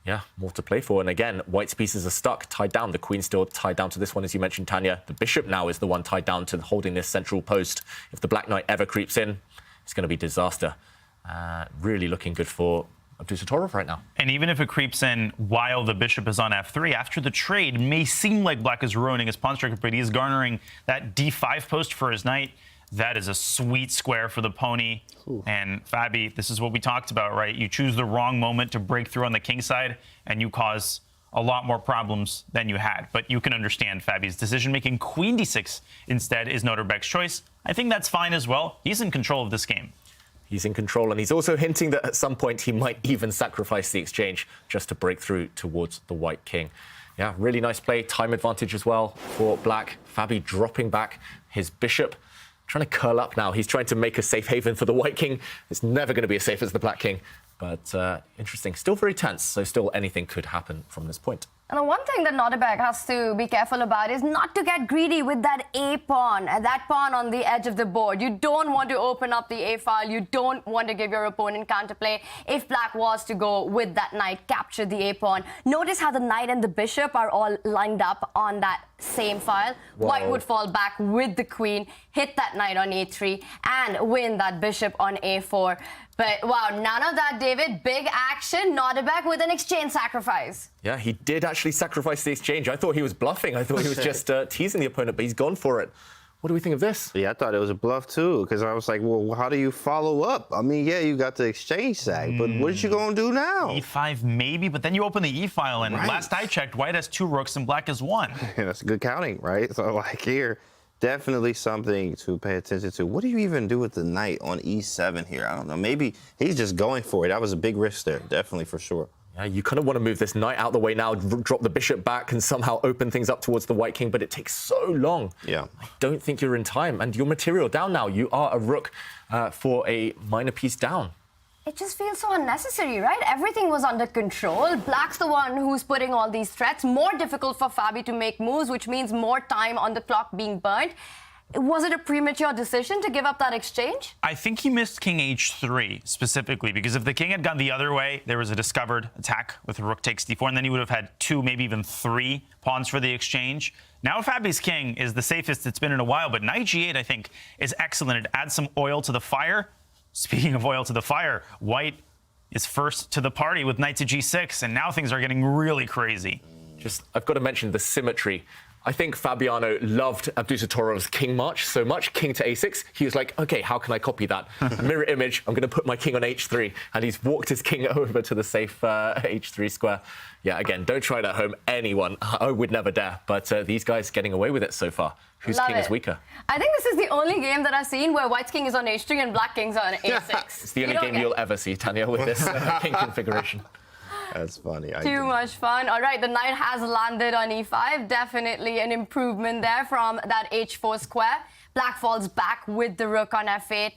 [SPEAKER 7] Yeah, more to play for. And again, white's pieces are stuck, tied down. The queen's still tied down to this one, as you mentioned, Tanya. The bishop now is the one tied down to holding this central post. If the black knight ever creeps in, it's going to be disaster. Really looking good for Abdusattorov right now.
[SPEAKER 6] And even if it creeps in while the bishop is on f3, after the trade, it may seem like black is ruining his pawn structure, but he's garnering that d5 post for his knight. That is a sweet square for the pony. Ooh. And Fabi, this is what we talked about, right? You choose the wrong moment to break through on the king side, and you cause a lot more problems than you had. But you can understand Fabi's decision-making. Queen d6 instead is Nodirbek's choice. I think that's fine as well. He's in control of this game.
[SPEAKER 7] He's in control, and he's also hinting that at some point he might even sacrifice the exchange just to break through towards the white king. Yeah, really nice play. Time advantage as well for black. Fabi dropping back his bishop. Trying to curl up now. He's trying to make a safe haven for the white king. It's never going to be as safe as the black king. But interesting. Still very tense, so still anything could happen from this point.
[SPEAKER 1] And the one thing that Nodirbek has to be careful about is not to get greedy with that A pawn, that pawn on the edge of the board. You don't want to open up the A file. You don't want to give your opponent counterplay. If black was to go with that knight, capture the A pawn. Notice how the knight and the bishop are all lined up on that same file.
[SPEAKER 7] Whoa.
[SPEAKER 1] White would fall back with the queen, hit that knight on A3, and win that bishop on A4. But, wow, none of that, David. Big action. Nodirbek with an exchange sacrifice.
[SPEAKER 7] Yeah, he did actually sacrifice the exchange. I thought he was bluffing. I thought he was just teasing the opponent, but he's gone for it. What do we think of this?
[SPEAKER 2] Yeah, I thought it was a bluff, too, because I was like, well, how do you follow up? I mean, yeah, you got the exchange sack, but what you going to do now?
[SPEAKER 6] E5 maybe, but then you open the E-file, and last I checked, white has 2 rooks and black has 1.
[SPEAKER 2] Yeah, that's good counting, right? So, like, here, definitely something to pay attention to. What do you even do with the knight on E7 here? I don't know. Maybe he's just going for it. That was a big risk there, definitely, for sure.
[SPEAKER 7] Yeah, you kind of want to move this knight out the way now, drop the bishop back and somehow open things up towards the white king, but it takes so long.
[SPEAKER 2] Yeah.
[SPEAKER 7] I don't think you're in time. And your material down now. You are a rook for a minor piece down.
[SPEAKER 1] It just feels so unnecessary, right? Everything was under control. Black's the one who's putting all these threats. More difficult for Fabi to make moves, which means more time on the clock being burnt. Was it a premature decision to give up that exchange?
[SPEAKER 6] I think he missed king h3 specifically, because if the king had gone the other way, there was a discovered attack with rook takes d4, and then he would have had 2, maybe even 3 pawns for the exchange. Now Fabi's king is the safest it's been in a while, but knight g8, I think, is excellent. It adds some oil to the fire. speaking of oil to the fire, white is first to the party with knight to g6, and now things are getting really crazy.
[SPEAKER 7] I've got to mention the symmetry. I think Fabiano loved Abdusattorov's king march so much, king to a6. He was like, okay, how can I copy that? Mirror image, I'm going to put my king on h3. And he's walked his king over to the safe h3 square. Yeah, again, don't try it at home, anyone. I would never dare. But these guys getting away with it so far. Whose king is weaker?
[SPEAKER 1] I think this is the only game that I've seen where white's king is on h3 and black king's on a6.
[SPEAKER 7] It's the only game you'll ever see, Tanya, with this king configuration.
[SPEAKER 2] That's funny.
[SPEAKER 1] Too much fun. All right, the knight has landed on e5. Definitely an improvement there from that h4 square. Black falls back with the rook on f8.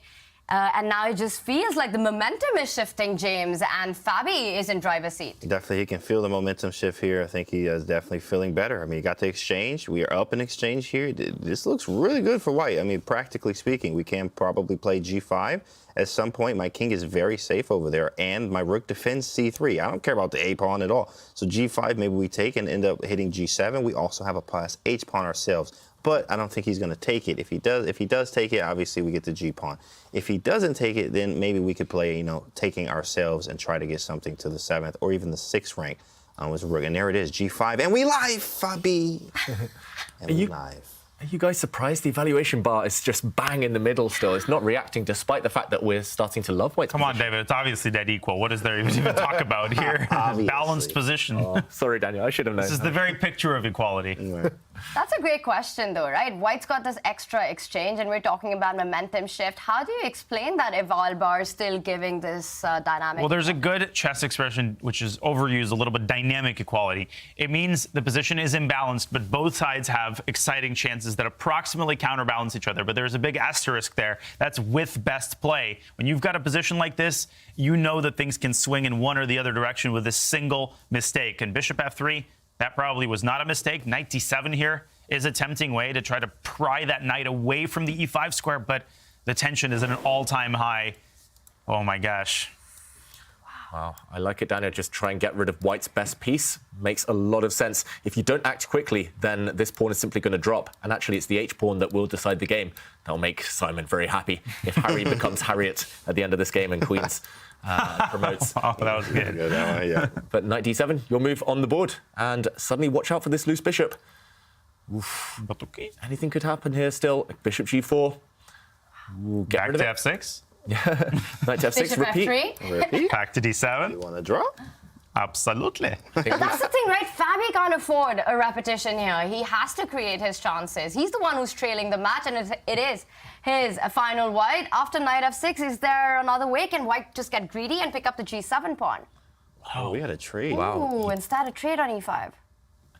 [SPEAKER 1] And now it just feels like the momentum is shifting, James, and Fabi is in driver's seat.
[SPEAKER 2] Definitely, he can feel the momentum shift here. I think he is definitely feeling better. I mean, he got the exchange. We are up in exchange here. This looks really good for white. I mean, practically speaking, we can probably play g5. At some point, my king is very safe over there, and my rook defends c3. I don't care about the a-pawn at all. So g5, maybe we take and end up hitting g7. We also have a plus h-pawn ourselves. But I don't think he's going to take it. If he does take it, obviously we get the g-pawn. If he doesn't take it, then maybe we could play, taking ourselves and try to get something to the 7th or even the 6th rank with rook. And there it is, g5, and we live, Fabi. And we live.
[SPEAKER 7] Are you guys surprised the evaluation bar is just bang in the middle still? It's not reacting despite the fact that we're starting to love white's
[SPEAKER 6] Come on, David. It's obviously dead equal. What is there even to talk about here? Balanced position.
[SPEAKER 7] Oh, sorry, Daniel. I should have known.
[SPEAKER 6] This is the very picture of equality.
[SPEAKER 1] That's a great question, though, right? White's got this extra exchange, and we're talking about momentum shift. How do you explain that eval bar is still giving this dynamic?
[SPEAKER 6] Well, there's a good chess expression which is overused a little bit, dynamic equality. It means the position is imbalanced, but both sides have exciting chances that approximately counterbalance each other. But there's a big asterisk there. That's with best play. When you've got a position like this, you know that things can swing in one or the other direction with a single mistake. And bishop f3, that probably was not a mistake. Knight d7 here is a tempting way to try to pry that knight away from the e5 square, but the tension is at an all-time high. Oh my gosh.
[SPEAKER 7] Wow, I like it, Daniel. Just try and get rid of white's best piece. Makes a lot of sense. If you don't act quickly, then this pawn is simply going to drop. And actually, it's the h-pawn that will decide the game. That'll make Simon very happy if Harry becomes Harriet at the end of this game and Queen's promotes.
[SPEAKER 6] Oh, that was good.
[SPEAKER 2] Yeah.
[SPEAKER 7] But knight d7, you'll move on the board. And suddenly watch out for this loose bishop. Oof. Anything could happen here still. Bishop g4. Ooh,
[SPEAKER 6] Back to f6.
[SPEAKER 7] Yeah. Knight to f6,
[SPEAKER 1] Bishop
[SPEAKER 7] repeat.
[SPEAKER 1] f3.
[SPEAKER 7] Repeat.
[SPEAKER 6] Back to d7.
[SPEAKER 2] You want to draw?
[SPEAKER 6] Absolutely.
[SPEAKER 1] But that's the thing, right? Fabi can't afford a repetition here. He has to create his chances. He's the one who's trailing the match, and it is his final white. After knight f6, is there another way? Can white just get greedy and pick up the g7 pawn?
[SPEAKER 2] Oh, we had a trade.
[SPEAKER 1] Ooh, instead a trade on e5.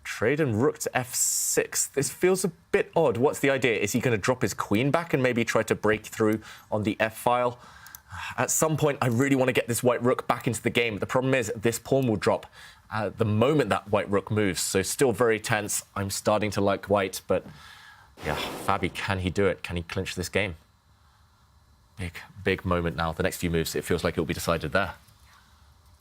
[SPEAKER 7] Trade and rook to f6. This feels a bit odd. What's the idea? Is he going to drop his queen back and maybe try to break through on the f-file? At some point, I really want to get this white rook back into the game. The problem is this pawn will drop the moment that white rook moves. So still very tense. I'm starting to like white, but yeah, Fabi, can he do it? Can he clinch this game? Big moment now. The next few moves, it feels like it'll be decided there.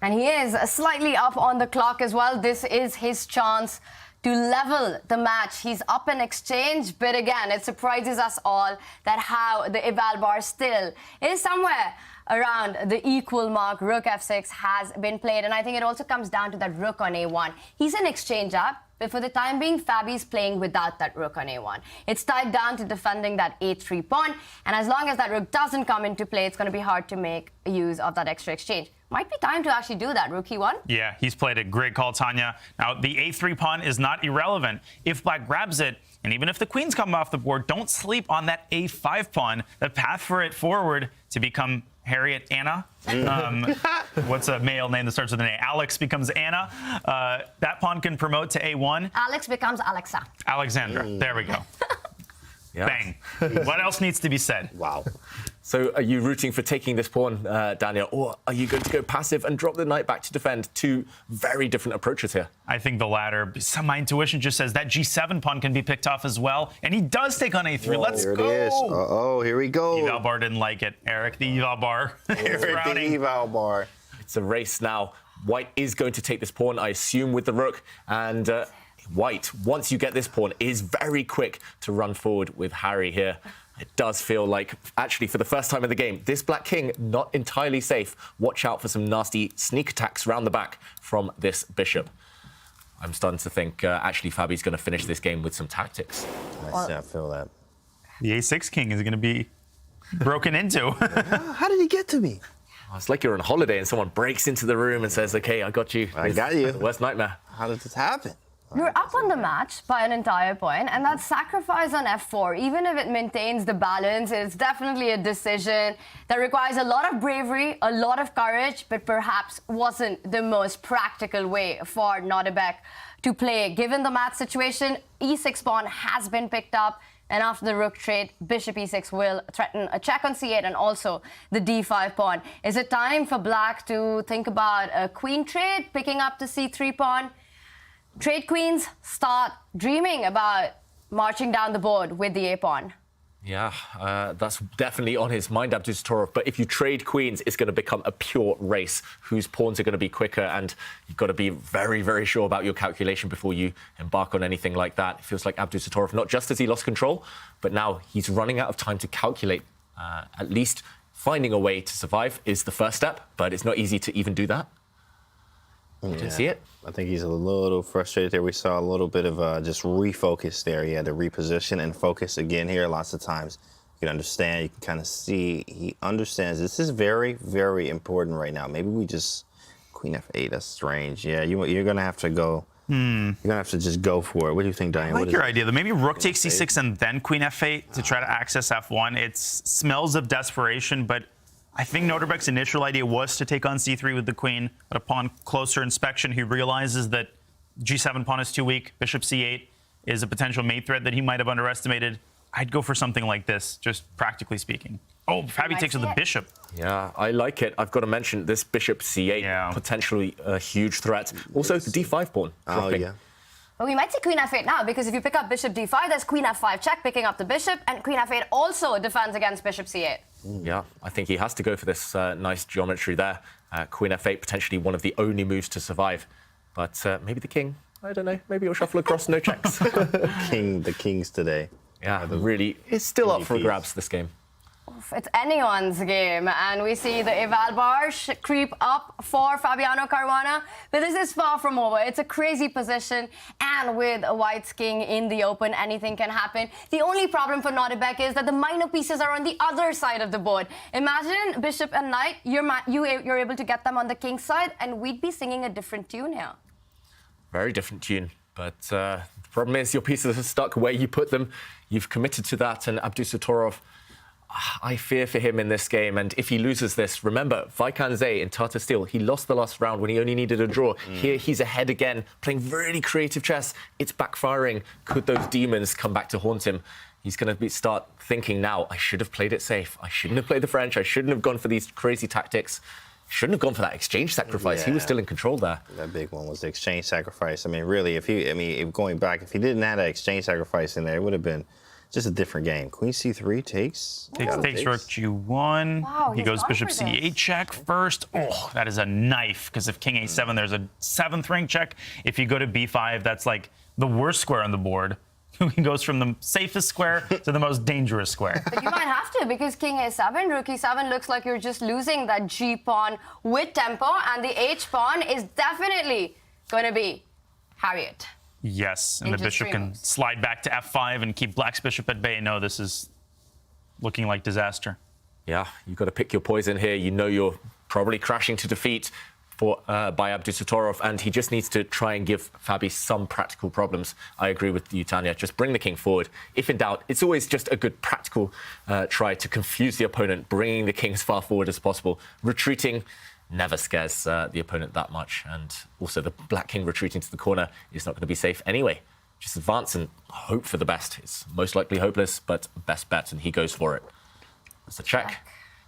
[SPEAKER 1] And he is slightly up on the clock as well. This is his chance to level the match. He's up in exchange, but again, it surprises us all that how the eval bar still is somewhere around the equal mark. Rook f6 has been played, and I think it also comes down to that rook on a1. He's an exchange up, but for the time being, Fabi's playing without that rook on a1. It's tied down to defending that a3 pawn, and as long as that rook doesn't come into play, it's going to be hard to make use of that extra exchange. Might be time to actually do that. Rook e1.
[SPEAKER 6] Yeah, he's played a great call, Tanya. Now, the a3 pawn is not irrelevant. If black grabs it, and even if the queens come off the board, don't sleep on that a5 pawn. The path for it forward to become Harriet Anna. What's a male name that starts with an A? Alex becomes Anna. That pawn can promote to a1.
[SPEAKER 1] Alex becomes Alexa.
[SPEAKER 6] Alexandra. There we go.
[SPEAKER 7] Yeah.
[SPEAKER 6] Bang. What else needs to be said?
[SPEAKER 2] Wow.
[SPEAKER 7] So are you rooting for taking this pawn, Daniel, or are you going to go passive and drop the knight back to defend? Two very different approaches here.
[SPEAKER 6] I think the latter. My intuition just says that g7 pawn can be picked off as well, and he does take on a3.
[SPEAKER 2] Whoa,
[SPEAKER 6] Let's
[SPEAKER 2] here
[SPEAKER 6] go.
[SPEAKER 2] It is. Uh-oh, here we go.
[SPEAKER 6] Eval bar didn't like it. Eric, the eval bar.
[SPEAKER 2] Eric, the eval bar.
[SPEAKER 7] It's a race now. White is going to take this pawn, I assume, with the rook, and white, once you get this pawn, is very quick to run forward with Harry here.
[SPEAKER 3] It does feel like, actually, for the first time in the game, this black king not entirely safe. Watch out for some nasty sneak attacks around the back from this bishop. I'm starting to think, actually, Fabi's going to finish this game with some tactics.
[SPEAKER 2] I feel that.
[SPEAKER 6] The A6 king is going to be broken into.
[SPEAKER 2] How did he get to me?
[SPEAKER 3] Oh, it's like you're on holiday and someone breaks into the room and says, okay, I got you.
[SPEAKER 2] I got you.
[SPEAKER 3] Worst nightmare.
[SPEAKER 2] How did this happen?
[SPEAKER 1] You're up on the match by an entire point, and that sacrifice on f4, even if it maintains the balance, it's definitely a decision that requires a lot of bravery, a lot of courage, but perhaps wasn't the most practical way for Nodirbek to play. Given the match situation, e6 pawn has been picked up, and after the rook trade, bishop e6 will threaten a check on c8 and also the d5 pawn. Is it time for black to think about a queen trade, picking up the c3 pawn? Trade queens start dreaming about marching down the board with the a-pawn.
[SPEAKER 3] Yeah, that's definitely on his mind, Abdusattorov. But if you trade queens, it's going to become a pure race. Whose pawns are going to be quicker? And you've got to be very, very sure about your calculation before you embark on anything like that. It feels like Abdusattorov, not just has he lost control, but now he's running out of time to calculate. At least finding a way to survive is the first step, but it's not easy to even do that. You didn't see it?
[SPEAKER 2] I think he's a little frustrated there. We saw a little bit of just refocus there. He had to reposition and focus again here. Lots of times you can understand, you can kind of see, he understands this is very, very important right now. Maybe we just, queen f8, that's strange. Yeah, you're going to have to go. You're going to have to just go for it. What do you think, Diane?
[SPEAKER 6] I like your idea. Maybe rook takes c6 and then queen f8 to try to access f1. It smells of desperation, but I think Nodirbek's initial idea was to take on c3 with the queen, but upon closer inspection, he realizes that g7 pawn is too weak. Bishop c8 is a potential mate threat that he might have underestimated. I'd go for something like this, just practically speaking. Oh, Fabi takes with the bishop.
[SPEAKER 3] Yeah, I like it. I've got to mention this bishop c8, potentially a huge threat. Also, the d5 pawn. Dropping.
[SPEAKER 2] Yeah.
[SPEAKER 1] But we might see queen f8 now, because if you pick up bishop d5, there's queen f5 check, picking up the bishop, and queen f8 also defends against bishop c8.
[SPEAKER 3] Yeah, I think he has to go for this nice geometry there. Queen f8, potentially one of the only moves to survive. But maybe the king, I don't know, maybe he'll shuffle across, no checks.
[SPEAKER 2] The kings today.
[SPEAKER 3] Yeah, really, it's still up for grabs, this game.
[SPEAKER 1] It's anyone's game, and we see the eval bar creep up for Fabiano Caruana, but this is far from over. It's a crazy position, and with a white's king in the open, anything can happen. The only problem for Nodirbek is that the minor pieces are on the other side of the board. Imagine bishop and knight, you're able to get them on the king's side, and we'd be singing a different tune here.
[SPEAKER 3] Very different tune, but the problem is your pieces are stuck where you put them. You've committed to that, and Abdusattorov, I fear for him in this game, and if he loses this, remember, Vaikanze in Tata Steel, he lost the last round when he only needed a draw. Here, he's ahead again, playing really creative chess. It's backfiring. Could those demons come back to haunt him? He's going to start thinking now, I should have played it safe. I shouldn't have played the French. I shouldn't have gone for these crazy tactics. Shouldn't have gone for that exchange sacrifice.
[SPEAKER 2] Yeah.
[SPEAKER 3] He was still in control there.
[SPEAKER 2] That big one was the exchange sacrifice. I mean, really, if going back, if he didn't have that exchange sacrifice in there, it would have been just a different game. Queen c3 takes
[SPEAKER 6] rook g1.
[SPEAKER 1] Wow,
[SPEAKER 6] he goes bishop c8 check first. Oh, that is a knife, because if king a7, there's a 7th rank check. If you go to b5, that's like the worst square on the board. He goes from the safest square to the most dangerous square.
[SPEAKER 1] But you might have to, because king a7, rook e7 looks like you're just losing that g pawn with tempo, and the h pawn is definitely going to be Harriet.
[SPEAKER 6] Yes, and the bishop can slide back to f5 and keep black's bishop at bay. No, this is looking like disaster.
[SPEAKER 3] Yeah, you've got to pick your poison here. You know you're probably crashing to defeat by Abdusattorov, and he just needs to try and give Fabi some practical problems. I agree with you, Tanya. Just bring the king forward. If in doubt, it's always just a good practical try to confuse the opponent, bringing the king as far forward as possible. Retreating never scares the opponent that much, and also the black king retreating to the corner is not going to be safe anyway. Just advance and hope for the best. It's most likely hopeless, but best bet, and he goes for it. That's a check.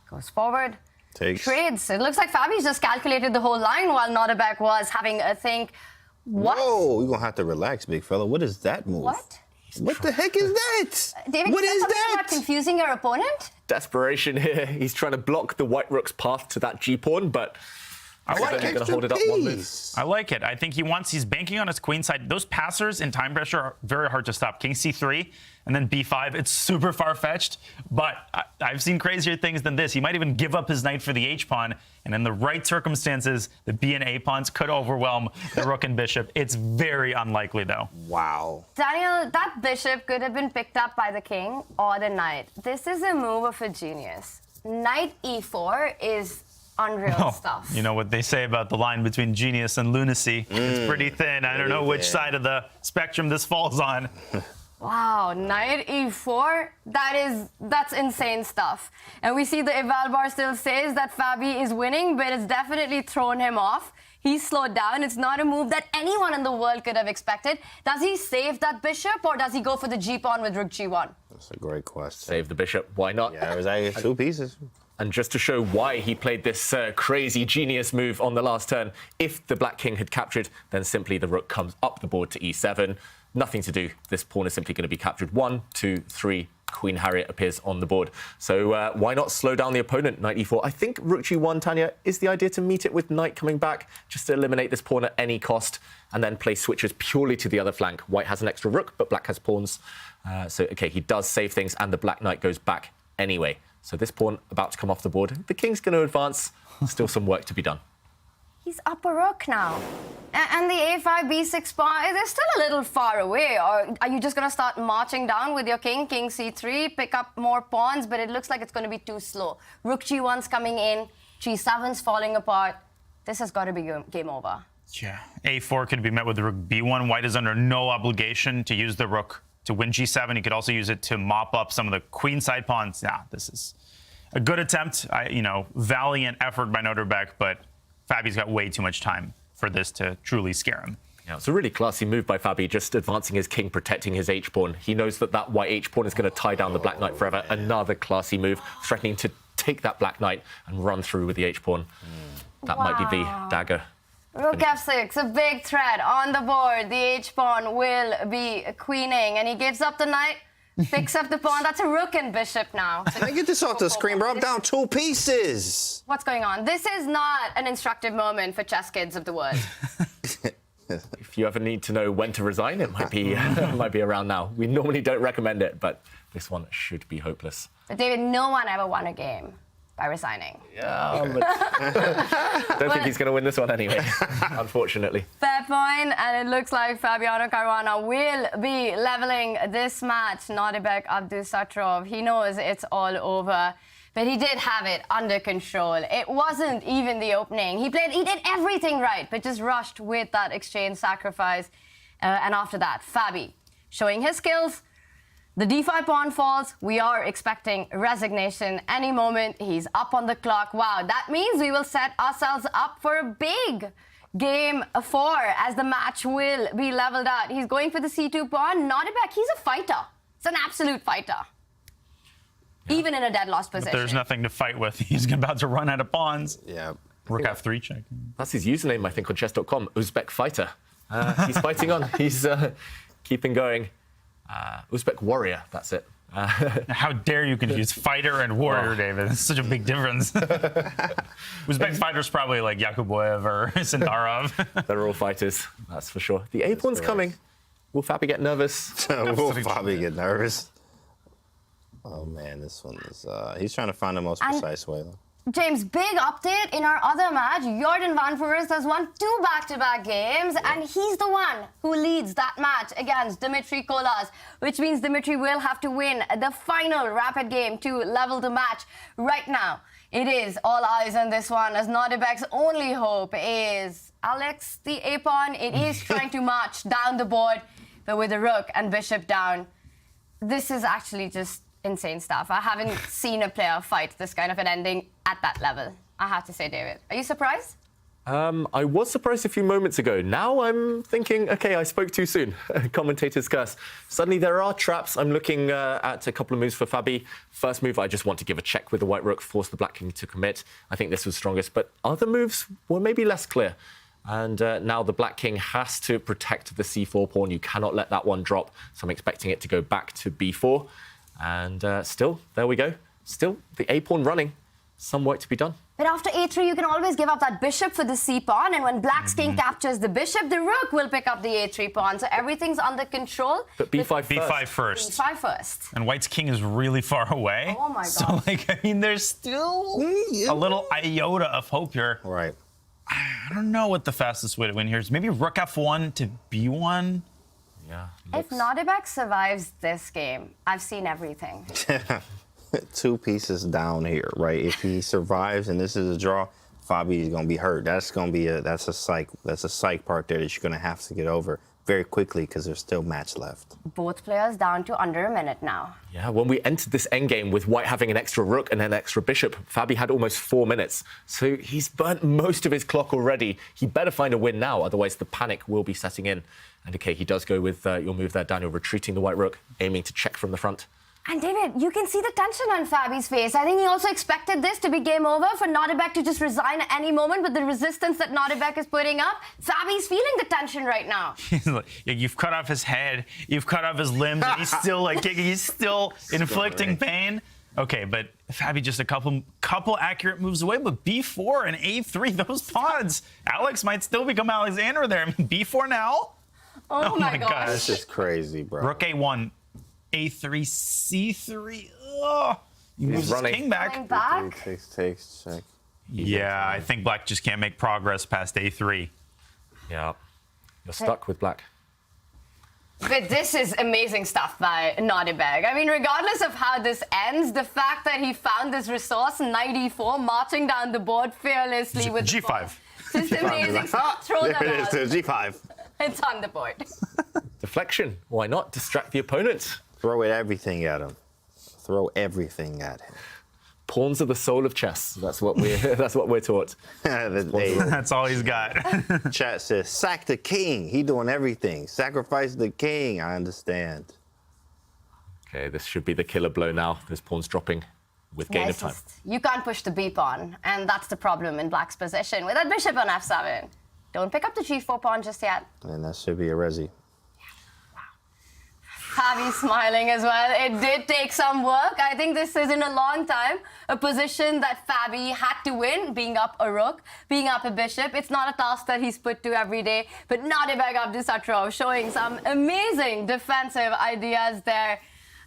[SPEAKER 1] Goes forward.
[SPEAKER 2] Takes.
[SPEAKER 1] Trades. It looks like Fabi's just calculated the whole line while Nodirbek was having a think. What?
[SPEAKER 2] Whoa, you're going to have to relax, big fella. What is that move?
[SPEAKER 1] What?
[SPEAKER 2] What the heck is that?
[SPEAKER 1] David,
[SPEAKER 2] what is that?
[SPEAKER 1] About confusing your opponent?
[SPEAKER 3] Desperation here. He's trying to block the white rook's path to that g-pawn, but
[SPEAKER 6] I like
[SPEAKER 3] Going to hold it up one move.
[SPEAKER 6] I like it. I think he's banking on his queen side. Those passers in time pressure are very hard to stop. King c3 and then b5. It's super far-fetched, but I've seen crazier things than this. He might even give up his knight for the h-pawn, and in the right circumstances, the b and a pawns could overwhelm the rook and bishop. It's very unlikely, though.
[SPEAKER 2] Wow.
[SPEAKER 1] Daniel, that bishop could have been picked up by the king or the knight. This is a move of a genius. Knight e4 is unreal stuff.
[SPEAKER 6] You know what they say about the line between genius and lunacy. It's pretty thin. I don't know which side of the spectrum this falls on.
[SPEAKER 1] Wow, knight e4, that's insane stuff. And we see the eval bar still says that Fabi is winning, but it's definitely thrown him off. He's slowed down. It's not a move that anyone in the world could have expected. Does he save that bishop, or does he go for the g-pawn with rook g1?
[SPEAKER 2] That's a great question.
[SPEAKER 3] Save the bishop. Why not?
[SPEAKER 2] Yeah, it was actually 2 pieces.
[SPEAKER 3] And just to show why he played this crazy genius move on the last turn, if the black king had captured, then simply the rook comes up the board to e7. Nothing to do. This pawn is simply going to be captured. 1, 2, 3. Queen Harriet appears on the board. So why not slow down the opponent? Knight e4. I think rook g1, Tanya, is the idea to meet it with knight coming back, just to eliminate this pawn at any cost, and then play switches purely to the other flank. White has an extra rook, but black has pawns. Okay, he does save things, and the black knight goes back anyway. So this pawn about to come off the board. The king's going to advance. Still some work to be done.
[SPEAKER 1] He's up a rook now. And the a5, b6 pawn, they're still a little far away. Or are you just going to start marching down with your king, king c3, pick up more pawns? But it looks like it's going to be too slow. Rook g1's coming in, g7's falling apart. This has got to be game over.
[SPEAKER 6] Yeah, a4 could be met with the rook b1. White is under no obligation to use the rook to win g7. He could also use it to mop up some of the queenside pawns. Yeah, this is a good attempt. Valiant effort by Nodirbek, but Fabi's got way too much time for this to truly scare him.
[SPEAKER 3] Yeah, it's a really classy move by Fabi, just advancing his king, protecting his h-pawn. He knows that white h-pawn is going to tie down the black knight forever. Another classy move, threatening to take that black knight and run through with the h-pawn. That might be the dagger.
[SPEAKER 1] Rook f6, a big threat on the board. The h-pawn will be queening, and he gives up the knight, picks up the pawn. That's a rook and bishop now.
[SPEAKER 2] Can I get this off the screen, bro? I'm down 2 pieces.
[SPEAKER 1] What's going on? This is not an instructive moment for chess kids of the world.
[SPEAKER 3] If you ever need to know when to resign, it might be around now. We normally don't recommend it, but this one should be hopeless.
[SPEAKER 1] But David, no one ever won a game by resigning.
[SPEAKER 3] Yeah, but don't think he's going to win this one anyway, unfortunately.
[SPEAKER 1] Fair point, and it looks like Fabiano Caruana will be leveling this match. Nodirbek, Abdusattorov, he knows it's all over, but he did have it under control. It wasn't even the opening. He did everything right, but just rushed with that exchange sacrifice. And after that, Fabi showing his skills. The d5 pawn falls. We are expecting resignation any moment. He's up on the clock. Wow, that means we will set ourselves up for a big game 4 as the match will be leveled out. He's going for the c2 pawn. Nodirbek, he's a fighter. He's an absolute fighter. Yeah. Even in a dead lost position.
[SPEAKER 6] But there's nothing to fight with. He's about to run out of pawns.
[SPEAKER 2] Yeah.
[SPEAKER 6] Rook f3 check.
[SPEAKER 3] That's his username, I think, on chess.com. Uzbek fighter. He's fighting on. He's keeping going. Uzbek warrior, that's it.
[SPEAKER 6] How dare you confuse fighter and warrior, David? It's such a big difference. Uzbek fighter's probably like Yakuboyev or Sindarov.
[SPEAKER 3] They're all fighters, that's for sure. The a-pawn's coming. Will Fabi get nervous?
[SPEAKER 2] Will Fabi get nervous? Oh, man, this one is... he's trying to find the most precise way, though.
[SPEAKER 1] James, big update in our other match. Jordan Van Foreest has won 2 back-to-back games, and he's the one who leads that match against Dimitri Kolas, which means Dimitri will have to win the final rapid game to level the match. Right now, it is all eyes on this one, as Nodirbek's only hope is Alex, the a-pawn. It is trying to march down the board, but with the rook and bishop down. This is actually just insane stuff. I haven't seen a player fight this kind of an ending at that level, I have to say, David. Are you surprised?
[SPEAKER 3] I was surprised a few moments ago. Now I'm thinking, okay, I spoke too soon. Commentator's curse. Suddenly there are traps. I'm looking at a couple of moves for Fabi. First move, I just want to give a check with the white rook, force the black king to commit. I think this was strongest, but other moves were maybe less clear. And now the black king has to protect the c4 pawn. You cannot let that one drop. So I'm expecting it to go back to b4. And still, there we go. Still, the a-pawn running. Some work to be done.
[SPEAKER 1] But after a3, you can always give up that bishop for the c pawn, and when black's king captures the bishop, the rook will pick up the a3 pawn. So everything's under control.
[SPEAKER 7] But b5
[SPEAKER 6] b5 first.
[SPEAKER 1] b5 first.
[SPEAKER 6] And white's king is really far away.
[SPEAKER 1] Oh my god.
[SPEAKER 6] So, like, I mean, there's still a little iota of hope here.
[SPEAKER 2] Right.
[SPEAKER 6] I don't know what the fastest way to win here is. Maybe rook f1 to b1.
[SPEAKER 3] Yeah.
[SPEAKER 1] If Nodirbek survives this game, I've seen everything.
[SPEAKER 2] 2 pieces down here, right? If he survives and this is a draw, Fabi is gonna be hurt. That's gonna be a psych part there that you're gonna have to get over very quickly because there's still match left.
[SPEAKER 1] Both players down to under a minute now.
[SPEAKER 7] Yeah, when we entered this endgame with white having an extra rook and an extra bishop, Fabi had almost 4 minutes. So he's burnt most of his clock already. He better find a win now, otherwise the panic will be setting in. And okay, he does go with your move there, Daniel, retreating the white rook, aiming to check from the front.
[SPEAKER 1] And David, you can see the tension on Fabi's face. I think he also expected this to be game over, for Nodirbek to just resign at any moment with the resistance that Nodirbek is putting up. Fabi's feeling the tension right now.
[SPEAKER 6] He's like, you've cut off his head, you've cut off his limbs, and he's still like kicking, he's still inflicting pain. Okay, but Fabi just a couple accurate moves away, but b4 and a3, those pawns. Alex might still become Alexander there. I mean, b4 now?
[SPEAKER 1] Oh my gosh.
[SPEAKER 2] That's just crazy, bro.
[SPEAKER 6] Rook a1, a3, c3. Ugh. He moves his king back.
[SPEAKER 2] Takes, check.
[SPEAKER 6] Yeah, I think black just can't make progress past a3.
[SPEAKER 7] Yeah, you're stuck with black.
[SPEAKER 1] But this is amazing stuff by Nodirbek. I mean, regardless of how this ends, the fact that he found this resource, knight e4, marching down the board fearlessly with
[SPEAKER 6] g5.
[SPEAKER 1] Just amazing stuff. Throw that
[SPEAKER 2] There it is,
[SPEAKER 1] out.
[SPEAKER 2] g5.
[SPEAKER 1] It's on the board.
[SPEAKER 7] Deflection, why not? Distract the opponent.
[SPEAKER 2] Throw everything at him. Throw everything at him.
[SPEAKER 7] Pawns are the soul of chess. That's what we're taught.
[SPEAKER 6] That's all he's got.
[SPEAKER 2] Chat says, sack the king. He doing everything. Sacrifice the king. I understand.
[SPEAKER 7] Okay, this should be the killer blow now. This pawn's dropping with gain of time.
[SPEAKER 1] You can't push the b pawn, and that's the problem in black's position with that bishop on f7. Don't pick up the g4 pawn just yet.
[SPEAKER 2] And that should be a resi.
[SPEAKER 1] Fabi's smiling as well. It did take some work. I think this is in a long time a position that Fabi had to win, being up a rook, being up a bishop. It's not a task that he's put to every day. But Nodirbek Abdusattorov showing some amazing defensive ideas there.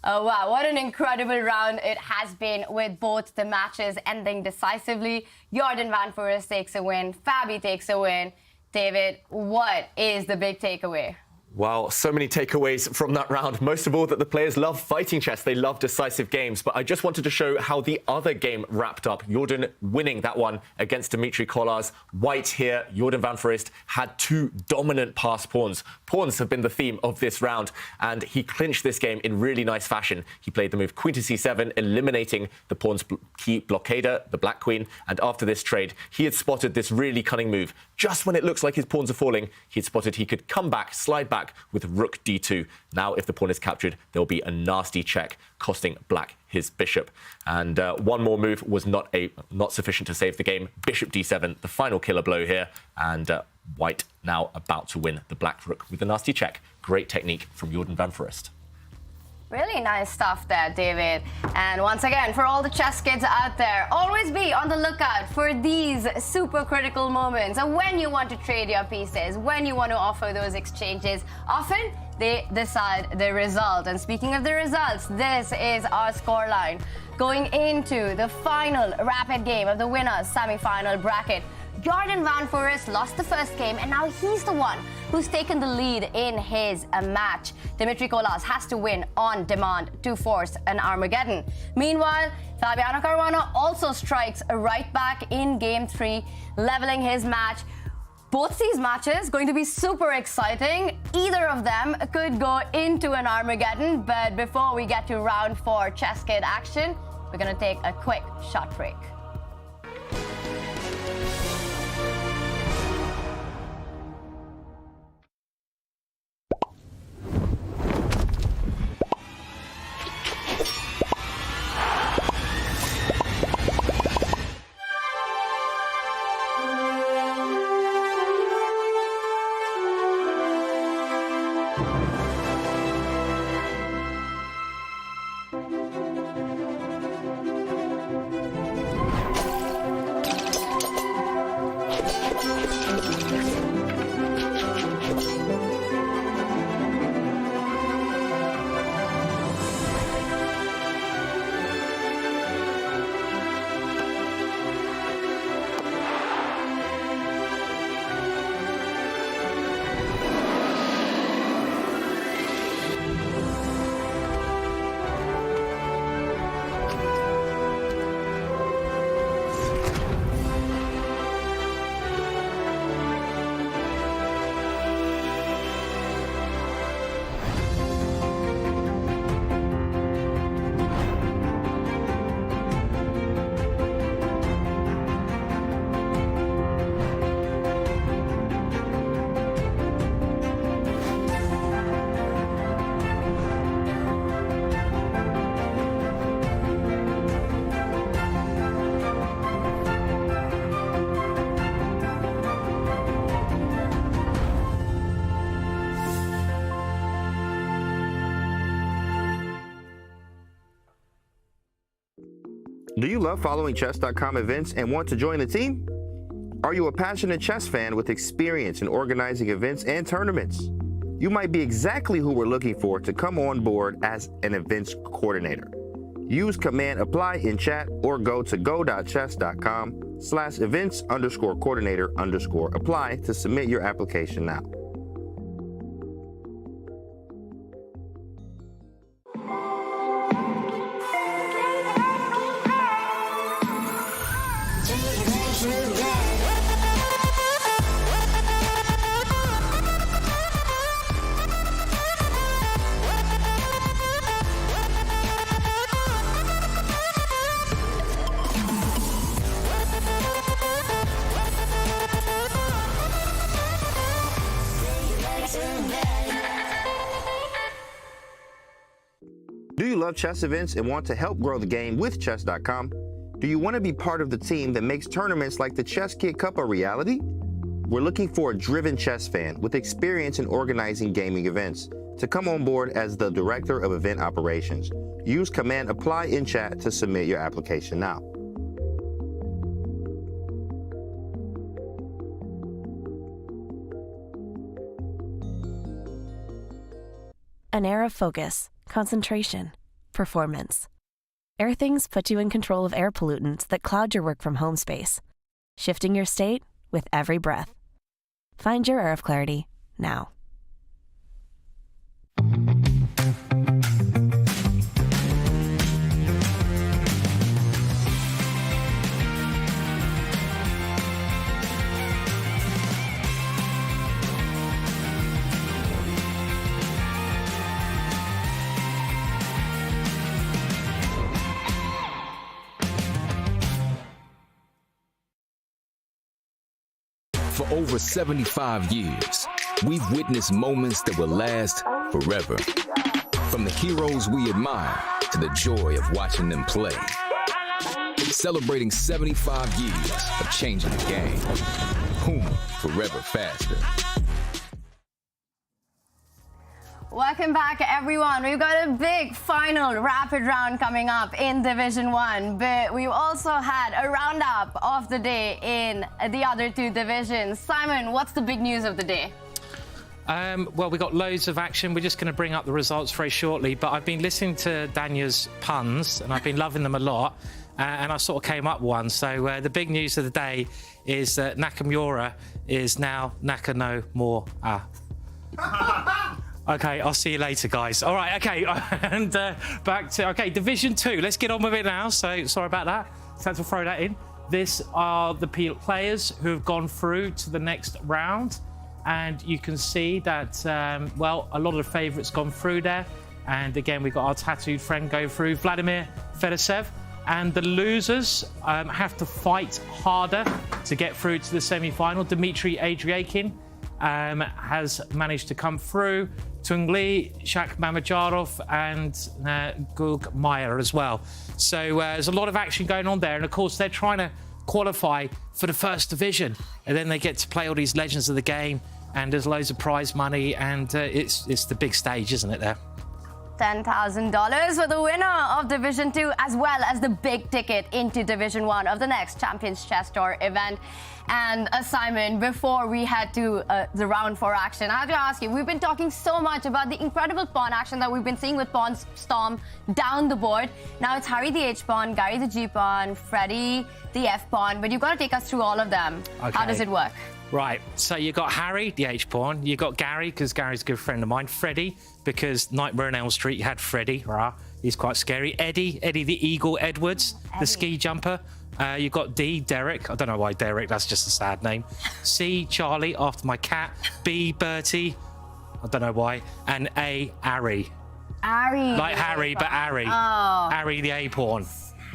[SPEAKER 1] Wow, what an incredible round it has been, with both the matches ending decisively. Jordan van Foreest takes a win. Fabi takes a win. David, what is the big takeaway?
[SPEAKER 7] Well, so many takeaways from that round. Most of all, that the players love fighting chess. They love decisive games. But I just wanted to show how the other game wrapped up. Jordan winning that one against Dmitry Kolarz. White here, Jordan van Foreest, had 2 dominant pass pawns. Pawns have been the theme of this round, and he clinched this game in really nice fashion. He played the move queen to c7, eliminating the pawn's key blockader, the black queen. And after this trade, he had spotted this really cunning move. Just when it looks like his pawns are falling, he had spotted he could come back, slide back with rook d2. Now, if the pawn is captured, there'll be a nasty check, costing black his bishop. And one more move was not sufficient to save the game. Bishop d7, the final killer blow here. And white now about to win the black rook with a nasty check. Great technique from Jordan van Foreest.
[SPEAKER 1] Really nice stuff there, David. And once again, for all the chess kids out there, always be on the lookout for these super critical moments when you want to trade your pieces, when you want to offer those exchanges. Often, they decide the result. And speaking of the results, this is our scoreline going into the final rapid game of the winners semi-final bracket. Jordan van Foreest lost the first game, and now he's the one who's taken the lead in his match. Dmitry Kolarz has to win on demand to force an Armageddon. Meanwhile, Fabiano Caruana also strikes right back in game 3, leveling his match. Both these matches going to be super exciting. Either of them could go into an Armageddon, but before we get to round 4 ChessKid action, we're going to take a quick short break.
[SPEAKER 2] Do you love following chess.com events and want to join the team? Are you a passionate chess fan with experience in organizing events and tournaments? You might be exactly who we're looking for to come on board as an events coordinator. Use command apply in chat or go to go.chess.com/events_coordinator_apply to submit your application now. Do you love chess events and want to help grow the game with chess.com? Do you want to be part of the team that makes tournaments like the ChessKid Cup a reality? We're looking for a driven chess fan with experience in organizing gaming events to come on board as the Director of Event Operations. Use command apply in chat to submit your application now.
[SPEAKER 5] An air of focus, concentration, performance. Airthings put you in control of air pollutants that cloud your work from home space, shifting your state with every breath. Find your air of clarity now.
[SPEAKER 17] For over 75 years, we've witnessed moments that will last forever. From the heroes we admire to the joy of watching them play. Celebrating 75 years of changing the game. Whom forever faster.
[SPEAKER 1] Welcome back, everyone. We've got a big final rapid round coming up in Division 1, but we've also had a roundup of the day in the other two divisions. Simon, what's the big news of the day?
[SPEAKER 10] Well, we got loads of action. We're just going to bring up the results very shortly, but I've been listening to Danya's puns, and I've been loving them a lot, and I sort of came up with one. So the big news of the day is that Nakamura is now Nakamura. Okay, I'll see you later, guys. All right, okay, and back to, okay, Division 2. Let's get on with it now, so sorry about that. Just had to throw that in. This are the players who have gone through to the next round, and you can see that, well, a lot of the favourites gone through there, and again, we've got our tattooed friend go through, Vladimir Fedosev, and the losers have to fight harder to get through to the semi-final. Dmitry Adriakin has managed to come through. Tung Lee, Shak Mamajarov, and Gug Meyer as well. So there's a lot of action going on there, and of course they're trying to qualify for the first division, and then they get to play all these legends of the game, and there's loads of prize money, and it's the big stage, isn't it? There.
[SPEAKER 1] $10,000 for the winner of Division 2, as well as the big ticket into Division 1 of the next Champions Chess Tour event. And Simon, before we head to the round 4 action, I have to ask you, we've been talking so much about the incredible pawn action that we've been seeing with pawns storm down the board. Now it's Harry the H-pawn, Gary the G-pawn, Freddie the F-pawn, but you've got to take us through all of them. Okay. How does it work?
[SPEAKER 10] Right, so you got Harry, the H-pawn, you got Gary, because Gary's a good friend of mine, Freddie, because Nightmare on Elm Street, you had Freddie, he's quite scary, Eddie the Eagle Edwards, the ski jumper, you got D, Derek, I don't know why Derek, that's just a sad name, C, Charlie, after my cat, B, Bertie, I don't know why, and A, Ari.
[SPEAKER 1] Ari.
[SPEAKER 10] Like Harry, but Ari.
[SPEAKER 1] Oh.
[SPEAKER 10] Ari the A-pawn.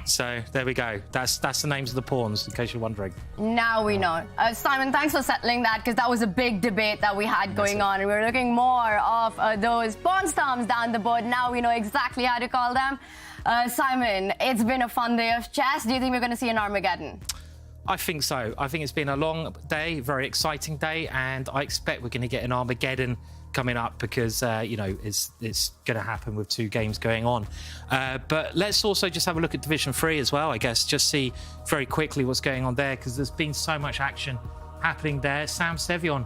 [SPEAKER 10] So there we go. That's the names of the pawns, in case you're wondering.
[SPEAKER 1] Now we know. Simon, thanks for settling that, because that was a big debate that we had going on, and we were looking more of those pawn storms down the board. Now we know exactly how to call them. Simon, it's been a fun day of chess. Do you think we're going to see an Armageddon?
[SPEAKER 10] I think so. I think it's been a long day, very exciting day, and I expect we're going to get an Armageddon coming up because, it's going to happen with 2 games going on. But let's also just have a look at Division 3 as well, I guess, just see very quickly what's going on there because there's been so much action happening there. Sam Sevion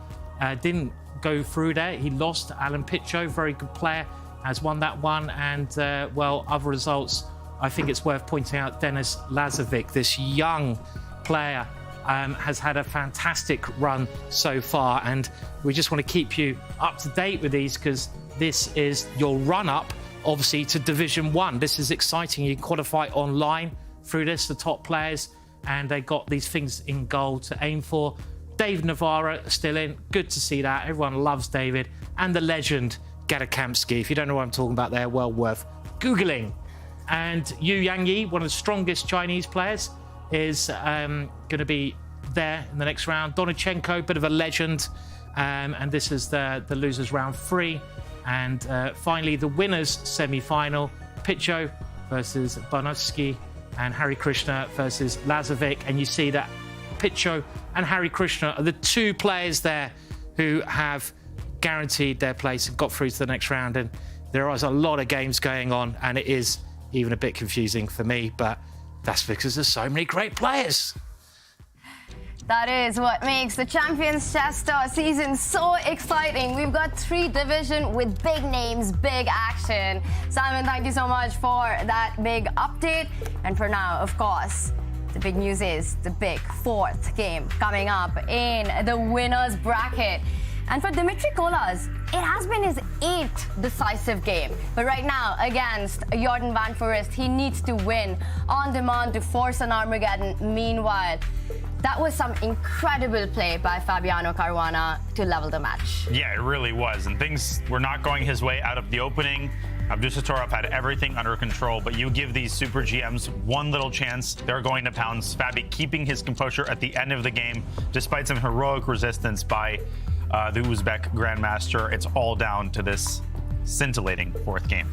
[SPEAKER 10] didn't go through there. He lost to Alan Pitcho, very good player, has won that one. And, other results, I think it's worth pointing out Denis Lazovic, this young player, has had a fantastic run so far, and we just want to keep you up to date with these because this is your run-up, obviously, to Division 1. This is exciting. You qualify online through this, the top players, and they got these things in goal to aim for. Dave Navarra still in. Good to see that. Everyone loves David. And the legend, Gadakamsky. If you don't know what I'm talking about there, well worth Googling. And Yu Yangyi, one of the strongest Chinese players, is going to be there in the next round. Donichenko, bit of a legend. And this is the losers round 3. And finally, the winners semi-final. Pitcho versus Barnowski and Hari Krishna versus Lazovic. And you see that Pitcho and Hari Krishna are the 2 players there who have guaranteed their place and got through to the next round. And there is a lot of games going on, and it is even a bit confusing for me, but that's because there's so many great players.
[SPEAKER 1] That is what makes the Champions Chess Tour season so exciting. We've got 3 divisions with big names, big action. Simon, thank you so much for that big update. And for now, of course, the big news is the big 4th game coming up in the winners bracket. And for Dimitri Kolas, it has been his 8th decisive game. But right now, against Jordan Van Foreest, he needs to win on demand to force an Armageddon. Meanwhile, that was some incredible play by Fabiano Caruana to level the match.
[SPEAKER 6] Yeah, it really was. And things were not going his way out of the opening. Abdusattorov had everything under control, but you give these super GMs one little chance, they're going to pounce. Fabi keeping his composure at the end of the game, despite some heroic resistance by the Uzbek grandmaster. It's all down to this scintillating 4th game.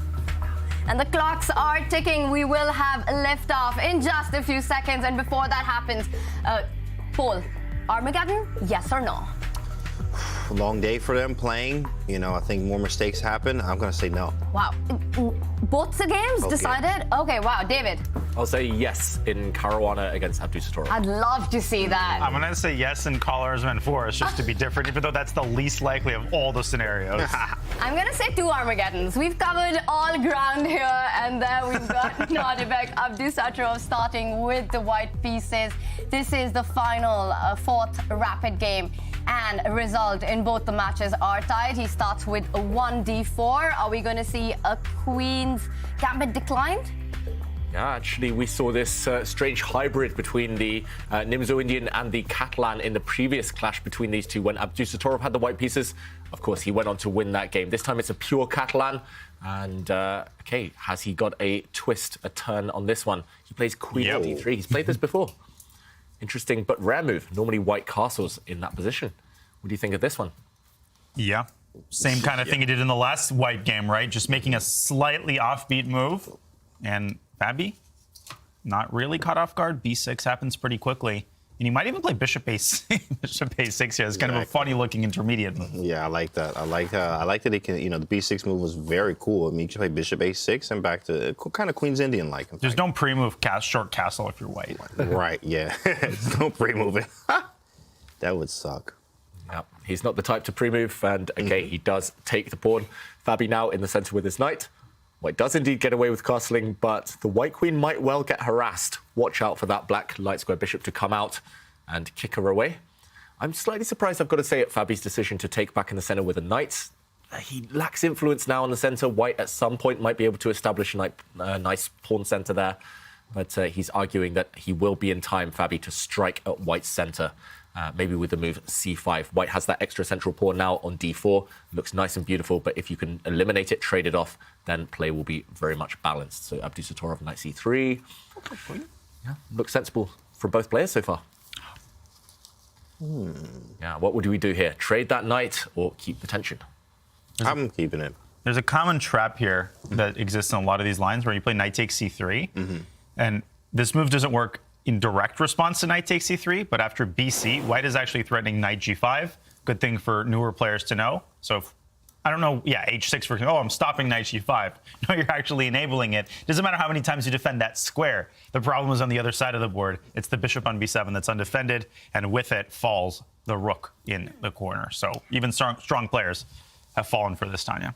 [SPEAKER 1] And the clocks are ticking. We will have liftoff in just a few seconds. And before that happens, Paul, Armageddon, yes or no?
[SPEAKER 2] Long day for them playing. I think more mistakes happen. I'm going to say no.
[SPEAKER 1] Wow. Both the games decided? Okay, wow. David?
[SPEAKER 7] I'll say yes in Caruana against Abdusattorov.
[SPEAKER 1] I'd love to see that.
[SPEAKER 6] I'm going to say yes in Alireza and Forrest just to be different, even though that's the least likely of all the scenarios.
[SPEAKER 1] I'm going to say 2 Armageddons. We've covered all ground here, and then we've got Nodirbek, Abdusattorov starting with the white pieces. This is the final 4th rapid game. And a result in both the matches are tied. He starts with a 1d4. Are we going to see a queen's gambit declined?
[SPEAKER 7] Yeah, actually, we saw this strange hybrid between the Nimzo-Indian and the Catalan in the previous clash between these two when Abdusattorov had the white pieces. Of course, he went on to win that game. This time it's a pure Catalan. And, okay, has he got a twist, a turn on this one? He plays queen d3. He's played this before. Interesting, but rare move. Normally white castles in that position. What do you think of this one?
[SPEAKER 6] Yeah. Same kind of thing he did in the last white game, right? Just making a slightly offbeat move. And Fabi, not really caught off guard. B6 happens pretty quickly. And you might even play bishop a6. Bishop a6 here. It's kind of a funny-looking intermediate move.
[SPEAKER 2] Yeah, I like that. I like that he can. The b6 move was very cool. I mean, you can play bishop a6 and back to kind of Queen's Indian-like.
[SPEAKER 6] There's no pre-move short castle if you're white.
[SPEAKER 2] Right. Yeah. No pre-moving. That would suck.
[SPEAKER 7] Yeah, he's not the type to pre-move, and okay, he does take the pawn. Fabi now in the center with his knight. White does indeed get away with castling, but the white queen might well get harassed. Watch out for that black light square bishop to come out and kick her away. I'm slightly surprised, I've got to say, at Fabi's decision to take back in the center with a knight. He lacks influence now in the center. White at some point might be able to establish a nice pawn center there, but he's arguing that he will be in time, Fabi, to strike at white's center. Maybe with the move c5. White has that extra central pawn now on d4. Looks nice and beautiful, but if you can eliminate it, trade it off, then play will be very much balanced. So Abdusattorov, knight c3. Yeah, looks sensible from both players so far. Yeah, what would we do here? Trade that knight or keep the tension?
[SPEAKER 2] I'm keeping it.
[SPEAKER 6] There's a common trap here that exists in a lot of these lines where you play knight takes c3, and this move doesn't work in direct response to knight takes c3, but after bc, white is actually threatening knight g5. Good thing for newer players to know. So if I don't know, yeah, h6 for, oh, I'm stopping knight g5. No, you're actually enabling it. Doesn't matter how many times you defend that square. The problem is on the other side of the board. It's the bishop on b7 that's undefended, and with it falls the rook in the corner. So even strong players have fallen for this, Tanya.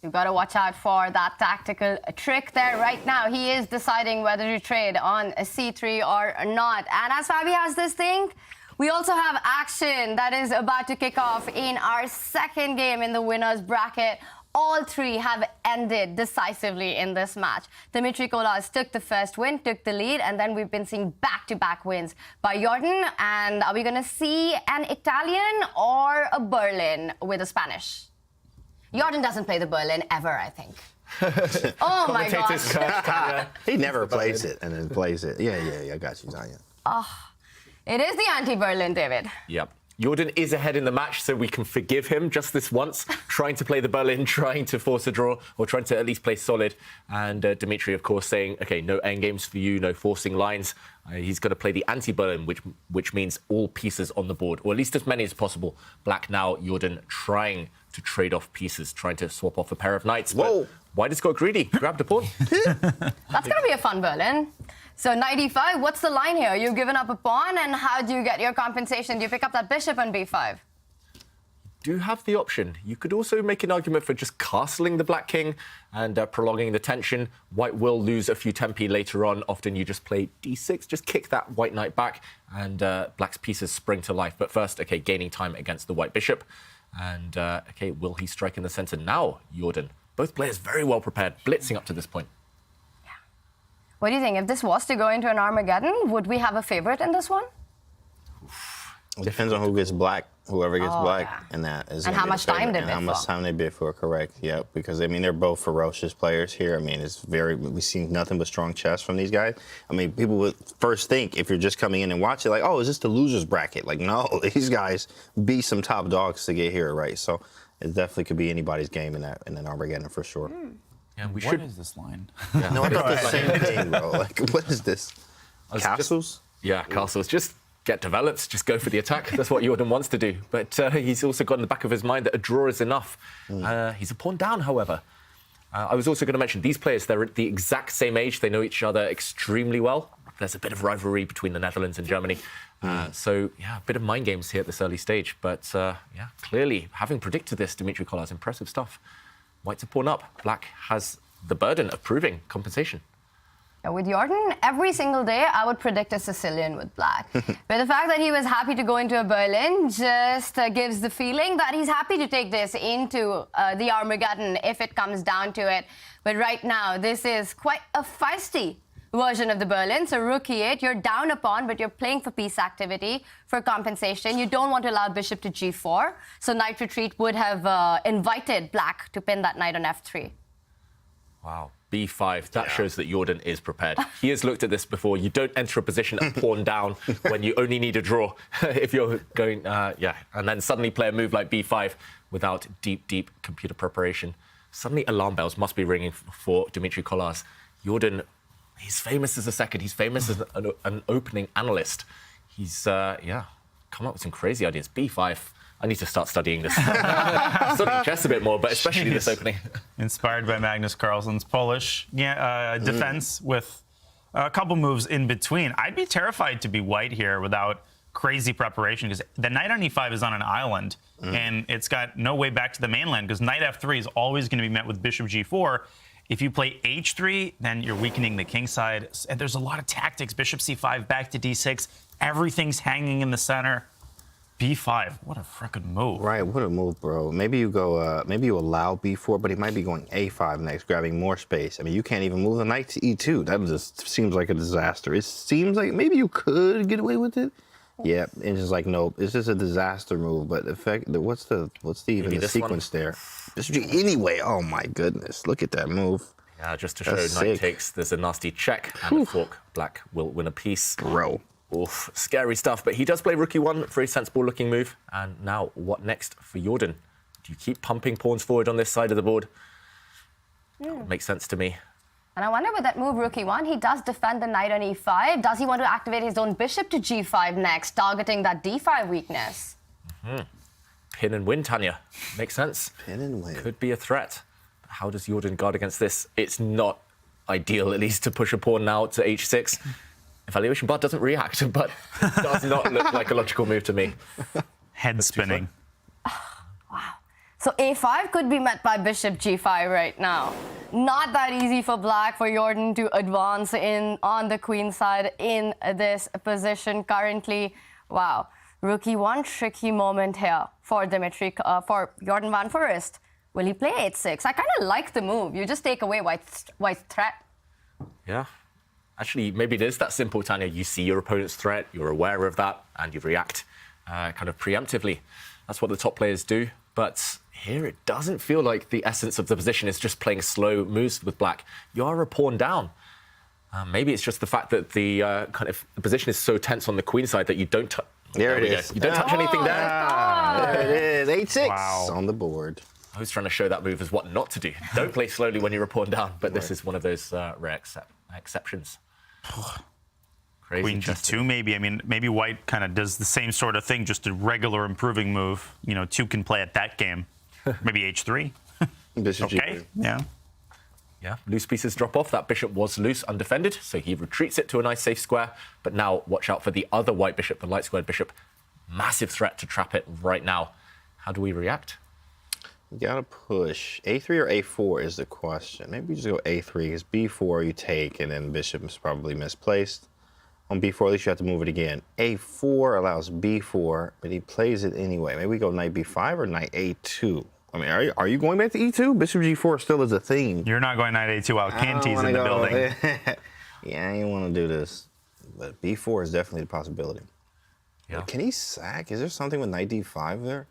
[SPEAKER 1] You've got to watch out for that tactical trick there. Right now, he is deciding whether to trade on a c3 or not. And as Fabi has this thing, we also have action that is about to kick off in our second game in the winner's bracket. All three have ended decisively in this match. Dmitry Kolas took the first win, took the lead, and then we've been seeing back-to-back wins by Jordan. And are we going to see an Italian or a Berlin with a Spanish? Jordan doesn't play the Berlin ever, I think. Oh, my gosh.
[SPEAKER 2] He never plays it and then plays it. Yeah, I got you, Tanya.
[SPEAKER 1] Oh, it is the anti-Berlin, David.
[SPEAKER 7] Yep. Jordan is ahead in the match, so we can forgive him just this once, trying to play the Berlin, trying to force a draw, or trying to at least play solid. And Dmitry, of course, saying, OK, no endgames for you, no forcing lines. He's going to play the anti-Berlin, which means all pieces on the board, or at least as many as possible. Black now, Jordan trying to trade off pieces, trying to swap off a pair of knights. Whoa! White has got greedy, grabbed a pawn.
[SPEAKER 1] That's going to be a fun Berlin. So knight e5, what's the line here? You've given up a pawn, and how do you get your compensation? Do you pick up that bishop on b5?
[SPEAKER 7] Do have the option. You could also make an argument for just castling the black king and prolonging the tension. White will lose a few tempi later on. Often you just play d6, just kick that white knight back, and black's pieces spring to life. But first, OK, gaining time against the white bishop. And, OK, will he strike in the center now, Jordan? Both players very well prepared, blitzing up to this point.
[SPEAKER 1] What do you think? If this was to go into an Armageddon, would we have a favorite in this one?
[SPEAKER 2] It depends on who gets black. Whoever gets black, and that is.
[SPEAKER 1] And how much time they bid for.
[SPEAKER 2] How much time they bid for, correct? Yeah, because I mean they're both ferocious players here. I mean we've seen nothing but strong chess from these guys. I mean people would first think if you're just coming in and watching, like, oh, is this the losers bracket? Like, no, these guys beat some top dogs to get here, right? So it definitely could be anybody's game in an Armageddon for sure.
[SPEAKER 21] Yeah, what is this line?
[SPEAKER 2] Yeah. No, it's the same thing, bro. Like, what is this? Castles?
[SPEAKER 7] Castles. Just get developed, just go for the attack. That's what Jordan wants to do. But he's also got in the back of his mind that a draw is enough. He's a pawn down, however. I was also going to mention, these players, they're at the exact same age. They know each other extremely well. There's a bit of rivalry between the Netherlands and Germany. So, yeah, a bit of mind games here at this early stage. But, yeah, clearly, having predicted this, Dmitry Kolas, impressive stuff. White's a pawn up. Black has the burden of proving compensation.
[SPEAKER 1] With Jordan, every single day, I would predict a Sicilian with black. But the fact that he was happy to go into a Berlin just gives the feeling that he's happy to take this into the Armageddon if it comes down to it. But right now, this is quite a feisty version of the Berlin. So rook e8, you're down a pawn, but you're playing for piece activity, for compensation. You don't want to allow bishop to g4. So knight retreat would have invited black to pin that knight on f3.
[SPEAKER 7] Wow. b5, that shows that Jordan is prepared. He has looked at this before. You don't enter a position and pawn down when you only need a draw. If you're going, and then suddenly play a move like b5 without deep computer preparation. Suddenly alarm bells must be ringing for Dmitry Kolas. Jordan, he's famous as a second. He's famous as an opening analyst. He's, come up with some crazy ideas. b5. I need to start studying this. Studying chess a bit more, but especially this opening.
[SPEAKER 6] Inspired by Magnus Carlsen's Polish defense with a couple moves in between. I'd be terrified to be white here without crazy preparation because the knight on e5 is on an island and it's got no way back to the mainland because knight f3 is always going to be met with bishop g4. If you play h3, then you're weakening the king side. And there's a lot of tactics. Bishop c5, back to d6. Everything's hanging in the center. b5, what a frickin' move.
[SPEAKER 2] Right, what a move, bro. Maybe you go, maybe you allow b4, but he might be going a5 next, grabbing more space. I mean, you can't even move the knight to e2. That just seems like a disaster. It seems like maybe you could get away with it. Yeah, it's just like, nope, it's just a disaster move. But the fact, what's the sequence there? Anyway, oh my goodness, look at that move.
[SPEAKER 7] Yeah, just to show knight takes, there's a nasty check and a fork. Black will win a piece.
[SPEAKER 2] Bro.
[SPEAKER 7] Oof, scary stuff, but he does play rook e1, very sensible-looking move. And now, what next for Jordan? Do you keep pumping pawns forward on this side of the board? Makes sense to me.
[SPEAKER 1] And I wonder with that move, rook e1, he does defend the knight on e5. Does he want to activate his own bishop to g5 next, targeting that d5 weakness?
[SPEAKER 3] Pin and win, Tanya. Makes sense.
[SPEAKER 2] Pin and win.
[SPEAKER 3] Could be a threat. How does Jordan guard against this? It's not ideal, at least, to push a pawn now to h6. Evaluation bar doesn't react, but does not look like a logical move to me.
[SPEAKER 6] Head spinning.
[SPEAKER 1] Wow. So a5 could be met by bishop g5 right now. Not that easy for black, for Jordan to advance in on the queen side in this position currently. Wow. Rookie, one tricky moment here for for Jordan van Foreest. Will he play h6? I kind of like the move. You just take away white's threat.
[SPEAKER 3] Yeah. Actually, maybe it is that simple, Tanya. You see your opponent's threat, you're aware of that, and you react kind of preemptively. That's what the top players do. But here it doesn't feel like the essence of the position is just playing slow moves with black. You are a pawn down. Maybe it's just the fact that the the position is so tense on the queen side that you don't
[SPEAKER 2] There it is.
[SPEAKER 3] You don't touch anything there.
[SPEAKER 2] There it is. 8-6
[SPEAKER 3] Wow.
[SPEAKER 2] on the board.
[SPEAKER 3] I was trying to show that move as what not to do. Don't play slowly when you're a pawn down, but this is one of those rare exceptions. Crazy.
[SPEAKER 6] Queen g2, maybe. I mean, maybe white kind of does the same sort of thing, just a regular improving move. You know, 2 can play at that game. Maybe h3.
[SPEAKER 2] Bishop
[SPEAKER 6] okay.
[SPEAKER 2] g3.
[SPEAKER 6] Yeah.
[SPEAKER 3] Yeah, loose pieces drop off. That bishop was loose, undefended, so he retreats it to a nice safe square. But now watch out for the other white bishop, the light squared bishop. Massive threat to trap it right now. How do we react?
[SPEAKER 2] You gotta push. A3 or A4 is the question. Maybe we just go A3, because B4 you take, and then bishop is probably misplaced. On B4, at least you have to move it again. A4 allows B4, but he plays it anyway. Maybe we go knight B5 or knight A2. I mean, are you going back to E2? Bishop G4 still is a theme.
[SPEAKER 6] You're not going knight A2 while Kanti's in the building.
[SPEAKER 2] Yeah, I didn't want to do this. But B4 is definitely a possibility.
[SPEAKER 3] Yeah.
[SPEAKER 2] Can he sack? Is there something with knight D5 there?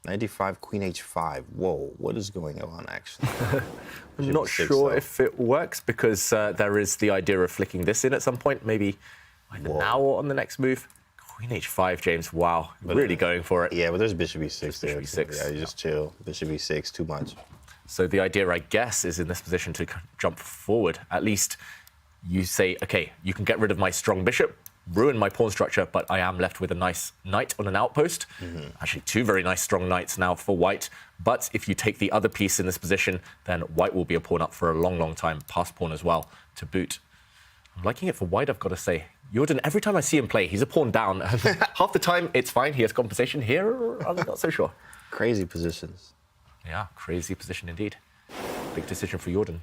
[SPEAKER 2] Knight D5, queen H5. Whoa, what is going on, actually?
[SPEAKER 3] I'm not sure if it works, because there is the idea of flicking this in at some point, maybe either now or on the next move. Queen H5, James. Wow, really going for it.
[SPEAKER 2] Yeah, but there's bishop E6 there.
[SPEAKER 3] Bishop E6.
[SPEAKER 2] Yeah, you just chill. Bishop E6, too much.
[SPEAKER 3] So the idea, I guess, is in this position to jump forward. At least you say, okay, you can get rid of my strong bishop, ruin my pawn structure, but I am left with a nice knight on an outpost. Actually, 2 very nice strong knights now for white. But if you take the other piece in this position, then white will be a pawn up for a long, long time. Pass pawn as well to boot. I'm liking it for white, I've got to say. Jordan, every time I see him play, he's a pawn down. Half the time, it's fine. He has compensation. Here, I'm not so sure.
[SPEAKER 2] Crazy positions.
[SPEAKER 3] Yeah, crazy position indeed. Big decision for Jordan.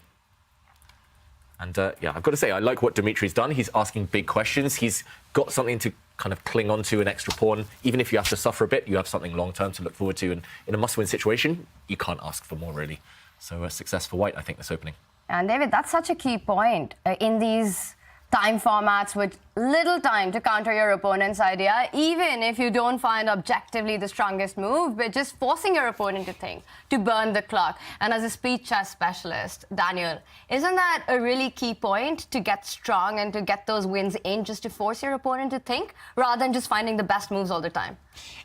[SPEAKER 3] And yeah, I've got to say, I like what Dimitri's done. He's asking big questions. He's got something to kind of cling on to, an extra pawn. Even if you have to suffer a bit, you have something long-term to look forward to. And in a must-win situation, you can't ask for more, really. So success for white, I think, this opening.
[SPEAKER 1] And David, that's such a key point in these time formats with little time to counter your opponent's idea, even if you don't find objectively the strongest move, but just forcing your opponent to think, to burn the clock. And as a speed chess specialist, Daniel, isn't that a really key point to get strong and to get those wins in, just to force your opponent to think rather than just finding the best moves all the time?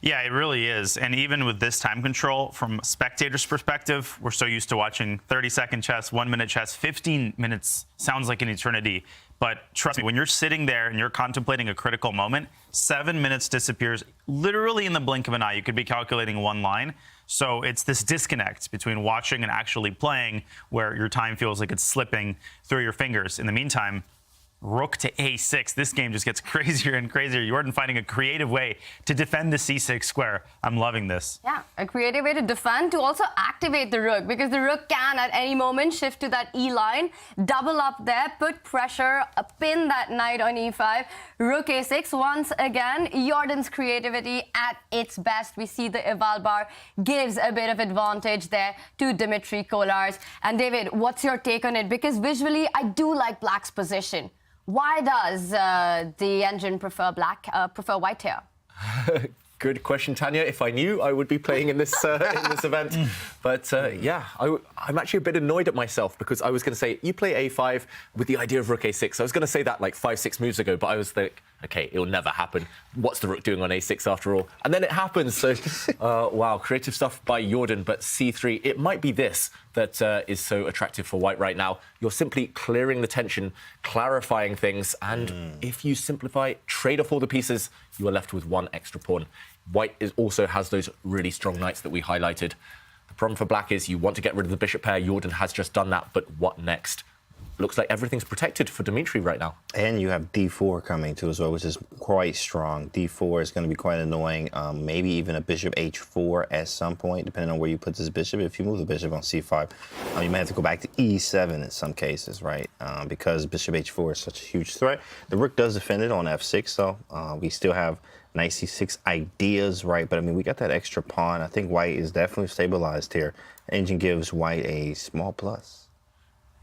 [SPEAKER 6] Yeah, it really is. And even with this time control, from a spectator's perspective, we're so used to watching 30-second chess, 1-minute chess. 15 minutes sounds like an eternity. But trust me, when you're sitting there and you're contemplating a critical moment, 7 minutes disappears literally in the blink of an eye. You could be calculating one line. So it's this disconnect between watching and actually playing, where your time feels like it's slipping through your fingers. In the meantime, rook to a6. This game just gets crazier and crazier. Jordan finding a creative way to defend the c6 square. I'm loving this.
[SPEAKER 1] Yeah, a creative way to defend, to also activate the rook, because the rook can at any moment shift to that E line, double up there, put pressure, pin that knight on e5. Rook a6, once again, Jordan's creativity at its best. We see the eval bar gives a bit of advantage there to Dimitri Kolarz. And David, what's your take on it? Because visually, I do like black's position. Why does the engine prefer white here?
[SPEAKER 3] Good question, Tanya. If I knew, I would be playing in this event. But yeah, I'm actually a bit annoyed at myself, because I was going to say, you play a5 with the idea of rook a6. I was going to say that like 5-6 moves ago, but I was like,
[SPEAKER 7] okay, it'll never happen. What's the rook doing on a6 after all? And then it happens. So, wow, creative stuff by Jordan, but c3, it might be this that is so attractive for white right now. You're simply clearing the tension, clarifying things, and if you simplify, trade off all the pieces, you are left with one extra pawn. White also has those really strong knights that we highlighted. The problem for black is you want to get rid of the bishop pair. Jordan has just done that, but what next? Looks like everything's protected for Dmitry right now.
[SPEAKER 2] And you have d4 coming too as well, which is quite strong. d4 is going to be quite annoying. Maybe even a bishop h4 at some point, depending on where you put this bishop. If you move the bishop on c5, you may have to go back to e7 in some cases, right? Because bishop h4 is such a huge threat. The rook does defend it on f6, though. We still have knight c6 ideas, right? But I mean, we got that extra pawn. I think white is definitely stabilized here. Engine gives white a small plus.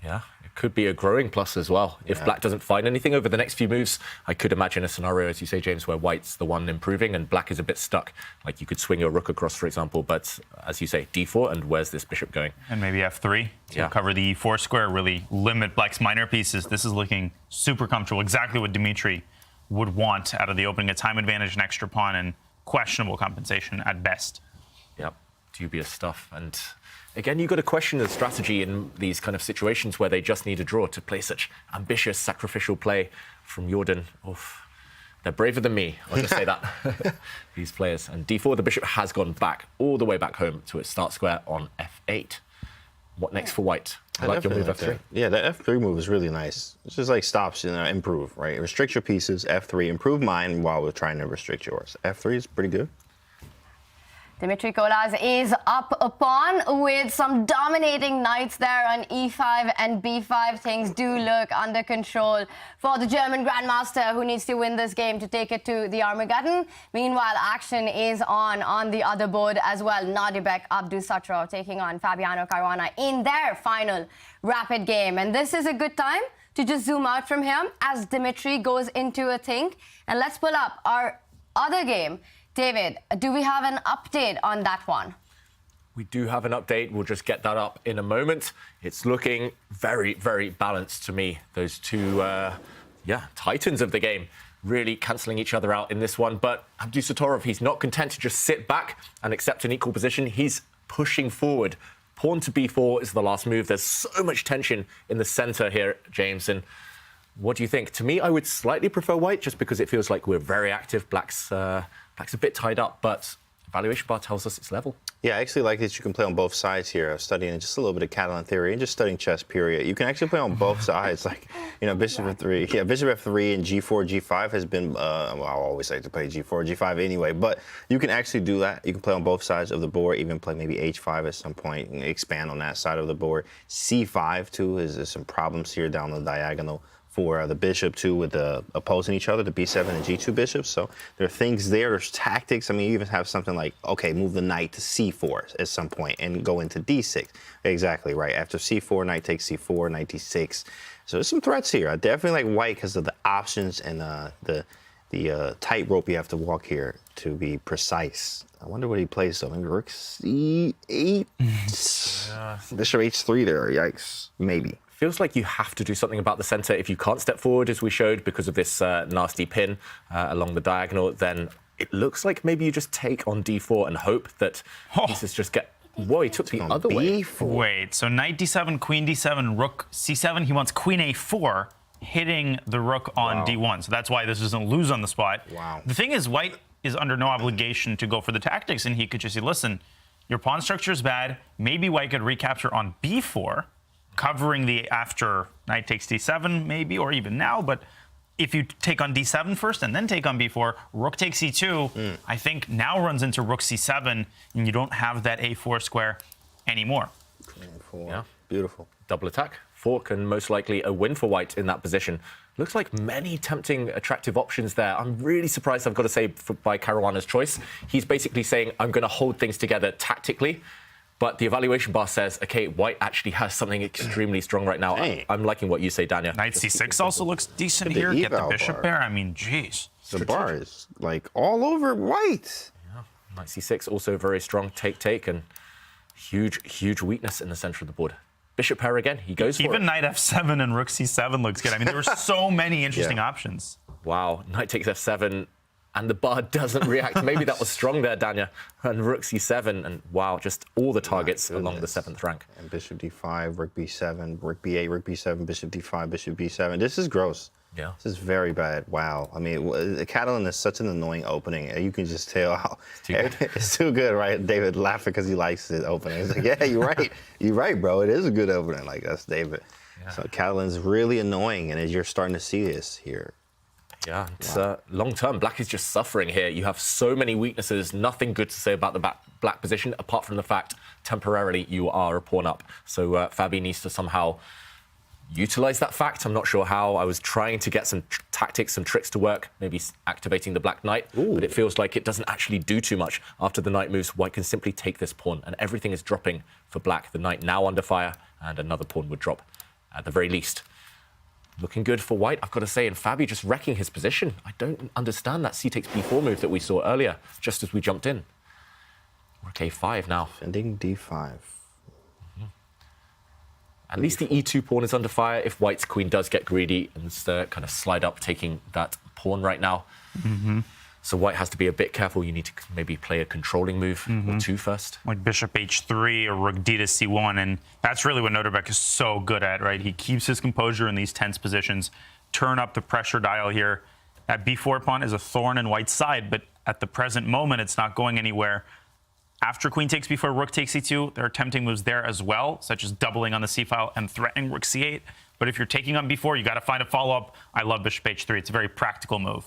[SPEAKER 7] Yeah, it could be a growing plus as well. If black doesn't find anything over the next few moves, I could imagine a scenario, as you say, James, where white's the one improving and black is a bit stuck. Like you could swing your rook across, for example, but as you say, d4, and where's this bishop going?
[SPEAKER 6] And maybe f3 to cover the e4 square, really limit black's minor pieces. This is looking super comfortable, exactly what Dmitry would want out of the opening, a time advantage, an extra pawn, and questionable compensation at best.
[SPEAKER 7] Yep, dubious stuff. And again, you've got to question the strategy in these kind of situations where they just need a draw to play such ambitious, sacrificial play from Jordan. Oof. They're braver than me, I'll just say that, these players. And d4, the bishop has gone back, all the way back home to its start square on f8. What next for white? I like your move f3.
[SPEAKER 2] Yeah, that f3 move is really nice. It's just like stops, improve, right? Restrict your pieces, f3, improve mine while we're trying to restrict yours. f3 is pretty good.
[SPEAKER 1] Dmitry Kolas is up a pawn with some dominating knights there on e5 and b5. Things do look under control for the German grandmaster, who needs to win this game to take it to the Armageddon. Meanwhile, action is on the other board as well. Nodirbek, Abdusattorov taking on Fabiano Caruana in their final rapid game. And this is a good time to just zoom out from him as Dmitry goes into a think. And let's pull up our other game. David, do we have an update on that one?
[SPEAKER 7] We do have an update. We'll just get that up in a moment. It's looking very, very balanced to me. Those two, titans of the game really cancelling each other out in this one. But Abdusattorov, he's not content to just sit back and accept an equal position. He's pushing forward. Pawn to b4 is the last move. There's so much tension in the centre here, James. And what do you think? To me, I would slightly prefer white just because it feels like we're very active. Black's a bit tied up, but evaluation bar tells us it's level.
[SPEAKER 2] Yeah, I actually like that you can play on both sides here. I was studying just a little bit of Catalan theory and just studying chess, period. You can actually play on both sides, like, bishop f3. Yeah, bishop f3 and g4, g5 has been, I always like to play g4, g5 anyway, but you can actually do that. You can play on both sides of the board, even play maybe h5 at some point and expand on that side of the board. c5, too, is some problems here down the diagonal for the bishop, too, with opposing each other, the b7 and g2 bishops. So there are things there. There's tactics. I mean, you even have something like, okay, move the knight to c4 at some point and go into d6. Exactly, right. After c4, knight takes c4, knight d6. So there's some threats here. I definitely like white because of the options and the tightrope you have to walk here to be precise. I wonder what he plays, though. Maybe rook c8? Bishop h3 there. Yikes. Maybe.
[SPEAKER 7] Feels like you have to do something about the centre. If you can't step forward, as we showed, because of this nasty pin along the diagonal, then it looks like maybe you just take on d4 and hope that pieces just get... Whoa, he took the other way.
[SPEAKER 6] Wait, so knight d7, queen d7, rook c7. He wants queen a4, hitting the rook on d1. So that's why this doesn't lose on the spot.
[SPEAKER 2] Wow.
[SPEAKER 6] The thing is, white is under no obligation to go for the tactics, and he could just say, listen, your pawn structure is bad. Maybe white could recapture on b4, covering the after knight takes d7 maybe, or even now. But if you take on d7 first and then take on b4, rook takes c2, I think now runs into rook c7, and you don't have that a4 square anymore.
[SPEAKER 2] Yeah, beautiful.
[SPEAKER 7] Double attack. Fork, and most likely a win for white in that position. Looks like many tempting, attractive options there. I'm really surprised, I've got to say, by Caruana's choice. He's basically saying, I'm going to hold things together tactically. But the evaluation bar says, okay, white actually has something extremely strong right now. I'm liking what you say, Daniel.
[SPEAKER 6] Knight c6 also looks decent here. Get the bishop there. I mean, geez.
[SPEAKER 2] The bar is like all over white.
[SPEAKER 7] Yeah. Knight c6 also very strong. Take, and huge weakness in the center of the board. Bishop pair again. He goes for it.
[SPEAKER 6] Even knight f7 and rook c7 looks good. I mean, there were so many interesting options.
[SPEAKER 7] Wow, knight takes f7, and the bar doesn't react. Maybe that was strong there, Danya. And rook c7, and wow, just all the targets along the 7th rank.
[SPEAKER 2] And bishop d5, rook b7, rook b8, rook b7, bishop d5, bishop b7. This is gross.
[SPEAKER 7] Yeah.
[SPEAKER 2] This is very bad. Wow. I mean, Catalan is such an annoying opening. You can just tell how it's too good, right? David laughing because he likes the opening. He's like, yeah, you're right. You're right, bro. It is a good opening. Like, that's David. Yeah. So Catalan's really annoying, and you're starting to see this here.
[SPEAKER 7] Yeah, it's long term. Black is just suffering here. You have so many weaknesses, nothing good to say about the black position, apart from the fact temporarily you are a pawn up. So Fabi needs to somehow utilize that fact. I'm not sure how. I was trying to get some tactics, some tricks to work, maybe activating the black knight, but it feels like it doesn't actually do too much. After the knight moves, white can simply take this pawn, and everything is dropping for black. The knight now under fire, and another pawn would drop at the very least. Looking good for white, I've got to say, and Fabi just wrecking his position. I don't understand that c takes b4 move that we saw earlier, just as we jumped in. Rook a5 now.
[SPEAKER 2] Defending d5.
[SPEAKER 7] At least the e2 pawn is under fire if white's queen does get greedy and kind of slide up, taking that pawn right now. So white has to be a bit careful. You need to maybe play a controlling move or two first.
[SPEAKER 6] Like bishop h3 or rook d to c1, and that's really what Nodirbek is so good at, right? He keeps his composure in these tense positions, turn up the pressure dial here. That b4 pawn is a thorn in white's side, but at the present moment, it's not going anywhere. After queen takes b4, rook takes c2, there are tempting moves there as well, such as doubling on the c file and threatening rook c8. But if you're taking on b4, you got to find a follow-up. I love bishop h3. It's a very practical move.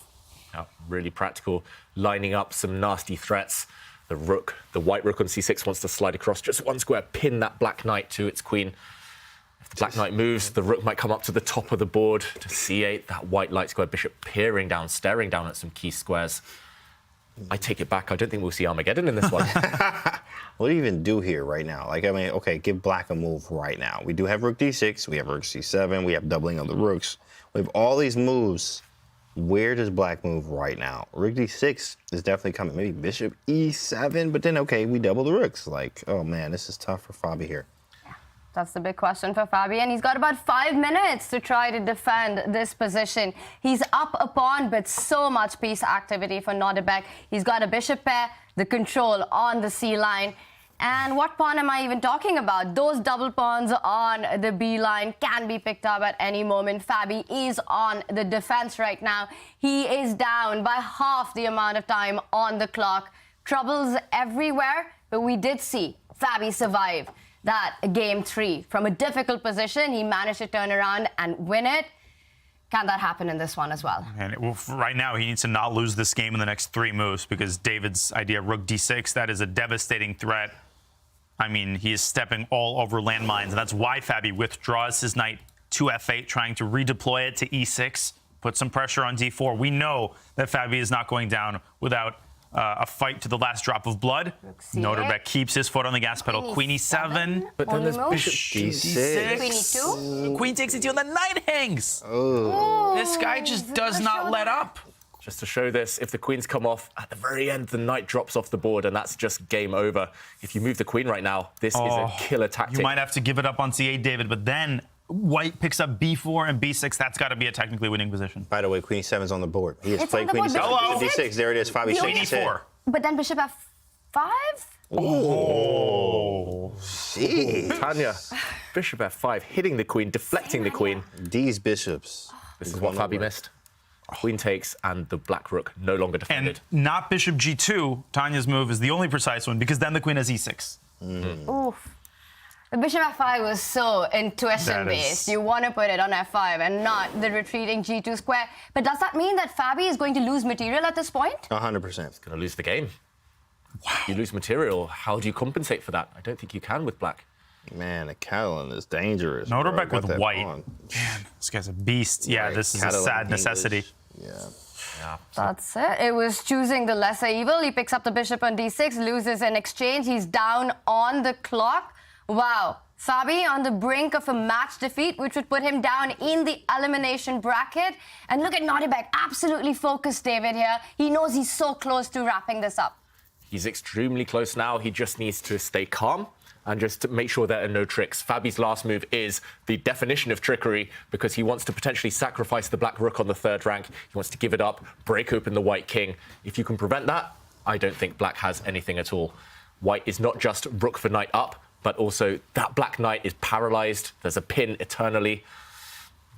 [SPEAKER 7] Really practical, lining up some nasty threats. The white rook on c6 wants to slide across just one square, pin that black knight to its queen. If the black knight moves, the rook might come up to the top of the board to c8. That white light square bishop peering down, staring down at some key squares. I take it back. I don't think we'll see Armageddon in this one.
[SPEAKER 2] What do you even do here right now? Like, I mean, okay, give black a move right now. We do have rook d6, we have rook c7, we have doubling of the rooks. We have all these moves. Where does black move right now? Rook d6 is definitely coming. Maybe bishop e7, but then, okay, we double the rooks. Like, oh man, this is tough for Fabi here.
[SPEAKER 1] That's the big question for Fabi, and he's got about 5 minutes to try to defend this position. He's up a pawn, but so much piece activity for Nodirbek. He's got a bishop pair, the control on the C line. And what pawn am I even talking about? Those double pawns on the B line can be picked up at any moment. Fabi is on the defense right now. He is down by half the amount of time on the clock. Troubles everywhere, but we did see Fabi survive that game 3. From a difficult position, he managed to turn around and win it. Can that happen in this one as well?
[SPEAKER 6] And right now, he needs to not lose this game in the next 3 moves, because David's idea, rook d6, that is a devastating threat. I mean, he is stepping all over landmines, and that's why Fabi withdraws his knight to f8, trying to redeploy it to e6, put some pressure on d4. We know that Fabi is not going down without a fight to the last drop of blood. Nodirbek keeps his foot on the gas pedal. Queen e7.
[SPEAKER 7] But then there's bishop
[SPEAKER 2] d6.
[SPEAKER 1] Queen e2.
[SPEAKER 6] Queen takes e2, and the knight hangs. This guy just does not let up.
[SPEAKER 7] Just to show this, if the queens come off, at the very end, the knight drops off the board, and that's just game over. If you move the queen right now, this is a killer tactic.
[SPEAKER 6] You might have to give it up on c8, David, but then white picks up b4 and b6. That's got to be a technically winning position.
[SPEAKER 2] By the way, queen e7 is on the board. He has
[SPEAKER 1] It's
[SPEAKER 2] played
[SPEAKER 1] on the
[SPEAKER 2] queen
[SPEAKER 1] board.
[SPEAKER 2] e7, bishop d6. There it is, Fabi
[SPEAKER 6] Queen
[SPEAKER 2] shakes his head.
[SPEAKER 6] e4.
[SPEAKER 1] But then bishop f5?
[SPEAKER 2] Oh, jeez.
[SPEAKER 7] Tanya, bishop f5, hitting the queen, deflecting the queen.
[SPEAKER 2] These bishops.
[SPEAKER 7] This is what Fabi missed. Queen takes, and the black rook no longer defended.
[SPEAKER 6] And not bishop g2, Tanya's move, is the only precise one, because then the queen has e6.
[SPEAKER 1] Oof. The bishop f5 was so intuition-based. You want to put it on f5 and not the retreating g2 square. But does that mean that Fabi is going to lose material at this point?
[SPEAKER 2] 100%.
[SPEAKER 7] He's going to lose the game. Wow. You lose material. How do you compensate for that? I don't think you can with black.
[SPEAKER 2] Man, the Catalan is dangerous.
[SPEAKER 6] Nodirbek
[SPEAKER 2] bro.
[SPEAKER 6] with white. Man, this guy's a beast. Yeah, this is a sad necessity.
[SPEAKER 2] Yeah.
[SPEAKER 1] That's it. It was choosing the lesser evil. He picks up the bishop on d6, loses in exchange. He's down on the clock. Wow. Fabi on the brink of a match defeat, which would put him down in the elimination bracket. And look at Nodirbek, absolutely focused, David, here. He knows he's so close to wrapping this up.
[SPEAKER 7] He's extremely close now. He just needs to stay calm and just to make sure there are no tricks. Fabi's last move is the definition of trickery because he wants to potentially sacrifice the black rook on the 3rd rank. He wants to give it up, break open the white king. If you can prevent that, I don't think black has anything at all. White is not just rook for knight up, but also that black knight is paralyzed. There's a pin eternally.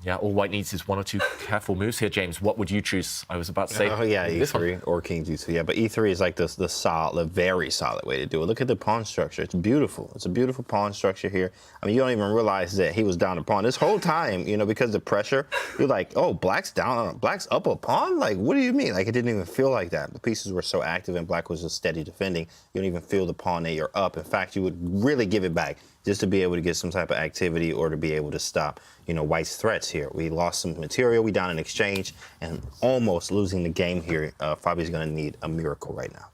[SPEAKER 7] Yeah, all white needs is 1 or 2 careful moves here, James. What would you choose? I was about to say.
[SPEAKER 2] Oh yeah, E3 or king D2. Yeah, but E3 is like the very solid way to do it. Look at the pawn structure. It's beautiful. It's a beautiful pawn structure here. I mean, you don't even realize that he was down a pawn this whole time. You know, because of the pressure, you're like, oh, black's down, black's up a pawn. Like, what do you mean? Like, it didn't even feel like that. The pieces were so active, and black was just steady defending. You don't even feel the pawn that you're up. In fact, you would really give it back just to be able to get some type of activity or to be able to stop, you know, white's threats here. We lost some material, we down in exchange, and almost losing the game here. Fabi's going to need a miracle right now.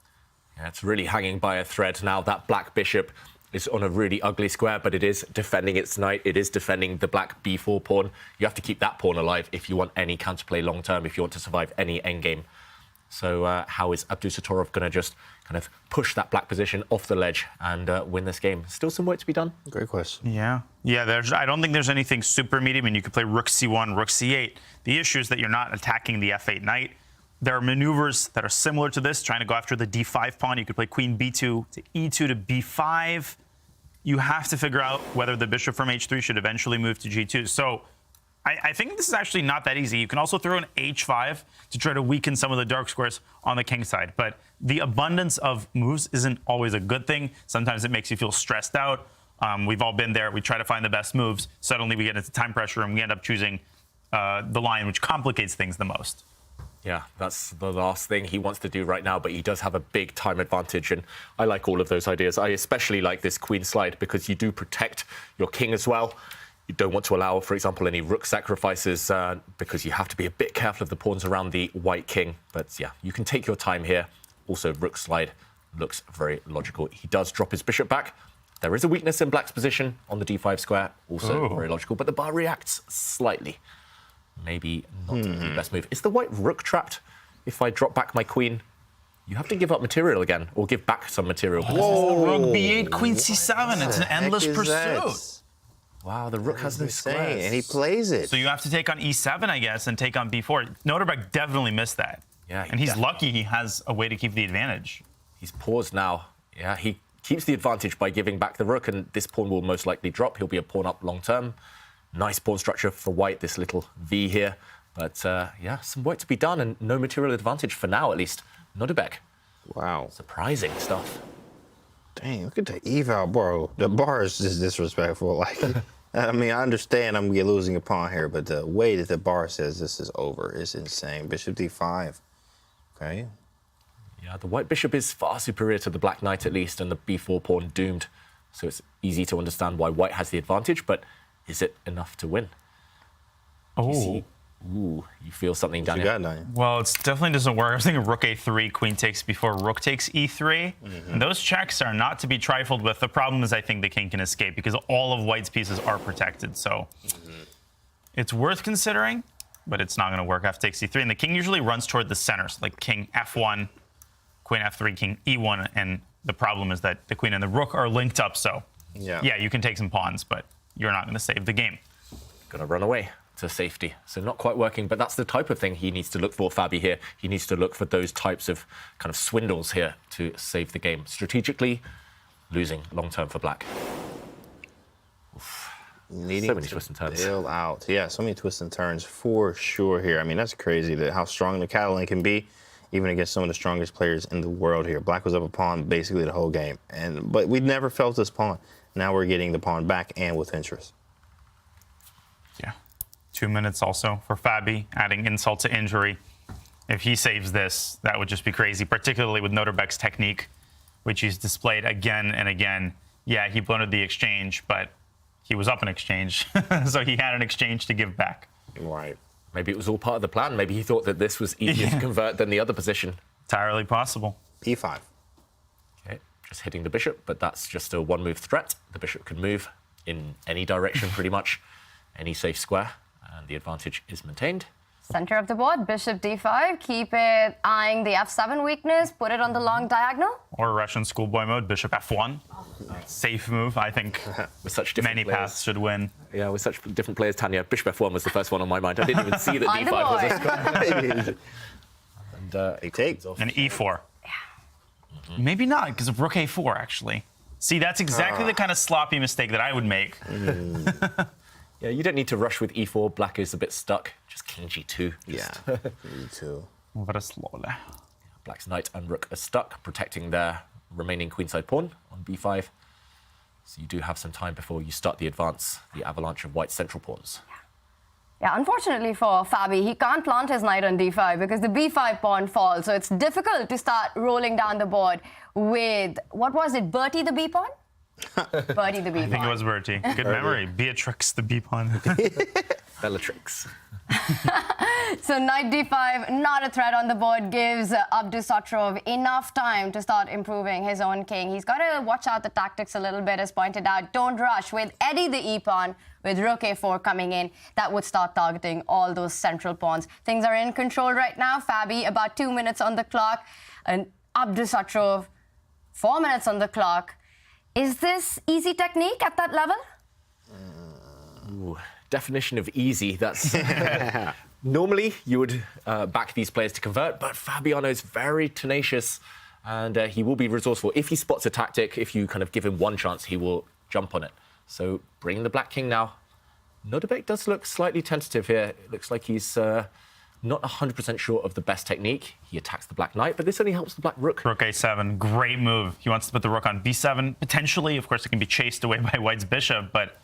[SPEAKER 7] Yeah, it's really hanging by a thread now. That black bishop is on a really ugly square, but it is defending its knight. It is defending the black b4 pawn. You have to keep that pawn alive if you want any counterplay long term, if you want to survive any endgame. So how is Abdusattorov going to just kind of push that black position off the ledge and win this game? Still some work to be done.
[SPEAKER 2] Great question.
[SPEAKER 6] Yeah. I don't think there's anything super medium, and you could play rook c1, rook c8. The issue is that you're not attacking the f8 knight. There are maneuvers that are similar to this, trying to go after the d5 pawn. You could play queen b2 to e2 to b5. You have to figure out whether the bishop from h3 should eventually move to g2. So I think this is actually not that easy. You can also throw an h5 to try to weaken some of the dark squares on the king side. But the abundance of moves isn't always a good thing. Sometimes it makes you feel stressed out. We've all been there. We try to find the best moves. Suddenly we get into time pressure, and we end up choosing the line, which complicates things the most.
[SPEAKER 7] Yeah, that's the last thing he wants to do right now, but he does have a big time advantage, and I like all of those ideas. I especially like this queen slide because you do protect your king as well. You don't want to allow, for example, any rook sacrifices because you have to be a bit careful of the pawns around the white king. But yeah, you can take your time here. Also, rook slide looks very logical. He does drop his bishop back. There is a weakness in black's position on the d5 square, also very logical, but the bar reacts slightly. Maybe not the best move. Is the white rook trapped? If I drop back my queen, you have to give up material again, or give back some material.
[SPEAKER 6] Whoa. Rook b8, queen c7. It's an endless pursuit.
[SPEAKER 7] Wow, the rook has no squares.
[SPEAKER 2] And he plays it.
[SPEAKER 6] So you have to take on e7, I guess, and take on b4. Nodirbek definitely missed that.
[SPEAKER 7] Yeah,
[SPEAKER 6] and he's lucky he has a way to keep the advantage.
[SPEAKER 7] He's paused now. Yeah, he keeps the advantage by giving back the rook, and this pawn will most likely drop. He'll be a pawn up long term. Nice pawn structure for white, this little V here. But yeah, some work to be done, and no material advantage for now, at least. Nodirbek.
[SPEAKER 2] Wow.
[SPEAKER 7] Surprising stuff.
[SPEAKER 2] Dang, look at the eval, bro. The bar is just disrespectful. Like, I mean, I understand I'm losing a pawn here, but the way that the bar says this is over is insane. Bishop d5. Okay.
[SPEAKER 7] Yeah, the white bishop is far superior to the black knight, at least, and the b4 pawn doomed. So it's easy to understand why white has the advantage, but is it enough to win?
[SPEAKER 6] Oh.
[SPEAKER 7] Ooh, you feel something down here.
[SPEAKER 6] Well, it definitely doesn't work. I was thinking rook a3, queen takes before rook takes e3. And those checks are not to be trifled with. The problem is I think the king can escape because all of white's pieces are protected. So it's worth considering, but it's not going to work. F takes e3. And the king usually runs toward the centers, like king f1, queen f3, king e1. And the problem is that the queen and the rook are linked up. So yeah, you can take some pawns, but you're not going to save the game.
[SPEAKER 7] Gonna run away to safety. So not quite working, but that's the type of thing he needs to look for, Fabi, here. He needs to look for those types of kind of swindles here to save the game. Strategically, losing long-term for black.
[SPEAKER 2] Needing
[SPEAKER 7] so many twists and turns.
[SPEAKER 2] Bail out. Yeah, so many twists and turns for sure here. I mean, that's crazy that how strong the Catalan can be, even against some of the strongest players in the world here. Black was up a pawn basically the whole game, but we never felt this pawn. Now we're getting the pawn back and with interest.
[SPEAKER 6] Yeah. 2 minutes also for Fabi, adding insult to injury. If he saves this, that would just be crazy, particularly with Nodirbek's technique, which he's displayed again and again. Yeah, he blundered the exchange, but he was up in exchange, so he had an exchange to give back.
[SPEAKER 2] Right.
[SPEAKER 7] Maybe it was all part of the plan. Maybe he thought that this was easier to convert than the other position.
[SPEAKER 6] Entirely possible.
[SPEAKER 2] E5.
[SPEAKER 7] Okay, just hitting the bishop, but that's just a one-move threat. The bishop can move in any direction, pretty much, any safe square, and the advantage is maintained.
[SPEAKER 1] Center of the board, bishop d5. Keep it eyeing the f7 weakness. Put it on the long diagonal.
[SPEAKER 6] Or Russian schoolboy mode, bishop f1. Safe move, I think.
[SPEAKER 3] With such different
[SPEAKER 6] many paths should win.
[SPEAKER 3] Yeah, with such different players, Tanya, bishop f1 was the first one on my mind. I didn't even see that d5 was a square. And
[SPEAKER 2] he takes.
[SPEAKER 6] And e4. Yeah. Maybe not, because of rook a4, actually. See, that's exactly the kind of sloppy mistake that I would make.
[SPEAKER 3] Yeah, you don't need to rush with e4. Black is a bit stuck. Just king g2.
[SPEAKER 2] Yeah, g2.
[SPEAKER 6] Very slowly.
[SPEAKER 3] Black's knight and rook are stuck, protecting their remaining queenside pawn on b5. So you do have some time before you start the advance, the avalanche of white's central pawns.
[SPEAKER 1] Yeah, unfortunately for Fabi, he can't plant his knight on d5 because the b5 pawn falls. So it's difficult to start rolling down the board with, what was it, Bertie the b pawn? Bertie the b pawn.
[SPEAKER 6] I think it was Bertie. Good memory. Beatrix the b pawn.
[SPEAKER 3] Bellatrix.
[SPEAKER 1] So knight d5, not a threat on the board, gives Abdusattorov enough time to start improving his own king. He's got to watch out the tactics a little bit, as pointed out. Don't rush with Eddie the e-pawn, with rook a4 coming in. That would start targeting all those central pawns. Things are in control right now. Fabi, about 2 minutes on the clock. And Abdusattorov, 4 minutes on the clock. Is this easy technique at that level?
[SPEAKER 3] Ooh, definition of easy, that's... Normally, you would back these players to convert, but Fabiano is very tenacious, and he will be resourceful. If he spots a tactic, if you kind of give him one chance, he will jump on it. So bring the black king now. Nodirbek does look slightly tentative here. It looks like he's not 100% sure of the best technique. He attacks the black knight, but this only helps the black rook.
[SPEAKER 6] Rook a7, great move. He wants to put the rook on b7. Potentially, of course, it can be chased away by white's bishop, but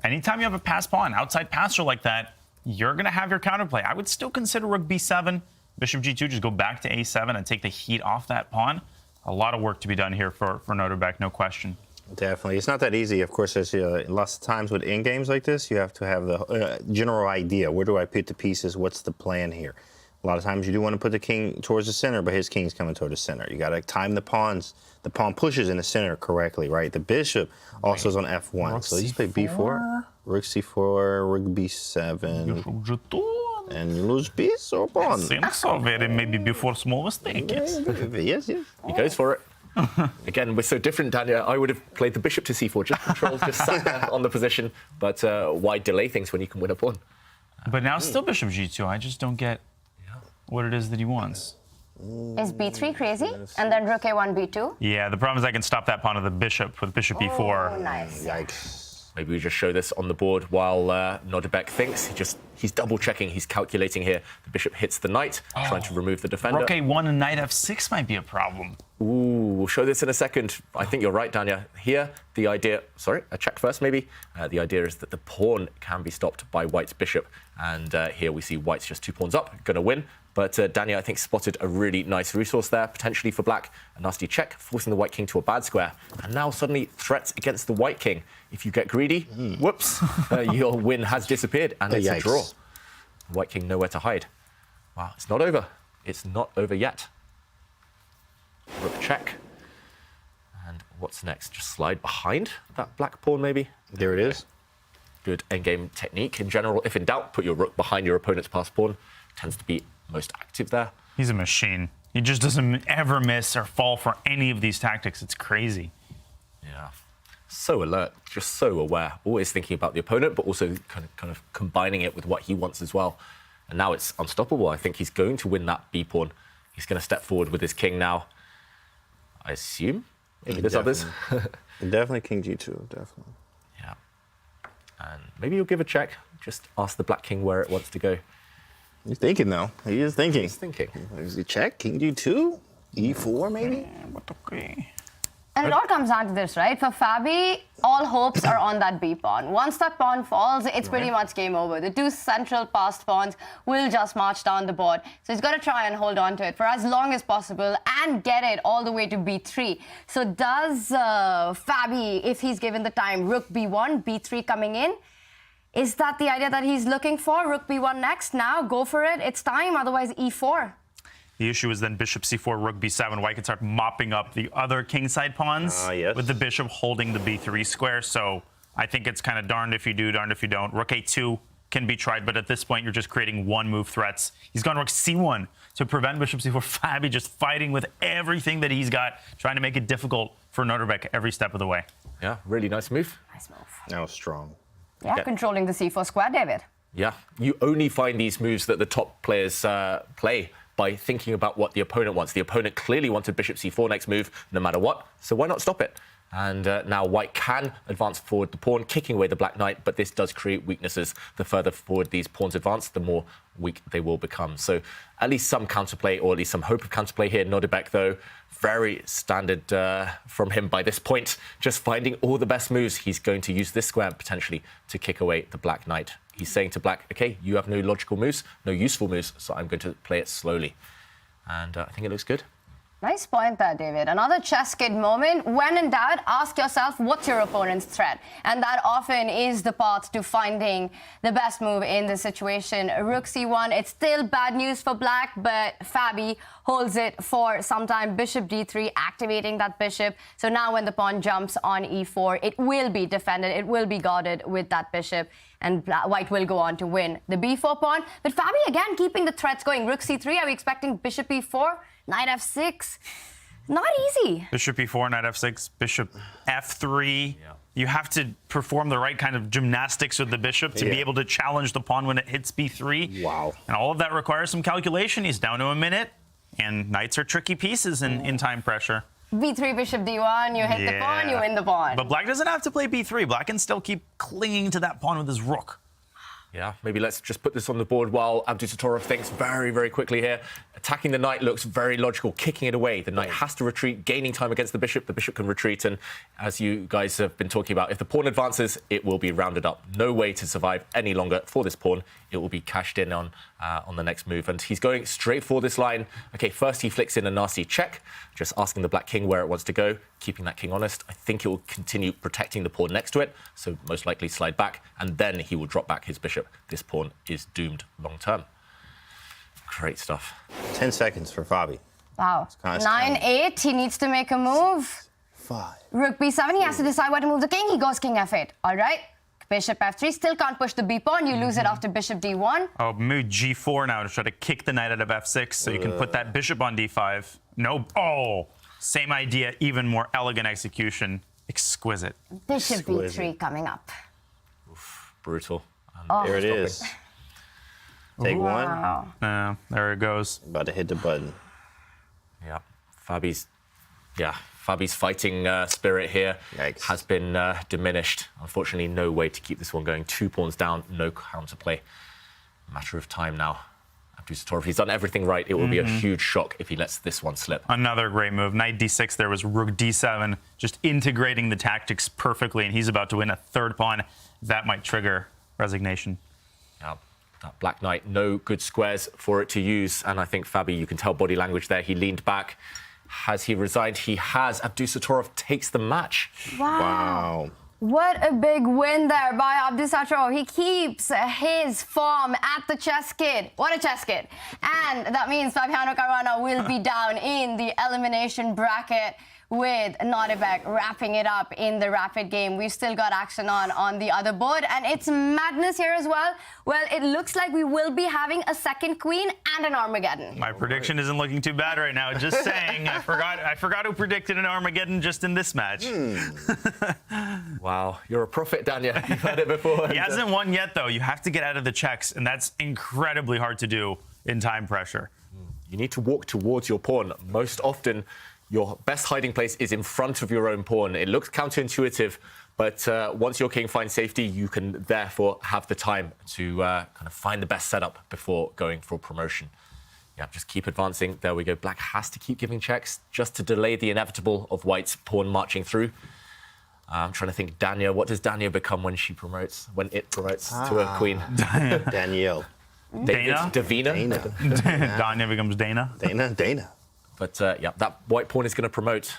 [SPEAKER 6] anytime you have a passed pawn, outside passer like that, you're going to have your counterplay. I would still consider rook b7, bishop g2, just go back to a7 and take the heat off that pawn. A lot of work to be done here for Nodirbek, no question.
[SPEAKER 2] Definitely. It's not that easy. Of course, there's lots of times with in-games like this, you have to have the general idea. Where do I put the pieces? What's the plan here? A lot of times you do want to put the king towards the center, but his king's coming toward the center. You got to time the pawns. The pawn pushes in the center correctly, right? The bishop also is on f1.
[SPEAKER 6] Rook
[SPEAKER 2] so you play b4, rook c4, rook b7. And you lose piece or pawn.
[SPEAKER 6] Seems so very maybe before small mistake. Yes.
[SPEAKER 2] Yes.
[SPEAKER 3] He goes for it. Again, we're so different, Dania. I would have played the bishop to c4, just control, just sat there on the position. But why delay things when you can win a pawn?
[SPEAKER 6] But now still bishop g2. I just don't get what it is that he wants.
[SPEAKER 1] Is b3 crazy? And then rook a1, b2?
[SPEAKER 6] Yeah, the problem is I can stop that pawn of the bishop with bishp e4.
[SPEAKER 1] Oh, nice.
[SPEAKER 2] Yikes.
[SPEAKER 3] Maybe we just show this on the board while Nodirbek thinks. He's double-checking, he's calculating here. The bishop hits the knight, trying to remove the defender.
[SPEAKER 6] Rook a1 and knight f6 might be a problem.
[SPEAKER 3] Ooh, we'll show this in a second. I think you're right, Dania. Here, the idea... Sorry, a check first, maybe. The idea is that the pawn can be stopped by white's bishop. And here we see white's just 2 pawns up, going to win. But Dania, I think, spotted a really nice resource there, potentially for black. A nasty check, forcing the white king to a bad square. And now suddenly threats against the white king. If you get greedy, whoops, your win has disappeared, and it's a draw. White king nowhere to hide. Wow, it's not over. It's not over yet. Rook check. And what's next? Just slide behind that black pawn, maybe?
[SPEAKER 2] There it is.
[SPEAKER 3] Good endgame technique. In general, if in doubt, put your rook behind your opponent's passed pawn. Tends to be most active there.
[SPEAKER 6] He's a machine. He just doesn't ever miss or fall for any of these tactics. It's crazy.
[SPEAKER 3] Yeah. So alert, just so aware. Always thinking about the opponent, but also kind of combining it with what he wants as well. And now it's unstoppable. I think he's going to win that B pawn. He's going to step forward with his king now. I assume. Maybe there's others.
[SPEAKER 2] Definitely king g2, definitely.
[SPEAKER 3] Yeah. And maybe you'll give a check. Just ask the black king where it wants to go.
[SPEAKER 2] He's thinking, though. He is thinking.
[SPEAKER 3] He's thinking.
[SPEAKER 2] Is he check? King g2? e4, maybe?
[SPEAKER 1] And it all comes down to this, right? For Fabi, all hopes are on that B pawn. Once that pawn falls, it's pretty much game over. The 2 central passed pawns will just march down the board. So he's got to try and hold on to it for as long as possible and get it all the way to B3. So does Fabi, if he's given the time, rook B1, B3 coming in, is that the idea that he's looking for? Rook B1 next, now, go for it. It's time, otherwise E4.
[SPEAKER 6] The issue is then bishop c4, rook b7. White can start mopping up the other kingside pawns with the bishop holding the b3 square. So I think it's kind of darned if you do, darned if you don't. Rook a2, can be tried, but at this point, you're just creating one-move threats. He's gone rook c1 to prevent bishop c4. Fabi just fighting with everything that he's got, trying to make it difficult for Nodirbek every step of the way.
[SPEAKER 7] Yeah, really nice move.
[SPEAKER 1] Nice move.
[SPEAKER 2] That was strong.
[SPEAKER 1] Yeah,
[SPEAKER 7] Okay.
[SPEAKER 1] controlling the c4 square, David.
[SPEAKER 7] Yeah, you only find these moves that the top players play by thinking about what the opponent wants. The opponent clearly wanted bishop c4 next move, no matter what, so why not stop it? And now white can advance forward the pawn, kicking away the black knight, but this does create weaknesses. The further forward these pawns advance, the more weak they will become. So at least some counterplay, or at least some hope of counterplay here. Nodirbek, though, very standard from him by this point. Just finding all the best moves. He's going to use this square potentially to kick away the black knight. He's saying to black, OK, you have no logical moves, no useful moves, so I'm going to play it slowly. And I think it looks good.
[SPEAKER 1] Nice point there, David. Another ChessKid moment. When in doubt, ask yourself, what's your opponent's threat? And that often is the path to finding the best move in this situation. Rook c1, it's still bad news for black, but Fabi holds it for some time. Bishop d3, activating that bishop. So now when the pawn jumps on e4, it will be defended. It will be guarded with that bishop. And white will go on to win the b4 pawn. But Fabi, again, keeping the threats going. Rook c3, are we expecting bishop e4? Knight f6, not easy.
[SPEAKER 6] Bishop e4, knight f6, bishop f3. Yeah. You have to perform the right kind of gymnastics with the bishop to be able to challenge the pawn when it hits b3.
[SPEAKER 2] Wow.
[SPEAKER 6] And all of that requires some calculation. He's down to a minute, and knights are tricky pieces in time pressure.
[SPEAKER 1] b3, bishop d1, you hit the pawn, you win the pawn.
[SPEAKER 6] But black doesn't have to play b3. Black can still keep clinging to that pawn with his rook.
[SPEAKER 7] Yeah, maybe let's just put this on the board while Abdusattorov thinks very, very quickly here. Attacking the knight looks very logical, kicking it away. The knight has to retreat, gaining time against the bishop. The bishop can retreat, and as you guys have been talking about, if the pawn advances, it will be rounded up. No way to survive any longer for this pawn. It will be cashed in on the next move, and he's going straight for this line. Okay, first he flicks in a nasty check, just asking the black king where it wants to go, keeping that king honest. I think it will continue protecting the pawn next to it, so most likely slide back, and then he will drop back his bishop. This pawn is doomed long term. Great stuff.
[SPEAKER 2] 10 seconds for Fabi.
[SPEAKER 1] Wow. 9-8, he needs to make a move.
[SPEAKER 2] 5.
[SPEAKER 1] Rook b7, he has to decide where to move the king. He goes king f8. All right. Bishop f3, still can't push the b pawn. You lose it after bishop d1.
[SPEAKER 6] Oh, move g4 now to try to kick the knight out of f6 so you can put that bishop on d5. No. Oh, same idea, even more elegant execution. Exquisite.
[SPEAKER 1] Bishop b3 coming up.
[SPEAKER 7] Oof, brutal.
[SPEAKER 2] And there it is. Take
[SPEAKER 1] Wow.
[SPEAKER 6] one. There it goes.
[SPEAKER 2] About to hit the button.
[SPEAKER 7] Yeah, Fabi's fighting spirit here has been diminished. Unfortunately, no way to keep this one going. 2 pawns down, no counterplay. Matter of time now. Abdusattorov, he's done everything right. It will be a huge shock if he lets this one slip.
[SPEAKER 6] Another great move. Knight d6, there was rook d7, just integrating the tactics perfectly, and he's about to win a third pawn. That might trigger resignation.
[SPEAKER 7] Yeah, that black knight, no good squares for it to use. And I think Fabi, you can tell body language there. He leaned back. Has he resigned? He has. Abdusattorov takes the match.
[SPEAKER 1] Wow. What a big win there by Abdusattorov. He keeps his form at the ChessKid. What a ChessKid. And that means Fabiano Caruana will be down in the elimination bracket with Nodirbek wrapping it up in the rapid game. We've still got action on the other board, and it's madness here as well. Well, it looks like we will be having a second queen and an Armageddon.
[SPEAKER 6] My prediction isn't looking too bad right now. Just saying, I forgot who predicted an Armageddon just in this match.
[SPEAKER 7] Wow, you're a prophet, Dania. You've heard it before.
[SPEAKER 6] He hasn't won yet, though. You have to get out of the checks, and that's incredibly hard to do in time pressure.
[SPEAKER 7] You need to walk towards your pawn. Most often, your best hiding place is in front of your own pawn. It looks counterintuitive, but once your king finds safety, you can therefore have the time to kind of find the best setup before going for promotion. Yeah, just keep advancing. There we go. Black has to keep giving checks just to delay the inevitable of white's pawn marching through. I'm trying to think, Dania, what does Dania become when she promotes, when it promotes to a queen?
[SPEAKER 2] Danielle.
[SPEAKER 6] Dana?
[SPEAKER 7] Davina?
[SPEAKER 6] Dania becomes Dana.
[SPEAKER 2] Dana.
[SPEAKER 7] But yeah, that white pawn is going to promote.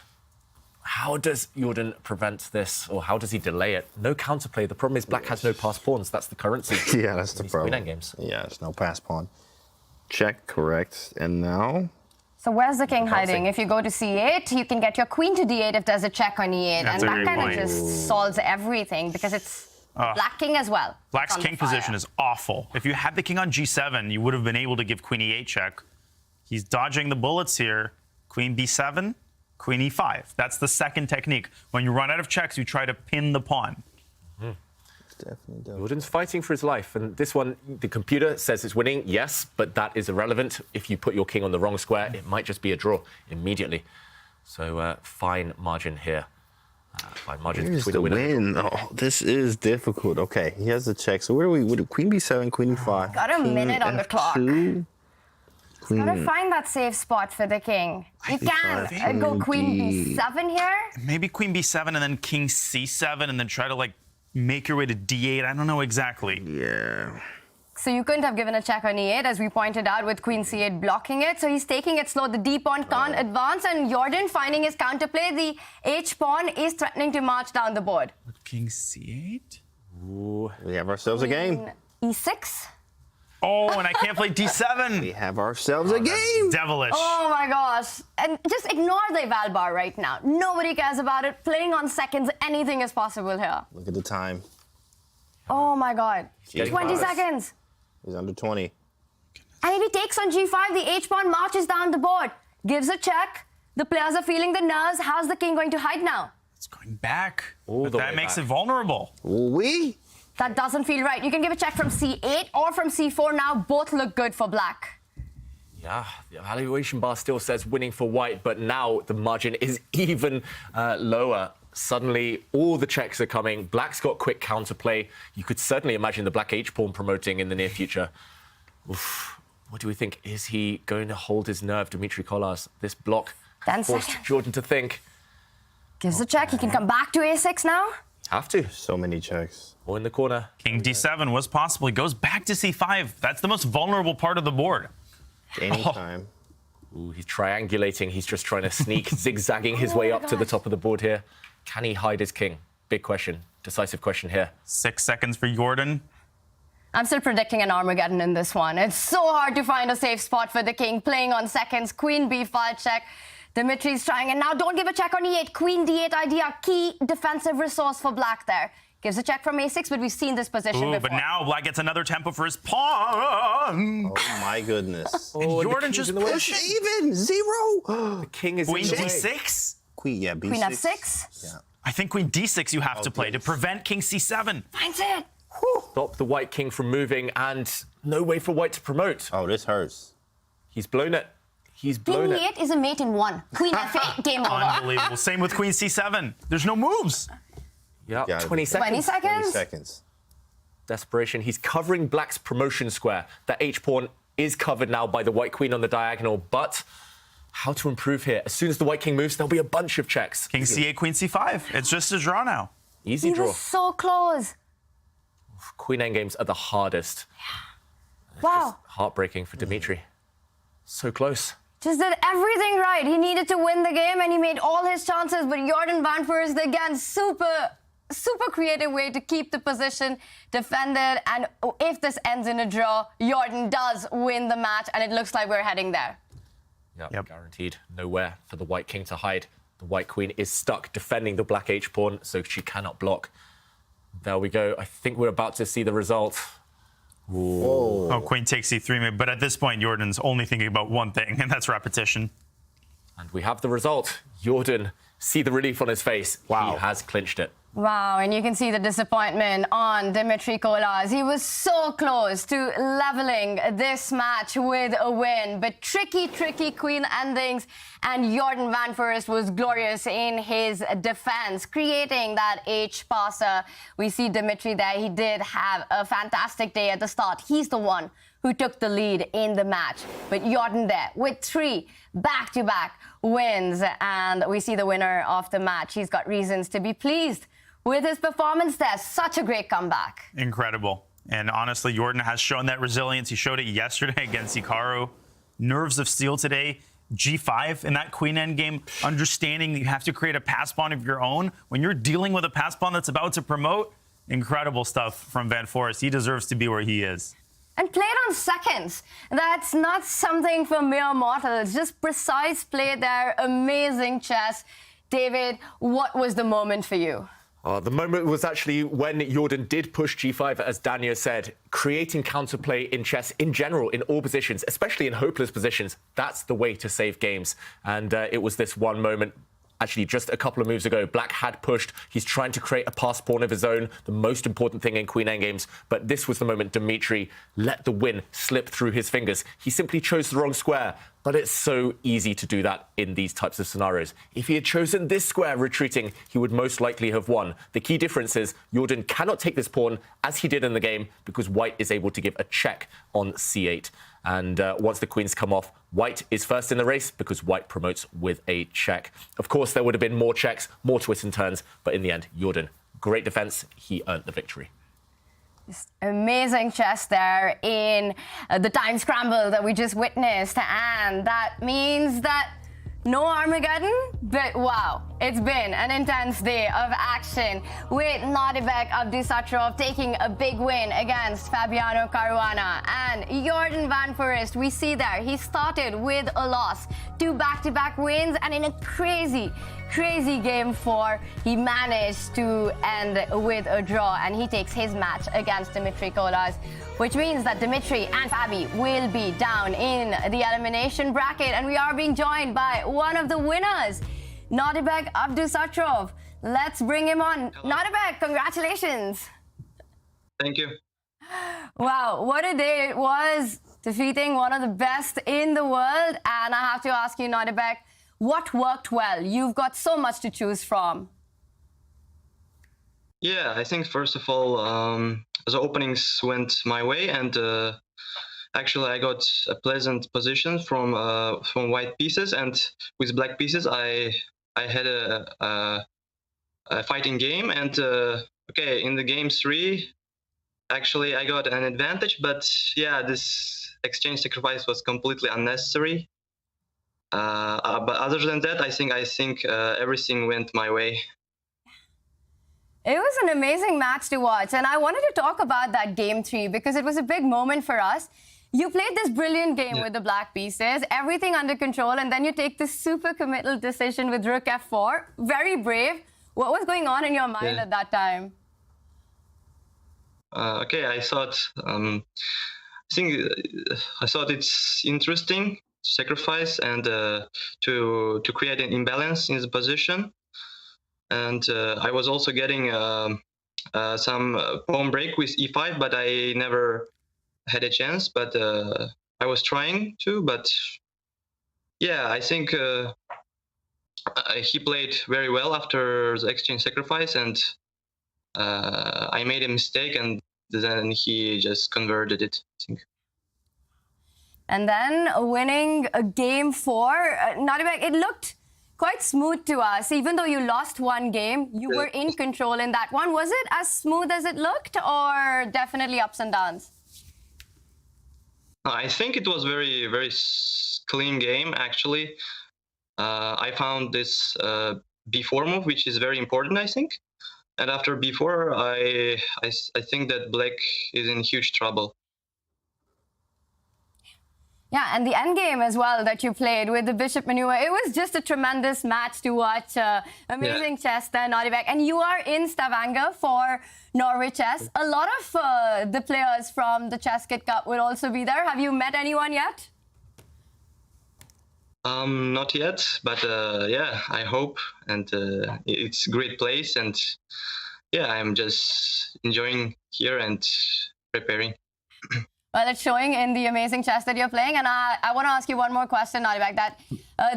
[SPEAKER 7] How does Jordan prevent this, or how does he delay it? No counterplay. The problem is black has no passed pawns. That's the currency.
[SPEAKER 2] Yeah, that's the problem.
[SPEAKER 7] Queen endgames.
[SPEAKER 2] Yeah, there's no pass pawn. Check, correct. And now?
[SPEAKER 1] So where's the king hiding? If you go to c8, you can get your queen to d8 if there's a check on e8.
[SPEAKER 6] That's
[SPEAKER 1] and
[SPEAKER 6] a
[SPEAKER 1] that
[SPEAKER 6] great
[SPEAKER 1] kind of
[SPEAKER 6] point.
[SPEAKER 1] just solves everything because it's Black king as well.
[SPEAKER 6] Black's
[SPEAKER 1] It's on
[SPEAKER 6] king
[SPEAKER 1] the fire.
[SPEAKER 6] position is awful. If you had the king on g7, you would have been able to give queen e8 check. He's dodging the bullets here. Queen b7, queen e5. That's the second technique. When you run out of checks, you try to pin the pawn.
[SPEAKER 7] Jordan's fighting for his life, and this one, the computer says it's winning, yes, but that is irrelevant. If you put your king on the wrong square, it might just be a draw immediately. So fine margin here. Fine margin
[SPEAKER 2] Here's
[SPEAKER 7] between
[SPEAKER 2] the
[SPEAKER 7] the winner.
[SPEAKER 2] win. Oh, this is difficult. Okay, he has the check. So where do we? Queen b7, queen e5.
[SPEAKER 1] Got a
[SPEAKER 2] king
[SPEAKER 1] minute on the clock.
[SPEAKER 2] F2, queen.
[SPEAKER 1] Gotta find that safe spot for the king. You can
[SPEAKER 2] think
[SPEAKER 1] go queen
[SPEAKER 2] maybe-
[SPEAKER 1] b7 here.
[SPEAKER 6] Maybe queen b7 and then king c7 and then try to like make your way to d8. I don't know exactly.
[SPEAKER 2] Yeah.
[SPEAKER 1] So you couldn't have given a check on e8, as we pointed out, with queen c8 blocking it. So he's taking it slow. The d pawn can't advance, and Jordan finding his counterplay. The h pawn is threatening to march down the board.
[SPEAKER 6] King c8.
[SPEAKER 2] Ooh, we have ourselves a game.
[SPEAKER 1] e6.
[SPEAKER 6] Oh, and I can't play d7.
[SPEAKER 2] We have ourselves a game.
[SPEAKER 6] Devilish.
[SPEAKER 1] Oh my gosh. And just ignore the eval bar right now. Nobody cares about it. Playing on seconds, anything is possible here.
[SPEAKER 2] Look at the time.
[SPEAKER 1] Oh my god. 20 seconds.
[SPEAKER 2] He's under 20.
[SPEAKER 1] And if he takes on g5, the h pawn marches down the board. Gives a check. The players are feeling the nerves. How's the king going to hide now?
[SPEAKER 6] It's going back.
[SPEAKER 7] All
[SPEAKER 6] But
[SPEAKER 7] the
[SPEAKER 6] that
[SPEAKER 7] way
[SPEAKER 6] makes
[SPEAKER 7] back.
[SPEAKER 6] it vulnerable.
[SPEAKER 2] We?
[SPEAKER 1] That doesn't feel right. You can give a check from c8 or from c4 now. Both look good for black.
[SPEAKER 7] Yeah, the evaluation bar still says winning for white, but now the margin is even lower. Suddenly, all the checks are coming. Black's got quick counterplay. You could certainly imagine the black h-pawn promoting in the near future. Oof. What do we think? Is he going to hold his nerve, Dmitry Kolas? This block
[SPEAKER 1] 10
[SPEAKER 7] forced
[SPEAKER 1] seconds.
[SPEAKER 7] Jordan to think.
[SPEAKER 1] Gives a check. He can come back to a6 now.
[SPEAKER 7] Have to.
[SPEAKER 2] So many checks.
[SPEAKER 7] Or in the corner.
[SPEAKER 6] King d7 was possible. He goes back to c5. That's the most vulnerable part of the board.
[SPEAKER 2] Anytime.
[SPEAKER 7] Ooh, he's triangulating. He's just trying to sneak, zigzagging his way up to the top of the board here. Can he hide his king? Big question. Decisive question here.
[SPEAKER 6] 6 seconds for Jordan.
[SPEAKER 1] I'm still predicting an Armageddon in this one. It's so hard to find a safe spot for the king. Playing on seconds. Queen b5 check. Dimitri's trying. And now don't give a check on e8. Queen d8 idea. Key defensive resource for black there. Gives a check from a6, but we've seen this position
[SPEAKER 6] Ooh,
[SPEAKER 1] before.
[SPEAKER 6] but now Black gets another tempo for his pawn.
[SPEAKER 2] Oh my goodness.
[SPEAKER 6] And Jordan just pushes.
[SPEAKER 2] Even 0.
[SPEAKER 7] The king is
[SPEAKER 6] Queen
[SPEAKER 7] in the way.
[SPEAKER 6] d6.
[SPEAKER 2] Queen, yeah, b6.
[SPEAKER 1] Queen f6.
[SPEAKER 2] Yeah.
[SPEAKER 6] I think queen d6 you have to play to
[SPEAKER 2] please.
[SPEAKER 6] prevent king c7.
[SPEAKER 1] Finds it.
[SPEAKER 7] Stop the white king from moving, and no way for white to promote.
[SPEAKER 2] Oh, this hurts.
[SPEAKER 7] He's blown it. He's
[SPEAKER 1] Queen
[SPEAKER 7] blown it.
[SPEAKER 1] e8 is a mate in 1. Queen f8, game over.
[SPEAKER 6] Unbelievable. Same with queen c7. There's no moves.
[SPEAKER 7] Yeah,
[SPEAKER 2] Gotta
[SPEAKER 7] 20
[SPEAKER 2] be-
[SPEAKER 7] seconds.
[SPEAKER 1] 20 seconds.
[SPEAKER 2] 20 seconds.
[SPEAKER 7] Desperation. He's covering black's promotion square. The h-pawn is covered now by the white queen on the diagonal, but how to improve here? As soon as the white king moves, there'll be a bunch of checks.
[SPEAKER 6] King c8, queen c5. It's just a draw now.
[SPEAKER 7] Easy
[SPEAKER 1] He
[SPEAKER 7] draw.
[SPEAKER 1] was so close.
[SPEAKER 7] Queen endgames are the hardest.
[SPEAKER 1] Wow.
[SPEAKER 7] Heartbreaking for Dmitry. So close.
[SPEAKER 1] Just did everything right. He needed to win the game, and he made all his chances. But Jordan Van Foerst, again, super creative way to keep the position defended. And if this ends in a draw, Jordan does win the match, and it looks like we're heading there.
[SPEAKER 7] Yep. Guaranteed. Nowhere for the white king to hide. The white queen is stuck defending the black h-pawn, so she cannot block. There we go. I think we're about to see the result.
[SPEAKER 6] Oh, queen takes c3, but at this point, Jordan's only thinking about one thing, and that's repetition.
[SPEAKER 7] And we have the result. Jordan, see the relief on his face. Wow. He has clinched it.
[SPEAKER 1] Wow, and you can see the disappointment on Dmitry Kolas. He was so close to leveling this match with a win, but tricky queen endings, and Jordan Van Foerst was glorious in his defense, creating that H-passer. We see Dmitry there. He did have a fantastic day at the start. He's the one who took the lead in the match, but Jordan there with 3 back-to-back wins, and we see the winner of the match. He's got reasons to be pleased with his performance there. Such a great comeback.
[SPEAKER 6] Incredible. And honestly, Jordan has shown that resilience. He showed it yesterday against Hikaru. Nerves of steel today. G5 in that queen endgame, understanding that you have to create a pass pawn of your own. When you're dealing with a pass pawn that's about to promote, incredible stuff from Van Foerst. He deserves to be where he is.
[SPEAKER 1] And played on seconds. That's not something for mere mortals. Just precise play there. Amazing chess. David, what was the moment for you?
[SPEAKER 7] The moment was actually when Jordan did push g5, as Dania said. Creating counterplay in chess in general, in all positions, especially in hopeless positions, that's the way to save games. And it was this one moment. Actually, just a couple of moves ago, Black had pushed. He's trying to create a pass pawn of his own, the most important thing in queen endgames. But this was the moment Dmitry let the win slip through his fingers. He simply chose the wrong square. But it's so easy to do that in these types of scenarios. If he had chosen this square retreating, he would most likely have won. The key difference is Jordan cannot take this pawn as he did in the game because White is able to give a check on c8. And once the queens come off, White is first in the race because White promotes with a check. Of course, there would have been more checks, more twists and turns, but in the end, Jordan, great defense, he earned the victory.
[SPEAKER 1] Amazing chess there in the time scramble that we just witnessed, and that means that no Armageddon, but wow, it's been an intense day of action with Nodirbek Abdusattorov taking a big win against Fabiano Caruana, and Jordan van Foreest, we see there, he started with a loss, 2 back-to-back wins, and in a crazy game 4, he managed to end with a draw, and he takes his match against Dmitry Kolas, which means that Dmitry and Fabi will be down in the elimination bracket, and we are being joined by one of the winners, Nodirbek Abdusattorov. Let's bring him on. Nodirbek, congratulations.
[SPEAKER 9] Thank you.
[SPEAKER 1] Wow, what a day it was, defeating one of the best in the world, and I have to ask you, Nodirbek, what worked well? You've got so much to choose from.
[SPEAKER 9] Yeah, I think first of all, the openings went my way, and actually I got a pleasant position from white pieces, and with black pieces I had a fighting game, and okay, in the game 3, actually I got an advantage, but yeah, this exchange sacrifice was completely unnecessary. But other than that, I think everything went my way.
[SPEAKER 1] It was an amazing match to watch, and I wanted to talk about that game 3 because it was a big moment for us. You played this brilliant game with the black pieces, everything under control, and then you take this super committal decision with rook f4. Very brave. What was going on in your mind at that time?
[SPEAKER 9] Okay, I thought it's interesting to sacrifice and to create an imbalance in the position. And I was also getting some pawn break with e5, but I never had a chance. But I was trying to. But yeah, I think he played very well after the exchange sacrifice, and I made a mistake, and then he just converted it, I think.
[SPEAKER 1] And then winning a game 4, Nodirbek, it looked quite smooth to us. Even though you lost one game, you were in control in that one. Was it as smooth as it looked, or definitely ups and downs?
[SPEAKER 9] I think it was very, very clean game, actually. I found this b4 move, which is very important, I think. And after b4, I think that black is in huge trouble.
[SPEAKER 1] Yeah, and the endgame as well that you played with the bishop maneuver, it was just a tremendous match to watch. Amazing chess there, Nodirbek. And you are in Stavanger for Norway Chess. A lot of the players from the ChessKid Cup will also be there. Have you met anyone yet?
[SPEAKER 9] Not yet, but yeah, I hope. And it's a great place. And yeah, I'm just enjoying here and preparing.
[SPEAKER 1] Well, it's showing in the amazing chess that you're playing. And I want to ask you one more question, Nodirbek, that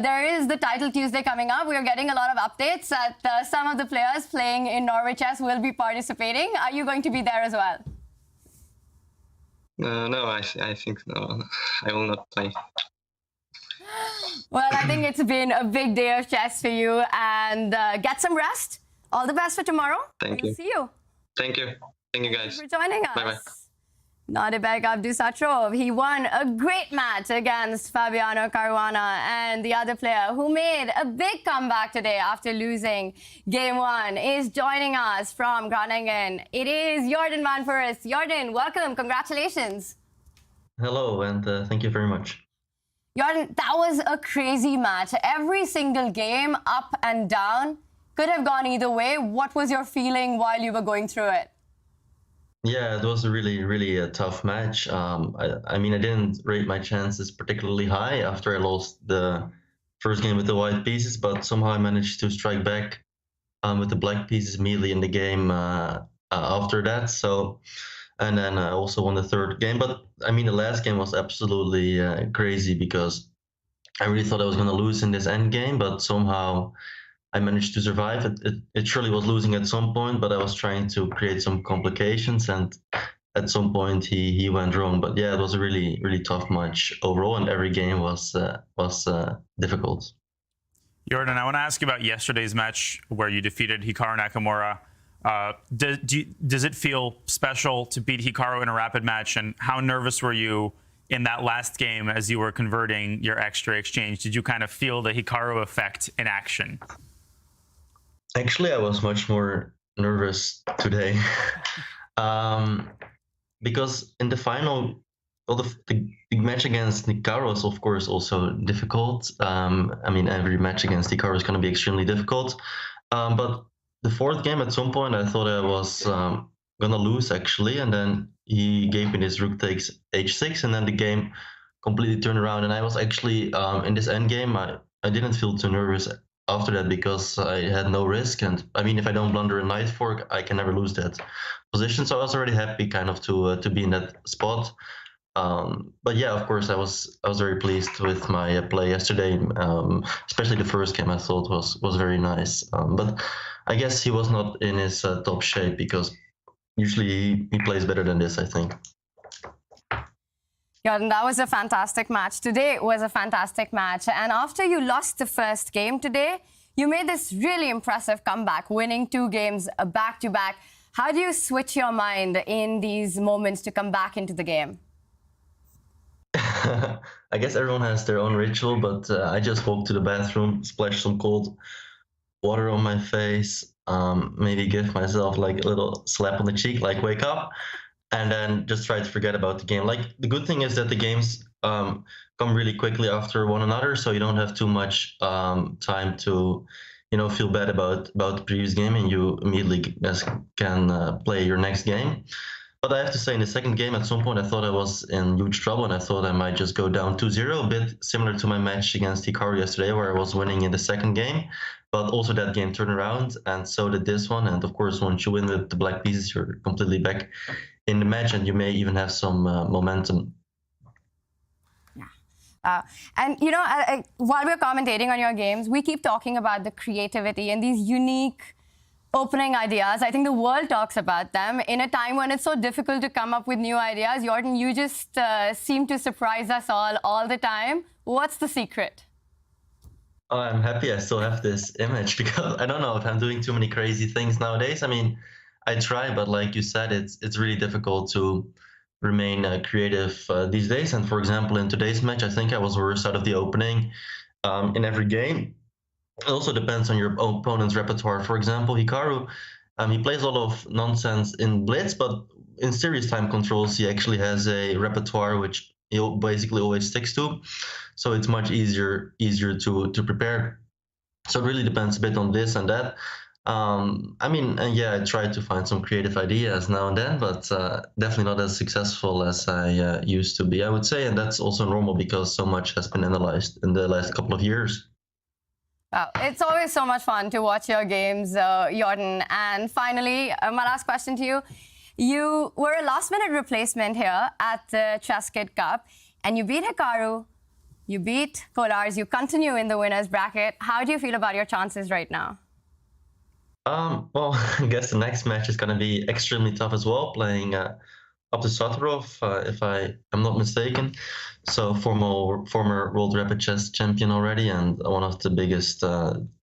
[SPEAKER 1] there is the Title Tuesday coming up. We are getting a lot of updates that some of the players playing in Norway Chess will be participating. Are you going to be there as well?
[SPEAKER 9] No, I think no, I will not play.
[SPEAKER 1] Well, I think it's been a big day of chess for you, and get some rest. All the best for tomorrow.
[SPEAKER 9] Thank you.
[SPEAKER 1] See you.
[SPEAKER 9] Thank you. Thank you, guys.
[SPEAKER 1] Thank you for joining us.
[SPEAKER 9] Bye-bye.
[SPEAKER 1] Nodirbek Abdusattorov, he won a great match against Fabiano Caruana, and the other player who made a big comeback today after losing game 1 is joining us from Groningen. It is Jordan van Foreest. Jordan, welcome. Congratulations.
[SPEAKER 22] Hello, and thank you very much.
[SPEAKER 1] Jordan, that was a crazy match. Every single game, up and down. could have gone either way. What was your feeling while you were going through it?
[SPEAKER 22] Yeah, it was a really a tough match. I mean, I didn't rate my chances particularly high after I lost the first game with the white pieces, but somehow I managed to strike back with the black pieces immediately in the game after that. So, and then I also won the third game. But I mean, the last game was absolutely crazy because I really thought I was going to lose in this end game, but somehow I managed to survive. It surely was losing at some point, but I was trying to create some complications, and at some point he went wrong. But yeah, it was a really tough match overall, and every game was difficult.
[SPEAKER 6] Jordan, I want to ask you about yesterday's match where you defeated Hikaru Nakamura. Does it feel special to beat Hikaru in a rapid match, and how nervous were you in that last game as you were converting your extra exchange? Did you kind of feel the Hikaru effect in action?
[SPEAKER 22] Actually, I was much more nervous today because in the final, well, the match against Hikaru was, of course, also difficult. I mean, every match against Hikaru is going to be extremely difficult. But the fourth game, at some point, I thought I was going to lose, actually. And then he gave me this rook takes h6, and then the game completely turned around. And I was actually, in this end game, I didn't feel too nervous after that because I had no risk. And I mean, if I don't blunder a knight fork, I can never lose that position. So I was already happy kind of to be in that spot. But yeah, of course, I was very pleased with my play yesterday, especially the first game I thought was very nice. But I guess he was not in his top shape because usually he plays better than this, I think.
[SPEAKER 1] Jordan, that was a fantastic match. Today was a fantastic match. And after you lost the first game today, you made this really impressive comeback, winning 2 games back-to-back. How do you switch your mind in these moments to come back into the game?
[SPEAKER 22] I guess everyone has their own ritual, but I just walked to the bathroom, splashed some cold water on my face, maybe give myself like a little slap on the cheek, like wake up, and then just try to forget about the game. Like, the good thing is that the games come really quickly after one another, so you don't have too much time to, you know, feel bad about the previous game, and you immediately just can play your next game. But I have to say, in the second game, at some point, I thought I was in huge trouble, and I thought I might just go down 2-0, a bit similar to my match against Hikaru yesterday, where I was winning in the second game. But also that game turned around, and so did this one. And of course, once you win with the black pieces, you're completely back in the match, and you may even have some momentum.
[SPEAKER 1] And, you know, while we're commentating on your games, we keep talking about the creativity and these unique opening ideas. I think the world talks about them. In a time when it's so difficult to come up with new ideas, Jordan, you just seem to surprise us all the time. What's the secret?
[SPEAKER 22] Oh, I'm happy I still have this image because I don't know if I'm doing too many crazy things nowadays. I mean, I try, but like you said, it's really difficult to remain creative these days. And for example, in today's match, I think I was worse out of the opening in every game. It also depends on your opponent's repertoire. For example, Hikaru, he plays a lot of nonsense in blitz, but in serious time controls, he actually has a repertoire which he basically always sticks to. So it's much easier to prepare. So it really depends a bit on this and that. I mean, and yeah, I try to find some creative ideas now and then, but definitely not as successful as I used to be, I would say. And that's also normal because so much has been analyzed in the last couple of years.
[SPEAKER 1] Wow, it's always so much fun to watch your games, Jordan. And finally, my last question to you. You were a last-minute replacement here at the ChessKid Cup, and you beat Hikaru, you beat Polars, you continue in the winner's bracket. How do you feel about your chances right now?
[SPEAKER 22] Well, I guess the next match is going to be extremely tough as well, playing Abdusattorov, if I am not mistaken. So former World Rapid Chess champion already, and one of the biggest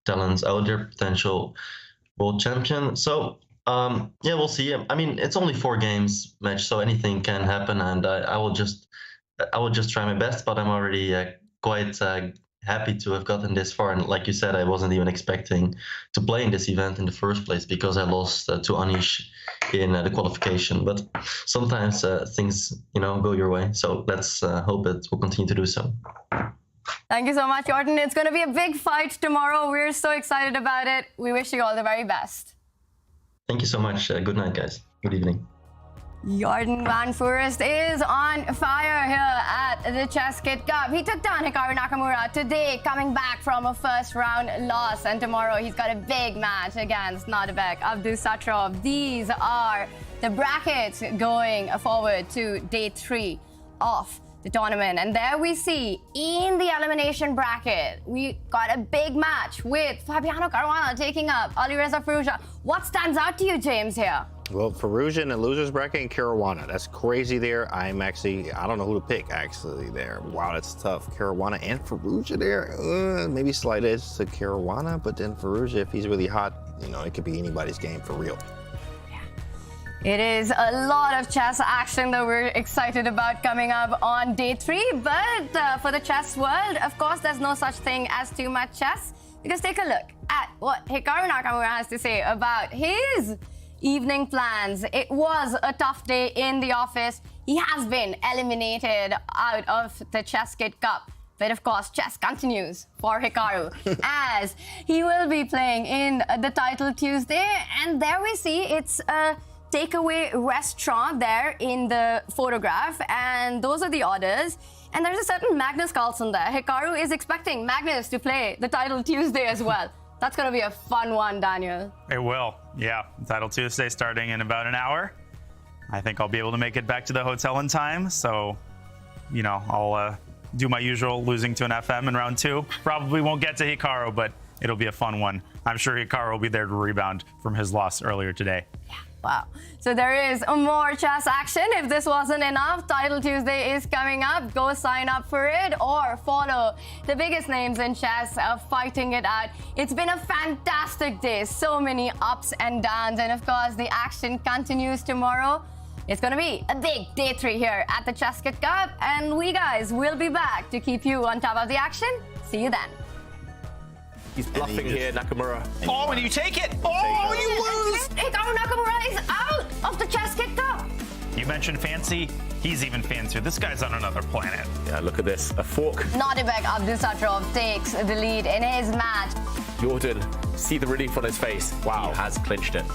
[SPEAKER 22] talents out there, potential world champion. So yeah, we'll see. I mean, it's only 4 games match, so anything can happen, and I will just try my best. But I'm already quite happy to have gotten this far. And like you said, I wasn't even expecting to play in this event in the first place because I lost to Anish in the qualification. But sometimes things, you know, go your way. So let's hope it will continue to do so.
[SPEAKER 1] Thank you so much, Jordan. It's going to be a big fight tomorrow. We're so excited about it. We wish you all the very best.
[SPEAKER 22] Thank you so much. Good night, guys. Good evening.
[SPEAKER 1] Jordan van Foreest is on fire here at the ChessKid Cup. He took down Hikaru Nakamura today, coming back from a first round loss. And tomorrow he's got a big match against Nodirbek, Abdusattorov. These are the brackets going forward to day 3 of the tournament. And there we see in the elimination bracket, we got a big match with Fabiano Caruana taking up Alireza Firouzja. What stands out to you, James, here?
[SPEAKER 2] Well, Firouzja in the losers bracket and Caruana. That's crazy there. I don't know who to pick actually there. Wow, that's tough. Caruana and Firouzja there. Maybe slight edge to Caruana, but then Firouzja, if he's really hot, it could be anybody's game for real.
[SPEAKER 1] It is a lot of chess action that we're excited about coming up on day 3. But for the chess world, of course, there's no such thing as too much chess. Because take a look at what Hikaru Nakamura has to say about his evening plans. It was a tough day in the office. He has been eliminated out of the ChessKid Cup. But of course, chess continues for Hikaru as he will be playing in the title Tuesday. And there we see it's a takeaway restaurant there in the photograph. And those are the orders. And there's a certain Magnus Carlsen there. Hikaru is expecting Magnus to play the title Tuesday as well. That's going to be a fun one, Daniel.
[SPEAKER 6] It will. Yeah. Title Tuesday starting in about an hour. I think I'll be able to make it back to the hotel in time. So, I'll do my usual losing to an FM in round 2. Probably won't get to Hikaru, but it'll be a fun one. I'm sure Hikaru will be there to rebound from his loss earlier today.
[SPEAKER 1] Yeah. Wow. So there is more chess action. If this wasn't enough, Title Tuesday is coming up. Go sign up for it or follow the biggest names in chess fighting it out. It's been a fantastic day. So many ups and downs. And of course, the action continues tomorrow. It's going to be a big day 3 here at the ChessKid Cup. And we guys will be back to keep you on top of the action. See you then.
[SPEAKER 7] He's bluffing here, Nakamura.
[SPEAKER 6] Oh, and you take it. Oh, you lose.
[SPEAKER 1] Hikaru Nakamura is out of the ChessKid Cup.
[SPEAKER 6] You mentioned fancy. He's even fancier. This guy's on another planet.
[SPEAKER 7] Yeah, look at this. A fork.
[SPEAKER 1] Nodirbek Abdusattorov takes the lead in his match.
[SPEAKER 7] Jordan, see the relief on his face. Wow. He has clinched it.